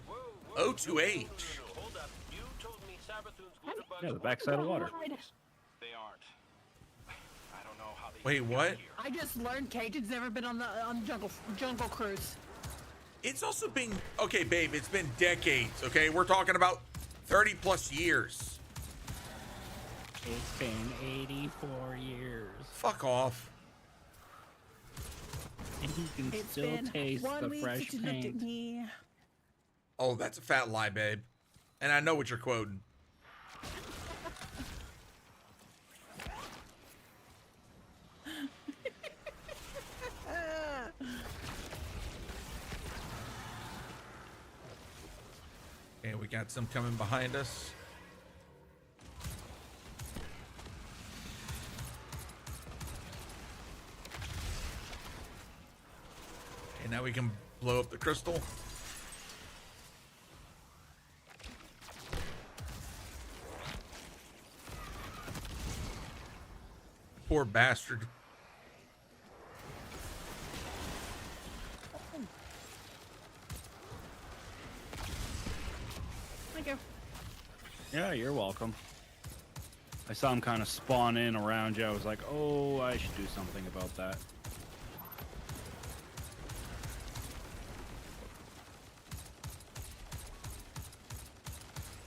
O2H. Hold up. You told me Sabathun's glitterbugs Yeah, the backside of water. They aren't. I don't know how they Wait, what? I just learned Cajun's never been on the jungle cruise. It's also been, okay, babe, it's been decades, okay? We're talking about 30 plus years. It's been 84 years. Fuck off. And you can It's still been taste 1 the week fresh since you looked at paint. me. Oh, that's a fat lie, babe. And I know what you're quoting. And we got some coming behind us. And now we can blow up the crystal. Poor bastard. Thank you. Yeah, you're welcome. I saw him kind of spawn in around you. I was like, oh, I should do something about that.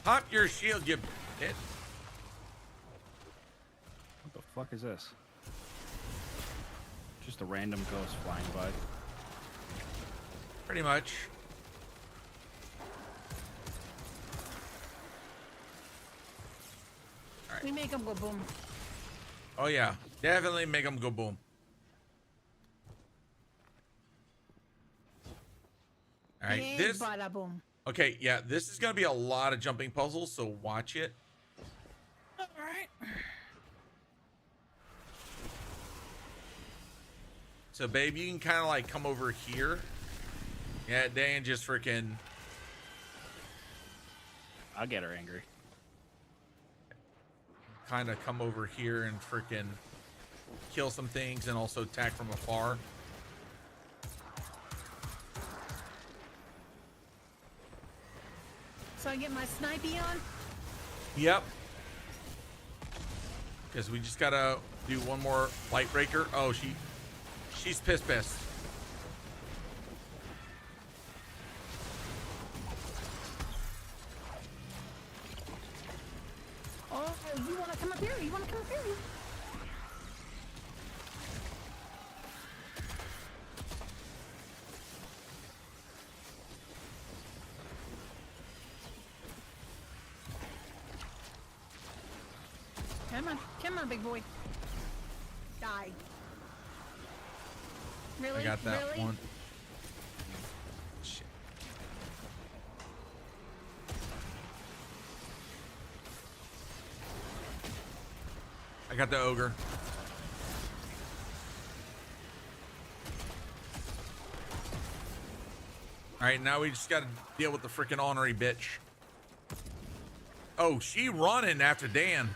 Pop your shield, you bitch. What the fuck is this? Just a random ghost flying by. Pretty much. We make them go boom. Oh yeah, definitely make them go boom. All right, Big this. bada boom. Okay, yeah, this is gonna be a lot of jumping puzzles, so watch it. All right. So, babe, you can kind of like come over here. Yeah, Dan just freaking. I'll get her angry. Kind of come over here and freaking kill some things and also attack from afar. So I get my snipey on? Yep. Because we just gotta do one more light breaker. Oh, she's pissed. Oh, you want to come up here? You want to come up here? Come on, big boy. Die. Really? I got that really? one. Shit. I got the ogre. All right, now we just got to deal with the freaking ornery bitch. Oh, she running after Dan.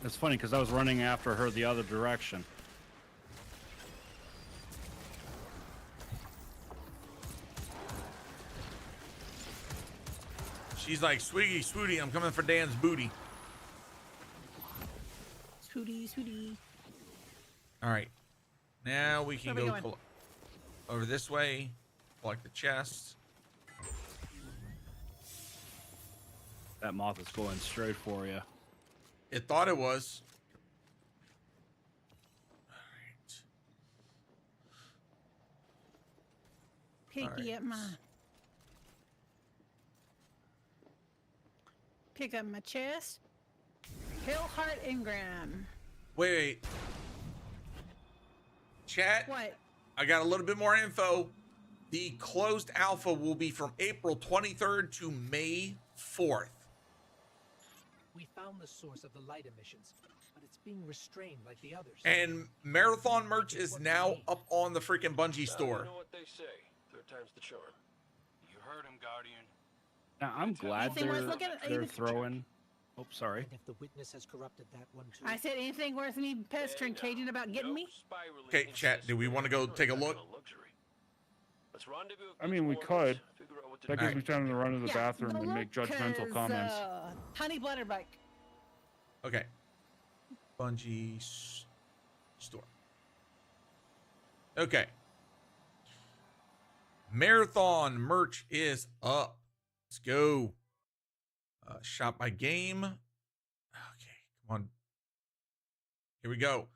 It's funny because I was running after her the other direction. She's like, Swiggy, Swooty, I'm coming for Dan's booty. Swooty. All right. Now we can Where are we go going? over this way, collect the chest. That moth is going straight for you. It thought it was. Pick up my. Pick up my chest. Hillheart Ingram. Wait. Chat. What? I got a little bit more info. The closed alpha will be from April 23rd to May 4th. We found the source of the light emissions, but it's being restrained like the others. And Marathon merch is now up on the freaking Bungie store. You know what they say. Third time's the charm. You heard him, Guardian. Now, I'm glad Anything worth looking at? they're throwing... Oh, sorry. And if the witness has corrupted that one too. I said anything worth me pestering Cajun about getting me? Okay, chat, do we want to go take a look? Let's rendezvous. I mean, we could. That gives me time to run to the bathroom and make judgmental comments. Honey Blutter Bike. Okay. Bungie store. Okay. Marathon merch is up. Let's go. Shop by game. Okay, come on. Here we go.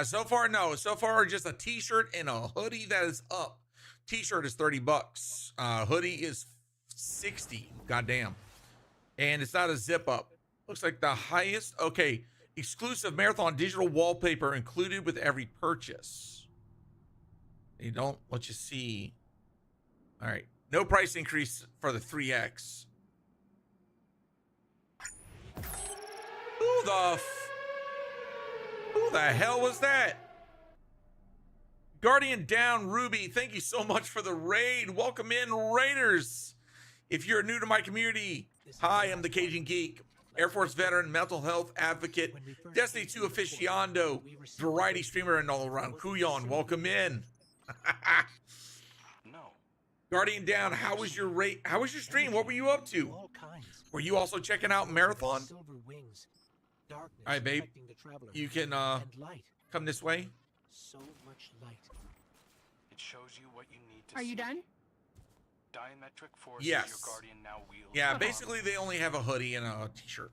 So far, just a t-shirt and a hoodie that is up. T-shirt is $30. Hoodie is 60. Goddamn. And it's not a zip up. Looks like the highest. Okay. Exclusive Marathon digital wallpaper included with every purchase. They don't let you see. All right. No price increase for the 3X. Who the hell was that? Guardian Down Ruby, thank you so much for the raid. Welcome in, Raiders. If you're new to my community, hi, I'm the Cajun Geek, Air Force veteran, mental health advocate, Destiny 2 aficionado, variety streamer, and all-around Kuyon. Welcome in. Guardian Down, how was your rate? How was your stream? What were you up to? Were you also checking out Marathon? All right, babe. You can come this way. So much light. It shows you what you need to Are you done? Diametric forces Yes. your guardian now wields. Yeah, basically they only have a hoodie and a t-shirt.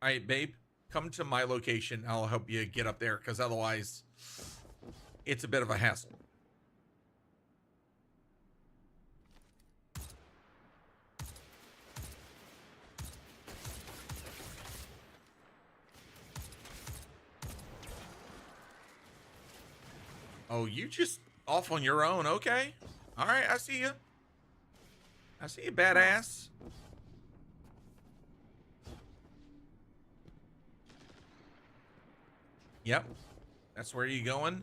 All right, babe. Come to my location. I'll help you get up there because otherwise it's a bit of a hassle. Oh, you just off on your own. Okay. All right. I see you. I see you, badass. Yep. That's where you going.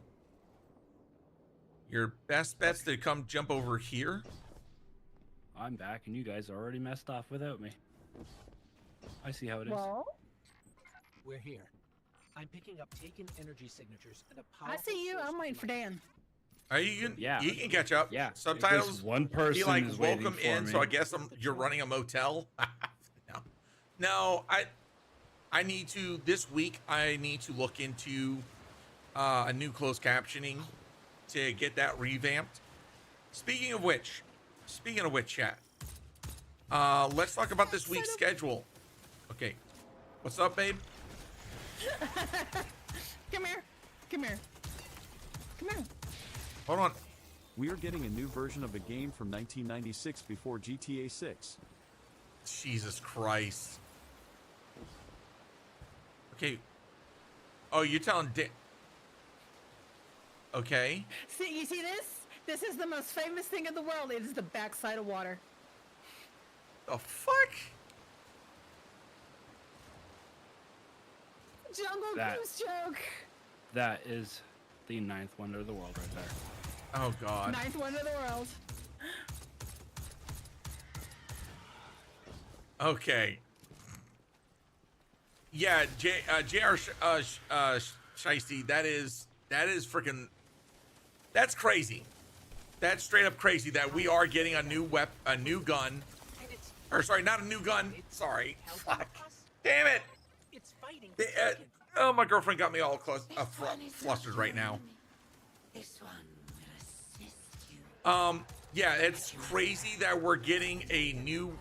Your best bet's to come jump over here. I'm back, and you guys are already messed off without me. I see how it is. Well, we're here. I'm picking up taken energy signatures and a I see you. I'm waiting for Dan. Are you can, Yeah. you can catch up. Yeah. Subtitles. Because one person be like is waiting welcome for in. me. So I guess you're running a motel. No. I need to this week. I need to look into a new closed captioning to get that revamped. Speaking of which, chat. Let's talk about this week's schedule. Okay. What's up, babe? Come here. Come here. Come here. Hold on. We are getting a new version of a game from 1996 before GTA 6. Jesus Christ. Okay. Oh, you're telling Okay. See, you see this? This is the most famous thing in the world. It is the backside of water. The fuck? Jungle Cruise joke. That is the 9th wonder of the world right there. Oh, God. 9th wonder of the world. Okay. Yeah, J.R. Shiesty, that is freaking, that's crazy. That's straight up crazy that we are getting a new gun. Or sorry, not a new gun. Sorry. Fuck. Damn it. It's fighting. Oh, my girlfriend got me all close, flustered right now. This one will assist you. Yeah, it's crazy that we're getting a new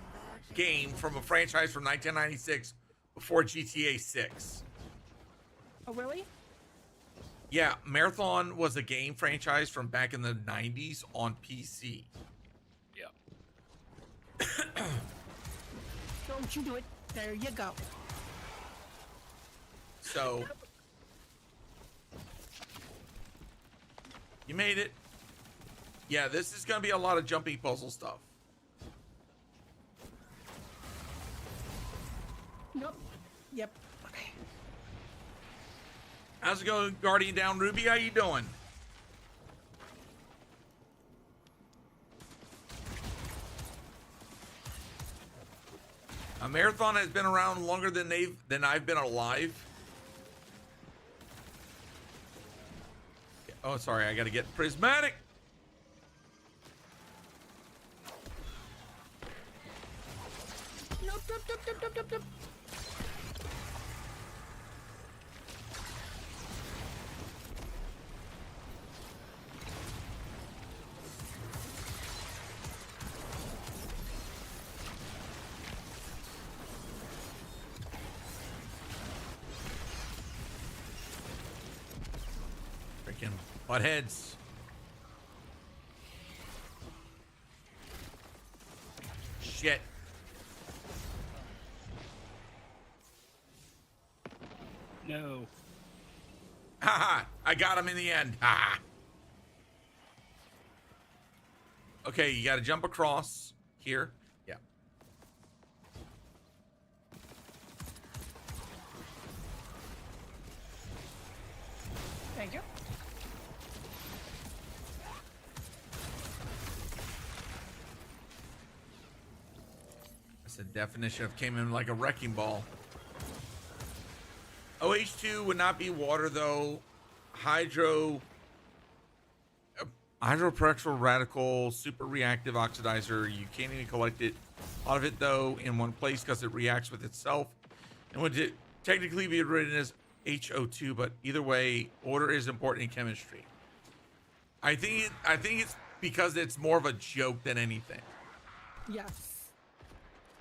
game from a franchise from 1996 before GTA 6. Oh, really? Yeah, Marathon was a game franchise from back in the 90s on PC. Yeah. Don't you do it. There you go. So, you made it. Yeah, this is going to be a lot of jumping puzzle stuff. Nope. Yep. Okay. How's it going, Guardian Down Ruby? How you doing? A Marathon has been around longer than I've been alive. Oh, sorry. I got to get prismatic. Nope, nope, nope, nope, nope, nope, nope. Freaking buttheads. Shit. No. Haha, I got him in the end. Ha. Okay, you got to jump across here. Yeah. Thank you. That's the definition of came in like a wrecking ball. OH2 would not be water though. Hydroperoxyl radical, super reactive oxidizer. You can't even collect it. A lot of it though in one place because it reacts with itself, and would it technically be written as HO2. But either way, order is important in chemistry. I think it's because it's more of a joke than anything. Yes.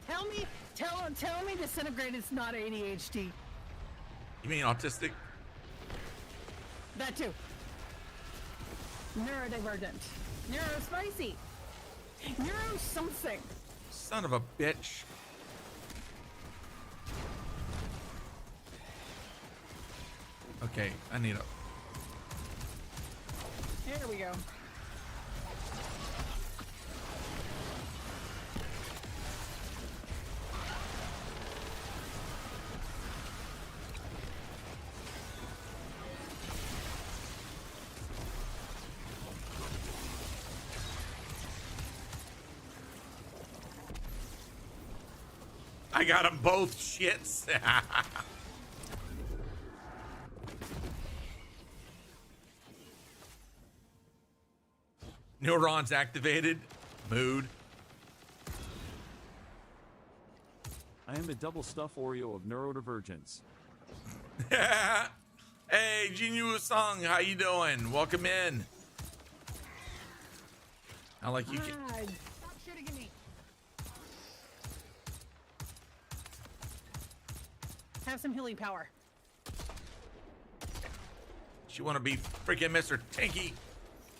Tell me disintegrate is not ADHD. You mean autistic? That too. Neurodivergent. Neurospicy. Neuro something. Son of a bitch. Okay, I need a... Here we go. I got them both shits. Neurons activated. Mood. I am a double stuff Oreo of neurodivergence. Hey, Jinyu Sung, how you doing? Welcome in. I like you. Stop shooting at me. Have some healing power. You want to be freaking Mr. Tinky?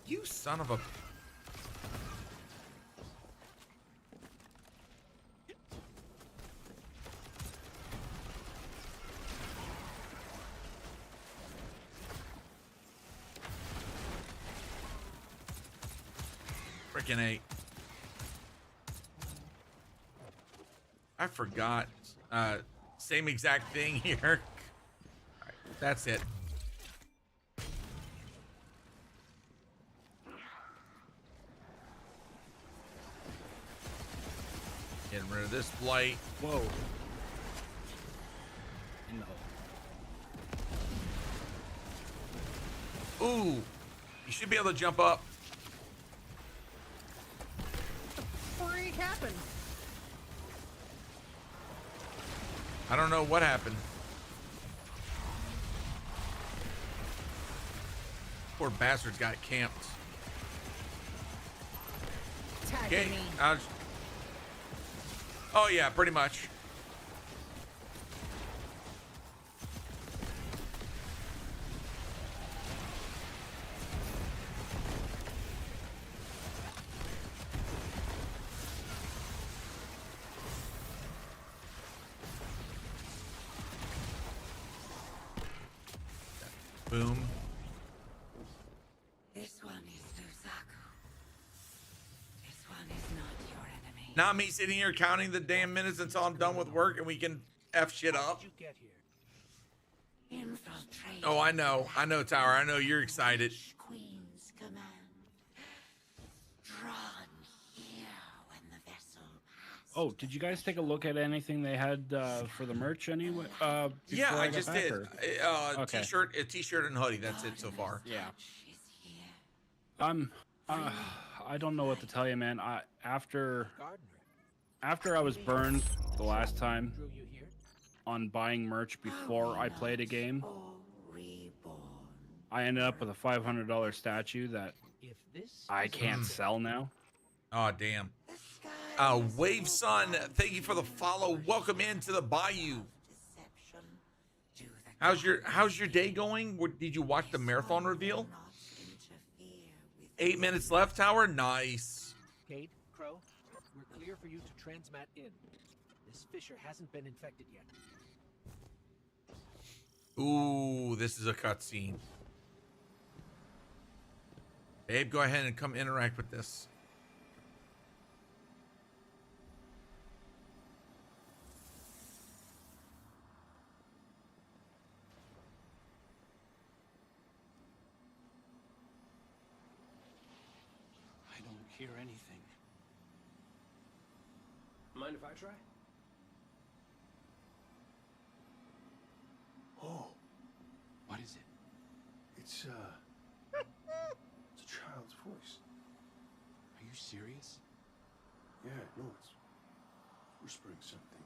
You son of a... Freaking A. I forgot. Same exact thing here. All right, that's it. Getting rid of this blight. Whoa. No. Ooh. You should be able to jump up. What the freak happened? I don't know what happened. Poor bastards got camped. Tagging me. Oh yeah, pretty much. Boom. This one is Susaku. This one is not your enemy. Not me sitting here counting the damn minutes until I'm done with work and we can F shit up. Infiltrate. Oh, I know, Tower. I know you're excited. Queen's command. Drawn here when the vessel passes. Oh, did you guys take a look at anything they had for the merch anyway? Yeah, before I got just back, did. or? A t-shirt and hoodie. That's it so far. Yeah. I don't know what to tell you, man. After I was burned the last time on buying merch before I played a game, I ended up with a $500 statue that I can't sell now. Oh, damn. Wave Sun, thank you for the follow. Welcome into the Bayou. How's your day going? Did you watch the marathon reveal? 8 minutes left, Tower. Nice. Cade, Crow, we're clear for you to transmat in. This fissure hasn't been infected yet. Ooh, this is a cutscene. Babe, go ahead and come interact with this. I don't hear anything. Mind if I try? Oh, What is it? it's a child's voice. Are you serious? Yeah, no, it's whispering something.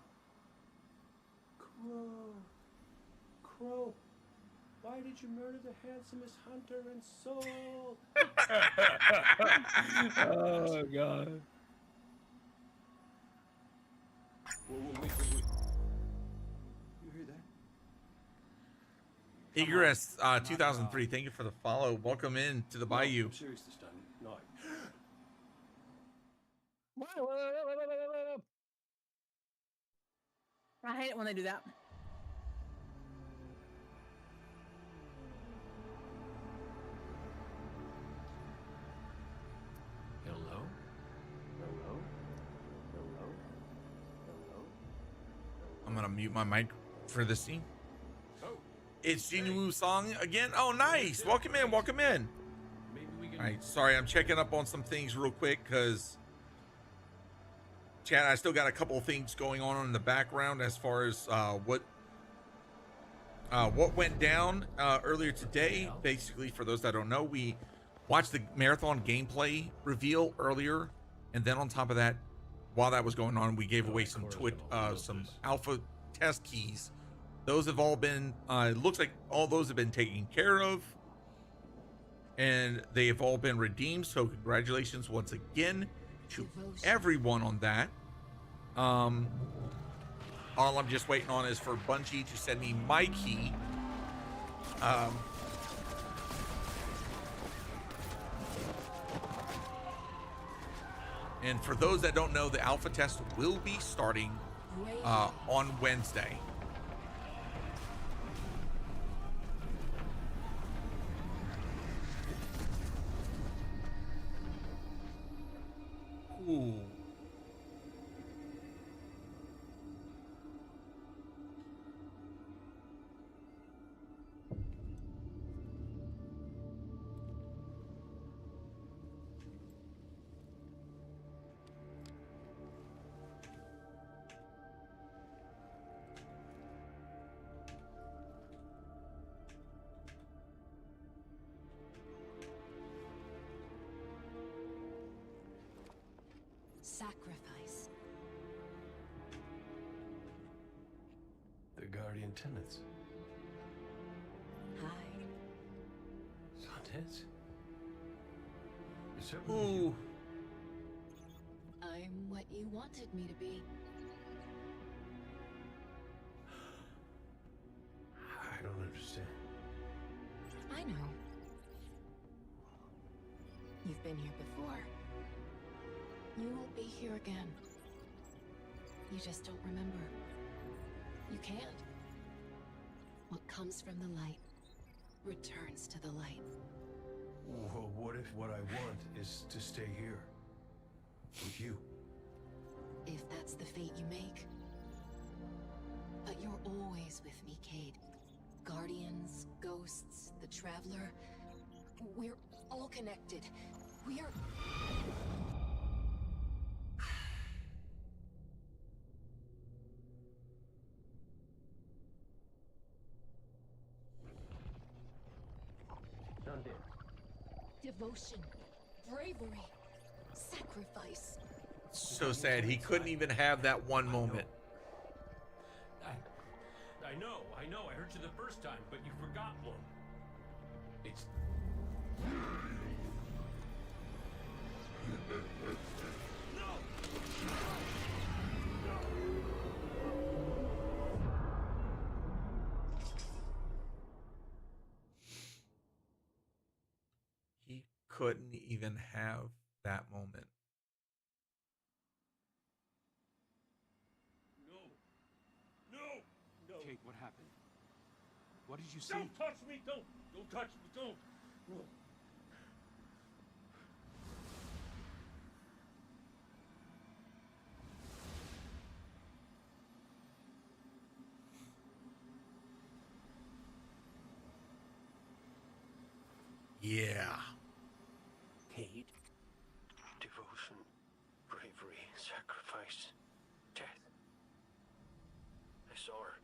Crow, why did you murder the handsomest hunter in Seoul? Oh god. Wait. You hear that? Egress 2003, thank you for the follow. Welcome in to the Bayou. I'm serious this time. No. I hate it when they do that. Hello? I'm gonna mute my mic for this scene. It's Jinwoo Song again. Oh, nice. Welcome in. Welcome in. All right. Sorry, I'm checking up on some things real quick because, Chad, I still got a couple of things going on in the background as far as what went down earlier today. Basically, for those that don't know, we watched the marathon gameplay reveal earlier, and then on top of that, while that was going on, we gave away some some alpha test keys. Those have all been, it looks like all those have been taken care of, and they have all been redeemed. So congratulations once again to everyone on that. All I'm just waiting on is for Bungie to send me my key. And for those that don't know, the alpha test will be starting on Wednesday. Ooh. Sacrifice. The Guardian tenants. Hi. Contents? Is that Ooh. I'm what you wanted me to be. I don't understand. I know. You've been here before. You will be here again. You just don't remember. You can't. What comes from the light returns to the light. Well, what if what I want is to stay here? With you? If that's the fate you make. But you're always with me, Cade. Guardians, ghosts, the Traveler. We're all connected. We're... Done deal. Devotion Bravery. Sacrifice. So sad. He couldn't even have that one moment. I know. I heard you the first time, but you forgot one. It's... He couldn't even have that moment. No. Kate, what happened? What did you see? Don't touch me! Don't touch me! Don't! No. Yeah. Kate? Devotion, bravery, sacrifice, death. I saw her.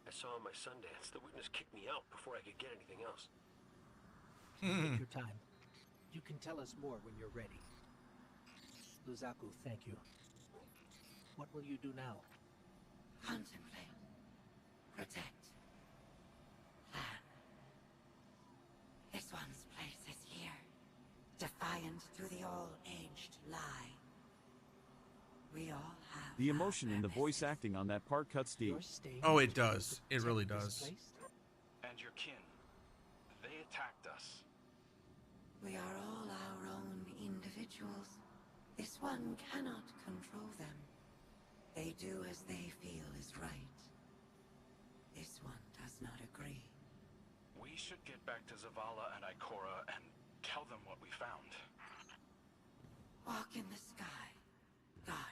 I saw my Sundance. The witness kicked me out before I could get anything else. Take your time. You can tell us more when you're ready. Luzaku, thank you. What will you do now? Contemplate. Protect. Plan. This one's place is here. Defiant to the all-aged lie. We all have... The emotion in the voice acting on that part cuts deep. Oh, it does. It really does. And your kin. They attacked us. We are all our own individuals. This one cannot control them. They do as they feel is right. This one does not agree. We should get back to Zavala and Ikora and tell them what we found. Walk in the sky, Guardians.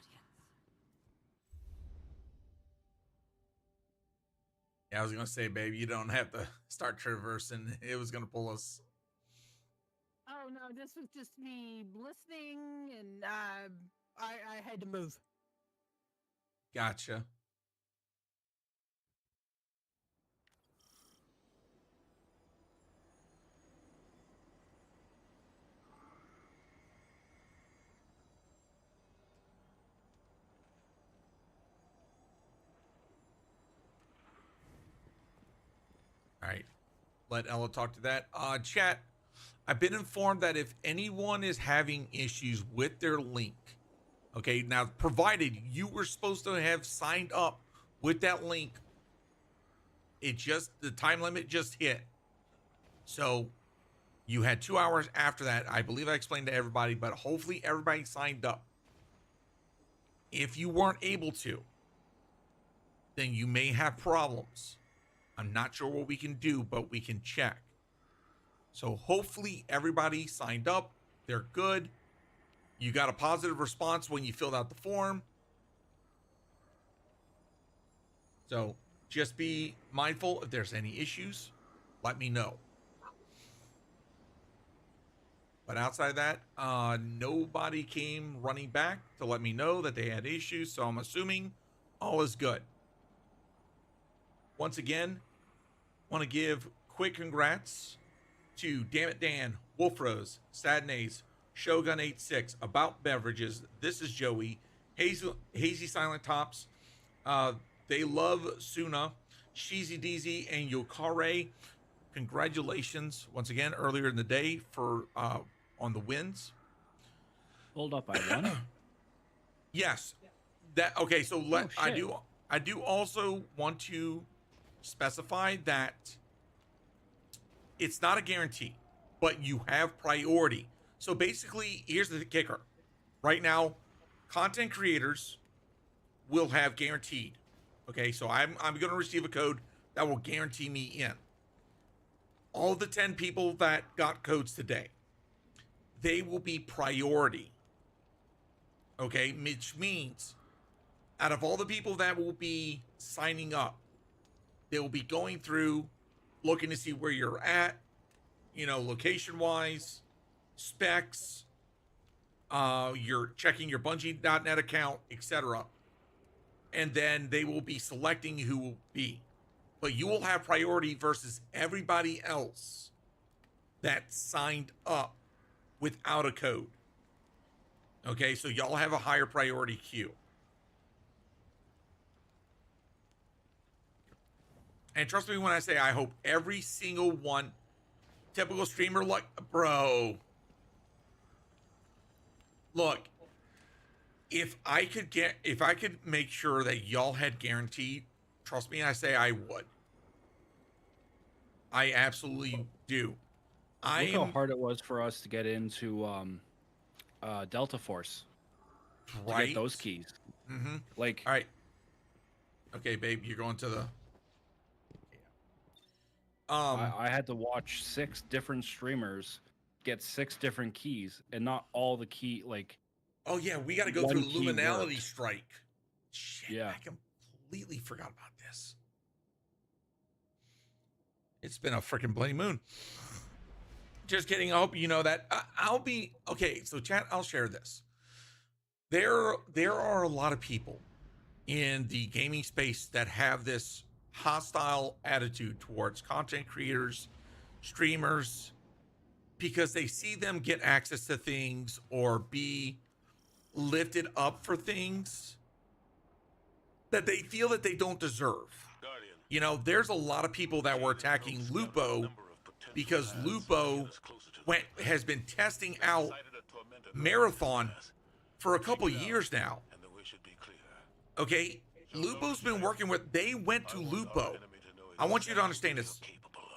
Yeah, I was gonna say, babe, you don't have to start traversing. It was gonna pull us. Oh no, this was just me listening, and I had to move. Gotcha. All right. Let Ella talk to that. Chat, I've been informed that if anyone is having issues with their link, okay, now provided you were supposed to have signed up with that link, the time limit just hit. So you had 2 hours after that. I believe I explained to everybody, but hopefully everybody signed up. If you weren't able to, then you may have problems. I'm not sure what we can do, but we can check. So hopefully everybody signed up. They're good. You got a positive response when you filled out the form. So just be mindful. If there's any issues, let me know. But outside of that, nobody came running back to let me know that they had issues. So I'm assuming all is good. Once again, want to give quick congrats to Dammit Dan, Wolfrose, Sadnays, Shogun86, About Beverages, This is Joey, Hazy Silent Tops, They Love Suna, Sheezy Deezy, and Yokare. Congratulations once again earlier in the day for on the wins. Hold up, I won. Yes. That okay, so I do also want to specify that it's not a guarantee, but you have priority. So basically, here's the kicker. Right now, content creators will have guaranteed. Okay, so I'm going to receive a code that will guarantee me in. All the 10 people that got codes today, they will be priority. Okay, which means out of all the people that will be signing up, they will be going through, looking to see where you're at, location-wise, specs, you're checking your Bungie.net account, etc. And then they will be selecting who will be. But you will have priority versus everybody else that signed up without a code. Okay, so y'all have a higher priority queue. And trust me when I say I hope every single one, typical streamer like, bro. Look, if I could make sure that y'all had guaranteed, trust me, I say I would. I absolutely do. Look how hard it was for us to get into Delta Force. To get those keys. Mm-hmm. Like, all right. Okay, babe, you're going to the. I had to watch 6 different streamers get 6 different keys, and not all the key Oh yeah, we got to go through Luminality Strike. Shit, yeah, I completely forgot about this. It's been a freaking bloody moon. Just kidding. I hope you know that. I'll be okay. So, chat. I'll share this. There are a lot of people in the gaming space that have this hostile attitude towards content creators, streamers, because they see them get access to things or be lifted up for things that they feel that they don't deserve. You know, there's a lot of people that were attacking Lupo because Lupo has been testing out Marathon for a couple years now. Okay, Lupo's been working with, they went to Lupo. I want you to understand this.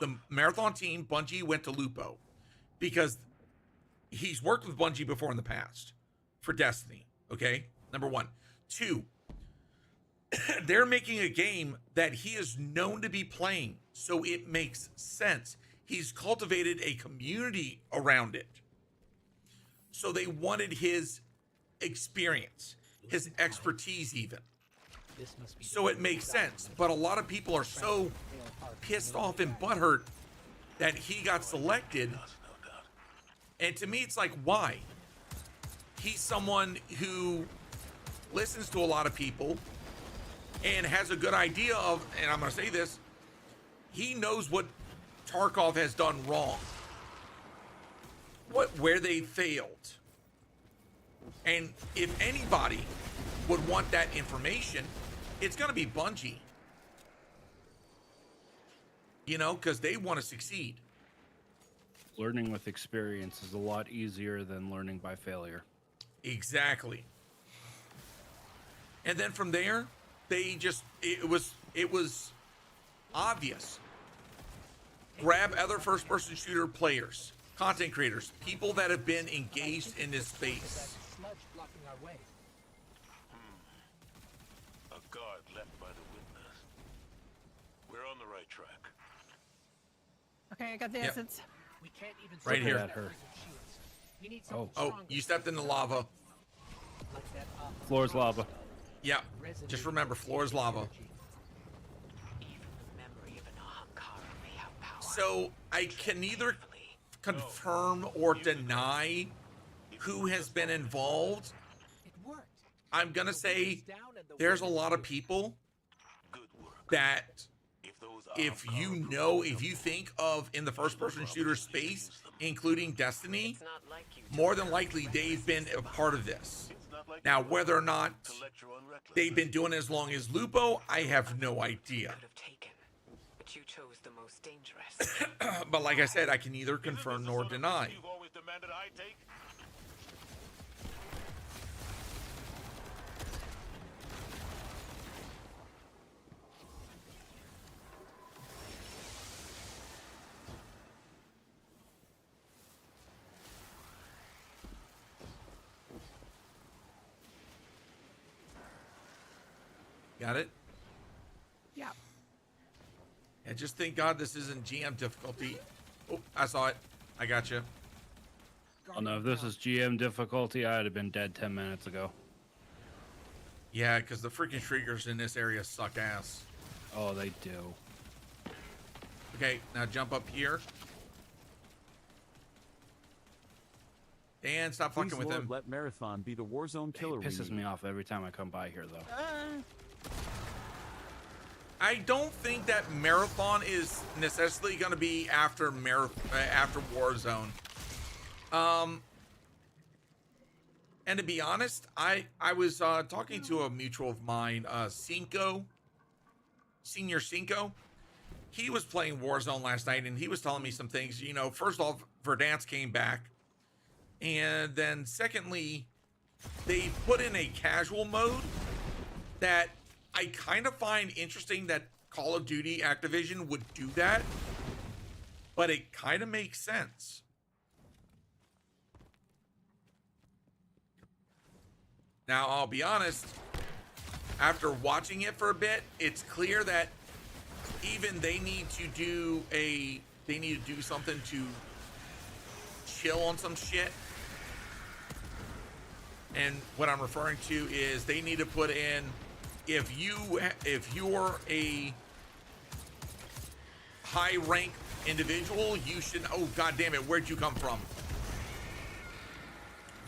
The Marathon team, Bungie, went to Lupo because he's worked with Bungie before in the past for Destiny. Okay, number 1. 2, they're making a game that he is known to be playing, so it makes sense. He's cultivated a community around it. So they wanted his experience, his expertise even. So it makes sense. But a lot of people are so pissed off and butthurt that he got selected. And to me, it's like, why? He's someone who listens to a lot of people and has a good idea of, and I'm going to say this, he knows what Tarkov has done wrong, where they failed. And if anybody would want that information, it's going to be Bungie. You know, because they want to succeed. Learning with experience is a lot easier than learning by failure. Exactly. And then from there, they just, it was obvious. Grab other first-person shooter players, content creators, people that have been engaged in this space. A guard left by the witness. We're on the right track. Okay, I got the Yep. essence. We can't even Right here. We need Oh, something you stepped in the lava. like that, Floor's lava. Yeah, just remember, floor is lava. So I can neither confirm or deny who has been involved. I'm gonna say there's a lot of people that if you think of in the first person shooter space, including Destiny, more than likely they've been a part of this. Now, whether or not they've been doing it as long as Lupo, I have no idea. But you chose the most dangerous. But like I said, I can neither confirm nor deny. Got it? Yeah. And just thank God this isn't GM difficulty. Oh, I saw it. I got you. Oh no, if this is GM difficulty, I'd have been dead 10 minutes ago. Yeah, because the freaking triggers in this area suck ass. Oh, they do. Okay, now jump up here. Dan, stop Please, fucking with Lord, him. let Marathon be the Warzone killer. It pisses me off every time I come by here, though. I don't think that Marathon is necessarily going to be after Warzone. And to be honest, I was talking to a mutual of mine, Senior Cinco. He was playing Warzone last night, and he was telling me some things. You know, first off, Verdansk came back, and then secondly, they put in a casual mode that I kind of find interesting that Call of Duty Activision would do that, but it kind of makes sense. Now, I'll be honest, after watching it for a bit, it's clear that even they need to do something to chill on some shit. And what I'm referring to is they need to put in, if you're a high rank individual, you should, oh god damn it, where'd you come from?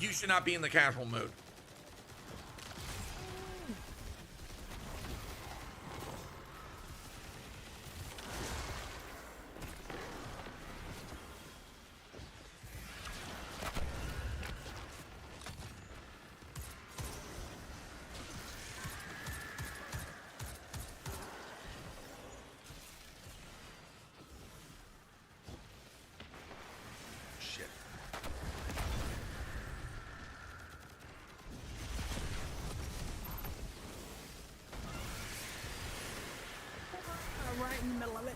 You should not be in the casual mode. Right in the middle of it.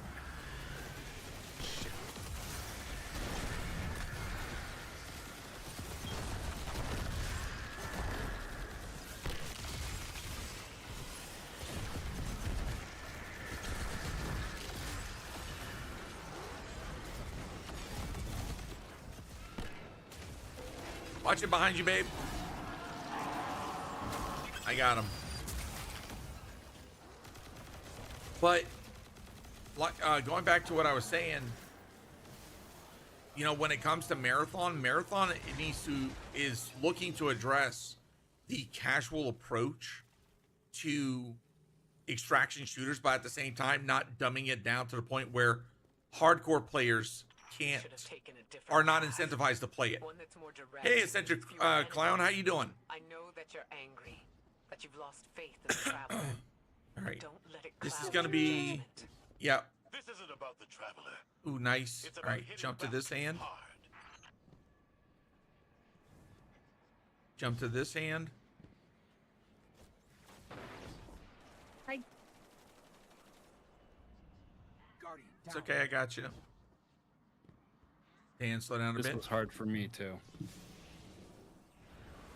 Watch it behind you, babe. I got him. But going back to what I was saying, you know, when it comes to Marathon is looking to address the casual approach to extraction shooters, but at the same time not dumbing it down to the point where hardcore players are not incentivized to play it. Hey, Eccentric Clown, how you doing? I know that you're angry, that you've lost faith in the Traveler. All right, Don't let it this is cloud gonna your be, judgment. yeah. This isn't about the Traveler. Ooh, nice. It's All about right, hitting jump to back this hand. hard. Jump to this hand. Hi. Guardian, It's down. okay, I got you. Dan, slow down a This bit. was hard for me too.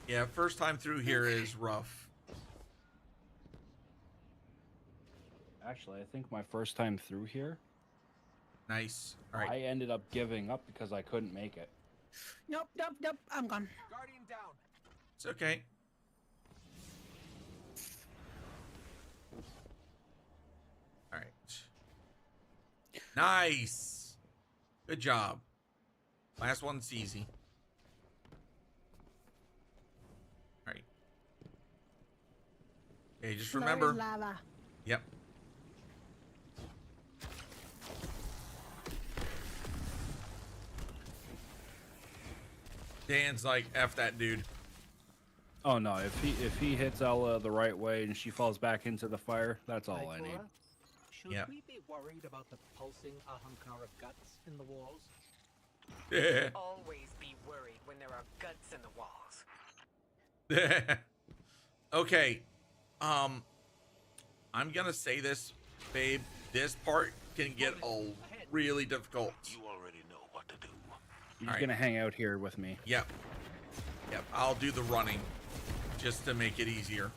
Yeah, first time through here is rough. Actually, I think my first time through here, Nice. All right. I ended up giving up because I couldn't make it. Nope. I'm gone. Guardian down. It's okay. All right. Nice. Good job. Last one's easy. All right. Okay, just remember. Lava. Yep. Dan's like, F that dude. Oh no, if he hits Ella the right way and she falls back into the fire, that's all I need. Ikora, should Yep. we be worried about the pulsing Ahankara guts in the walls? Always be worried when there are guts in the walls. Okay. I'm gonna say this, babe. This part can get really difficult. You already know what to do. He's All right. gonna hang out here with me. Yep. I'll do the running just to make it easier.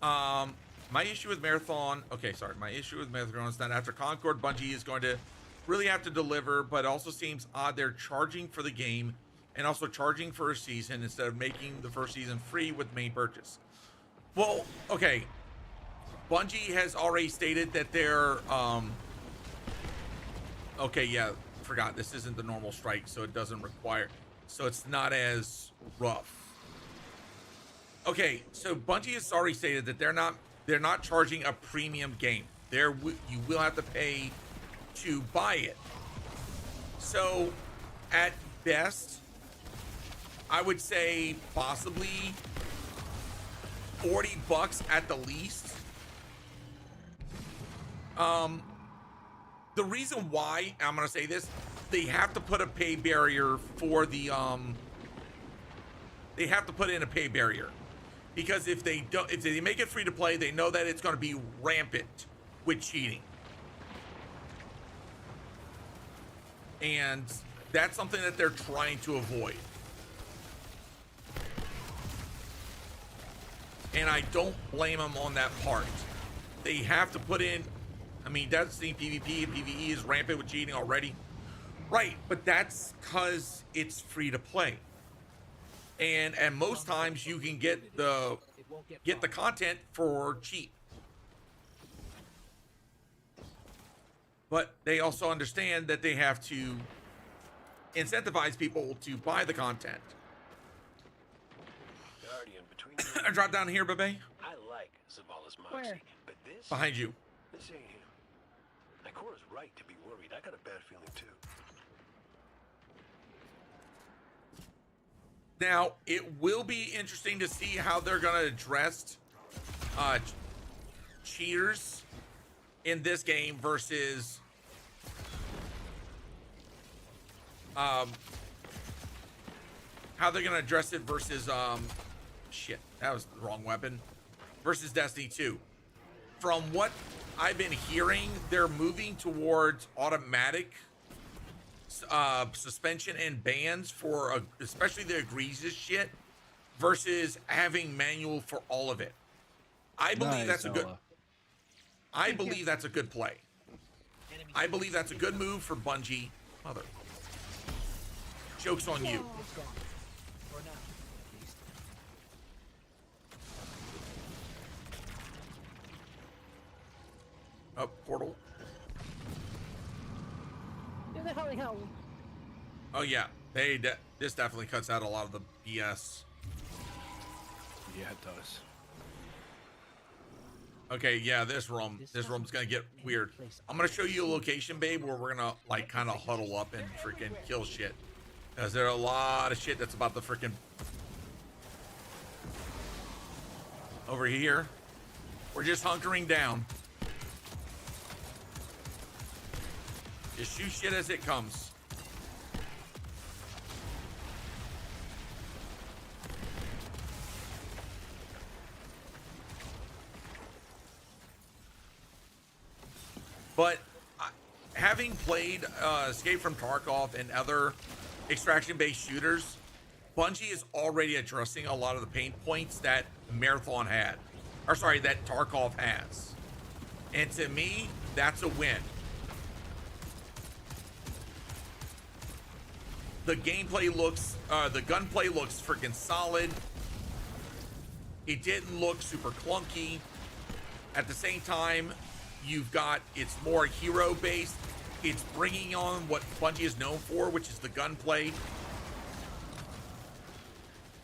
My issue with Marathon. Okay, sorry. My issue with Marathon is that after Concord, Bungie is going to really have to deliver, but it also seems odd they're charging for the game and also charging for a season instead of making the first season free with main purchase. Well, okay. Bungie has already stated that they're okay, yeah, forgot this isn't the normal strike, so it doesn't require, so it's not as rough. Okay, so Bungie has already stated that they're not charging a premium game. You will have to pay to buy it. So at best, I would say possibly $40 at the least. The reason why I'm gonna say this, they have to put a pay barrier for the they have to put in a pay barrier, because if they don't, if they make it free to play, they know that it's going to be rampant with cheating, and that's something that they're trying to avoid. And I don't blame them on that part. They have to put in, I mean, Destiny PvP and PvE is rampant with cheating already. Right, but that's because it's free to play. And most times you can get the content for cheap. But they also understand that they have to incentivize people to buy the content. Guardian, between I drop down here, baby. I like Zavala's moxie, Where? but this Behind you. This ain't him. Ikora's right to be worried. I got a bad feeling too. Now, it will be interesting to see how they're going to address cheaters in this game versus how they're going to address it versus shit, that was the wrong weapon, versus Destiny 2. From what I've been hearing, they're moving towards automatic suspension and bans for especially the egregious shit versus having manual for all of it. I believe that's a good I believe that's a good play. I believe that's a good move for Bungie. Mother. Joke's on you. Oh, portal. Who the hell? Oh yeah, this definitely cuts out a lot of the BS. Yeah, it does. Okay, yeah, this room's gonna get weird. I'm gonna show you a location, babe, where we're gonna like kind of huddle up and freaking kill shit. Cause there are a lot of shit that's about to freaking over here. We're just hunkering down. Just shoot shit as it comes. But having played Escape from Tarkov and other extraction-based shooters, Bungie is already addressing a lot of the pain points that Marathon had, or sorry, that Tarkov has. And to me, that's a win. The gameplay looks, the gunplay looks freaking solid. It didn't look super clunky. At the same time, you've got, it's more hero based. It's bringing on what Bungie is known for, which is the gunplay,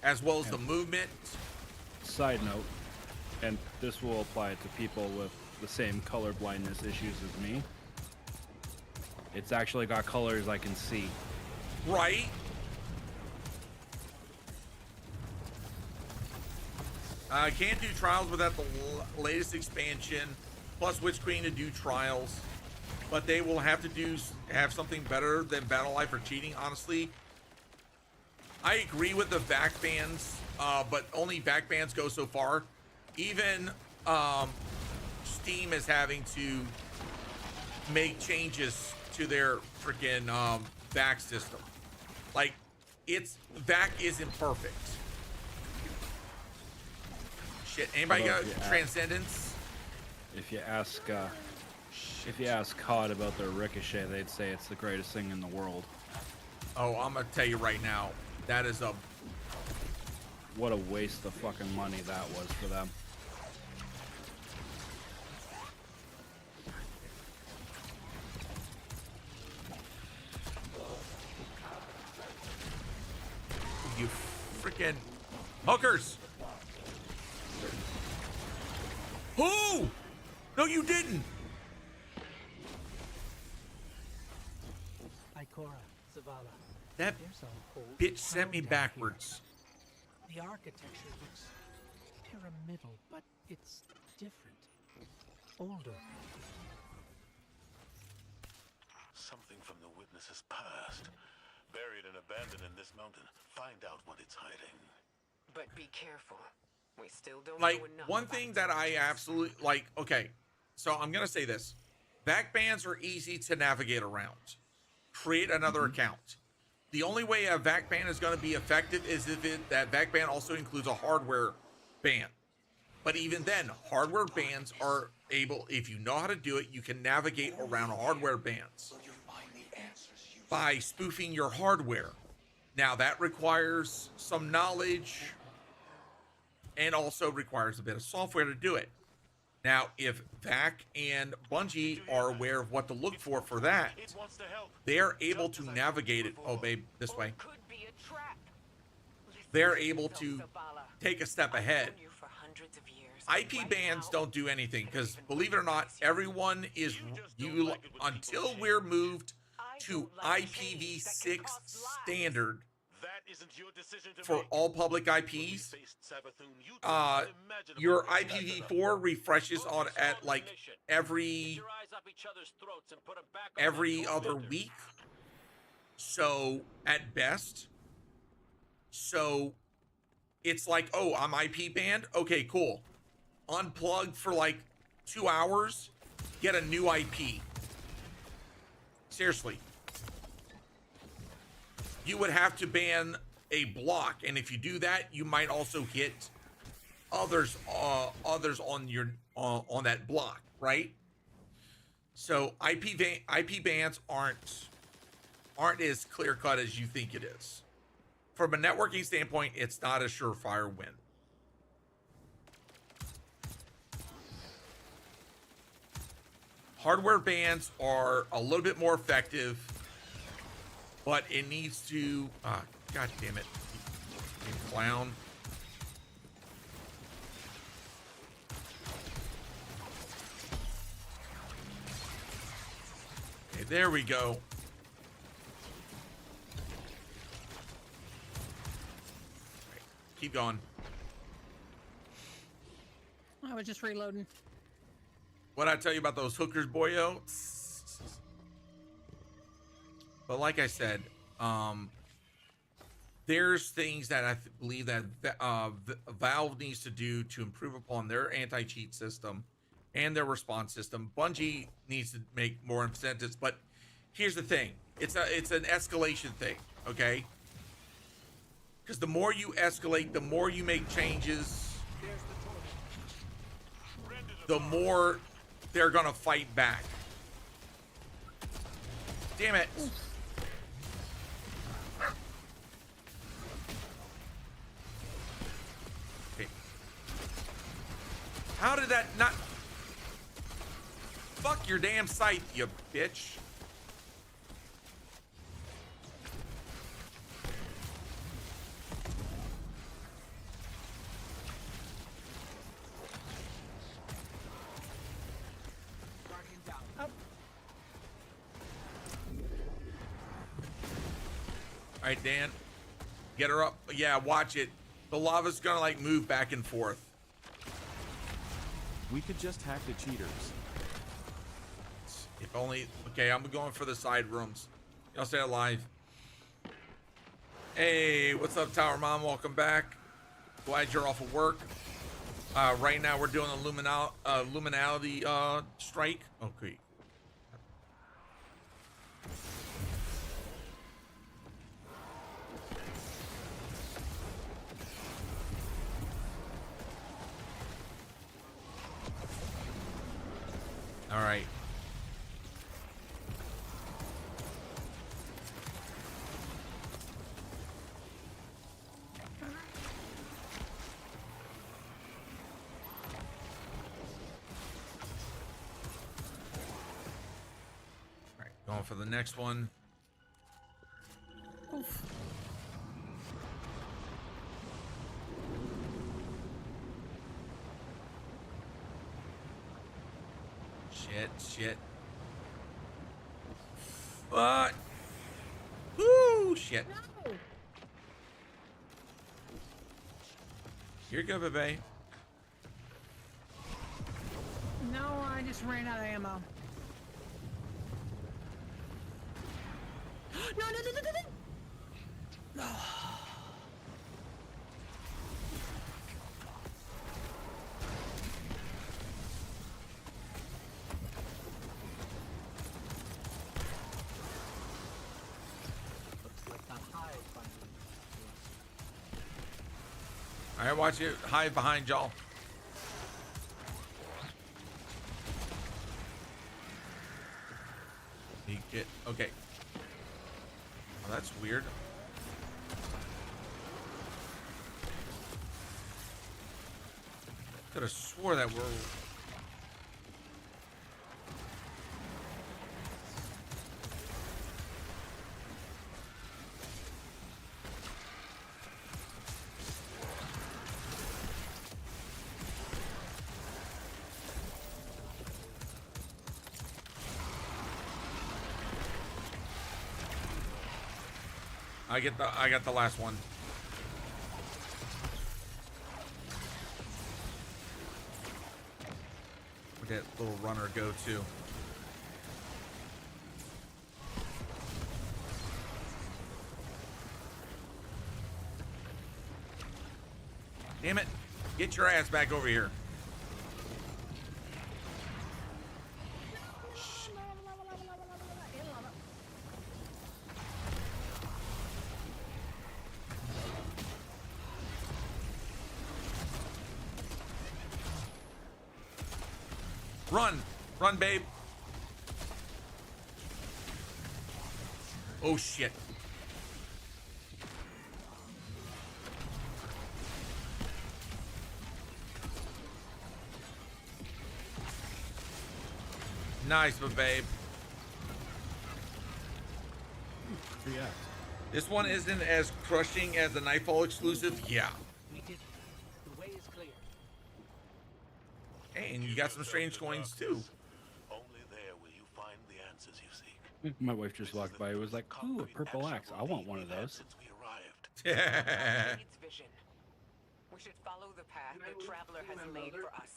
as well as the movement. Side note, and this will apply to people with the same color blindness issues as me. It's actually got colors I can see. Right? Can't do trials without the latest expansion, plus Witch Queen to do trials. But they will have to have something better than Battle Life for cheating, honestly. I agree with the VAC bans, but only VAC bans go so far. Even Steam is having to make changes to their freaking VAC system. Like, VAC isn't perfect. Shit, anybody got Transcendence? If you ask COD about their Ricochet, they'd say it's the greatest thing in the world. Oh, I'm gonna tell you right now, that is what a waste of fucking money that was for them. You freaking hookers! Who? No, you didn't. Ikora, Zavala, That There's a whole bitch sent me town down backwards. here. The architecture looks pyramidal, but it's different. Older. Something from the witness's past. Buried and abandoned in this mountain. Find out what it's hiding. But be careful. We still don't Like, know enough one about thing its that I origins. absolutely like, okay, so I'm gonna say this. Back bans are easy to navigate around. Create another account. The only way a VAC ban is going to be effective is if that VAC ban also includes a hardware ban. But even then, hardware bans are able, if you know how to do it, you can navigate around hardware bans by spoofing your hardware. Now, that requires some knowledge and also requires a bit of software to do it. Now, if VAC and Bungie are aware of what to look for that, they're able to navigate it. Oh, babe, this way. They're able to take a step ahead. IP bans don't do anything because, believe it or not, everyone is until we're moved to IPv6 standard for all public IPs. Your IPv4 refreshes on at like every other week. So at best. So it's like, oh, I'm IP banned. Okay, cool. Unplug for like 2 hours. Get a new IP. Seriously. You would have to ban a block, and if you do that, you might also hit others on your on that block, right? So IP bans aren't as clear cut as you think it is. From a networking standpoint, it's not a surefire win. Hardware bans are a little bit more effective, but it needs to, god damn it, you clown. Okay, there we go. Right, keep going. I was just reloading. What'd I tell you about those hookers, boyo? But like I said, there's things that I believe that Valve needs to do to improve upon their anti-cheat system and their response system. Bungie needs to make more incentives, but here's the thing: it's an escalation thing, okay? Because the more you escalate, the more you make changes, the more they're gonna fight back. Damn it. Okay. How did that not... Fuck your damn scythe, you bitch. All right, Dan, get her up. Yeah, watch it. The lava's gonna like move back and forth. We could just hack the cheaters. If only. Okay, I'm going for the side rooms. Y'all stay alive. Hey, what's up, Tower Mom? Welcome back. Glad you're off of work. Right now we're doing a luminality strike. Okay. All right. All right, going for the next one. Oof. Shit. What? Woo! Oh, shit. No. You're good, babe. No, I just ran out of ammo. No, no, no, no, no, no. Looks like the hive finally. All right, watch it hide behind y'all. He get okay. Oh, that's weird. Could have swore that we're. I got the last one. Where'd that little runner go to? Damn it. Get your ass back over here. Run! Run, babe! Oh, shit. Nice, but babe. Yeah. This one isn't as crushing as the Nightfall exclusive. Yeah. We did it. The way is clear. Hey, and you got some strange coins too. Only there will you find the answers you seek. My wife just walked by. It was like, ooh, a purple axe. I want one of those. Since we arrived. It's vision. We should follow the path the traveler has laid for us.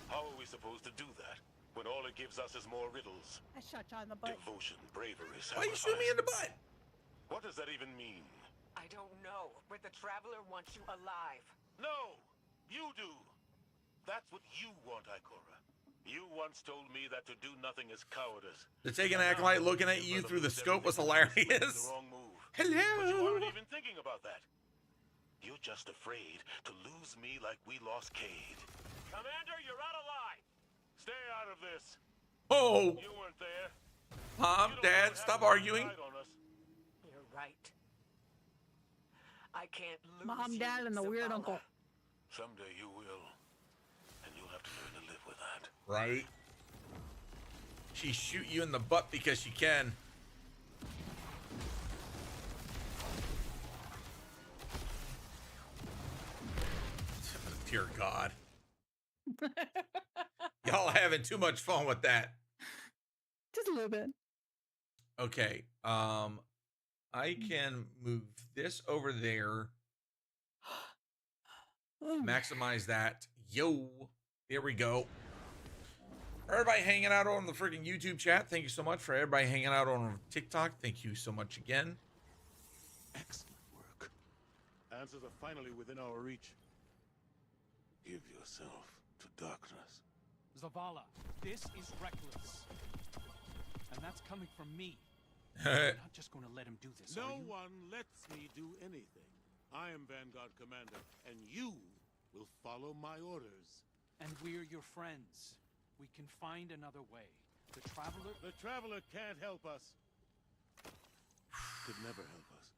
How are we supposed to do that when all it gives us is more riddles? I shot you on the butt. Devotion, bravery, Why you shoot me in the butt? What does that even mean? I don't know, but the traveler wants you alive. No, you do. That's what you want, Ikora. You once told me that to do nothing is cowardice. The taking acolyte looking at you through the scope was hilarious. The wrong move. Hello. But you aren't even thinking about that. You're just afraid to lose me like we lost Cade. Commander, you're out of line. Stay out of this. Oh. You weren't there. Mom, Dad, stop arguing. You're right. I can't lose Mom, you, Dad, and the weird Zavala. uncle. Someday you will. And you'll have to learn to live with that. Right. She shoot you in the butt because she can. Dear God. Y'all having too much fun with that. Just a little bit. Okay. I can move this over there. Maximize that. Yo. There we go. For everybody hanging out on the freaking YouTube chat, thank you so much. For everybody hanging out on TikTok, thank you so much again. Excellent work. Answers are finally within our reach. Give yourself to darkness. Zavala, this is reckless. And that's coming from me. You're not just going to let him do this, No are you? one lets me do anything. I am Vanguard Commander, and you will follow my orders. And we're your friends. We can find another way. The Traveler... The Traveler can't help us. Could never help us.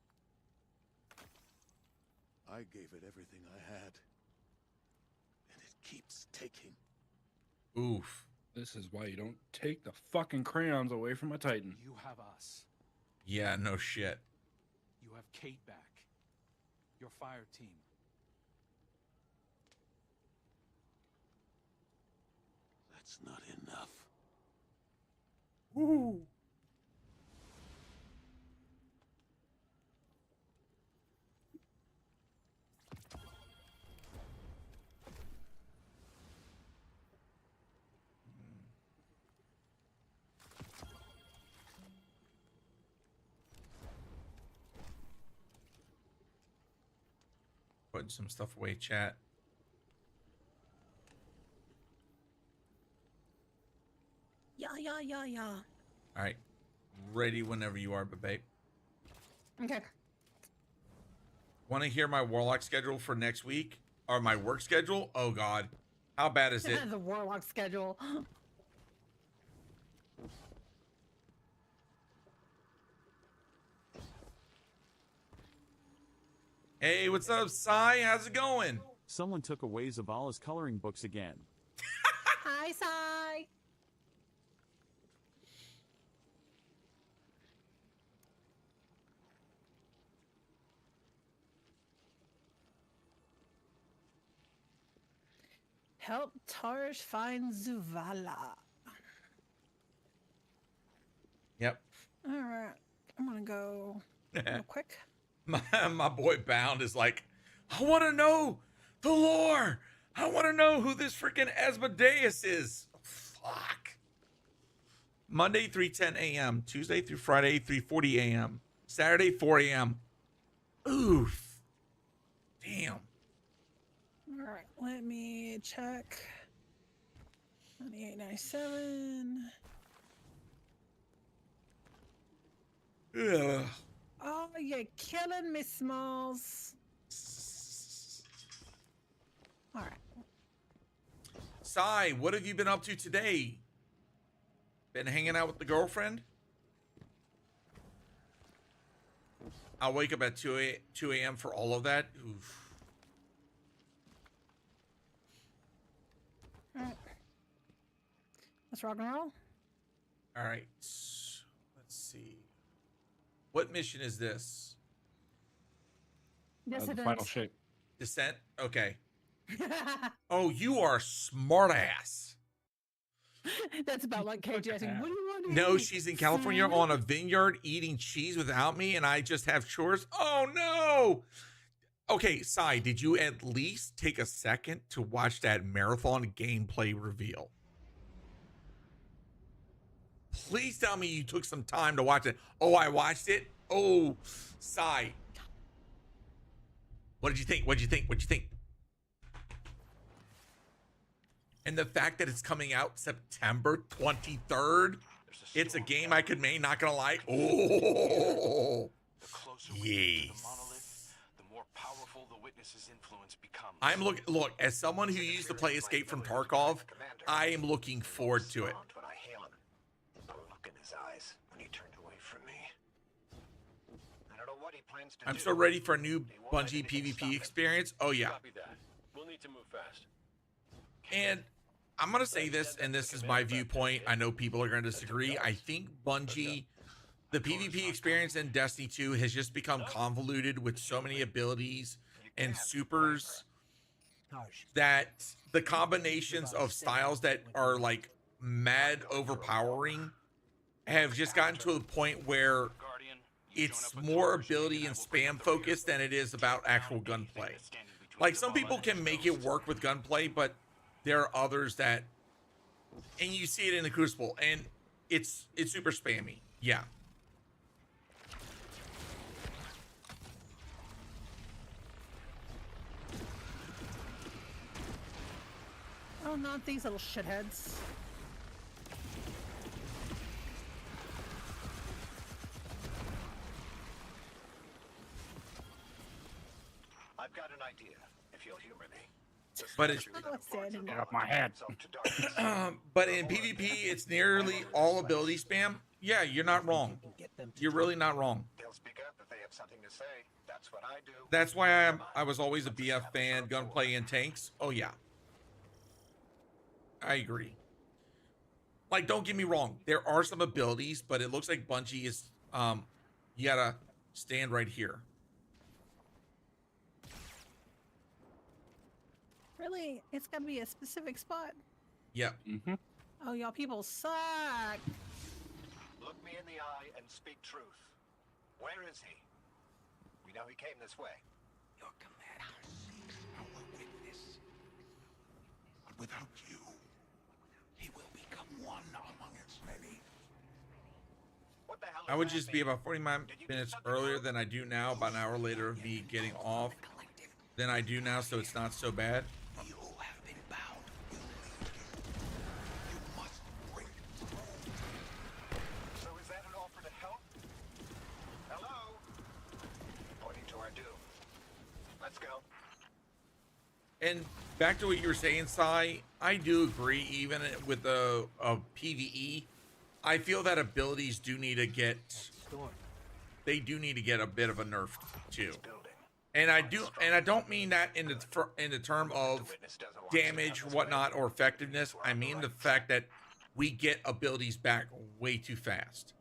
I gave it everything I had. And it keeps taking. Oof. This is why you don't take the fucking crayons away from a Titan. You have us. Yeah, no shit. You have Kate back. Your fire team. That's not enough. Woo. Putting some stuff away, chat. Yeah. All right. Ready whenever you are, babe. Okay. Want to hear my Warlock schedule for next week? Or my work schedule? Oh, God. How bad is it? The Warlock schedule. Hey, what's up, Sai? How's it going? Someone took away Zavala's coloring books again. Hi, Sai. Help Tarsh find Zavala. Yep. All right. I'm going to go real quick. My boy Bound is like, I want to know the lore. I want to know who this freaking Asmodeus is. Fuck. Monday, 3:10 a.m. Tuesday through Friday, 3:40 a.m. Saturday, 4 a.m. Oof. Damn. All right. Let me check. 2897. Ugh. Oh, you're killing me, Smalls. All right. Sai, what have you been up to today? Been hanging out with the girlfriend? I'll wake up at 2 a.m. for all of that. Oof. All right. Let's rock and roll. All right. Let's see. What mission is this? Dissident. The final shape. Descent? Okay. Oh, you are smart ass. That's about like KJ asking, what do you want to No, eat? she's in California on a vineyard eating cheese without me, and I just have chores. Oh, no. Okay, Sai, did you at least take a second to watch that marathon gameplay reveal? Please tell me you took some time to watch it. Oh, I watched it? Oh, Sai. What did you think? What'd you think? What'd you think? And the fact that it's coming out September 23rd, it's a game I could make, not gonna lie. Oh, yes. The more powerful the witness's influence becomes. I'm look, as someone who used to play Escape from Tarkov, I am looking forward to it. When I hail him, the look in his eyes when he turned away from me. I don't know what he plans to do. I'm so ready for a new Bungie PvP experience. Oh, yeah. Copy that. We'll need to move fast. And I'm going to say this, and this is my viewpoint. I know people are going to disagree. I think Bungie, the PvP experience in Destiny 2 has just become convoluted with so many abilities and supers that the combinations of styles that are like mad overpowering have just gotten to a point where it's more ability and spam focused than it is about actual gunplay. Like, some people can make it work with gunplay, but there are others that, and you see it in the Crucible, and it's super spammy. Yeah. Oh, not these little shitheads. I've got an idea, if you'll humor me. But it's Get off my head. but in PvP, it's nearly all ability spam. Yeah, you're not wrong. You're really not wrong. They'll speak up if they have something to say. That's what I do. That's why I was always a BF fan, gunplay and tanks. Oh yeah, I agree. Like, don't get me wrong, there are some abilities, but it looks like Bungie is you gotta stand right here. Really? It's got to be a specific spot? Yep. Mm-hmm. Oh, y'all people suck. Look me in the eye and speak truth. Where is he? We know he came this way. Your commander, our witness. But without you, he will become one among its many. What the hell I would just be about 40 minutes earlier than I do now, about an hour later of me getting off. than I do now, so it's not so bad. You have been bound. You must break. So is that an offer to help? Hello? Pointing to our doom. Let's go. And back to what you were saying, Sai, I do agree. Even with the PvE, I feel that abilities do need to get. They do need to get a bit of a nerf too. And I don't mean that in the term of damage, whatnot, or effectiveness. I mean the fact that we get abilities back way too fast.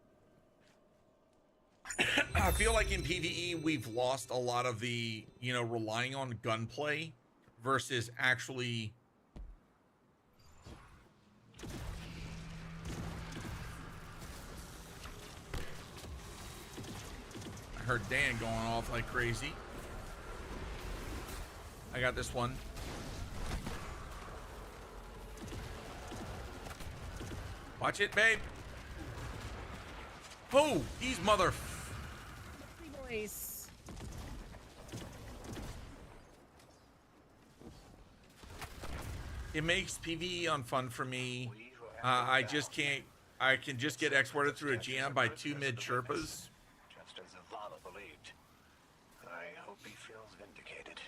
I feel like in PvE we've lost a lot of the, you know, relying on gunplay versus actually I heard Dan going off like crazy. I got this one. Watch it, babe. Oh, these mother. Boys. It makes PvE unfun for me. I just can't. I can just get exported through a GM by 2 mid Sherpas. Just as Zavala believed. I hope he feels vindicated.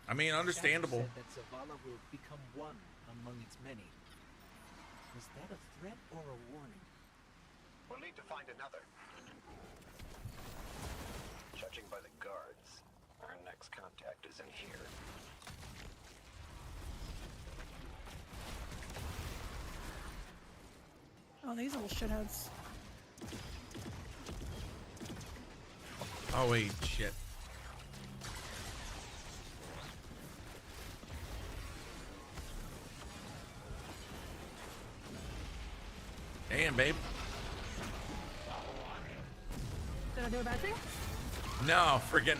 I mean, understandable. Said that Zavala will become one among its many. Was that a threat or a warning? We'll need to find another. Judging by the guards, our next contact is in here. Oh, these little shitheads. Oh wait, shit. Damn, babe. Did I do a bad thing? No, freaking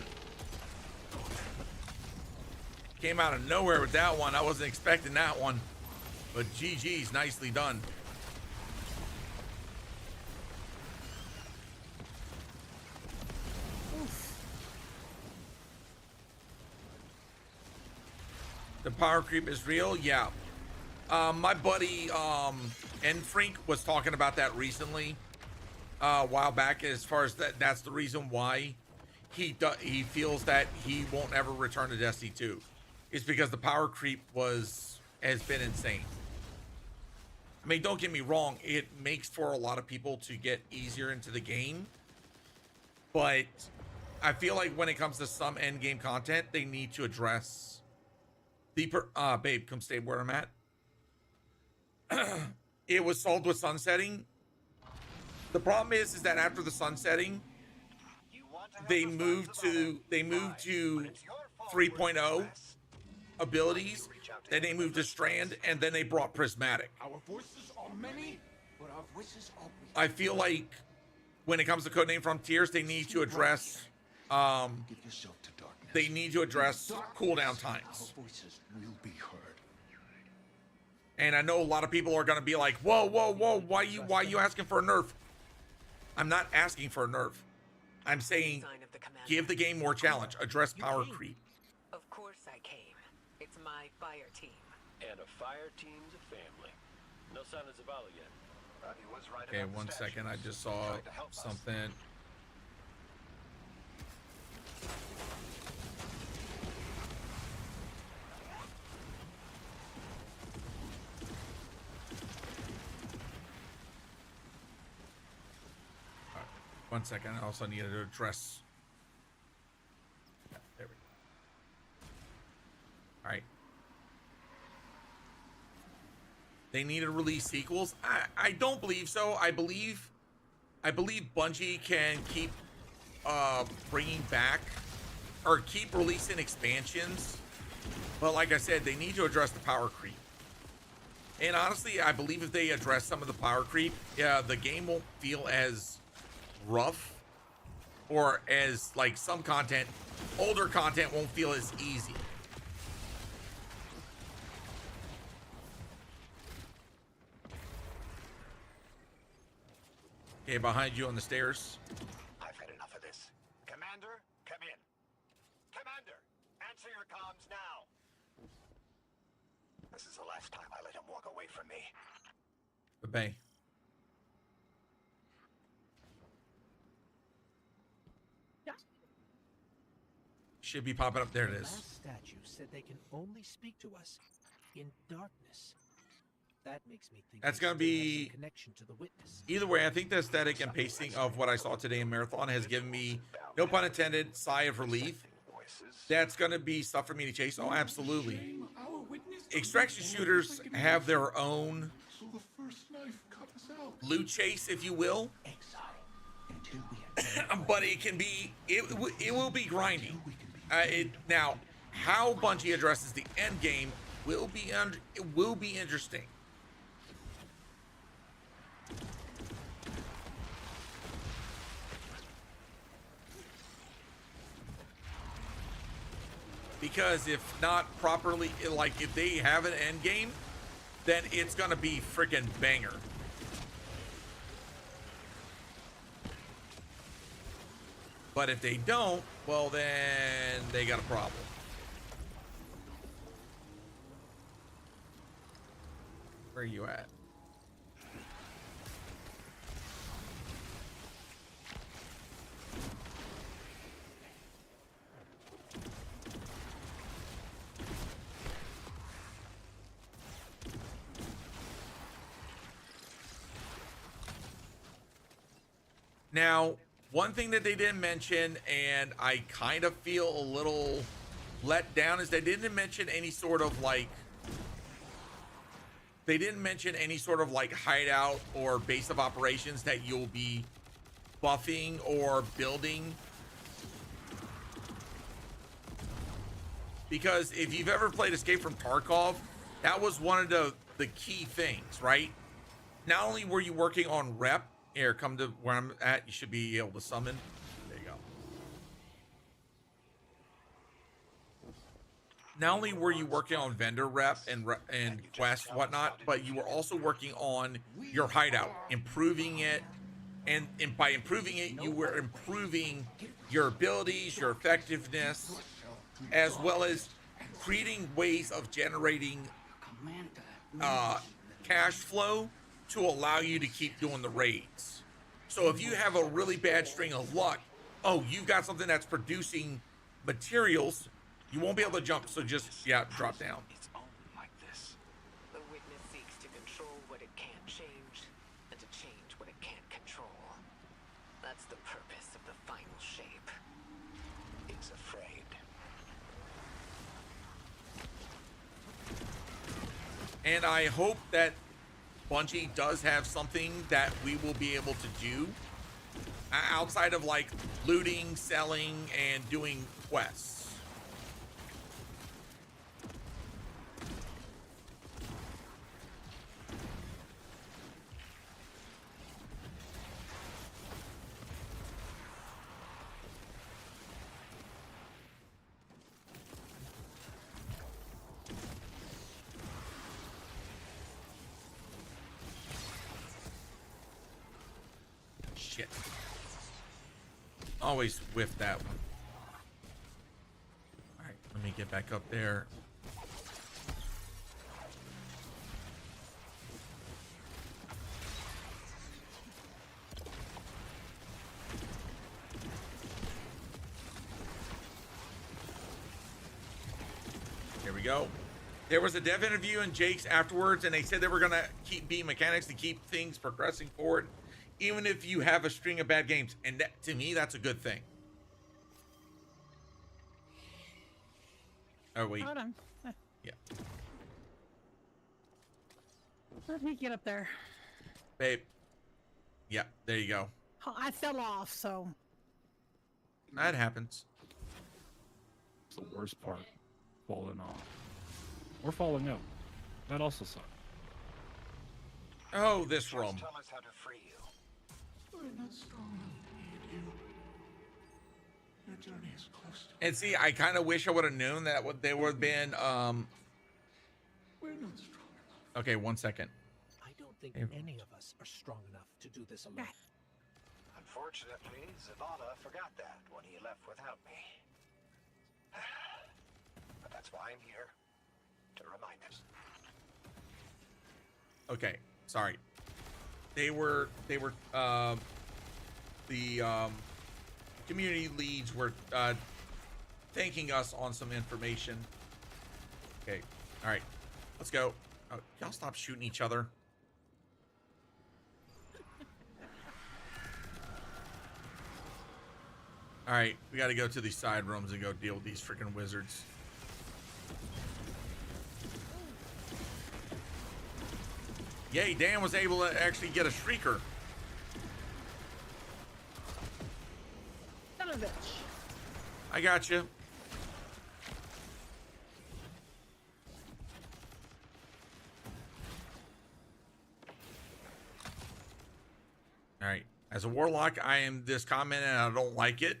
came out of nowhere with that one. I wasn't expecting that one, but GG's, nicely done. The power creep is real, yeah. My buddy Enfrink was talking about that recently, a while back. As far as that's the reason why he feels that he won't ever return to Destiny 2, is because the power creep has been insane. I mean, don't get me wrong, it makes for a lot of people to get easier into the game, but I feel like when it comes to some end game content, they need to address deeper. Babe, come stay where I'm at. It was solved with sunsetting. The problem is that after the sunsetting, they moved to 3.0 abilities, then they moved to Strand, and then they brought Prismatic. Our voices are many, but our voices are weak. I feel like when it comes to Codename Frontiers, they need to address cooldown times. Our voices will be heard. And I know a lot of people are gonna be like, whoa, whoa, whoa, why you asking for a nerf? I'm not asking for a nerf. I'm saying give the game more challenge, address power creep. Of course I came. It's my fire team. And a fire team's a family. No sign of Zavala yet. He was right Okay, about the 1 second, I statues. just saw Tried to help us. something. Alright, 1 second, I also needed to address. Yeah, there we go. Alright. They need to release sequels. I don't believe so. I believe Bungie can keep bringing back or keep releasing expansions, but like I said, they need to address the power creep. And honestly, I believe if they address some of the power creep, the game won't feel as rough, or as like some content, older content won't feel as easy. Okay, behind you on the stairs. I've had enough of this. Commander, come in. Commander! last time I let him walk away from me. Bye. Yeah. Should be popping up. There it The is. last statue said they can only speak to us in darkness. That makes me think That's they gonna still have some be connection to the witness. either way. I think the aesthetic and pacing of what I saw today in Marathon has given me, no pun intended, sigh of relief. That's gonna be stuff for me to chase. Oh, absolutely. Extraction shooters have their own loot chase, if you will, but it can be it will be grinding. Now, how Bungie addresses the end game will be interesting. Because if not properly, like if they have an end game, then it's gonna be freaking banger. But if they don't, well then they got a problem. Where are you at? Now, one thing that they didn't mention, and I kind of feel a little let down, is they didn't mention any sort of like hideout or base of operations that you'll be buffing or building. Because if you've ever played Escape from Tarkov, that was one of the key things, right? Not only were you working on rep, here, come to where I'm at, you should be able to summon. There you go. Not only were you working on vendor rep and quest whatnot, but you were also working on your hideout, improving it, and by improving it, you were improving your abilities, your effectiveness, as well as creating ways of generating cash flow to allow you to keep doing the raids. So if you have a really bad string of luck, oh, you've got something that's producing materials, you won't be able to jump, so just, yeah, drop down. It's only like this. The witness seeks to control what it can't change, and to change what it can't control. That's the purpose of the final shape. It's afraid. And I hope that Bungie does have something that we will be able to do outside of like looting, selling, and doing quests. Shit. Always whiff that one. All right, let me get back up there. Here we go. There was a dev interview in Jake's afterwards, and they said they were going to keep being mechanics to keep things progressing forward, even if you have a string of bad games. And that, to me, that's a good thing. Oh, wait. Hold on. Yeah. Let me get up there. Babe. Yeah, there you go. Oh, I fell off, so. That happens. It's the worst part. Falling off. Or falling out. That also sucks. Oh, this room. Tell us how to free you. We're not strong enough to need you. Your journey is close to And see, I kind of wish I would have known that they would have been, We're not strong enough. Okay, 1 second. I don't think any of us are strong enough to do this alone. Unfortunately, Zavala forgot that when he left without me. But that's why I'm here, to remind us. Okay, sorry. They were the community leads were thanking us on some information. Okay, all right, let's go. Oh, y'all stop shooting each other. All right, we got to go to these side rooms and go deal with these freaking wizards. Yay, Dan was able to actually get a shrieker. Son of a bitch. I got you. All right. As a warlock, I am this comment and I don't like it.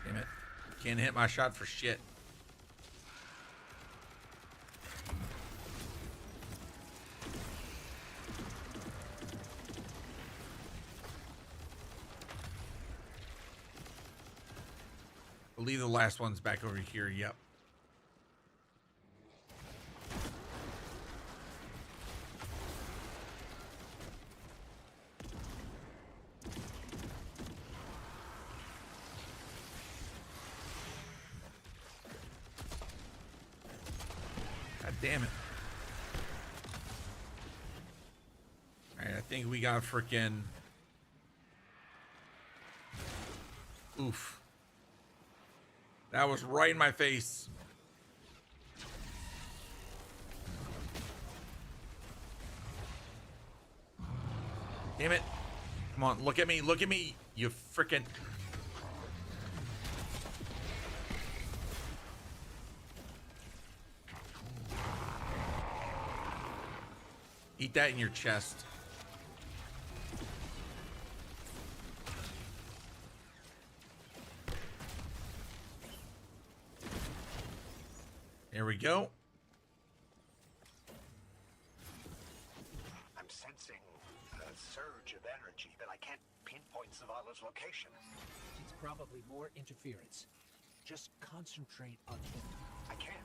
Damn it. Can't hit my shot for shit. I believe the last one's back over here. Yep. God damn it. All right, I think we got freaking... Oof. That was right in my face. Damn it. Come on, look at me. Look at me. You frickin'... Eat that in your chest. There we go. I'm sensing a surge of energy, but I can't pinpoint Zavala's location. It's probably more interference. Just concentrate on him. I can't.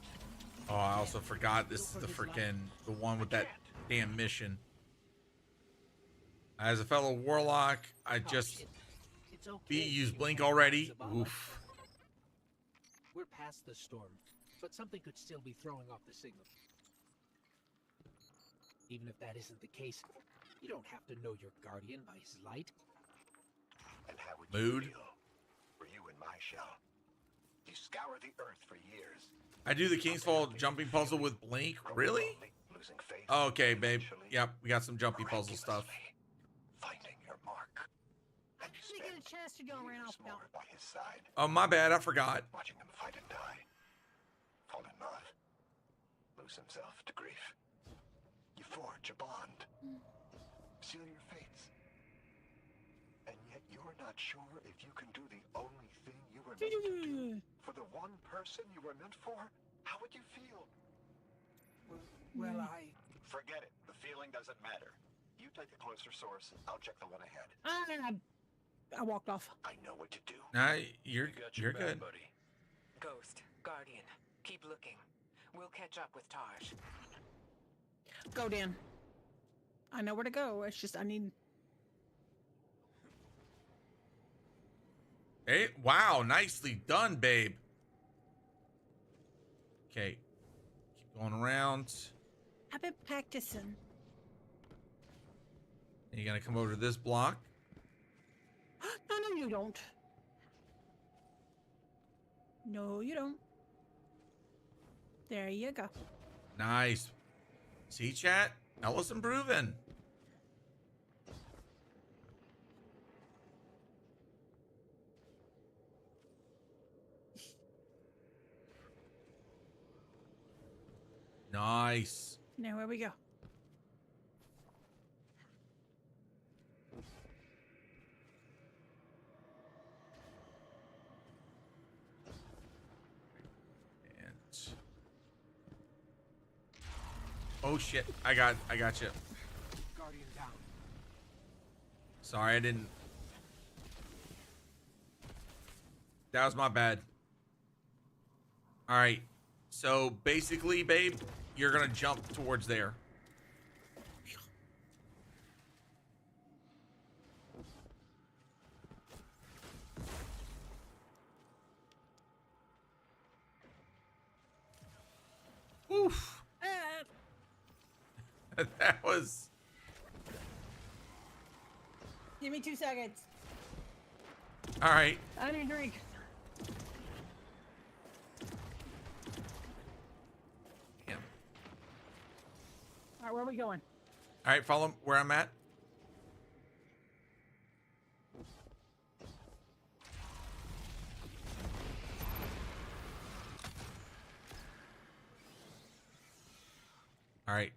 Oh, I also forgot this is the freaking the one with that damn mission. As a fellow warlock, I just used blink already. Oof. We're past the storm, but something could still be throwing off the signal. Even if that isn't the case, you don't have to know your guardian by his light. And how would Mood. you feel? Were you in my shell? You scour the earth for years. I do the King's Fall jumping puzzle with blink. Really? Losing faith. Oh, okay, babe. Yep, we got some jumpy puzzle stuff. Finding your mark. And you Did get a chance to go around off more by his side. Oh, my bad. I forgot. Watching him fight and die. Fall in love. Lose himself to grief. You forge a bond. Seal your fates. And yet you're not sure if you can do the only thing you were meant to do for the one person you were meant for. How would you feel? Well, I... Forget it. The feeling doesn't matter. You take the closer source. I'll check the one ahead. I walked off. I know what to do. Nah, you're your good. back, buddy. Ghost, Guardian, keep looking. We'll catch up with Taj. Go, Dan. I know where to go. It's just I need... Hey, wow, nicely done, babe. Okay. Keep going around. I've been practicing. You're gonna come over to this block. No, you don't. No, you don't. There you go. Nice. See, chat? Ellis improving. Nice. Now where we go? Oh shit! I got you. Guardian down. Sorry, I didn't. That was my bad. All right. So basically, babe, you're gonna jump towards there. Oof. That was. Give me 2 seconds. All right. I need a drink. Damn. All right, where are we going? All right, follow where I'm at. All right,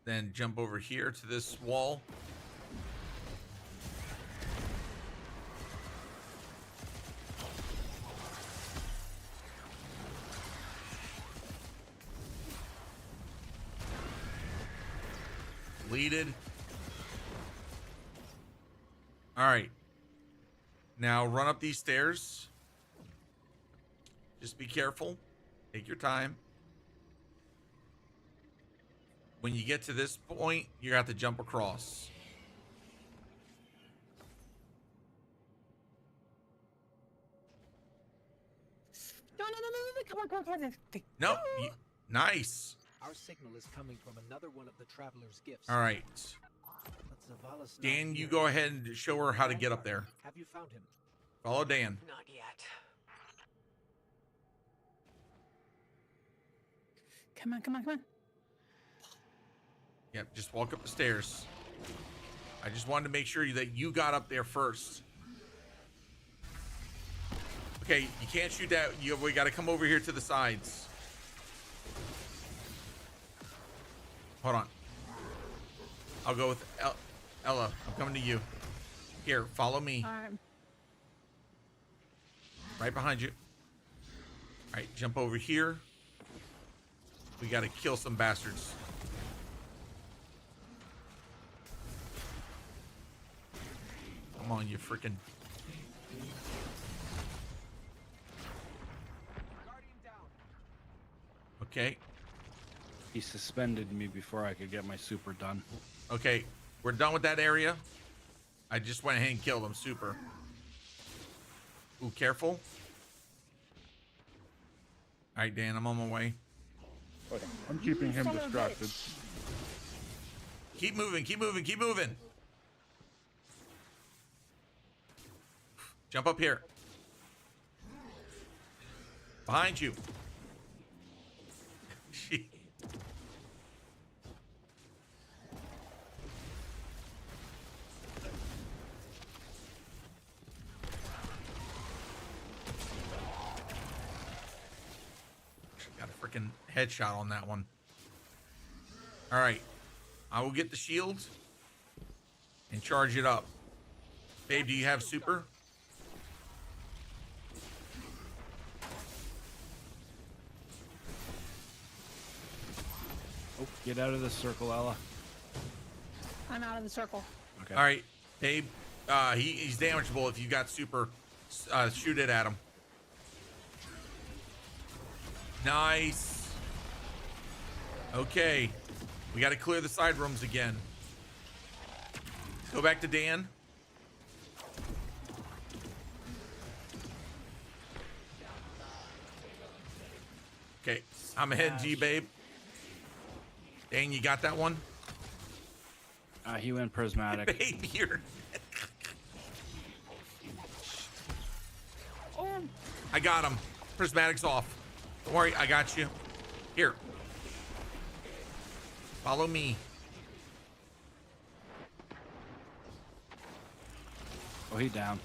then jump over here to this wall. Deleted. All right. Now run up these stairs. Just be careful. Take your time. When you get to this point, you have to jump across. No, come on. No, nice. Our signal is coming from another one of the traveler's gifts. All right. But Zavala's not Dan, you here. go ahead and show her how to get up there. Have you found him? Follow Dan. Not yet. Come on. Yep, just walk up the stairs. I just wanted to make sure that you got up there first. Okay, you can't shoot that. We got to come over here to the sides. Hold on. I'll go with Ella. I'm coming to you. Here, follow me. All right. Right behind you. All right, jump over here. We got to kill some bastards. Come on, you freaking. Okay. He suspended me before I could get my super done. Okay, we're done with that area. I just went ahead and killed him. Super. Ooh, careful. All right, Dan, I'm on my way. Okay, I'm keeping him distracted. Keep moving. Jump up here. Behind you. Got a freaking headshot on that one. All right. I will get the shield and charge it up. Babe, do you have super? Oh, get out of the circle, Ella. I'm out of the circle. Okay. All right, Babe. He's damageable if you got super. Shoot it at him. Nice. Okay. We got to clear the side rooms again. Go back to Dan. Okay. I'm ahead, G, babe. Dan, you got that one? He went prismatic. Babe, you're... I got him. Prismatic's off. Don't worry, I got you. Here. Follow me. Oh, he down.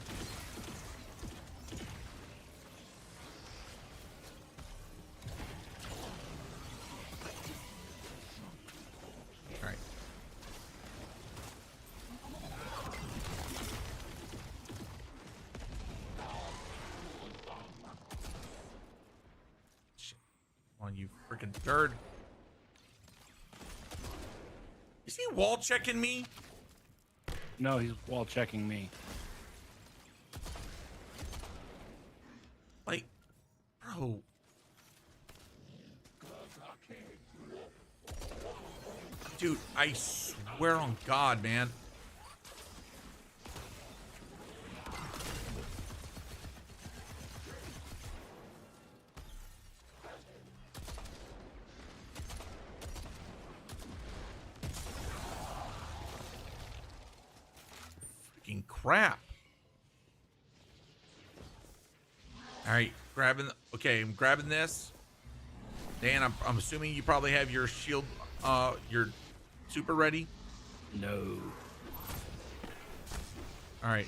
All right. Shit. Come on, you freaking turd. he wall checking me? No, he's wall checking me. Like, bro. Dude, I swear on God, man. Freaking crap. All right, grabbing. Okay, I'm grabbing this. Dan, I'm assuming you probably have your shield, your super ready. No. All right.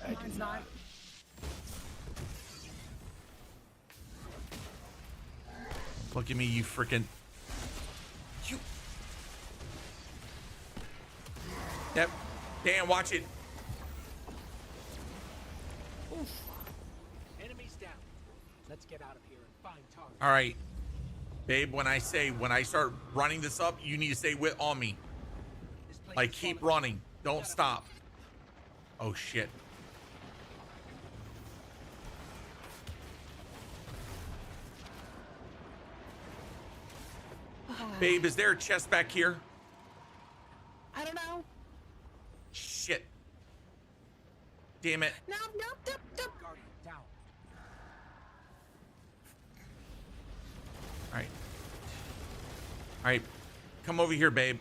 I do not. Look at me, you freaking. You. Yep. Dan, watch it. Oof. Enemies down. Let's get out of here and find target. All right, babe. When I start running this up, you need to stay on me. Like, keep running. Don't stop. Oh shit. Babe, is there a chest back here? I don't know. Shit. Damn it. No. Guardian down. All right. Come over here, babe.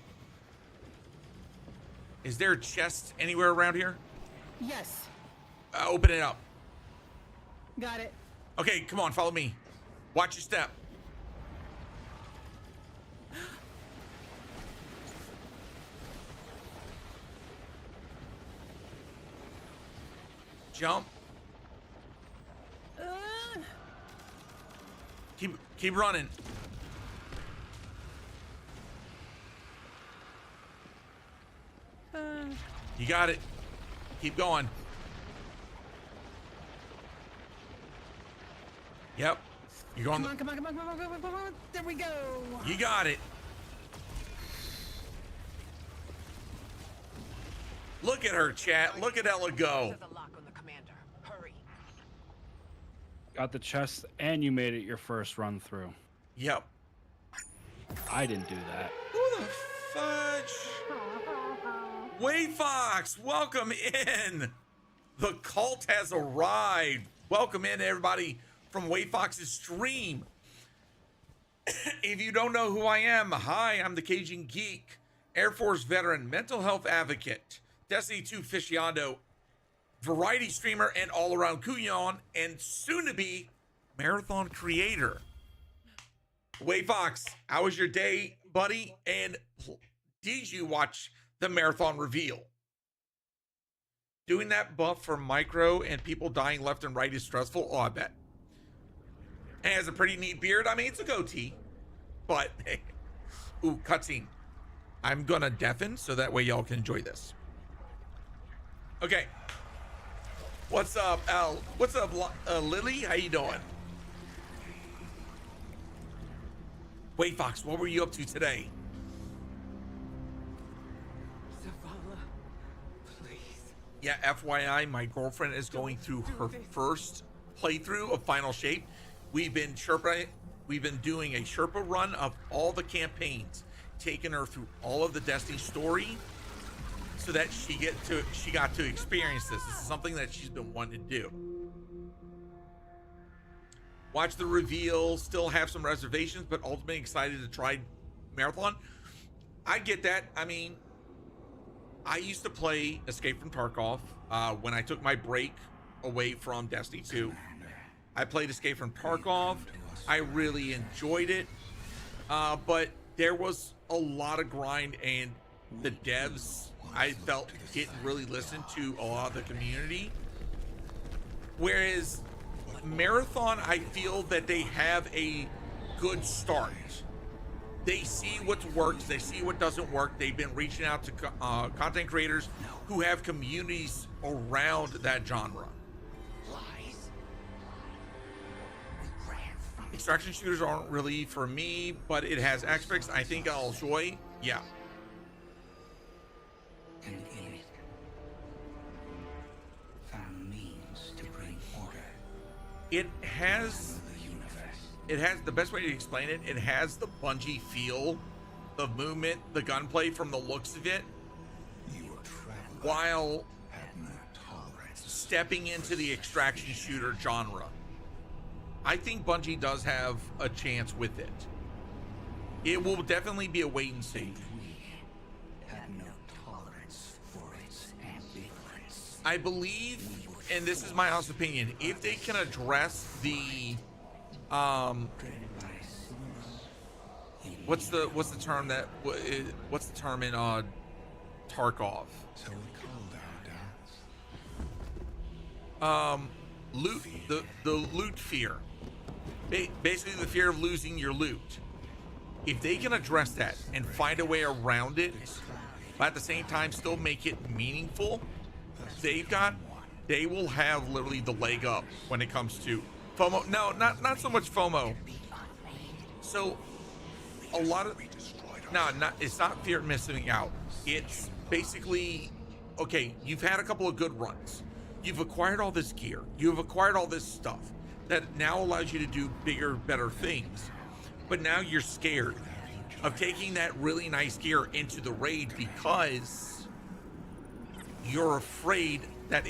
Is there a chest anywhere around here? Yes. Open it up. Got it. Okay, come on, follow me. Watch your step. Jump. Keep running. You got it. Keep going. Yep. You're going. Come on. There we go. You got it. Look at her, chat. Look at Ella go. Got the chest, and you made it your first run through. Yep. I didn't do that. Who the fudge? Wade Fox, welcome in. The cult has arrived. Welcome in, everybody, from Wade Fox's stream. If you don't know who I am, hi, I'm the Cajun Geek, Air Force veteran, mental health advocate, Destiny 2 aficionado, variety streamer, and all-around couillon, and soon-to-be marathon creator. Wade Fox, how was your day, buddy? And did you watch the marathon reveal? Doing that buff for micro and people dying left and right is stressful. Oh, I bet. And has a pretty neat beard. I mean, it's a goatee, but hey. Ooh, cutscene. I'm gonna deafen so that way y'all can enjoy this. Okay. What's up, Al? What's up, Lily? How you doing? Wait, Fox, what were you up to today? Zavala, please. Yeah, FYI, my girlfriend is going through her first playthrough of Final Shape. We've been doing a Sherpa run of all the campaigns, taking her through all of the Destiny story, so that she got to experience this. This is something that she's been wanting to do. Watch the reveal, still have some reservations, but ultimately excited to try Marathon. I get that. I mean, I used to play Escape from Tarkov when I took my break away from Destiny 2. I played Escape from Tarkov. I really enjoyed it, but there was a lot of grind, and the devs, I felt, didn't really listen to a lot of the community. Whereas Marathon, I feel that they have a good start. They see what works, they see what doesn't work. They've been reaching out to content creators who have communities around that genre. Extraction shooters aren't really for me, but it has aspects I think I'll enjoy. Yeah. It has the best way to explain it. It has the Bungie feel, the movement, the gunplay from the looks of it, while stepping into the extraction shooter genre. I think Bungie does have a chance with it. It will definitely be a wait and see. I believe, and this is my honest opinion, if they can address the what's the term in Tarkov? Loot, the loot fear. Basically the fear of losing your loot. If they can address that and find a way around it, but at the same time still make it meaningful, they will have literally the leg up when it comes to FOMO. No, not so much FOMO. So a lot of it's not fear of missing out. It's basically, okay, you've had a couple of good runs. You've acquired all this gear. You've acquired all this stuff that now allows you to do bigger, better things. But now you're scared of taking that really nice gear into the raid because you're afraid that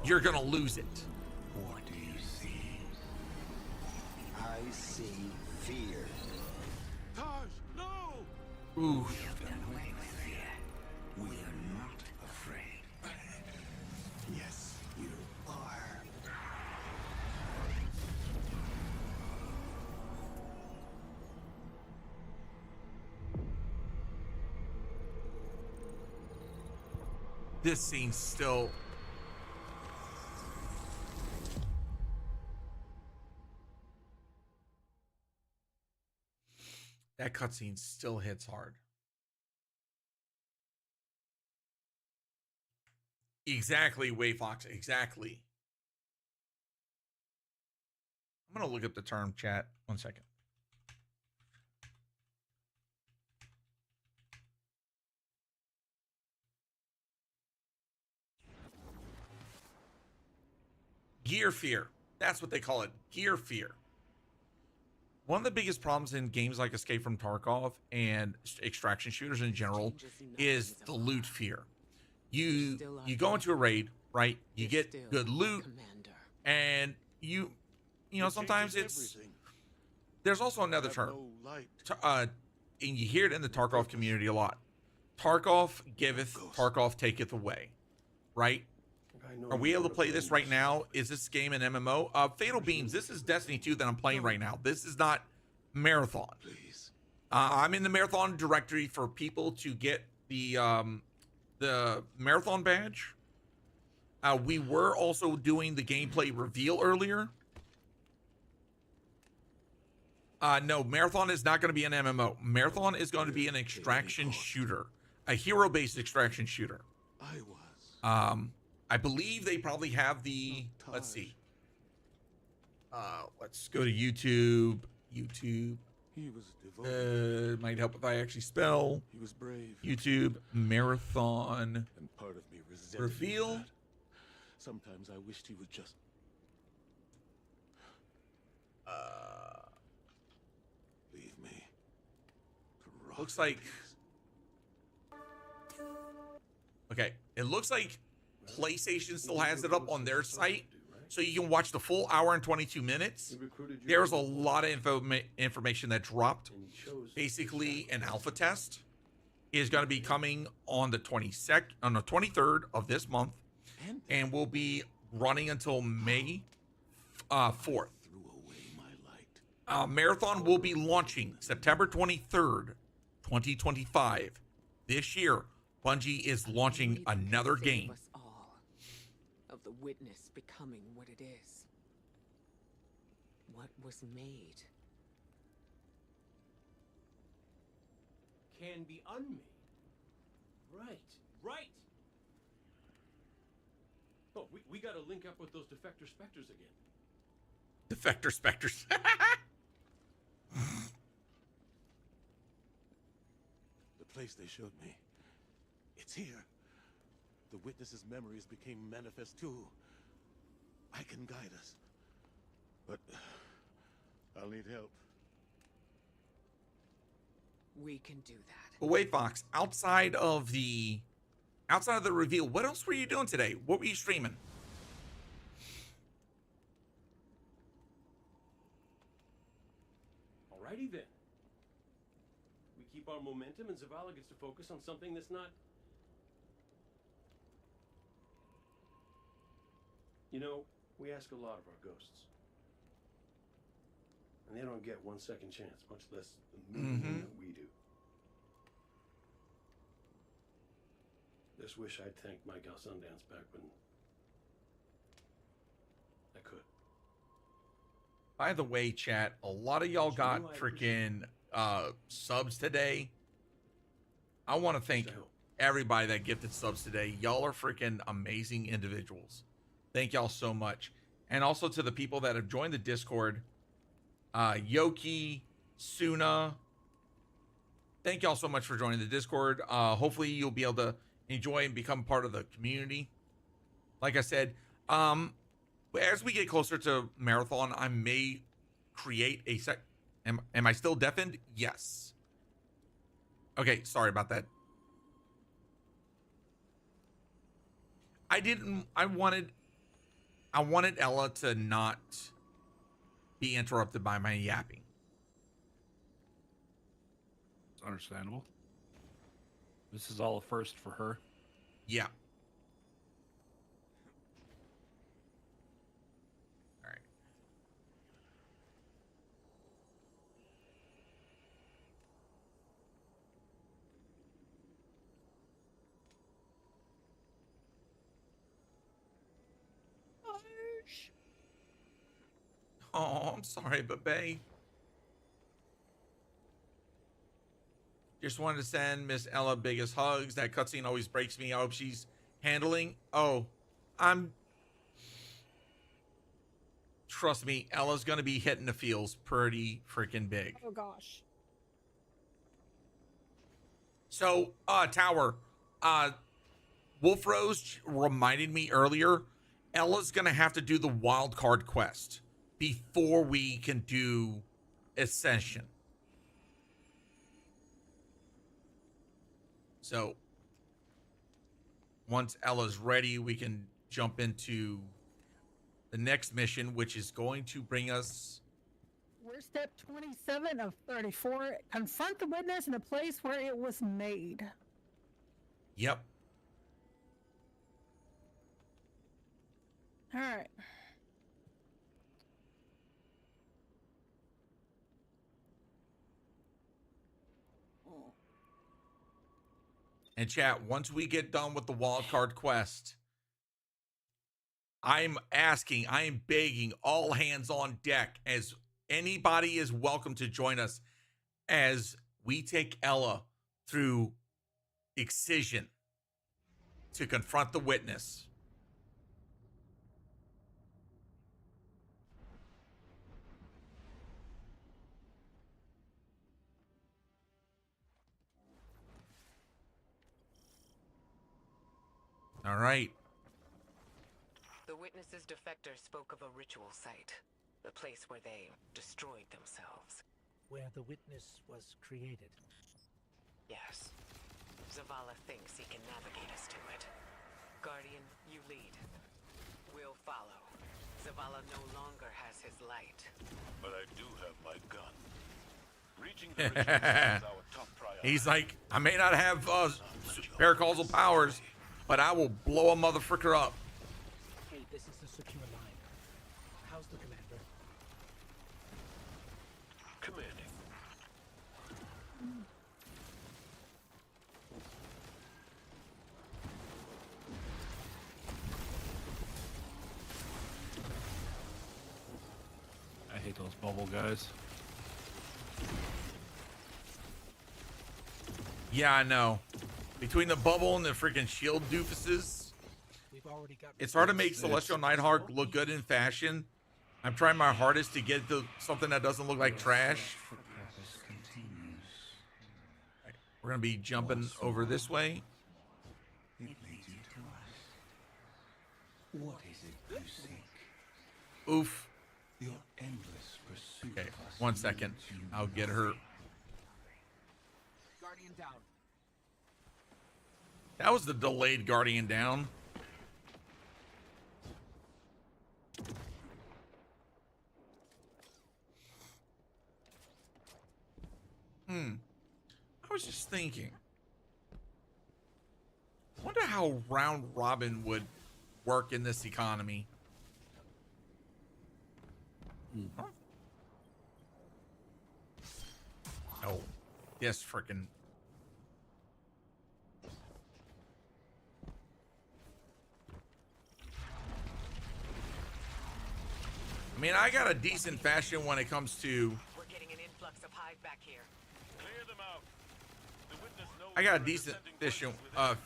you're going to lose it. What do you see? I see fear. Taj, no! Ooh. We are not afraid. Yes, you are. This scene still... That cutscene still hits hard. Exactly, Wayfox, exactly. I'm going to look up the term, chat. 1 second. Gear fear. That's what they call it. Gear fear. One of the biggest problems in games like Escape from Tarkov and extraction shooters in general is the loot fear. You go into a raid, right? You get good loot, and you know sometimes there's also another term, and you hear it in the Tarkov community a lot. Tarkov giveth, Tarkov taketh away, right? Are we able to play this right now? Is this game an MMO? Fatal Beams, this is Destiny 2 that I'm playing right now. This is not Marathon. I'm in the Marathon directory for people to get the Marathon badge. We were also doing the gameplay reveal earlier. No, Marathon is not going to be an MMO. Marathon is going to be an extraction shooter, a hero-based extraction shooter. I believe they probably have the, let's see. Let's go to YouTube. YouTube. He was devoted. Might help if I actually spell. He was brave. YouTube Marathon And part of me resented reveal. that. Sometimes I wished he would just leave me. Looks like. Okay, it looks like PlayStation still has it up on their site, so you can watch the full hour and 22 minutes. There's a lot of information that dropped. Basically, an alpha test is going to be coming on the 23rd of this month, and will be running until May 4th. Marathon will be launching September 23rd, 2025. This year, Bungie is launching another game. Of the witness becoming what it is. What was made. Can be unmade. Right. Oh, we gotta link up with those defector specters again. Defector specters. the place they showed me. It's here. The witness's memories became manifest too. I can guide us. But I'll need help. We can do that. But wait, Fox, outside of the reveal, what else were you doing today? What were you streaming? Alrighty then. We keep our momentum and Zavala gets to focus on something that's not... You know, we ask a lot of our ghosts. And they don't get 1 second chance, much less the million that we do. Just wish I'd thanked Mike Al Sundance back when I could. By the way, chat, a lot of y'all got freaking subs today. I want to thank everybody that gifted subs today. Y'all are freaking amazing individuals. Thank y'all so much. And also to the people that have joined the Discord, Yoki, Suna, thank y'all so much for joining the Discord. Hopefully you'll be able to enjoy and become part of the community. Like I said, as we get closer to Marathon, I may create a am I still deafened? Yes. Okay, sorry about that. I wanted Ella to not be interrupted by my yapping. It's understandable. This is all a first for her. Yeah. All right. Oh, I'm sorry, but babe. Just wanted to send Miss Ella biggest hugs. That cutscene always breaks me. I hope she's handling. Oh, trust me, Ella's gonna be hitting the feels pretty freaking big. Oh gosh. So, Tower, Wolf Rose reminded me earlier, Ella's gonna have to do the wild card quest before we can do Ascension. So once Ella's ready, we can jump into the next mission, which is going to bring us... We're step 27 of 34. Confront the witness in the place where it was made. Yep. All right. And chat, once we get done with the wildcard quest, I'm begging all hands on deck, as anybody is welcome to join us as we take Ella through Excision to confront the witness. All right. The witness's defector spoke of a ritual site, the place where they destroyed themselves. Where the witness was created. Yes. Zavala thinks he can navigate us to it. Guardian, you lead. We'll follow. Zavala no longer has his light. But I do have my gun. Reaching the ritual site is our top priority. He's like, I may not have paracausal powers, but I will blow a motherfucker up. Hey, this is a secure line. How's the commander? Commanding. I hate those bubble guys. Yeah, I know. Between the bubble and the freaking shield doofuses, it's hard to make Celestial Nighthawk look good in fashion. I'm trying my hardest to get to something that doesn't look like trash. We're going to be jumping over this way. It leads you to us. What is it you seek? Oof. Your endless pursuit Okay, of us 1 second. I'll get her. Guardian down. That was the delayed Guardian down. I was just thinking. Wonder how round robin would work in this economy. Huh? Oh, yes, frickin'. I mean, I got a decent fashion when it comes to. We're getting an influx of hive back here. Clear them out. The witness knows I got a we're decent descending voices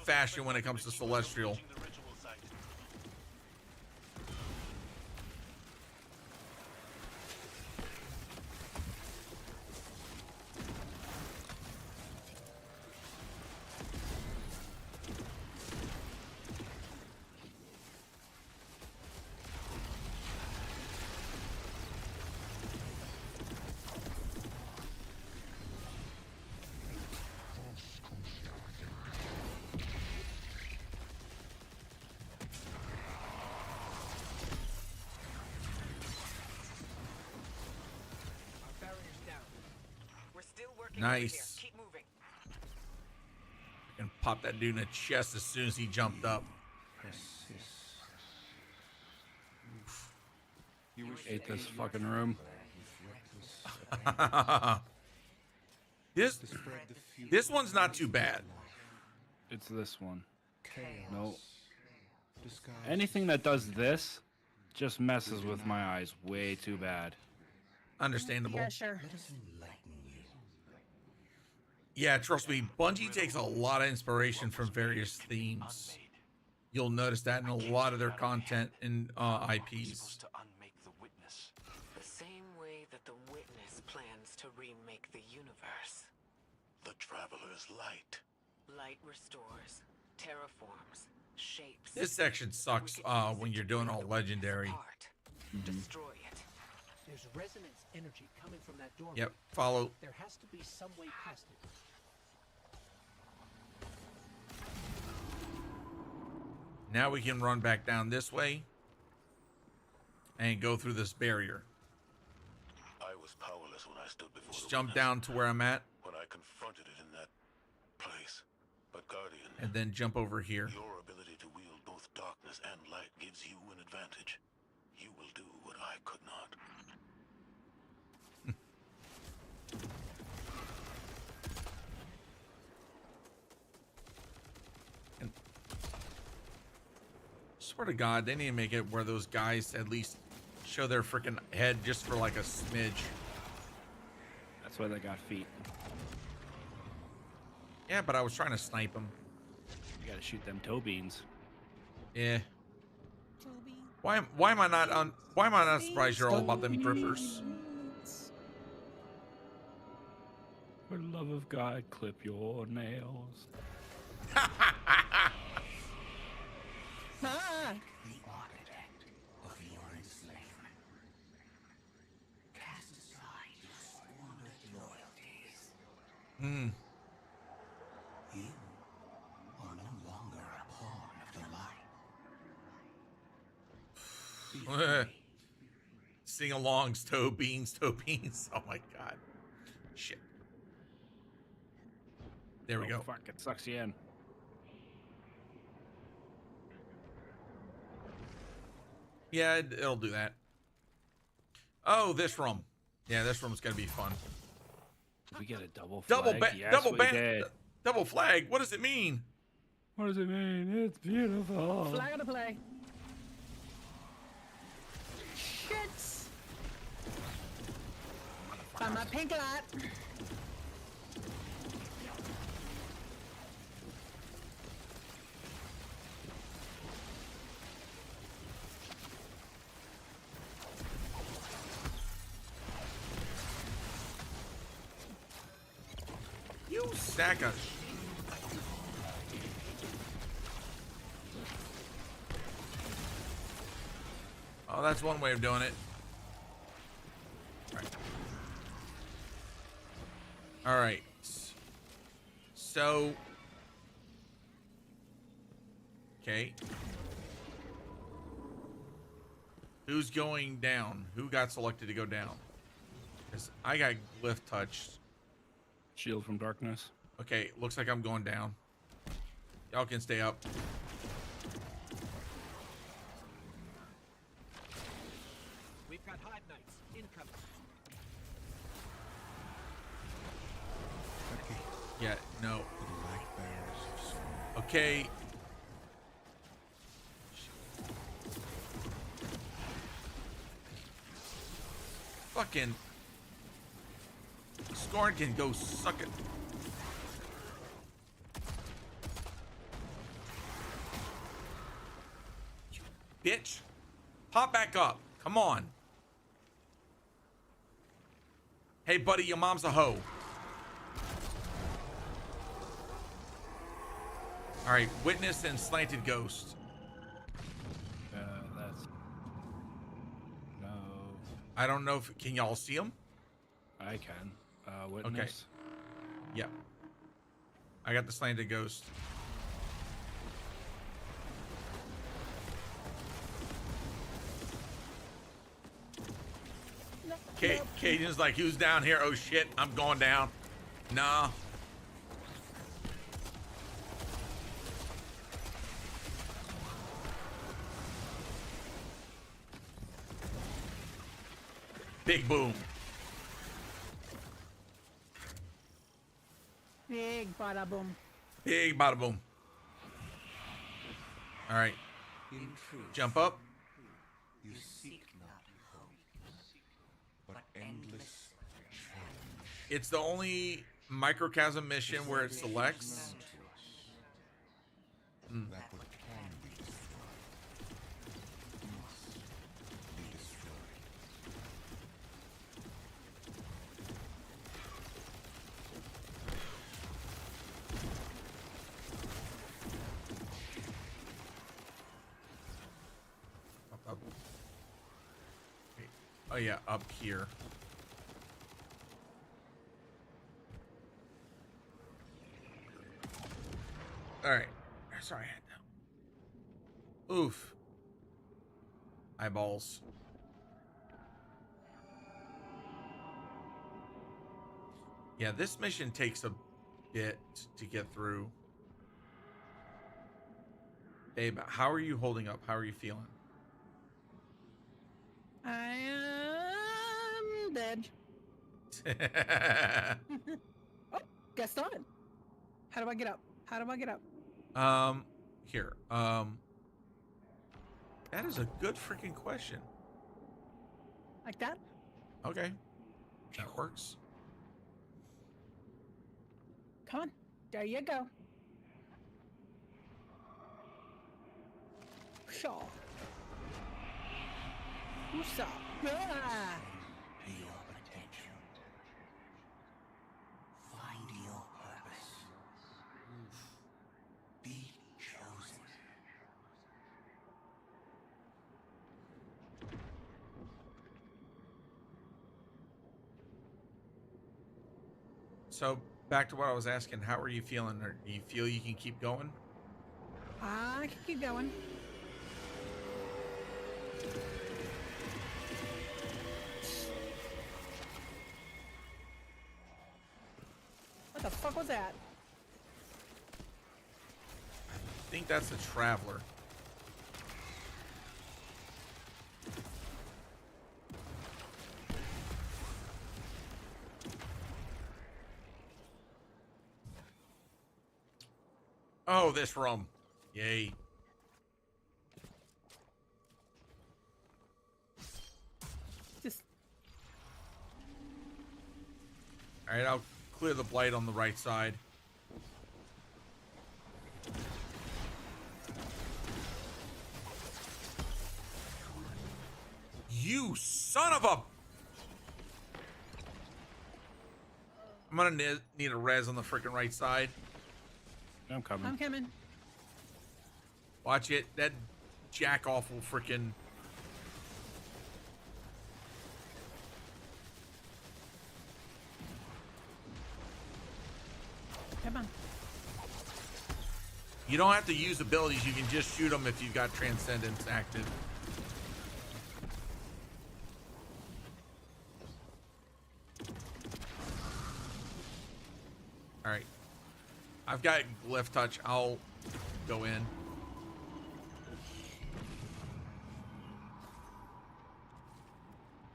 fashion when it comes to celestial. the ritual site. Nice. Keep moving. I can pop that dude in the chest as soon as he jumped up. You ate this fucking room. This one's not too bad. It's this one. No. Anything that does this just messes with my eyes way too bad. Understandable. Yeah, sure. Yeah, trust me, Bungie takes a lot of inspiration from various themes. You'll notice that in a lot of their content and IPs. To unmake the witness. The same way that the witness plans to remake the universe. The traveler's light. Light restores, terraforms, shapes. This section sucks when you're doing all legendary. Destroy it. There's resonance energy coming from that door. Yep, follow. There has to be some way past it. Now we can run back down this way and go through this barrier. I was powerless when I stood before Just the jump witness, down to where I'm at when I confronted it in that place. But Guardian, and then jump over here. your ability to wield both darkness and light gives you an advantage. You will do what I could not. Swear to God, they need to make it where those guys at least show their freaking head just for like a smidge. That's why they got feet. Yeah, but I was trying to snipe them. You gotta shoot them toe beans. Yeah. Why am I not surprised you're all about them grippers? For the love of God, clip your nails. The architect of your enslavement. Cast aside your squandered loyalties. You are no longer a pawn of the light. Sing-alongs, toe beans. Oh my God. Shit. There we go. Fuck, it sucks you in. Yeah, it'll do that. Oh, this room. Yeah, this room's gonna be fun. Did we get a double flag? Double flag. What does it mean? What does it mean? It's beautiful. Flag to play. Shit. Found my pink light. You sack of Oh, that's one way of doing it. All right. So, okay. Who's going down? Who got selected to go down? Because I got glyph touched. Shield from darkness. Okay, looks like I'm going down. Y'all can stay up. We've got Hive Knights incoming. Yeah, no. Okay. Fucking Scorn can go suck it. You bitch. Pop back up. Come on. Hey, buddy, your mom's a hoe. All right, witness and slanted ghost. That's no. I don't know if can y'all see them. I can. Witness. Okay. Yep. I got the slanted ghost. Caden's like, who's down here? Oh shit, I'm going down. Nah. Big boom. Big bada boom. Big bada boom. All right. Jump up. You seek not hope, but endless challenge. It's the only microcosm mission where it selects. That what can be destroyed must be destroyed. Up. Wait. Oh yeah, up here. All right. Sorry. Oof. Eyeballs. Yeah, this mission takes a bit to get through. Babe, how are you holding up? How are you feeling? I am dead. Oh, guess not. How do I get up? How do I get up? Here. That is a good freaking question. Like that? Okay. That works. Come on. There you go. Shaw. Who's up? Ah! To your potential. Find your purpose. Be chosen. So back to what I was asking, how are you feeling? Or do you feel you can keep going? I can keep going. What the fuck was that? I think that's a traveler. Oh, this room. Yay. Just. All right, I'll clear the blight on the right side. You son of a... I'm gonna need a res on the freaking right side. I'm coming. I'm coming. Watch it. That jack off will freaking... Come on. You don't have to use abilities. You can just shoot them if you've got Transcendence active. All right. I've got Glyph Touch. I'll go in.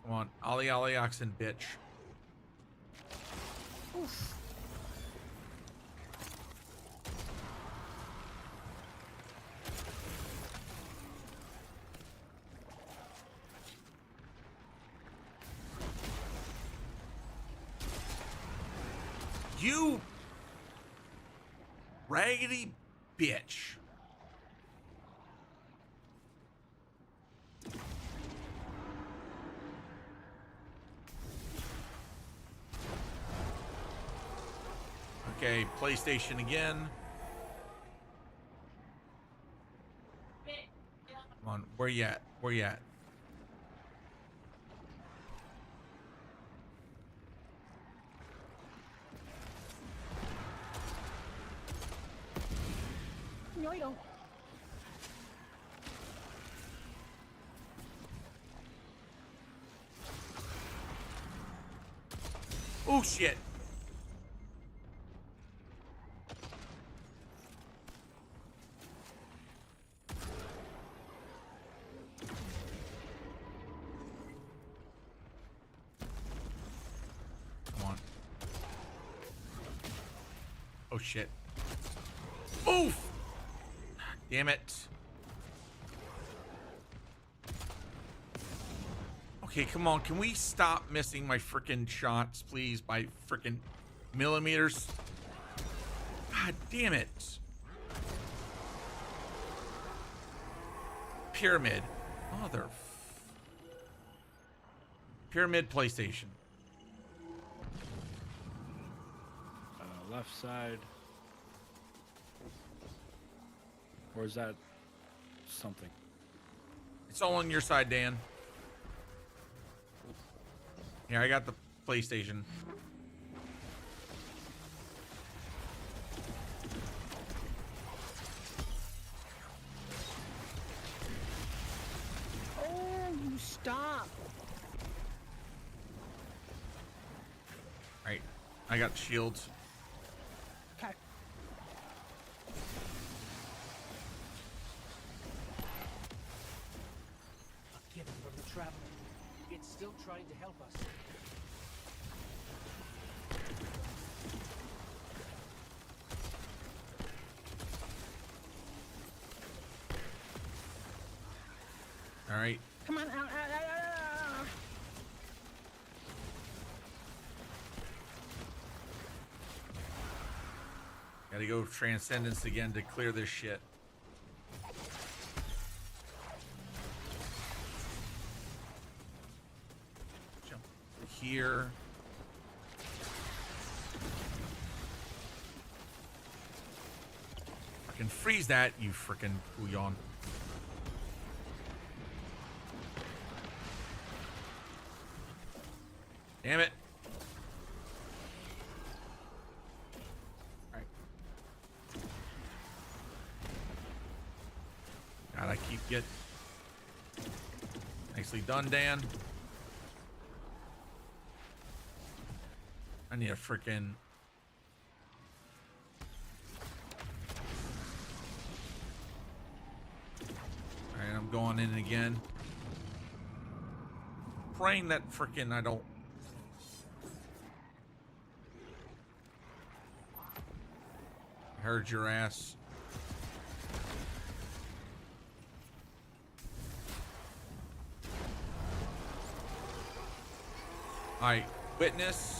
Come on. Ollie Ollie Oxen, bitch. Oof. You raggedy bitch. Okay, PlayStation again. Come on, where you at? Where you at? No, you don't. Oh shit. Come on. Oh shit. Oof. Damn it. Okay, come on. Can we stop missing my freaking shots, please, by freaking millimeters? God damn it. Pyramid. Mother. Pyramid PlayStation. Left side. Or is that something? It's all on your side, Dan. Here, I got the PlayStation. Oh, you stop. All right, I got shields. Okay. A gift from the traveler. It's still trying to help us. All right. Come on, out. Gotta go Transcendence again to clear this shit. Jump here. Fucking freeze that, you frickin' bouillon. Damn it. Alright. God, I keep getting... Nicely done, Dan. I need a frickin'... Alright, I'm going in again. Praying that frickin' I don't... Heard your ass. Alright, witness.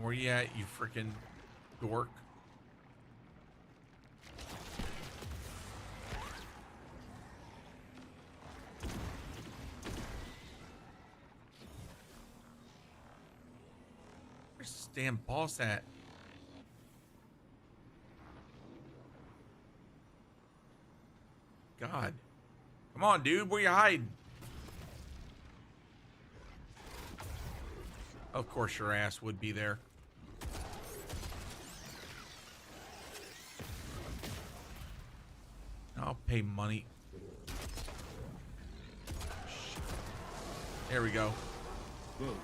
Where you at, you freaking dork? Where's this damn boss at? God. Come on, dude. Where you hiding? Of course your ass would be there. I'll pay money. There we go. Whoa.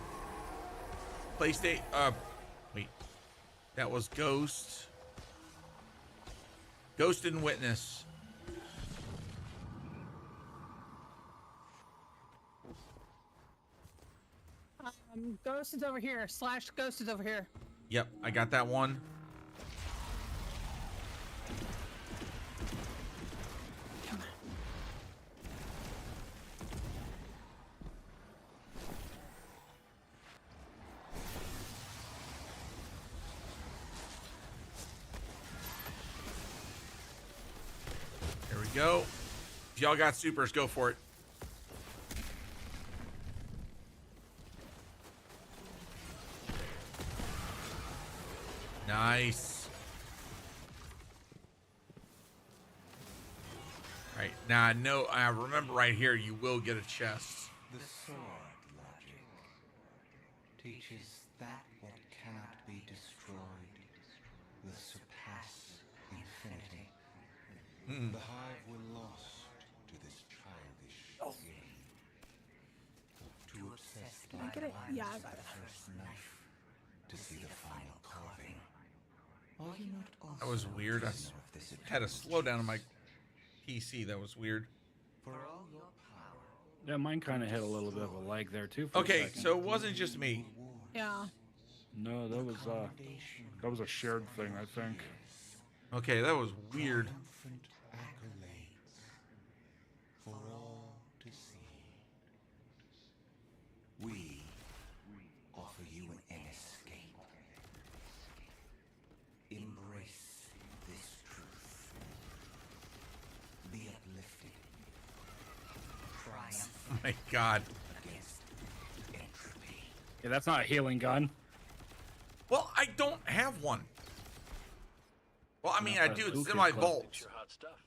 PlayStation. Wait. That was Ghost. Ghost and Witness. Ghost is over here. / Ghost is over here. Yep, I got that one. There we go. If y'all got supers, go for it. Nice. All right, now I remember right here you will get a chest. The sword logic teaches that what cannot be destroyed will surpass infinity. The Hive were lost to this childish game. Too obsessed Can I by get it? Yeah, I violence got of it. the first knife to see the final carving. Are you not also That was weird. I prisoner of this had a slowdown on my PC. That was weird. For all your power, Yeah, mine kind of hit a little bit of a lag there too. For a Okay, second. so it wasn't just me. Yeah. No, that was a shared thing, I think. Okay, that was weird. triumphant accolades for all to see. We offer you an escape. Embrace this truth. Be uplifted. Triumph Oh my God. against entropy. Yeah, that's not a healing gun. Well, I don't have one. Well, I mean, No, I but do. who It's in could my clip? vault. It's your hot stuff.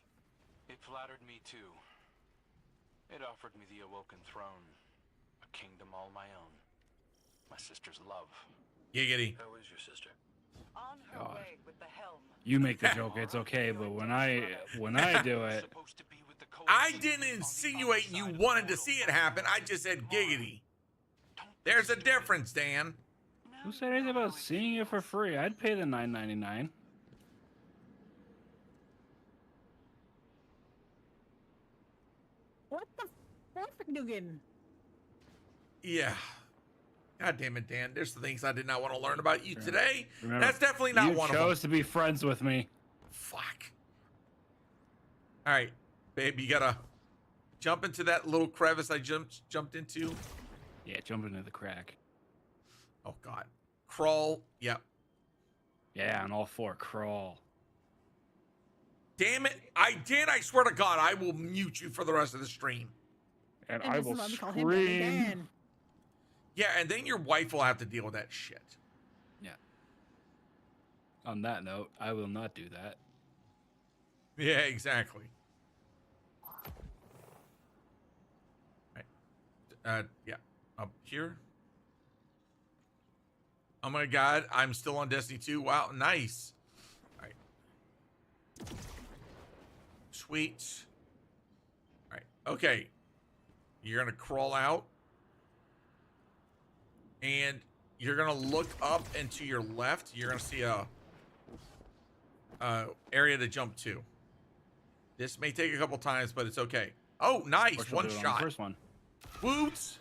It flattered me too. It offered me the awoken throne, a kingdom all my own, my sister's love. Giggity. How is your sister? On her God. way with the helm. You make the joke, it's okay, but when I do it, I didn't insinuate you wanted to see it happen. I just said giggity. There's a difference, Dan. who said anything about seeing it for free? I'd pay the $9.99. What the fuck, Nugan? Yeah. God damn it, Dan. There's the things I did not want to learn about you today. Remember, That's definitely not you one of them. chose to be friends with me. Fuck. All right, babe, you gotta jump into that little crevice I jumped into. Yeah, jump into the crack. Oh God. Crawl. Yep. Yeah, on all four, crawl. Damn it. I swear to God, I will mute you for the rest of the stream. And And I this will is why we call him Daddy scream. Dan. Yeah, and then your wife will have to deal with that shit. Yeah. On that note, I will not do that. Yeah, exactly. Right. Yeah. Up here. Oh my God, I'm still on Destiny 2. Wow, nice. All right. Sweet. All right. Okay. You're gonna crawl out, and you're gonna look up and to your left. You're gonna see a area to jump to. This may take a couple times, but it's okay. Oh, nice. Or she'll One do it on the shot. first one. Woots.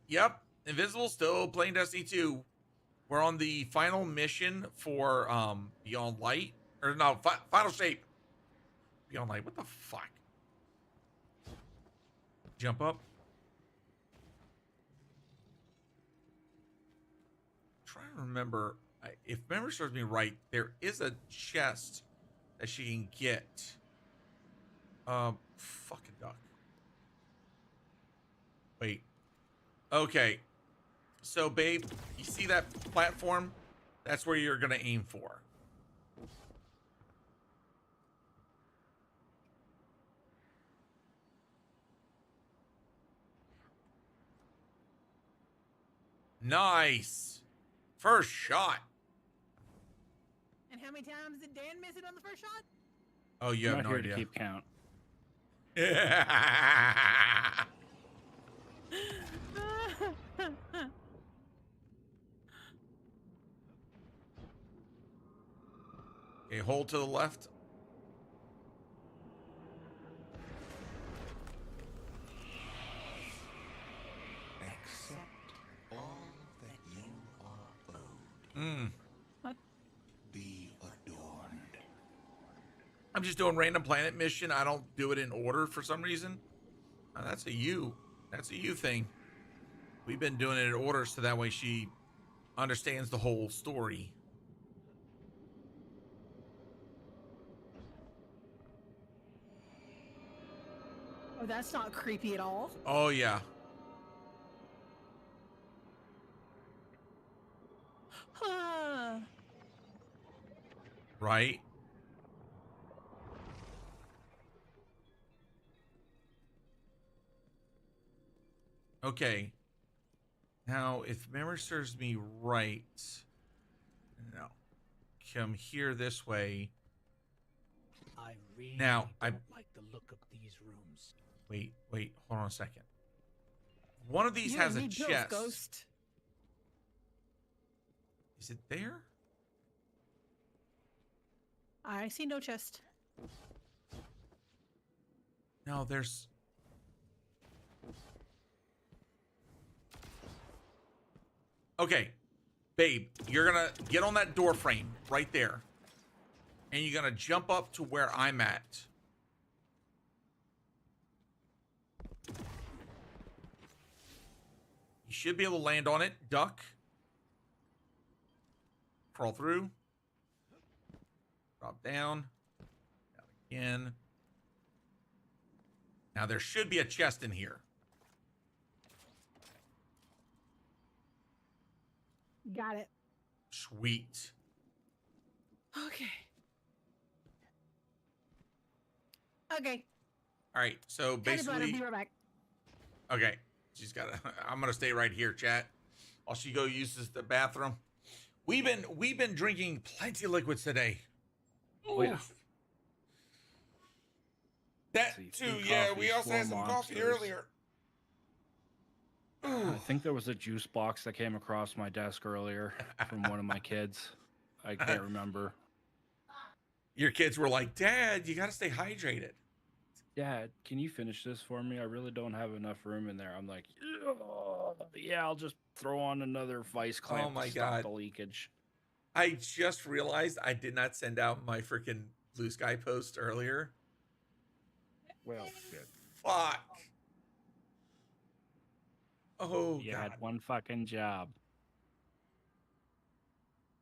Yep. Invisible, still playing Destiny 2. We're on the final mission for Beyond Light. Or no, Final Shape. Beyond Light. What the fuck? Jump up. Trying to remember. If memory serves me right, there is a chest that she can get. Fucking duck. Wait. Okay. So, babe, you see that platform? That's where you're gonna aim for. Nice. First shot. And how many times did Dan miss it on the first shot? Oh, you I'm have not no here idea. to keep count. Okay, hold to the left. Accept all that you are owed. What? Be adorned. I'm just doing random planet mission. I don't do it in order for some reason. That's a you. That's a you thing. We've been doing it in order so that way she understands the whole story. Oh, that's not creepy at all. Oh, yeah. Right? Okay. Now, if memory serves me right, no. Come here this way. I really Now, don't like the look of these rooms. Wait, hold on a second. One of these You has and a me both, chest. Ghost. Is it there? I see no chest. No, there's... Okay, babe, you're gonna get on that door frame right there. And you're gonna jump up to where I'm at. You should be able to land on it. Duck. Crawl through. Drop down. Down again. Now there should be a chest in here. Got it. Sweet. Okay. Okay. All right, so Kind of basically... be right back. Okay, she's got to... I'm going to stay right here, chat, while she uses the bathroom. We've been drinking plenty of liquids today. Oh, yeah. That too, yeah. We also had some coffee earlier. I think there was a juice box that came across my desk earlier from one of my kids. I can't remember. Your kids were like, Dad, you got to stay hydrated. Dad, can you finish this for me? I really don't have enough room in there. I'm like, yeah, I'll just throw on another vice clamp my to stop God. the leakage. I just realized I did not send out my freaking Blue Sky post earlier. Well, shit. Fuck. Oh, You God. had one fucking job.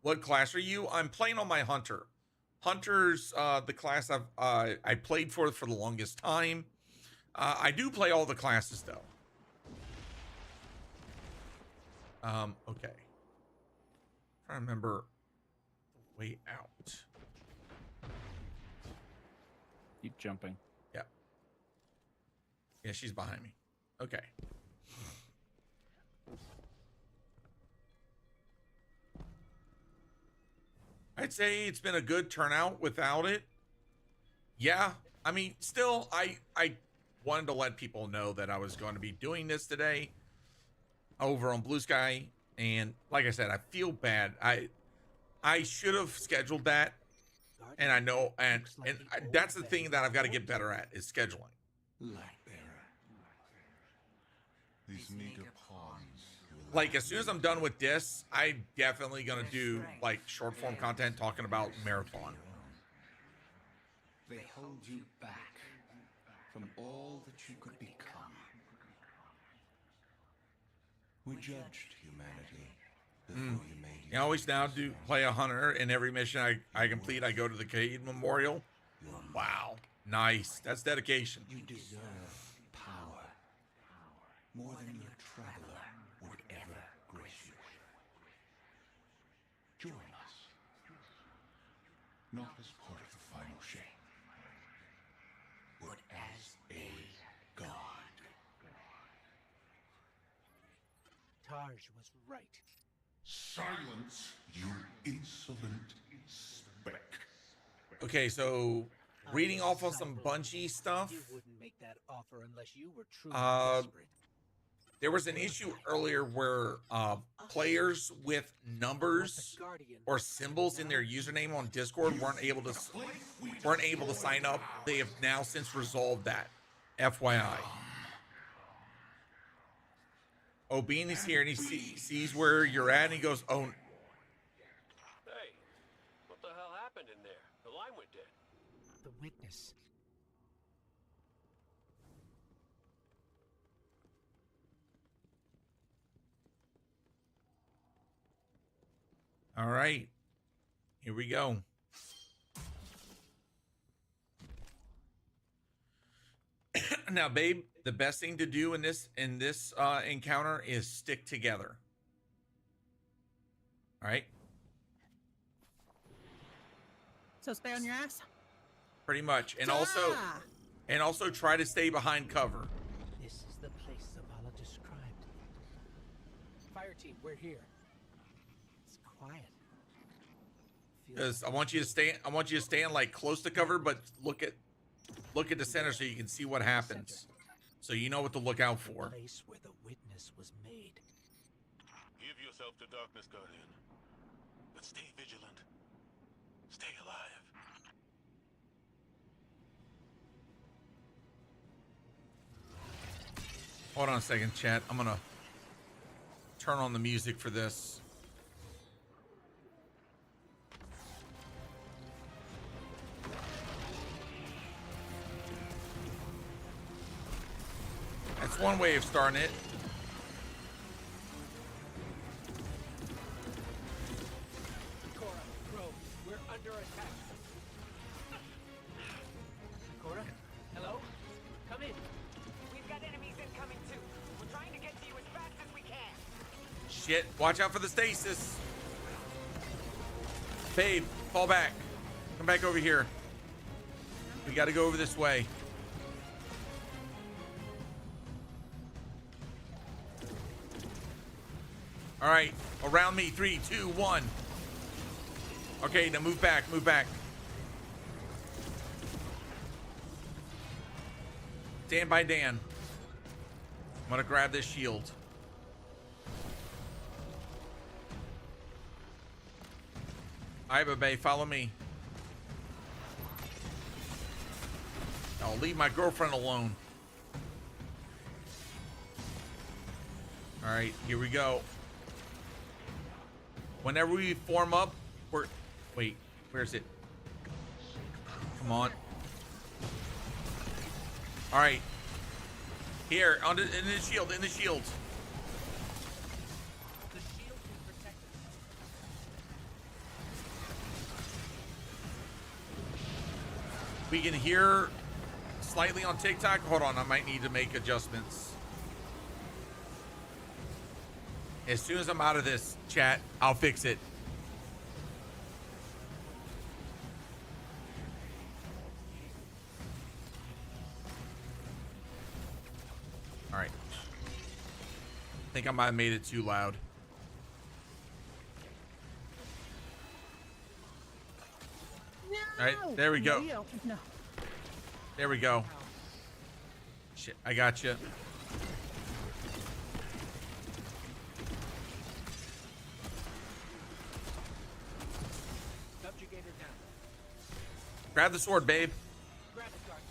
What class are you? I'm playing on my Hunter. Hunter's the class I played for the longest time. I do play all the classes though. Okay. I'm trying to remember the way out. Keep jumping. Yeah. Yeah, she's behind me. Okay. I'd say it's been a good turnout without it. Yeah, I mean, still, I wanted to let people know that I was going to be doing this today over on Blue Sky, and like I said, I feel bad. I should have scheduled that, and I know, and that's the thing that I've got to get better at is scheduling. Lightbearer. These meager pawns. Like, as soon as I'm done with this, I'm definitely going to do, like, short-form content talking about Marathon. They hold you back from all that you could become. We judged humanity before you made I always now play a hunter. In every mission I complete, I go to the Cade Memorial. Wow. Nice. That's dedication. You deserve power. More than your traveler would ever grace Join us. Not as part of the final shape, but as a god. Tarj was right. Silence, you insolent speck. Okay, so reading off on some Bungie stuff. You wouldn't make that offer unless you were truly desperate. There was an issue earlier where players with numbers or symbols in their username on Discord weren't able to sign up. They have now since resolved that. FYI. Oh, Bean is here and he sees where you're at and he goes, "Oh, Hey, what the hell happened in there? The line went dead." The witness. all right. Here we go." Now, babe, the best thing to do in this encounter is stick together. All right? So stay on your ass. Pretty much. And also try to stay behind cover. This is the place Zavala described. Fire team, we're here. It's quiet. Because I want you to stand like close to cover, but look at the center so you can see what happens. So you know what to look out for. The place where the witness was made. Give yourself to darkness, Guardian. But stay vigilant. Stay alive. Hold on a second, chat. I'm gonna turn on the music for this. That's one way of starting it. Cora, Crow, we're under attack. Cora, hello? Come in. We've got enemies incoming too. We're trying to get to you as fast as we can. Shit, watch out for the stasis. Babe, fall back. Come back over here. We gotta go over this way. All right, around me. 3, 2, 1. Okay, now move back, move back. Stand by Dan. I'm gonna grab this shield. All right, babe, follow me. I'll leave my girlfriend alone. All right, here we go. Whenever we form up, wait, where's it? Come on. All right. Here, in the shield, in the shield. The shield can protect us. We can hear slightly on TikTok. Hold on, I might need to make adjustments. As soon as I'm out of this, chat, I'll fix it. All right. I think I might have made it too loud. No. All right, there we go. No. There we go. Shit, I got you. Grab the sword, babe. Grab it, Guardian.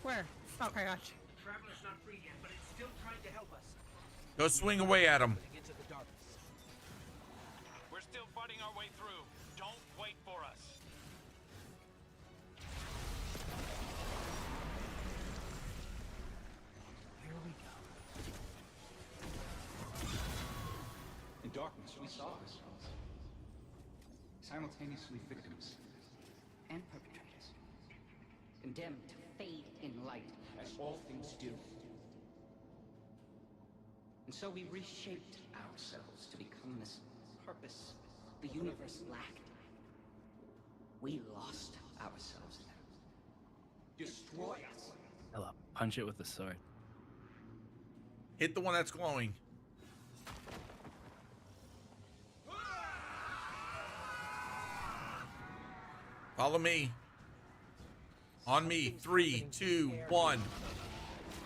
Where? Okay, gotcha. Traveler's not free yet, but it's still trying to help us. Go swing away at him. Into the darkness. We're still fighting our way through. Don't wait for us. Here we go. In darkness, we saw ourselves. Simultaneously victims and perpetrators, condemned to fade in light, as all things do. And so we reshaped ourselves to become this purpose the universe lacked. We lost ourselves there. Destroy us. Hello. Punch it with the sword. Hit the one that's glowing. Follow me. On me. 3, 2, 1.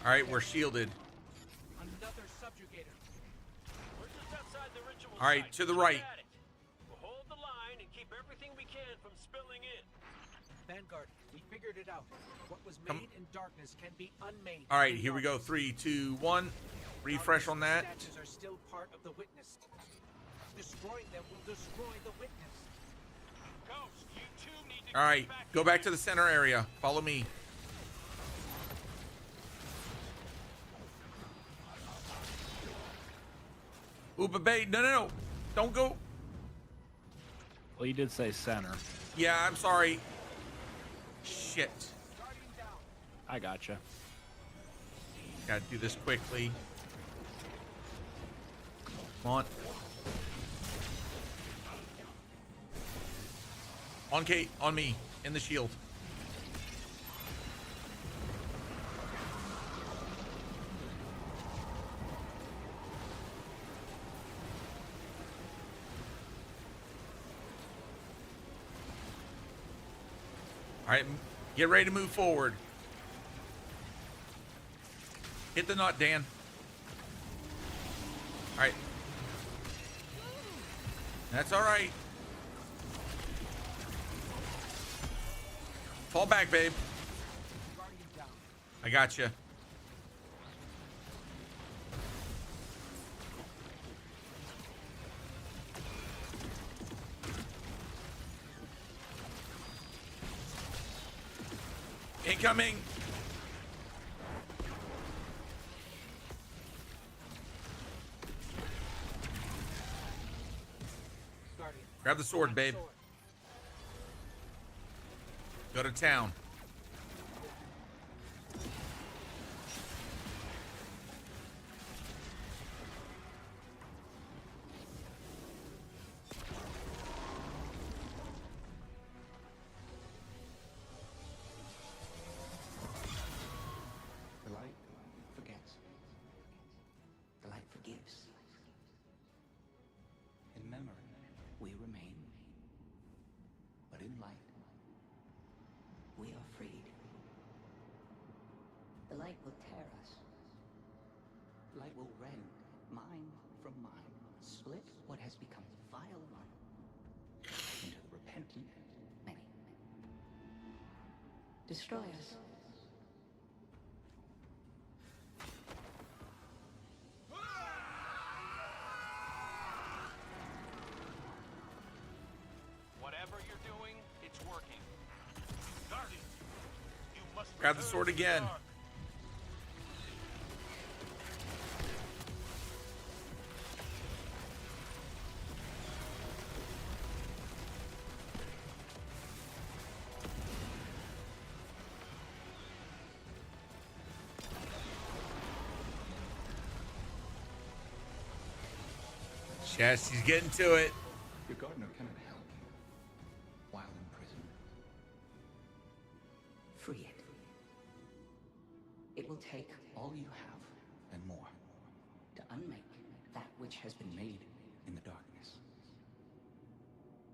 All right, we're shielded. Another subjugator. We're just outside the ritual All right, site. to the right. Keep at it. We'll hold the line and keep everything we can from spilling in. Vanguard, we figured it out. What was made in darkness can be unmade. All right, here we go. 3, 2, 1. Refresh on that. Statues are still part of the witness. Destroying them will destroy the witness. Ghost, you two need to All right, go back to the center area. Follow me. Ooh, babe, no. Don't go. Well, you did say center. Yeah, I'm sorry. Shit. I gotcha. Gotta do this quickly. Come on. On Kate, on me, in the shield. All right, get ready to move forward. Hit the nut, Dan. All right. That's all right. Fall back, babe. I got you. Incoming. Grab the sword, babe. Go to town. The light forgets. The light forgives. In memory, we remain. But in light, we are freed. The light will tear us. Light will rend mind from mind, split what has become vile one into the repentant many. Destroy us. Whatever you're doing, it's working. Guardian, you must Grab the sword again. Yes, he's getting to it. Your gardener cannot help while in prison. Free it. It will take all you have and more to unmake that which has been made in the darkness.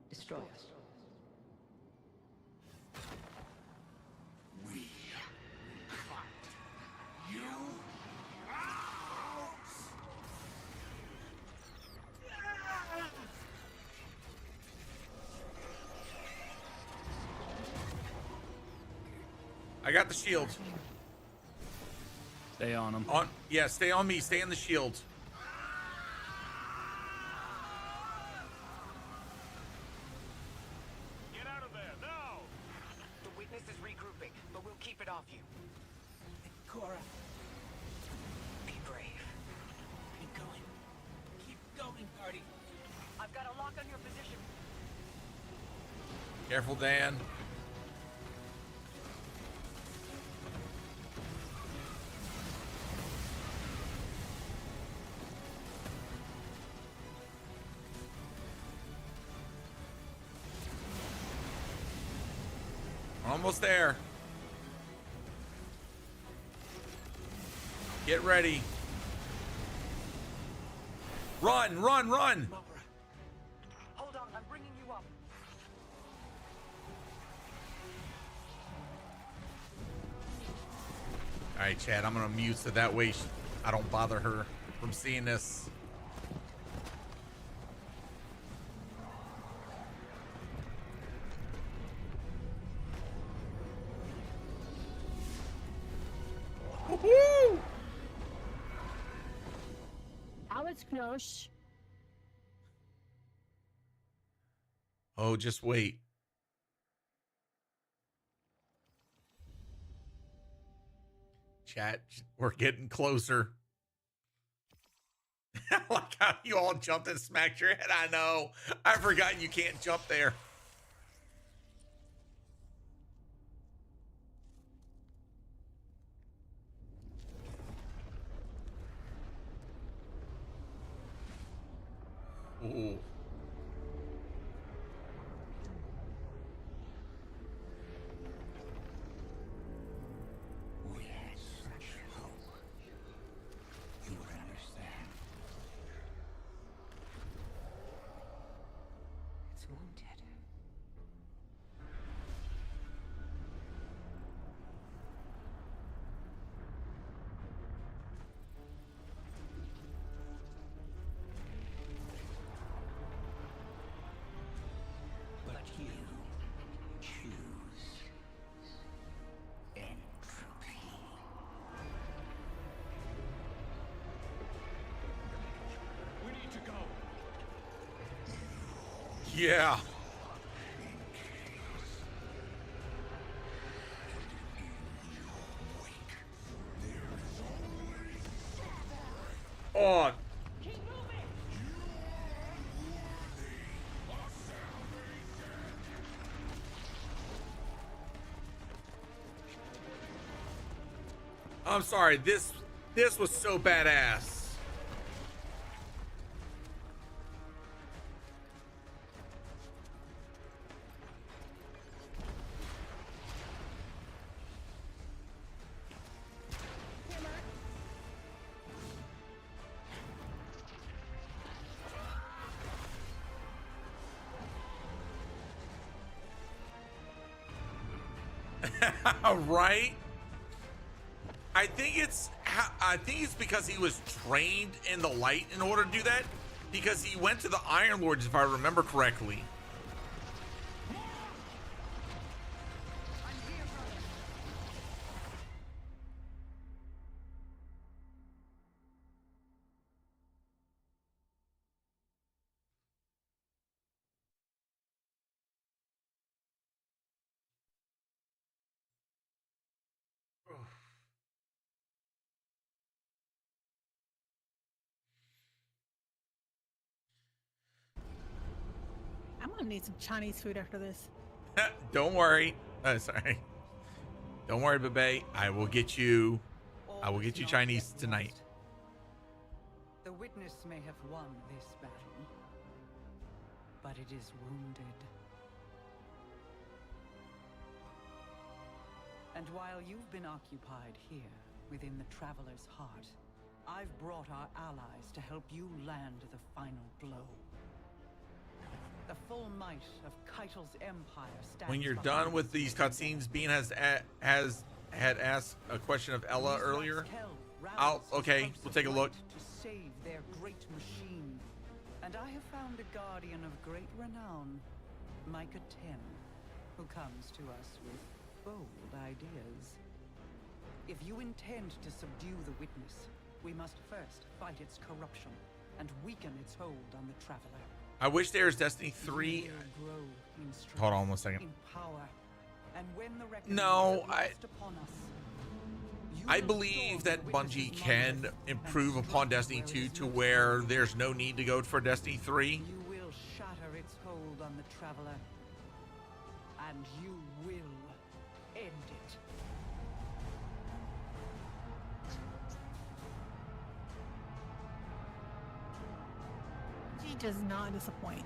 Destroy us. We fight you out. I got the shield. Stay on him. Yeah, stay on me. Stay in the shield. Get out of there, now! The witness is regrouping, but we'll keep it off you. Cora, Be brave. keep going. Keep going, Guardian. I've got a lock on your position. Careful, Dan. Almost there. Get ready. Run, run, run. Hold on, I'm bringing you up. All right, Chad, I'm gonna mute so that way I don't bother her from seeing this. Woohoo! That was close. Oh, just wait. Chat, we're getting closer. Like how you all jumped and smacked your head. I know. I forgot you can't jump there. Ooh. We had such hope. You would understand. It's wounded. But you choose entropy. We need to go. Yeah. Oh. I'm sorry. This was so badass. Right? I think it's because he was trained in the light in order to do that, because he went to the Iron Lords, if I remember correctly. I'm gonna need some Chinese food after this. Don't worry. Sorry. Don't worry, Bebe. I will get you Chinese tonight. The witness may have won this battle, but it is wounded. And while you've been occupied here, within the Traveler's heart, I've brought our allies to help you land the final blow. The full might of Keitel's empire stands. When you're done with these cutscenes, Bean had asked a question of Ella earlier. Okay, we'll take a look. To save their great machine. And I have found a guardian of great renown, Micah 10, who comes to us with bold ideas. If you intend to subdue the witness, we must first fight its corruption and weaken its hold on the Traveler. I wish there was Destiny 3. Hold on 1 second. No, I believe that Bungie can improve upon Destiny 2 to where there's no need to go for Destiny 3. You will shatter its hold on the Traveler, and you will end it. He does not disappoint.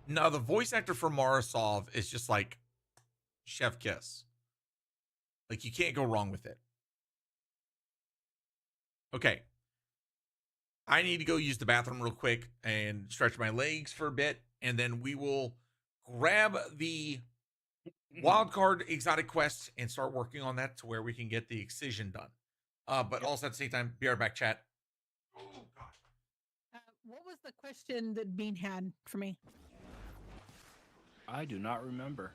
No, the voice actor for Morozov is just like chef kiss. Like, you can't go wrong with it. Okay. I need to go use the bathroom real quick and stretch my legs for a bit, and then we will grab the wildcard exotic quest and start working on that to where we can get the excision done. But also at the same time, be right back, chat. What was the question that Bean had for me? I do not remember.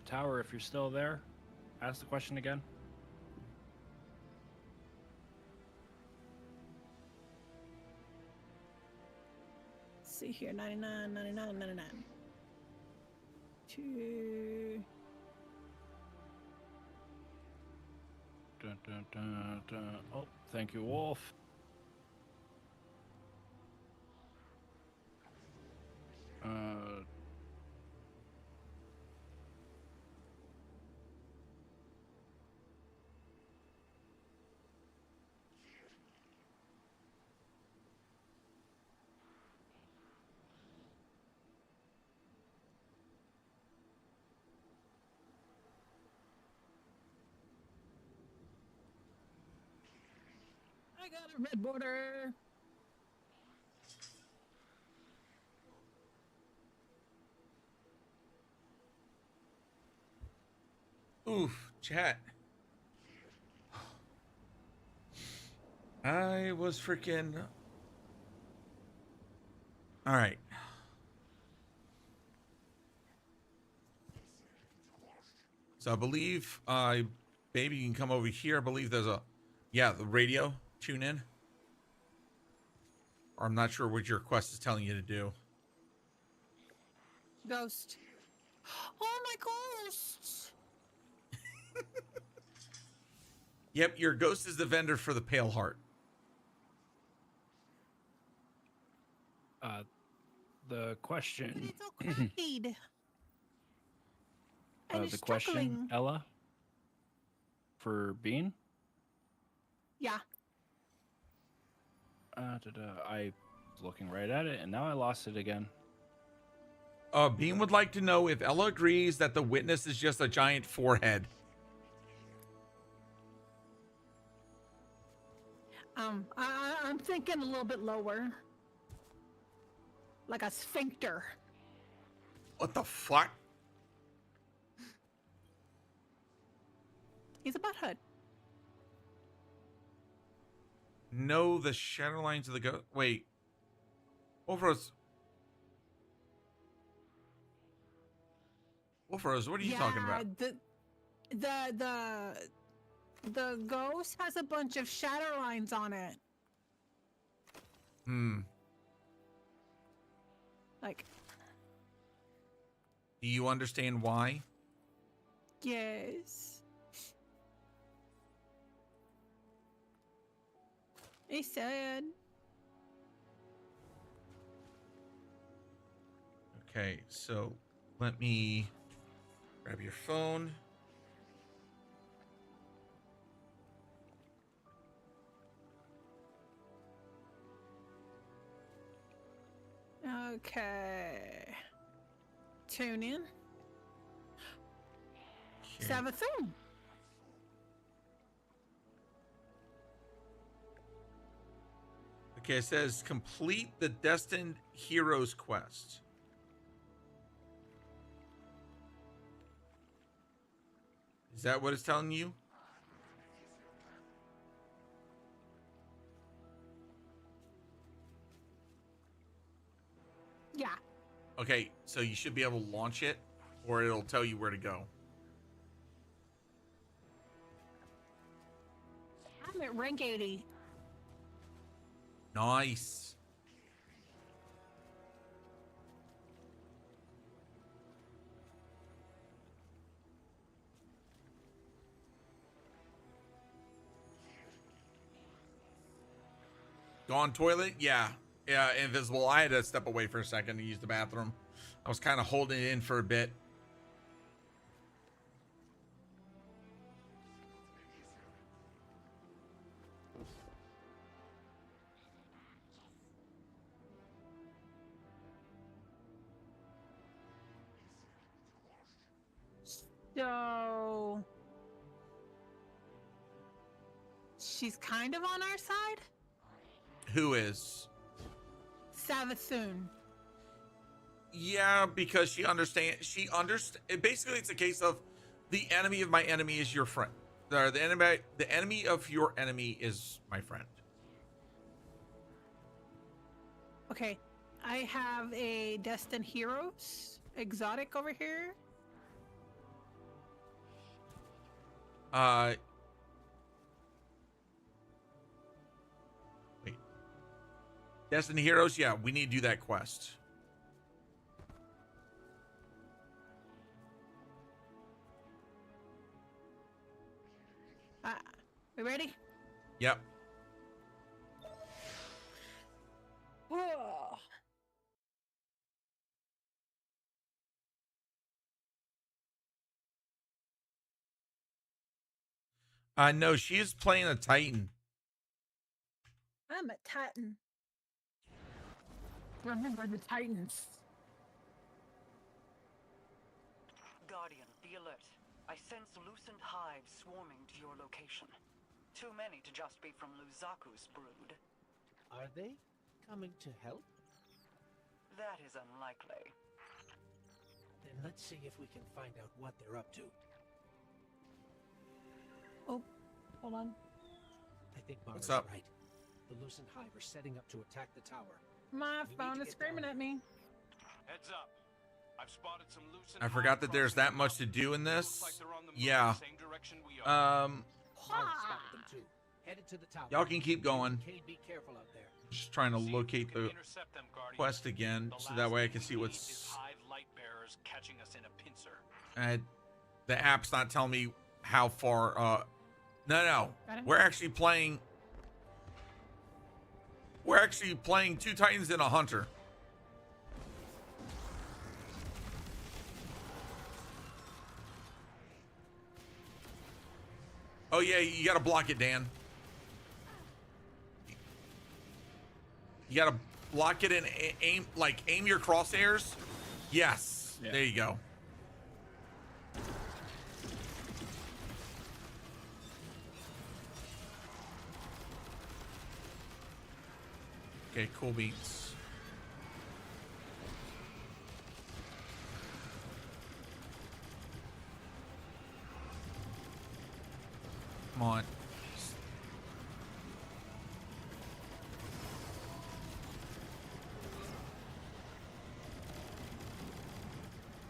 Tower, if you're still there, ask the question again. Let's see here, 99, 99, 99. 2. Dun, dun, dun, dun. Oh, thank you, Wolf. I got a red border. Oof, chat. I was freaking... All right. So I believe, maybe you can come over here. I believe there's a, the radio. Tune in. Or I'm not sure what your quest is telling you to do. Ghost. Oh, my ghosts. Yep, your ghost is the vendor for the Pale Heart. The question. It's all cracked. And The question, struggling. Ella, for Bean. Yeah. I was looking right at it, and now I lost it again. Bean would like to know if Ella agrees that the witness is just a giant forehead. I'm thinking a little bit lower. Like a sphincter. What the fuck? He's a butthead. No, the shadow lines of the ghost. Wait. Wolfrose, what are you talking about? The ghost has a bunch of shadow lines on it. Like. Do you understand why? Yes. He said. Okay, so let me grab your phone. Okay. Tune in. Savathun. Okay, it says complete the Destined Heroes quest. Is that what it's telling you? Yeah. Okay, so you should be able to launch it, or it'll tell you where to go. I'm at rank 80. Nice. Gone toilet? Yeah. Yeah, invisible. I had to step away for a second to use the bathroom. I was kind of holding it in for a bit. So she's kind of on our side? Who is? Savathun. Yeah, because she understands. Basically, it's a case of the enemy of my enemy is your friend. The enemy of your enemy is my friend. Okay, I have a Destined Heroes exotic over here. Wait. Destined Heroes, yeah, we need to do that quest. We ready? Yep. Whoa. No, she is playing a Titan. I'm a Titan. Remember the Titans. Guardian, be alert. I sense loosened hives swarming to your location. Too many to just be from Luzaku's brood. Are they coming to help? That is unlikely. Then let's see if we can find out what they're up to. Oh, hold on. I think What's Mara's up? right. The loosened hive are setting up to attack the tower. My We phone need is to get screaming down at me. Heads up. I've spotted some loosened I forgot that there's that much to do in this. Yeah. Mara spotted them too. Headed to the tower. Y'all can keep going. Cade, be careful out there. Just trying to locate the quest again, so that way I can see what's. Hive light bearers catching us in a pincer. The app's not telling me how far. No. We're actually playing. We're actually playing 2 Titans and a Hunter. Oh yeah, you gotta block it, Dan. You gotta block it and aim your crosshairs. Yes, Yeah. There you go. Okay, cool beans. Come on.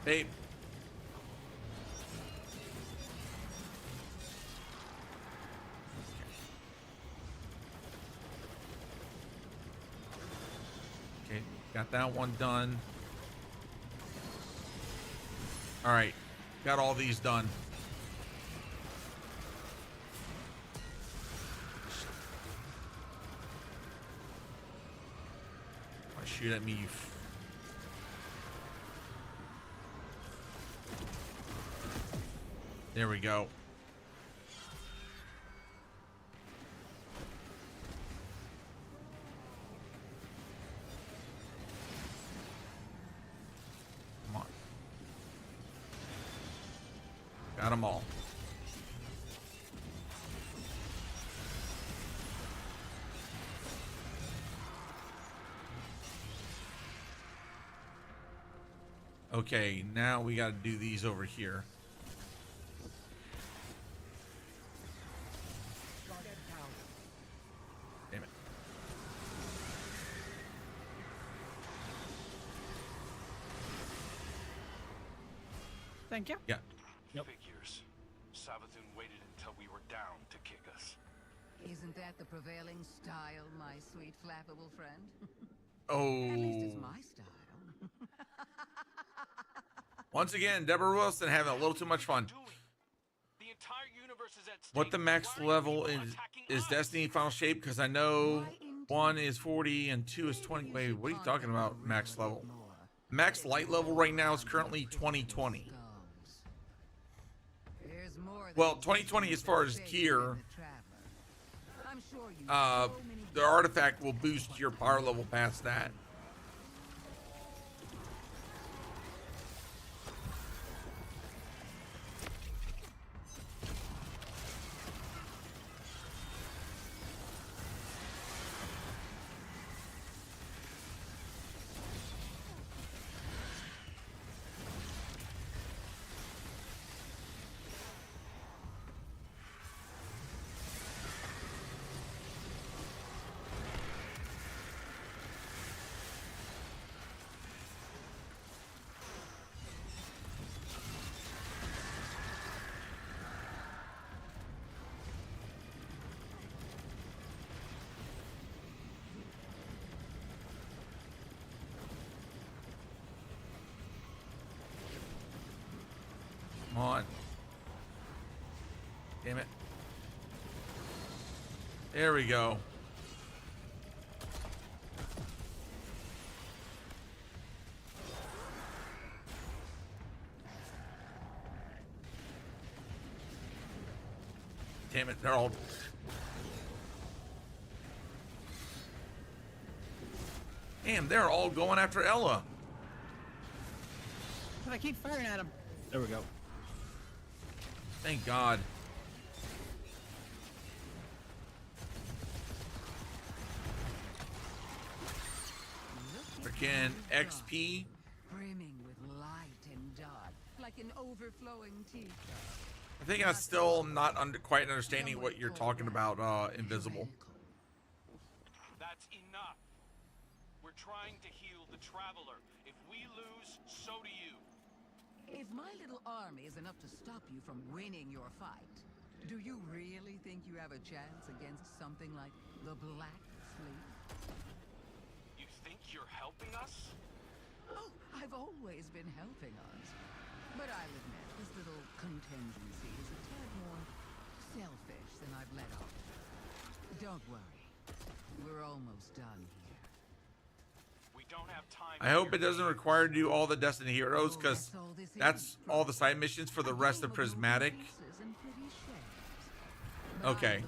Hey. Okay, got that one done. All right, got all these done. Shoot at me, you There we go. Come on. Got them all. Okay, now we got to do these over here. Damn it. Thank you. Yeah. Figures. Savathun waited until we were down to kick us. Isn't that the prevailing style, my sweet flappable friend? Oh. At least it's my style. Once again, Deborah Wilson having a little too much fun. The entire universe is at stake. What the max level is Destiny Final Shape? Because I know 1 is 40 and 2 is 20. Wait, what are you talking about? Max level. Max light level right now is currently 2020. Well, 2020 as far as gear. The artifact will boost your power level past that. Damn it. There we go. Damn it, they're all... Damn, they're all going after Ella. But I keep firing at him. There we go. Thank God. Freaking XP. Brimming with light and dark, like an overflowing teacup. I think I'm still not quite understanding what you're talking about, Invisible. That's enough. We're trying to heal the Traveler. If we lose, so do you. If my little army is enough to stop you from winning your fight, do you really think you have a chance against something like the Black Fleet? You think you're helping us? Oh, I've always been helping us. But I'll admit, this little contingency is a tad more selfish than I've let on. Don't worry. We're almost done here. We don't have time. I hope it doesn't require to do all the Destiny Heroes, because that's all the side missions for the rest of Prismatic. Okay.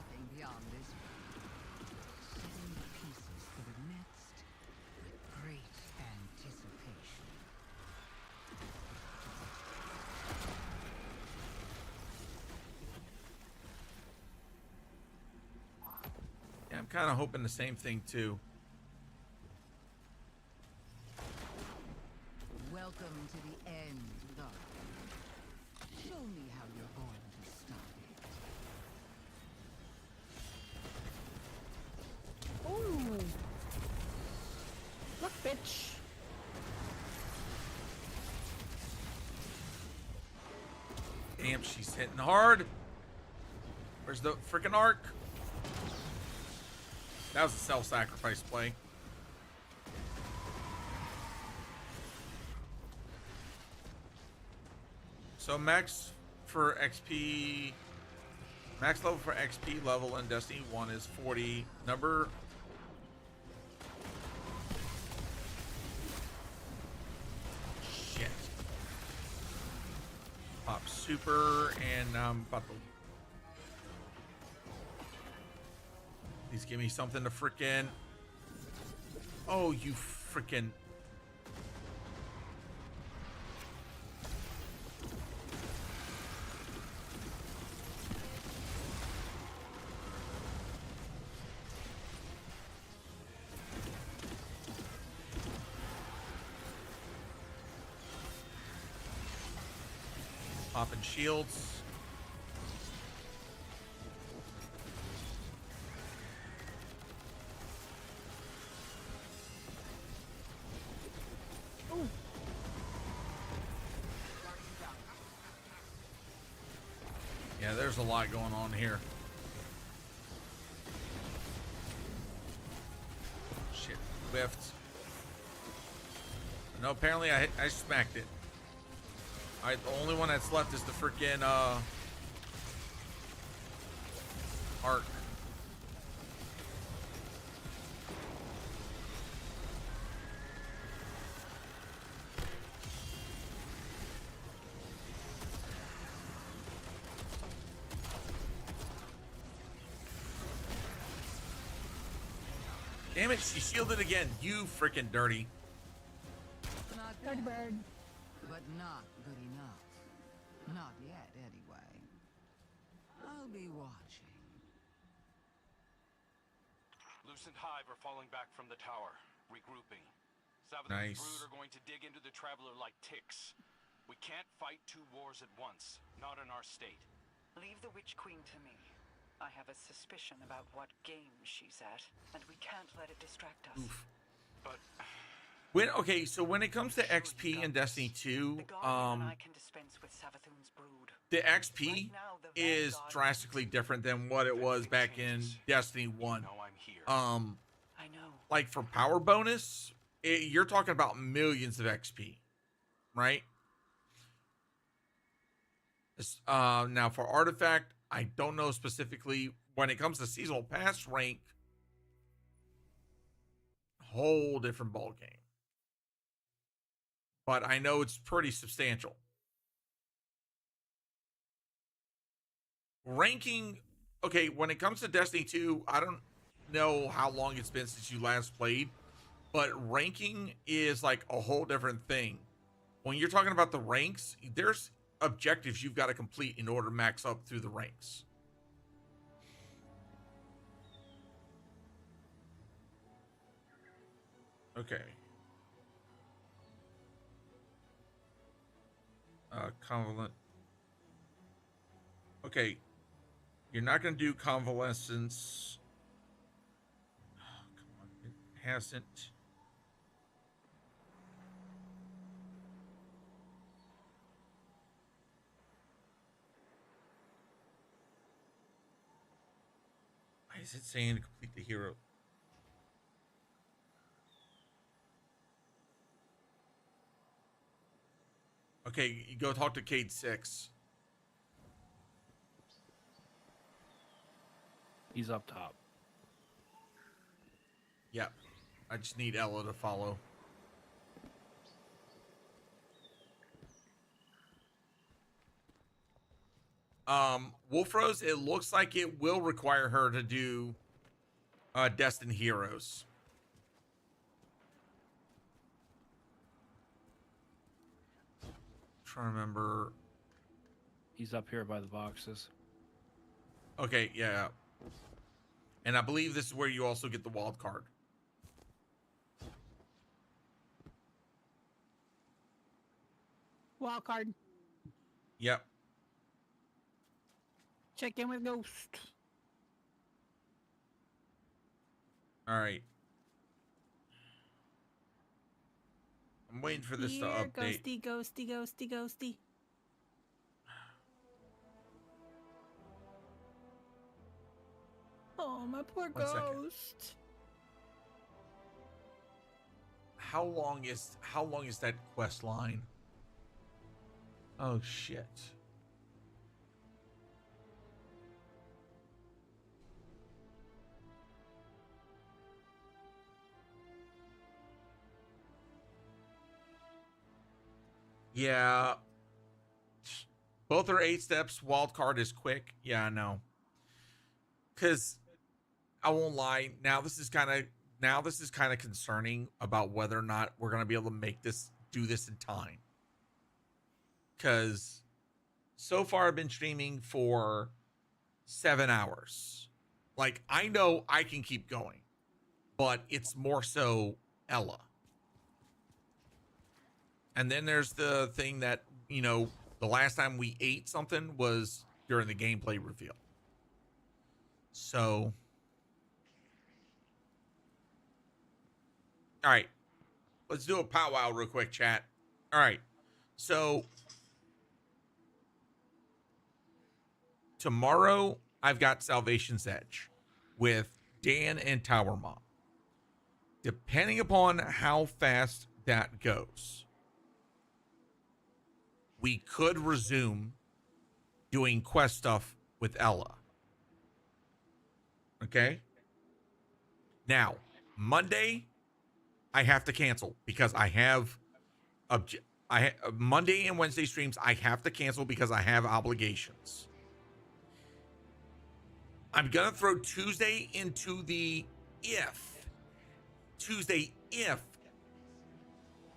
Yeah, I'm kind of hoping the same thing too. Welcome to the end, Lord. Show me how you're going to stop it. Ooh. Look, bitch. Damn, she's hitting hard. Where's the freaking arc? That was a self-sacrifice play. So max for XP, max level for XP level in Destiny 1 is 40. Number shit. Pop super and about to. Please give me something to frickin'. Oh, you frickin'. Popping shields. Yeah, there's a lot going on here. Shit, whiffed. No, apparently I smacked it. Alright, the only one that's left is the freaking arc. Damn it, she shielded again. You freaking dirty. Not bad, but not good enough. Not yet, anyway. I'll be watching. Lucent Hive are falling back from the tower, regrouping. Savathun's Nice. brood are going to dig into the Traveler like ticks. We can't fight two wars at once, not in our state. Leave the Witch Queen to me. I have a suspicion about what game she's at, and we can't let it distract us. Oof. But Okay, so when it comes to XP in Destiny 2, I can dispense with Savathun's brood. the XP is drastically different than what it was back in Destiny 1. I know. Like for power bonus, you're talking about millions of XP, right? Now for artifact, I don't know specifically when it comes to seasonal pass rank. Whole different ball game. But I know it's pretty substantial. Ranking, okay, when it comes to Destiny 2, I don't know how long it's been since you last played, but ranking is like a whole different thing. When you're talking about the ranks, there's objectives you've got to complete in order to max up through the ranks. Okay. Convalescent. Okay. You're not going to do convalescence. Oh, come on. It hasn't. Why is it saying to complete the hero? Okay, you go talk to Cade 6. He's up top. Yep. I just need Ella to follow. Wolfrose, it looks like it will require her to do Destined Heroes. Trying to remember. He's up here by the boxes. Okay, yeah. And I believe this is where you also get the wild card. Wild card. Yep. Check in with Ghost. All right. I'm waiting for this to Here, update. Ghosty. Oh, my poor One second. Ghost. How long is that quest line? Oh shit. Yeah. Both are 8 steps. Wild card is quick. Yeah, I know. Cause I won't lie. Now this is kind of concerning about whether or not we're gonna be able to do this in time. Cause so far I've been streaming for 7 hours. Like, I know I can keep going, but it's more so Ella. And then there's the thing that, the last time we ate something was during the gameplay reveal. So, all right, let's do a powwow real quick, chat. All right, so tomorrow I've got Salvation's Edge with Dan and Tower Mom. Depending upon how fast that goes, we could resume doing quest stuff with Ella. Okay? Now, Monday, I have to cancel because I have Monday and Wednesday streams I have to cancel because I have obligations. I'm going to throw Tuesday into the if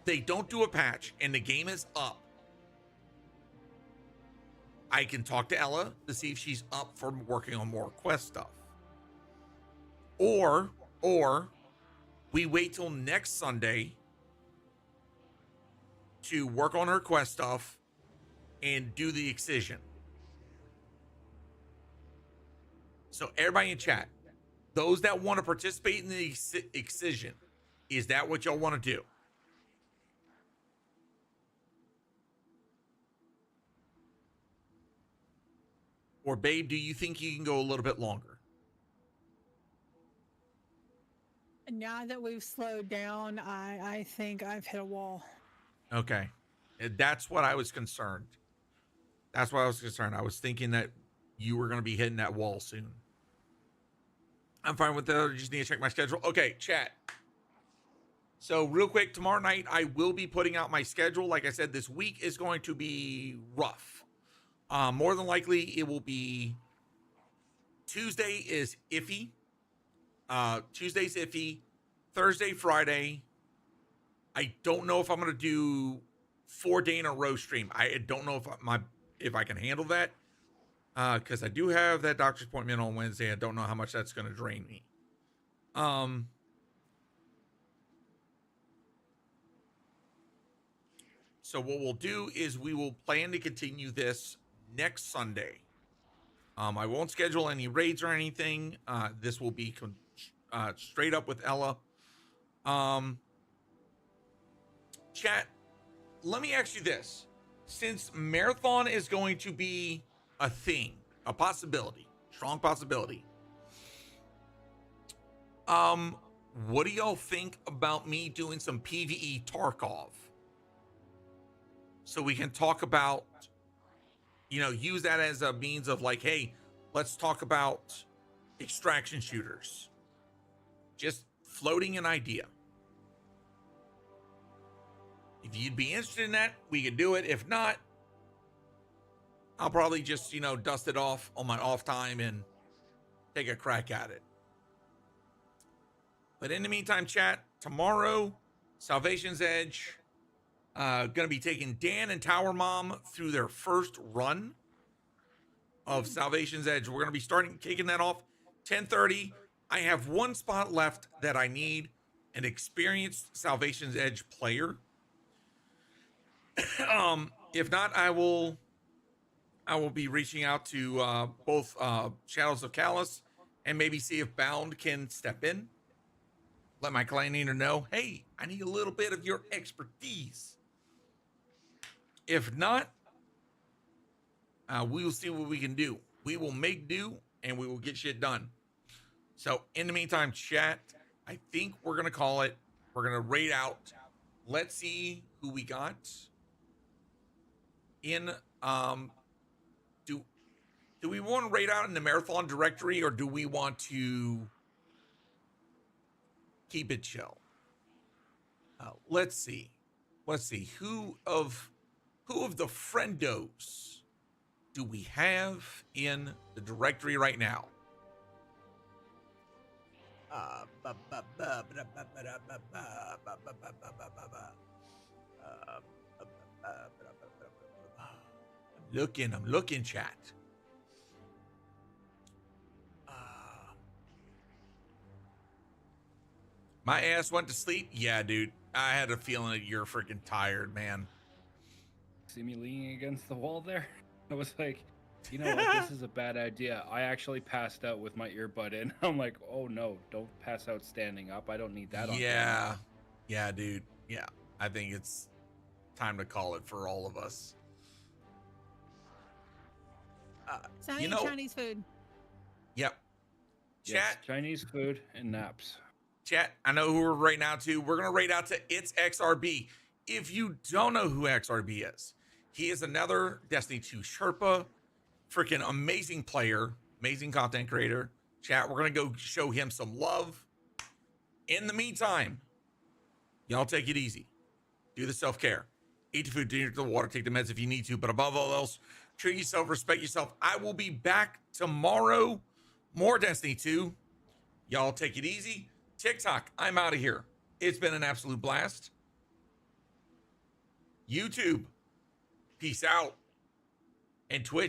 they don't do a patch and the game is up, I can talk to Ella to see if she's up for working on more quest stuff. Or we wait till next Sunday to work on her quest stuff and do the excision. So everybody in chat, those that want to participate in the excision, is that what y'all want to do? Or babe, do you think you can go a little bit longer? Now that we've slowed down, I think I've hit a wall. Okay. That's what I was concerned. I was thinking that you are going to be hitting that wall soon. I'm fine with that. I just need to check my schedule. Okay, chat. So real quick, tomorrow night, I will be putting out my schedule. Like I said, this week is going to be rough. More than likely, it will be Tuesday is iffy. Tuesday's iffy. Thursday, Friday. I don't know if I'm going to do 4 day in a row stream. I don't know if I can handle that. Because I do have that doctor's appointment on Wednesday. I don't know how much that's going to drain me. So what we'll do is we will plan to continue this next Sunday. I won't schedule any raids or anything. This will be straight up with Ella. Chat, let me ask you this. Since Marathon is going to be a thing, a possibility, strong possibility, what do y'all think about me doing some PvE Tarkov? So we can talk about, use that as a means of like, hey, let's talk about extraction shooters. Just floating an idea. If you'd be interested in that, we could do it. If not, I'll probably just, dust it off on my off time and take a crack at it. But in the meantime, chat, tomorrow, Salvation's Edge, gonna be taking Dan and Tower Mom through their first run of Salvation's Edge. We're gonna be kicking that off 10:30. I have one spot left that I need an experienced Salvation's Edge player. If not, I will be reaching out to both Shadows of Callus and maybe see if Bound can step in. Let my clan leader know, hey, I need a little bit of your expertise. If not, we will see what we can do. We will make do, and we will get shit done. So, in the meantime, chat, I think we're going to call it. We're going to raid out. Let's see who we got. In, do we want to raid out in the Marathon directory, or do we want to keep it chill? Let's see. Who of the friendos do we have in the directory right now? I'm looking, chat. My ass went to sleep. Yeah, dude. I had a feeling that you're freaking tired, man. See me leaning against the wall there? I was like, you know what? This is a bad idea. I actually passed out with my earbud in. I'm like, oh no, don't pass out standing up. I don't need that on camera. Yeah, dude. Yeah, I think it's time to call it for all of us. So I need Chinese food. Yep. Yes, Chat. Chinese food and naps. Chat, I know who we're right now to. We're going to raid out to It's XRB. If you don't know who XRB is, he is another Destiny 2 Sherpa, freaking amazing player, amazing content creator. Chat, we're going to go show him some love. In the meantime, y'all take it easy. Do the self-care. Eat the food, drink the water, take the meds if you need to. But above all else, treat yourself, respect yourself. I will be back tomorrow. More Destiny 2. Y'all take it easy. TikTok, I'm out of here. It's been an absolute blast. YouTube, peace out. And Twitch.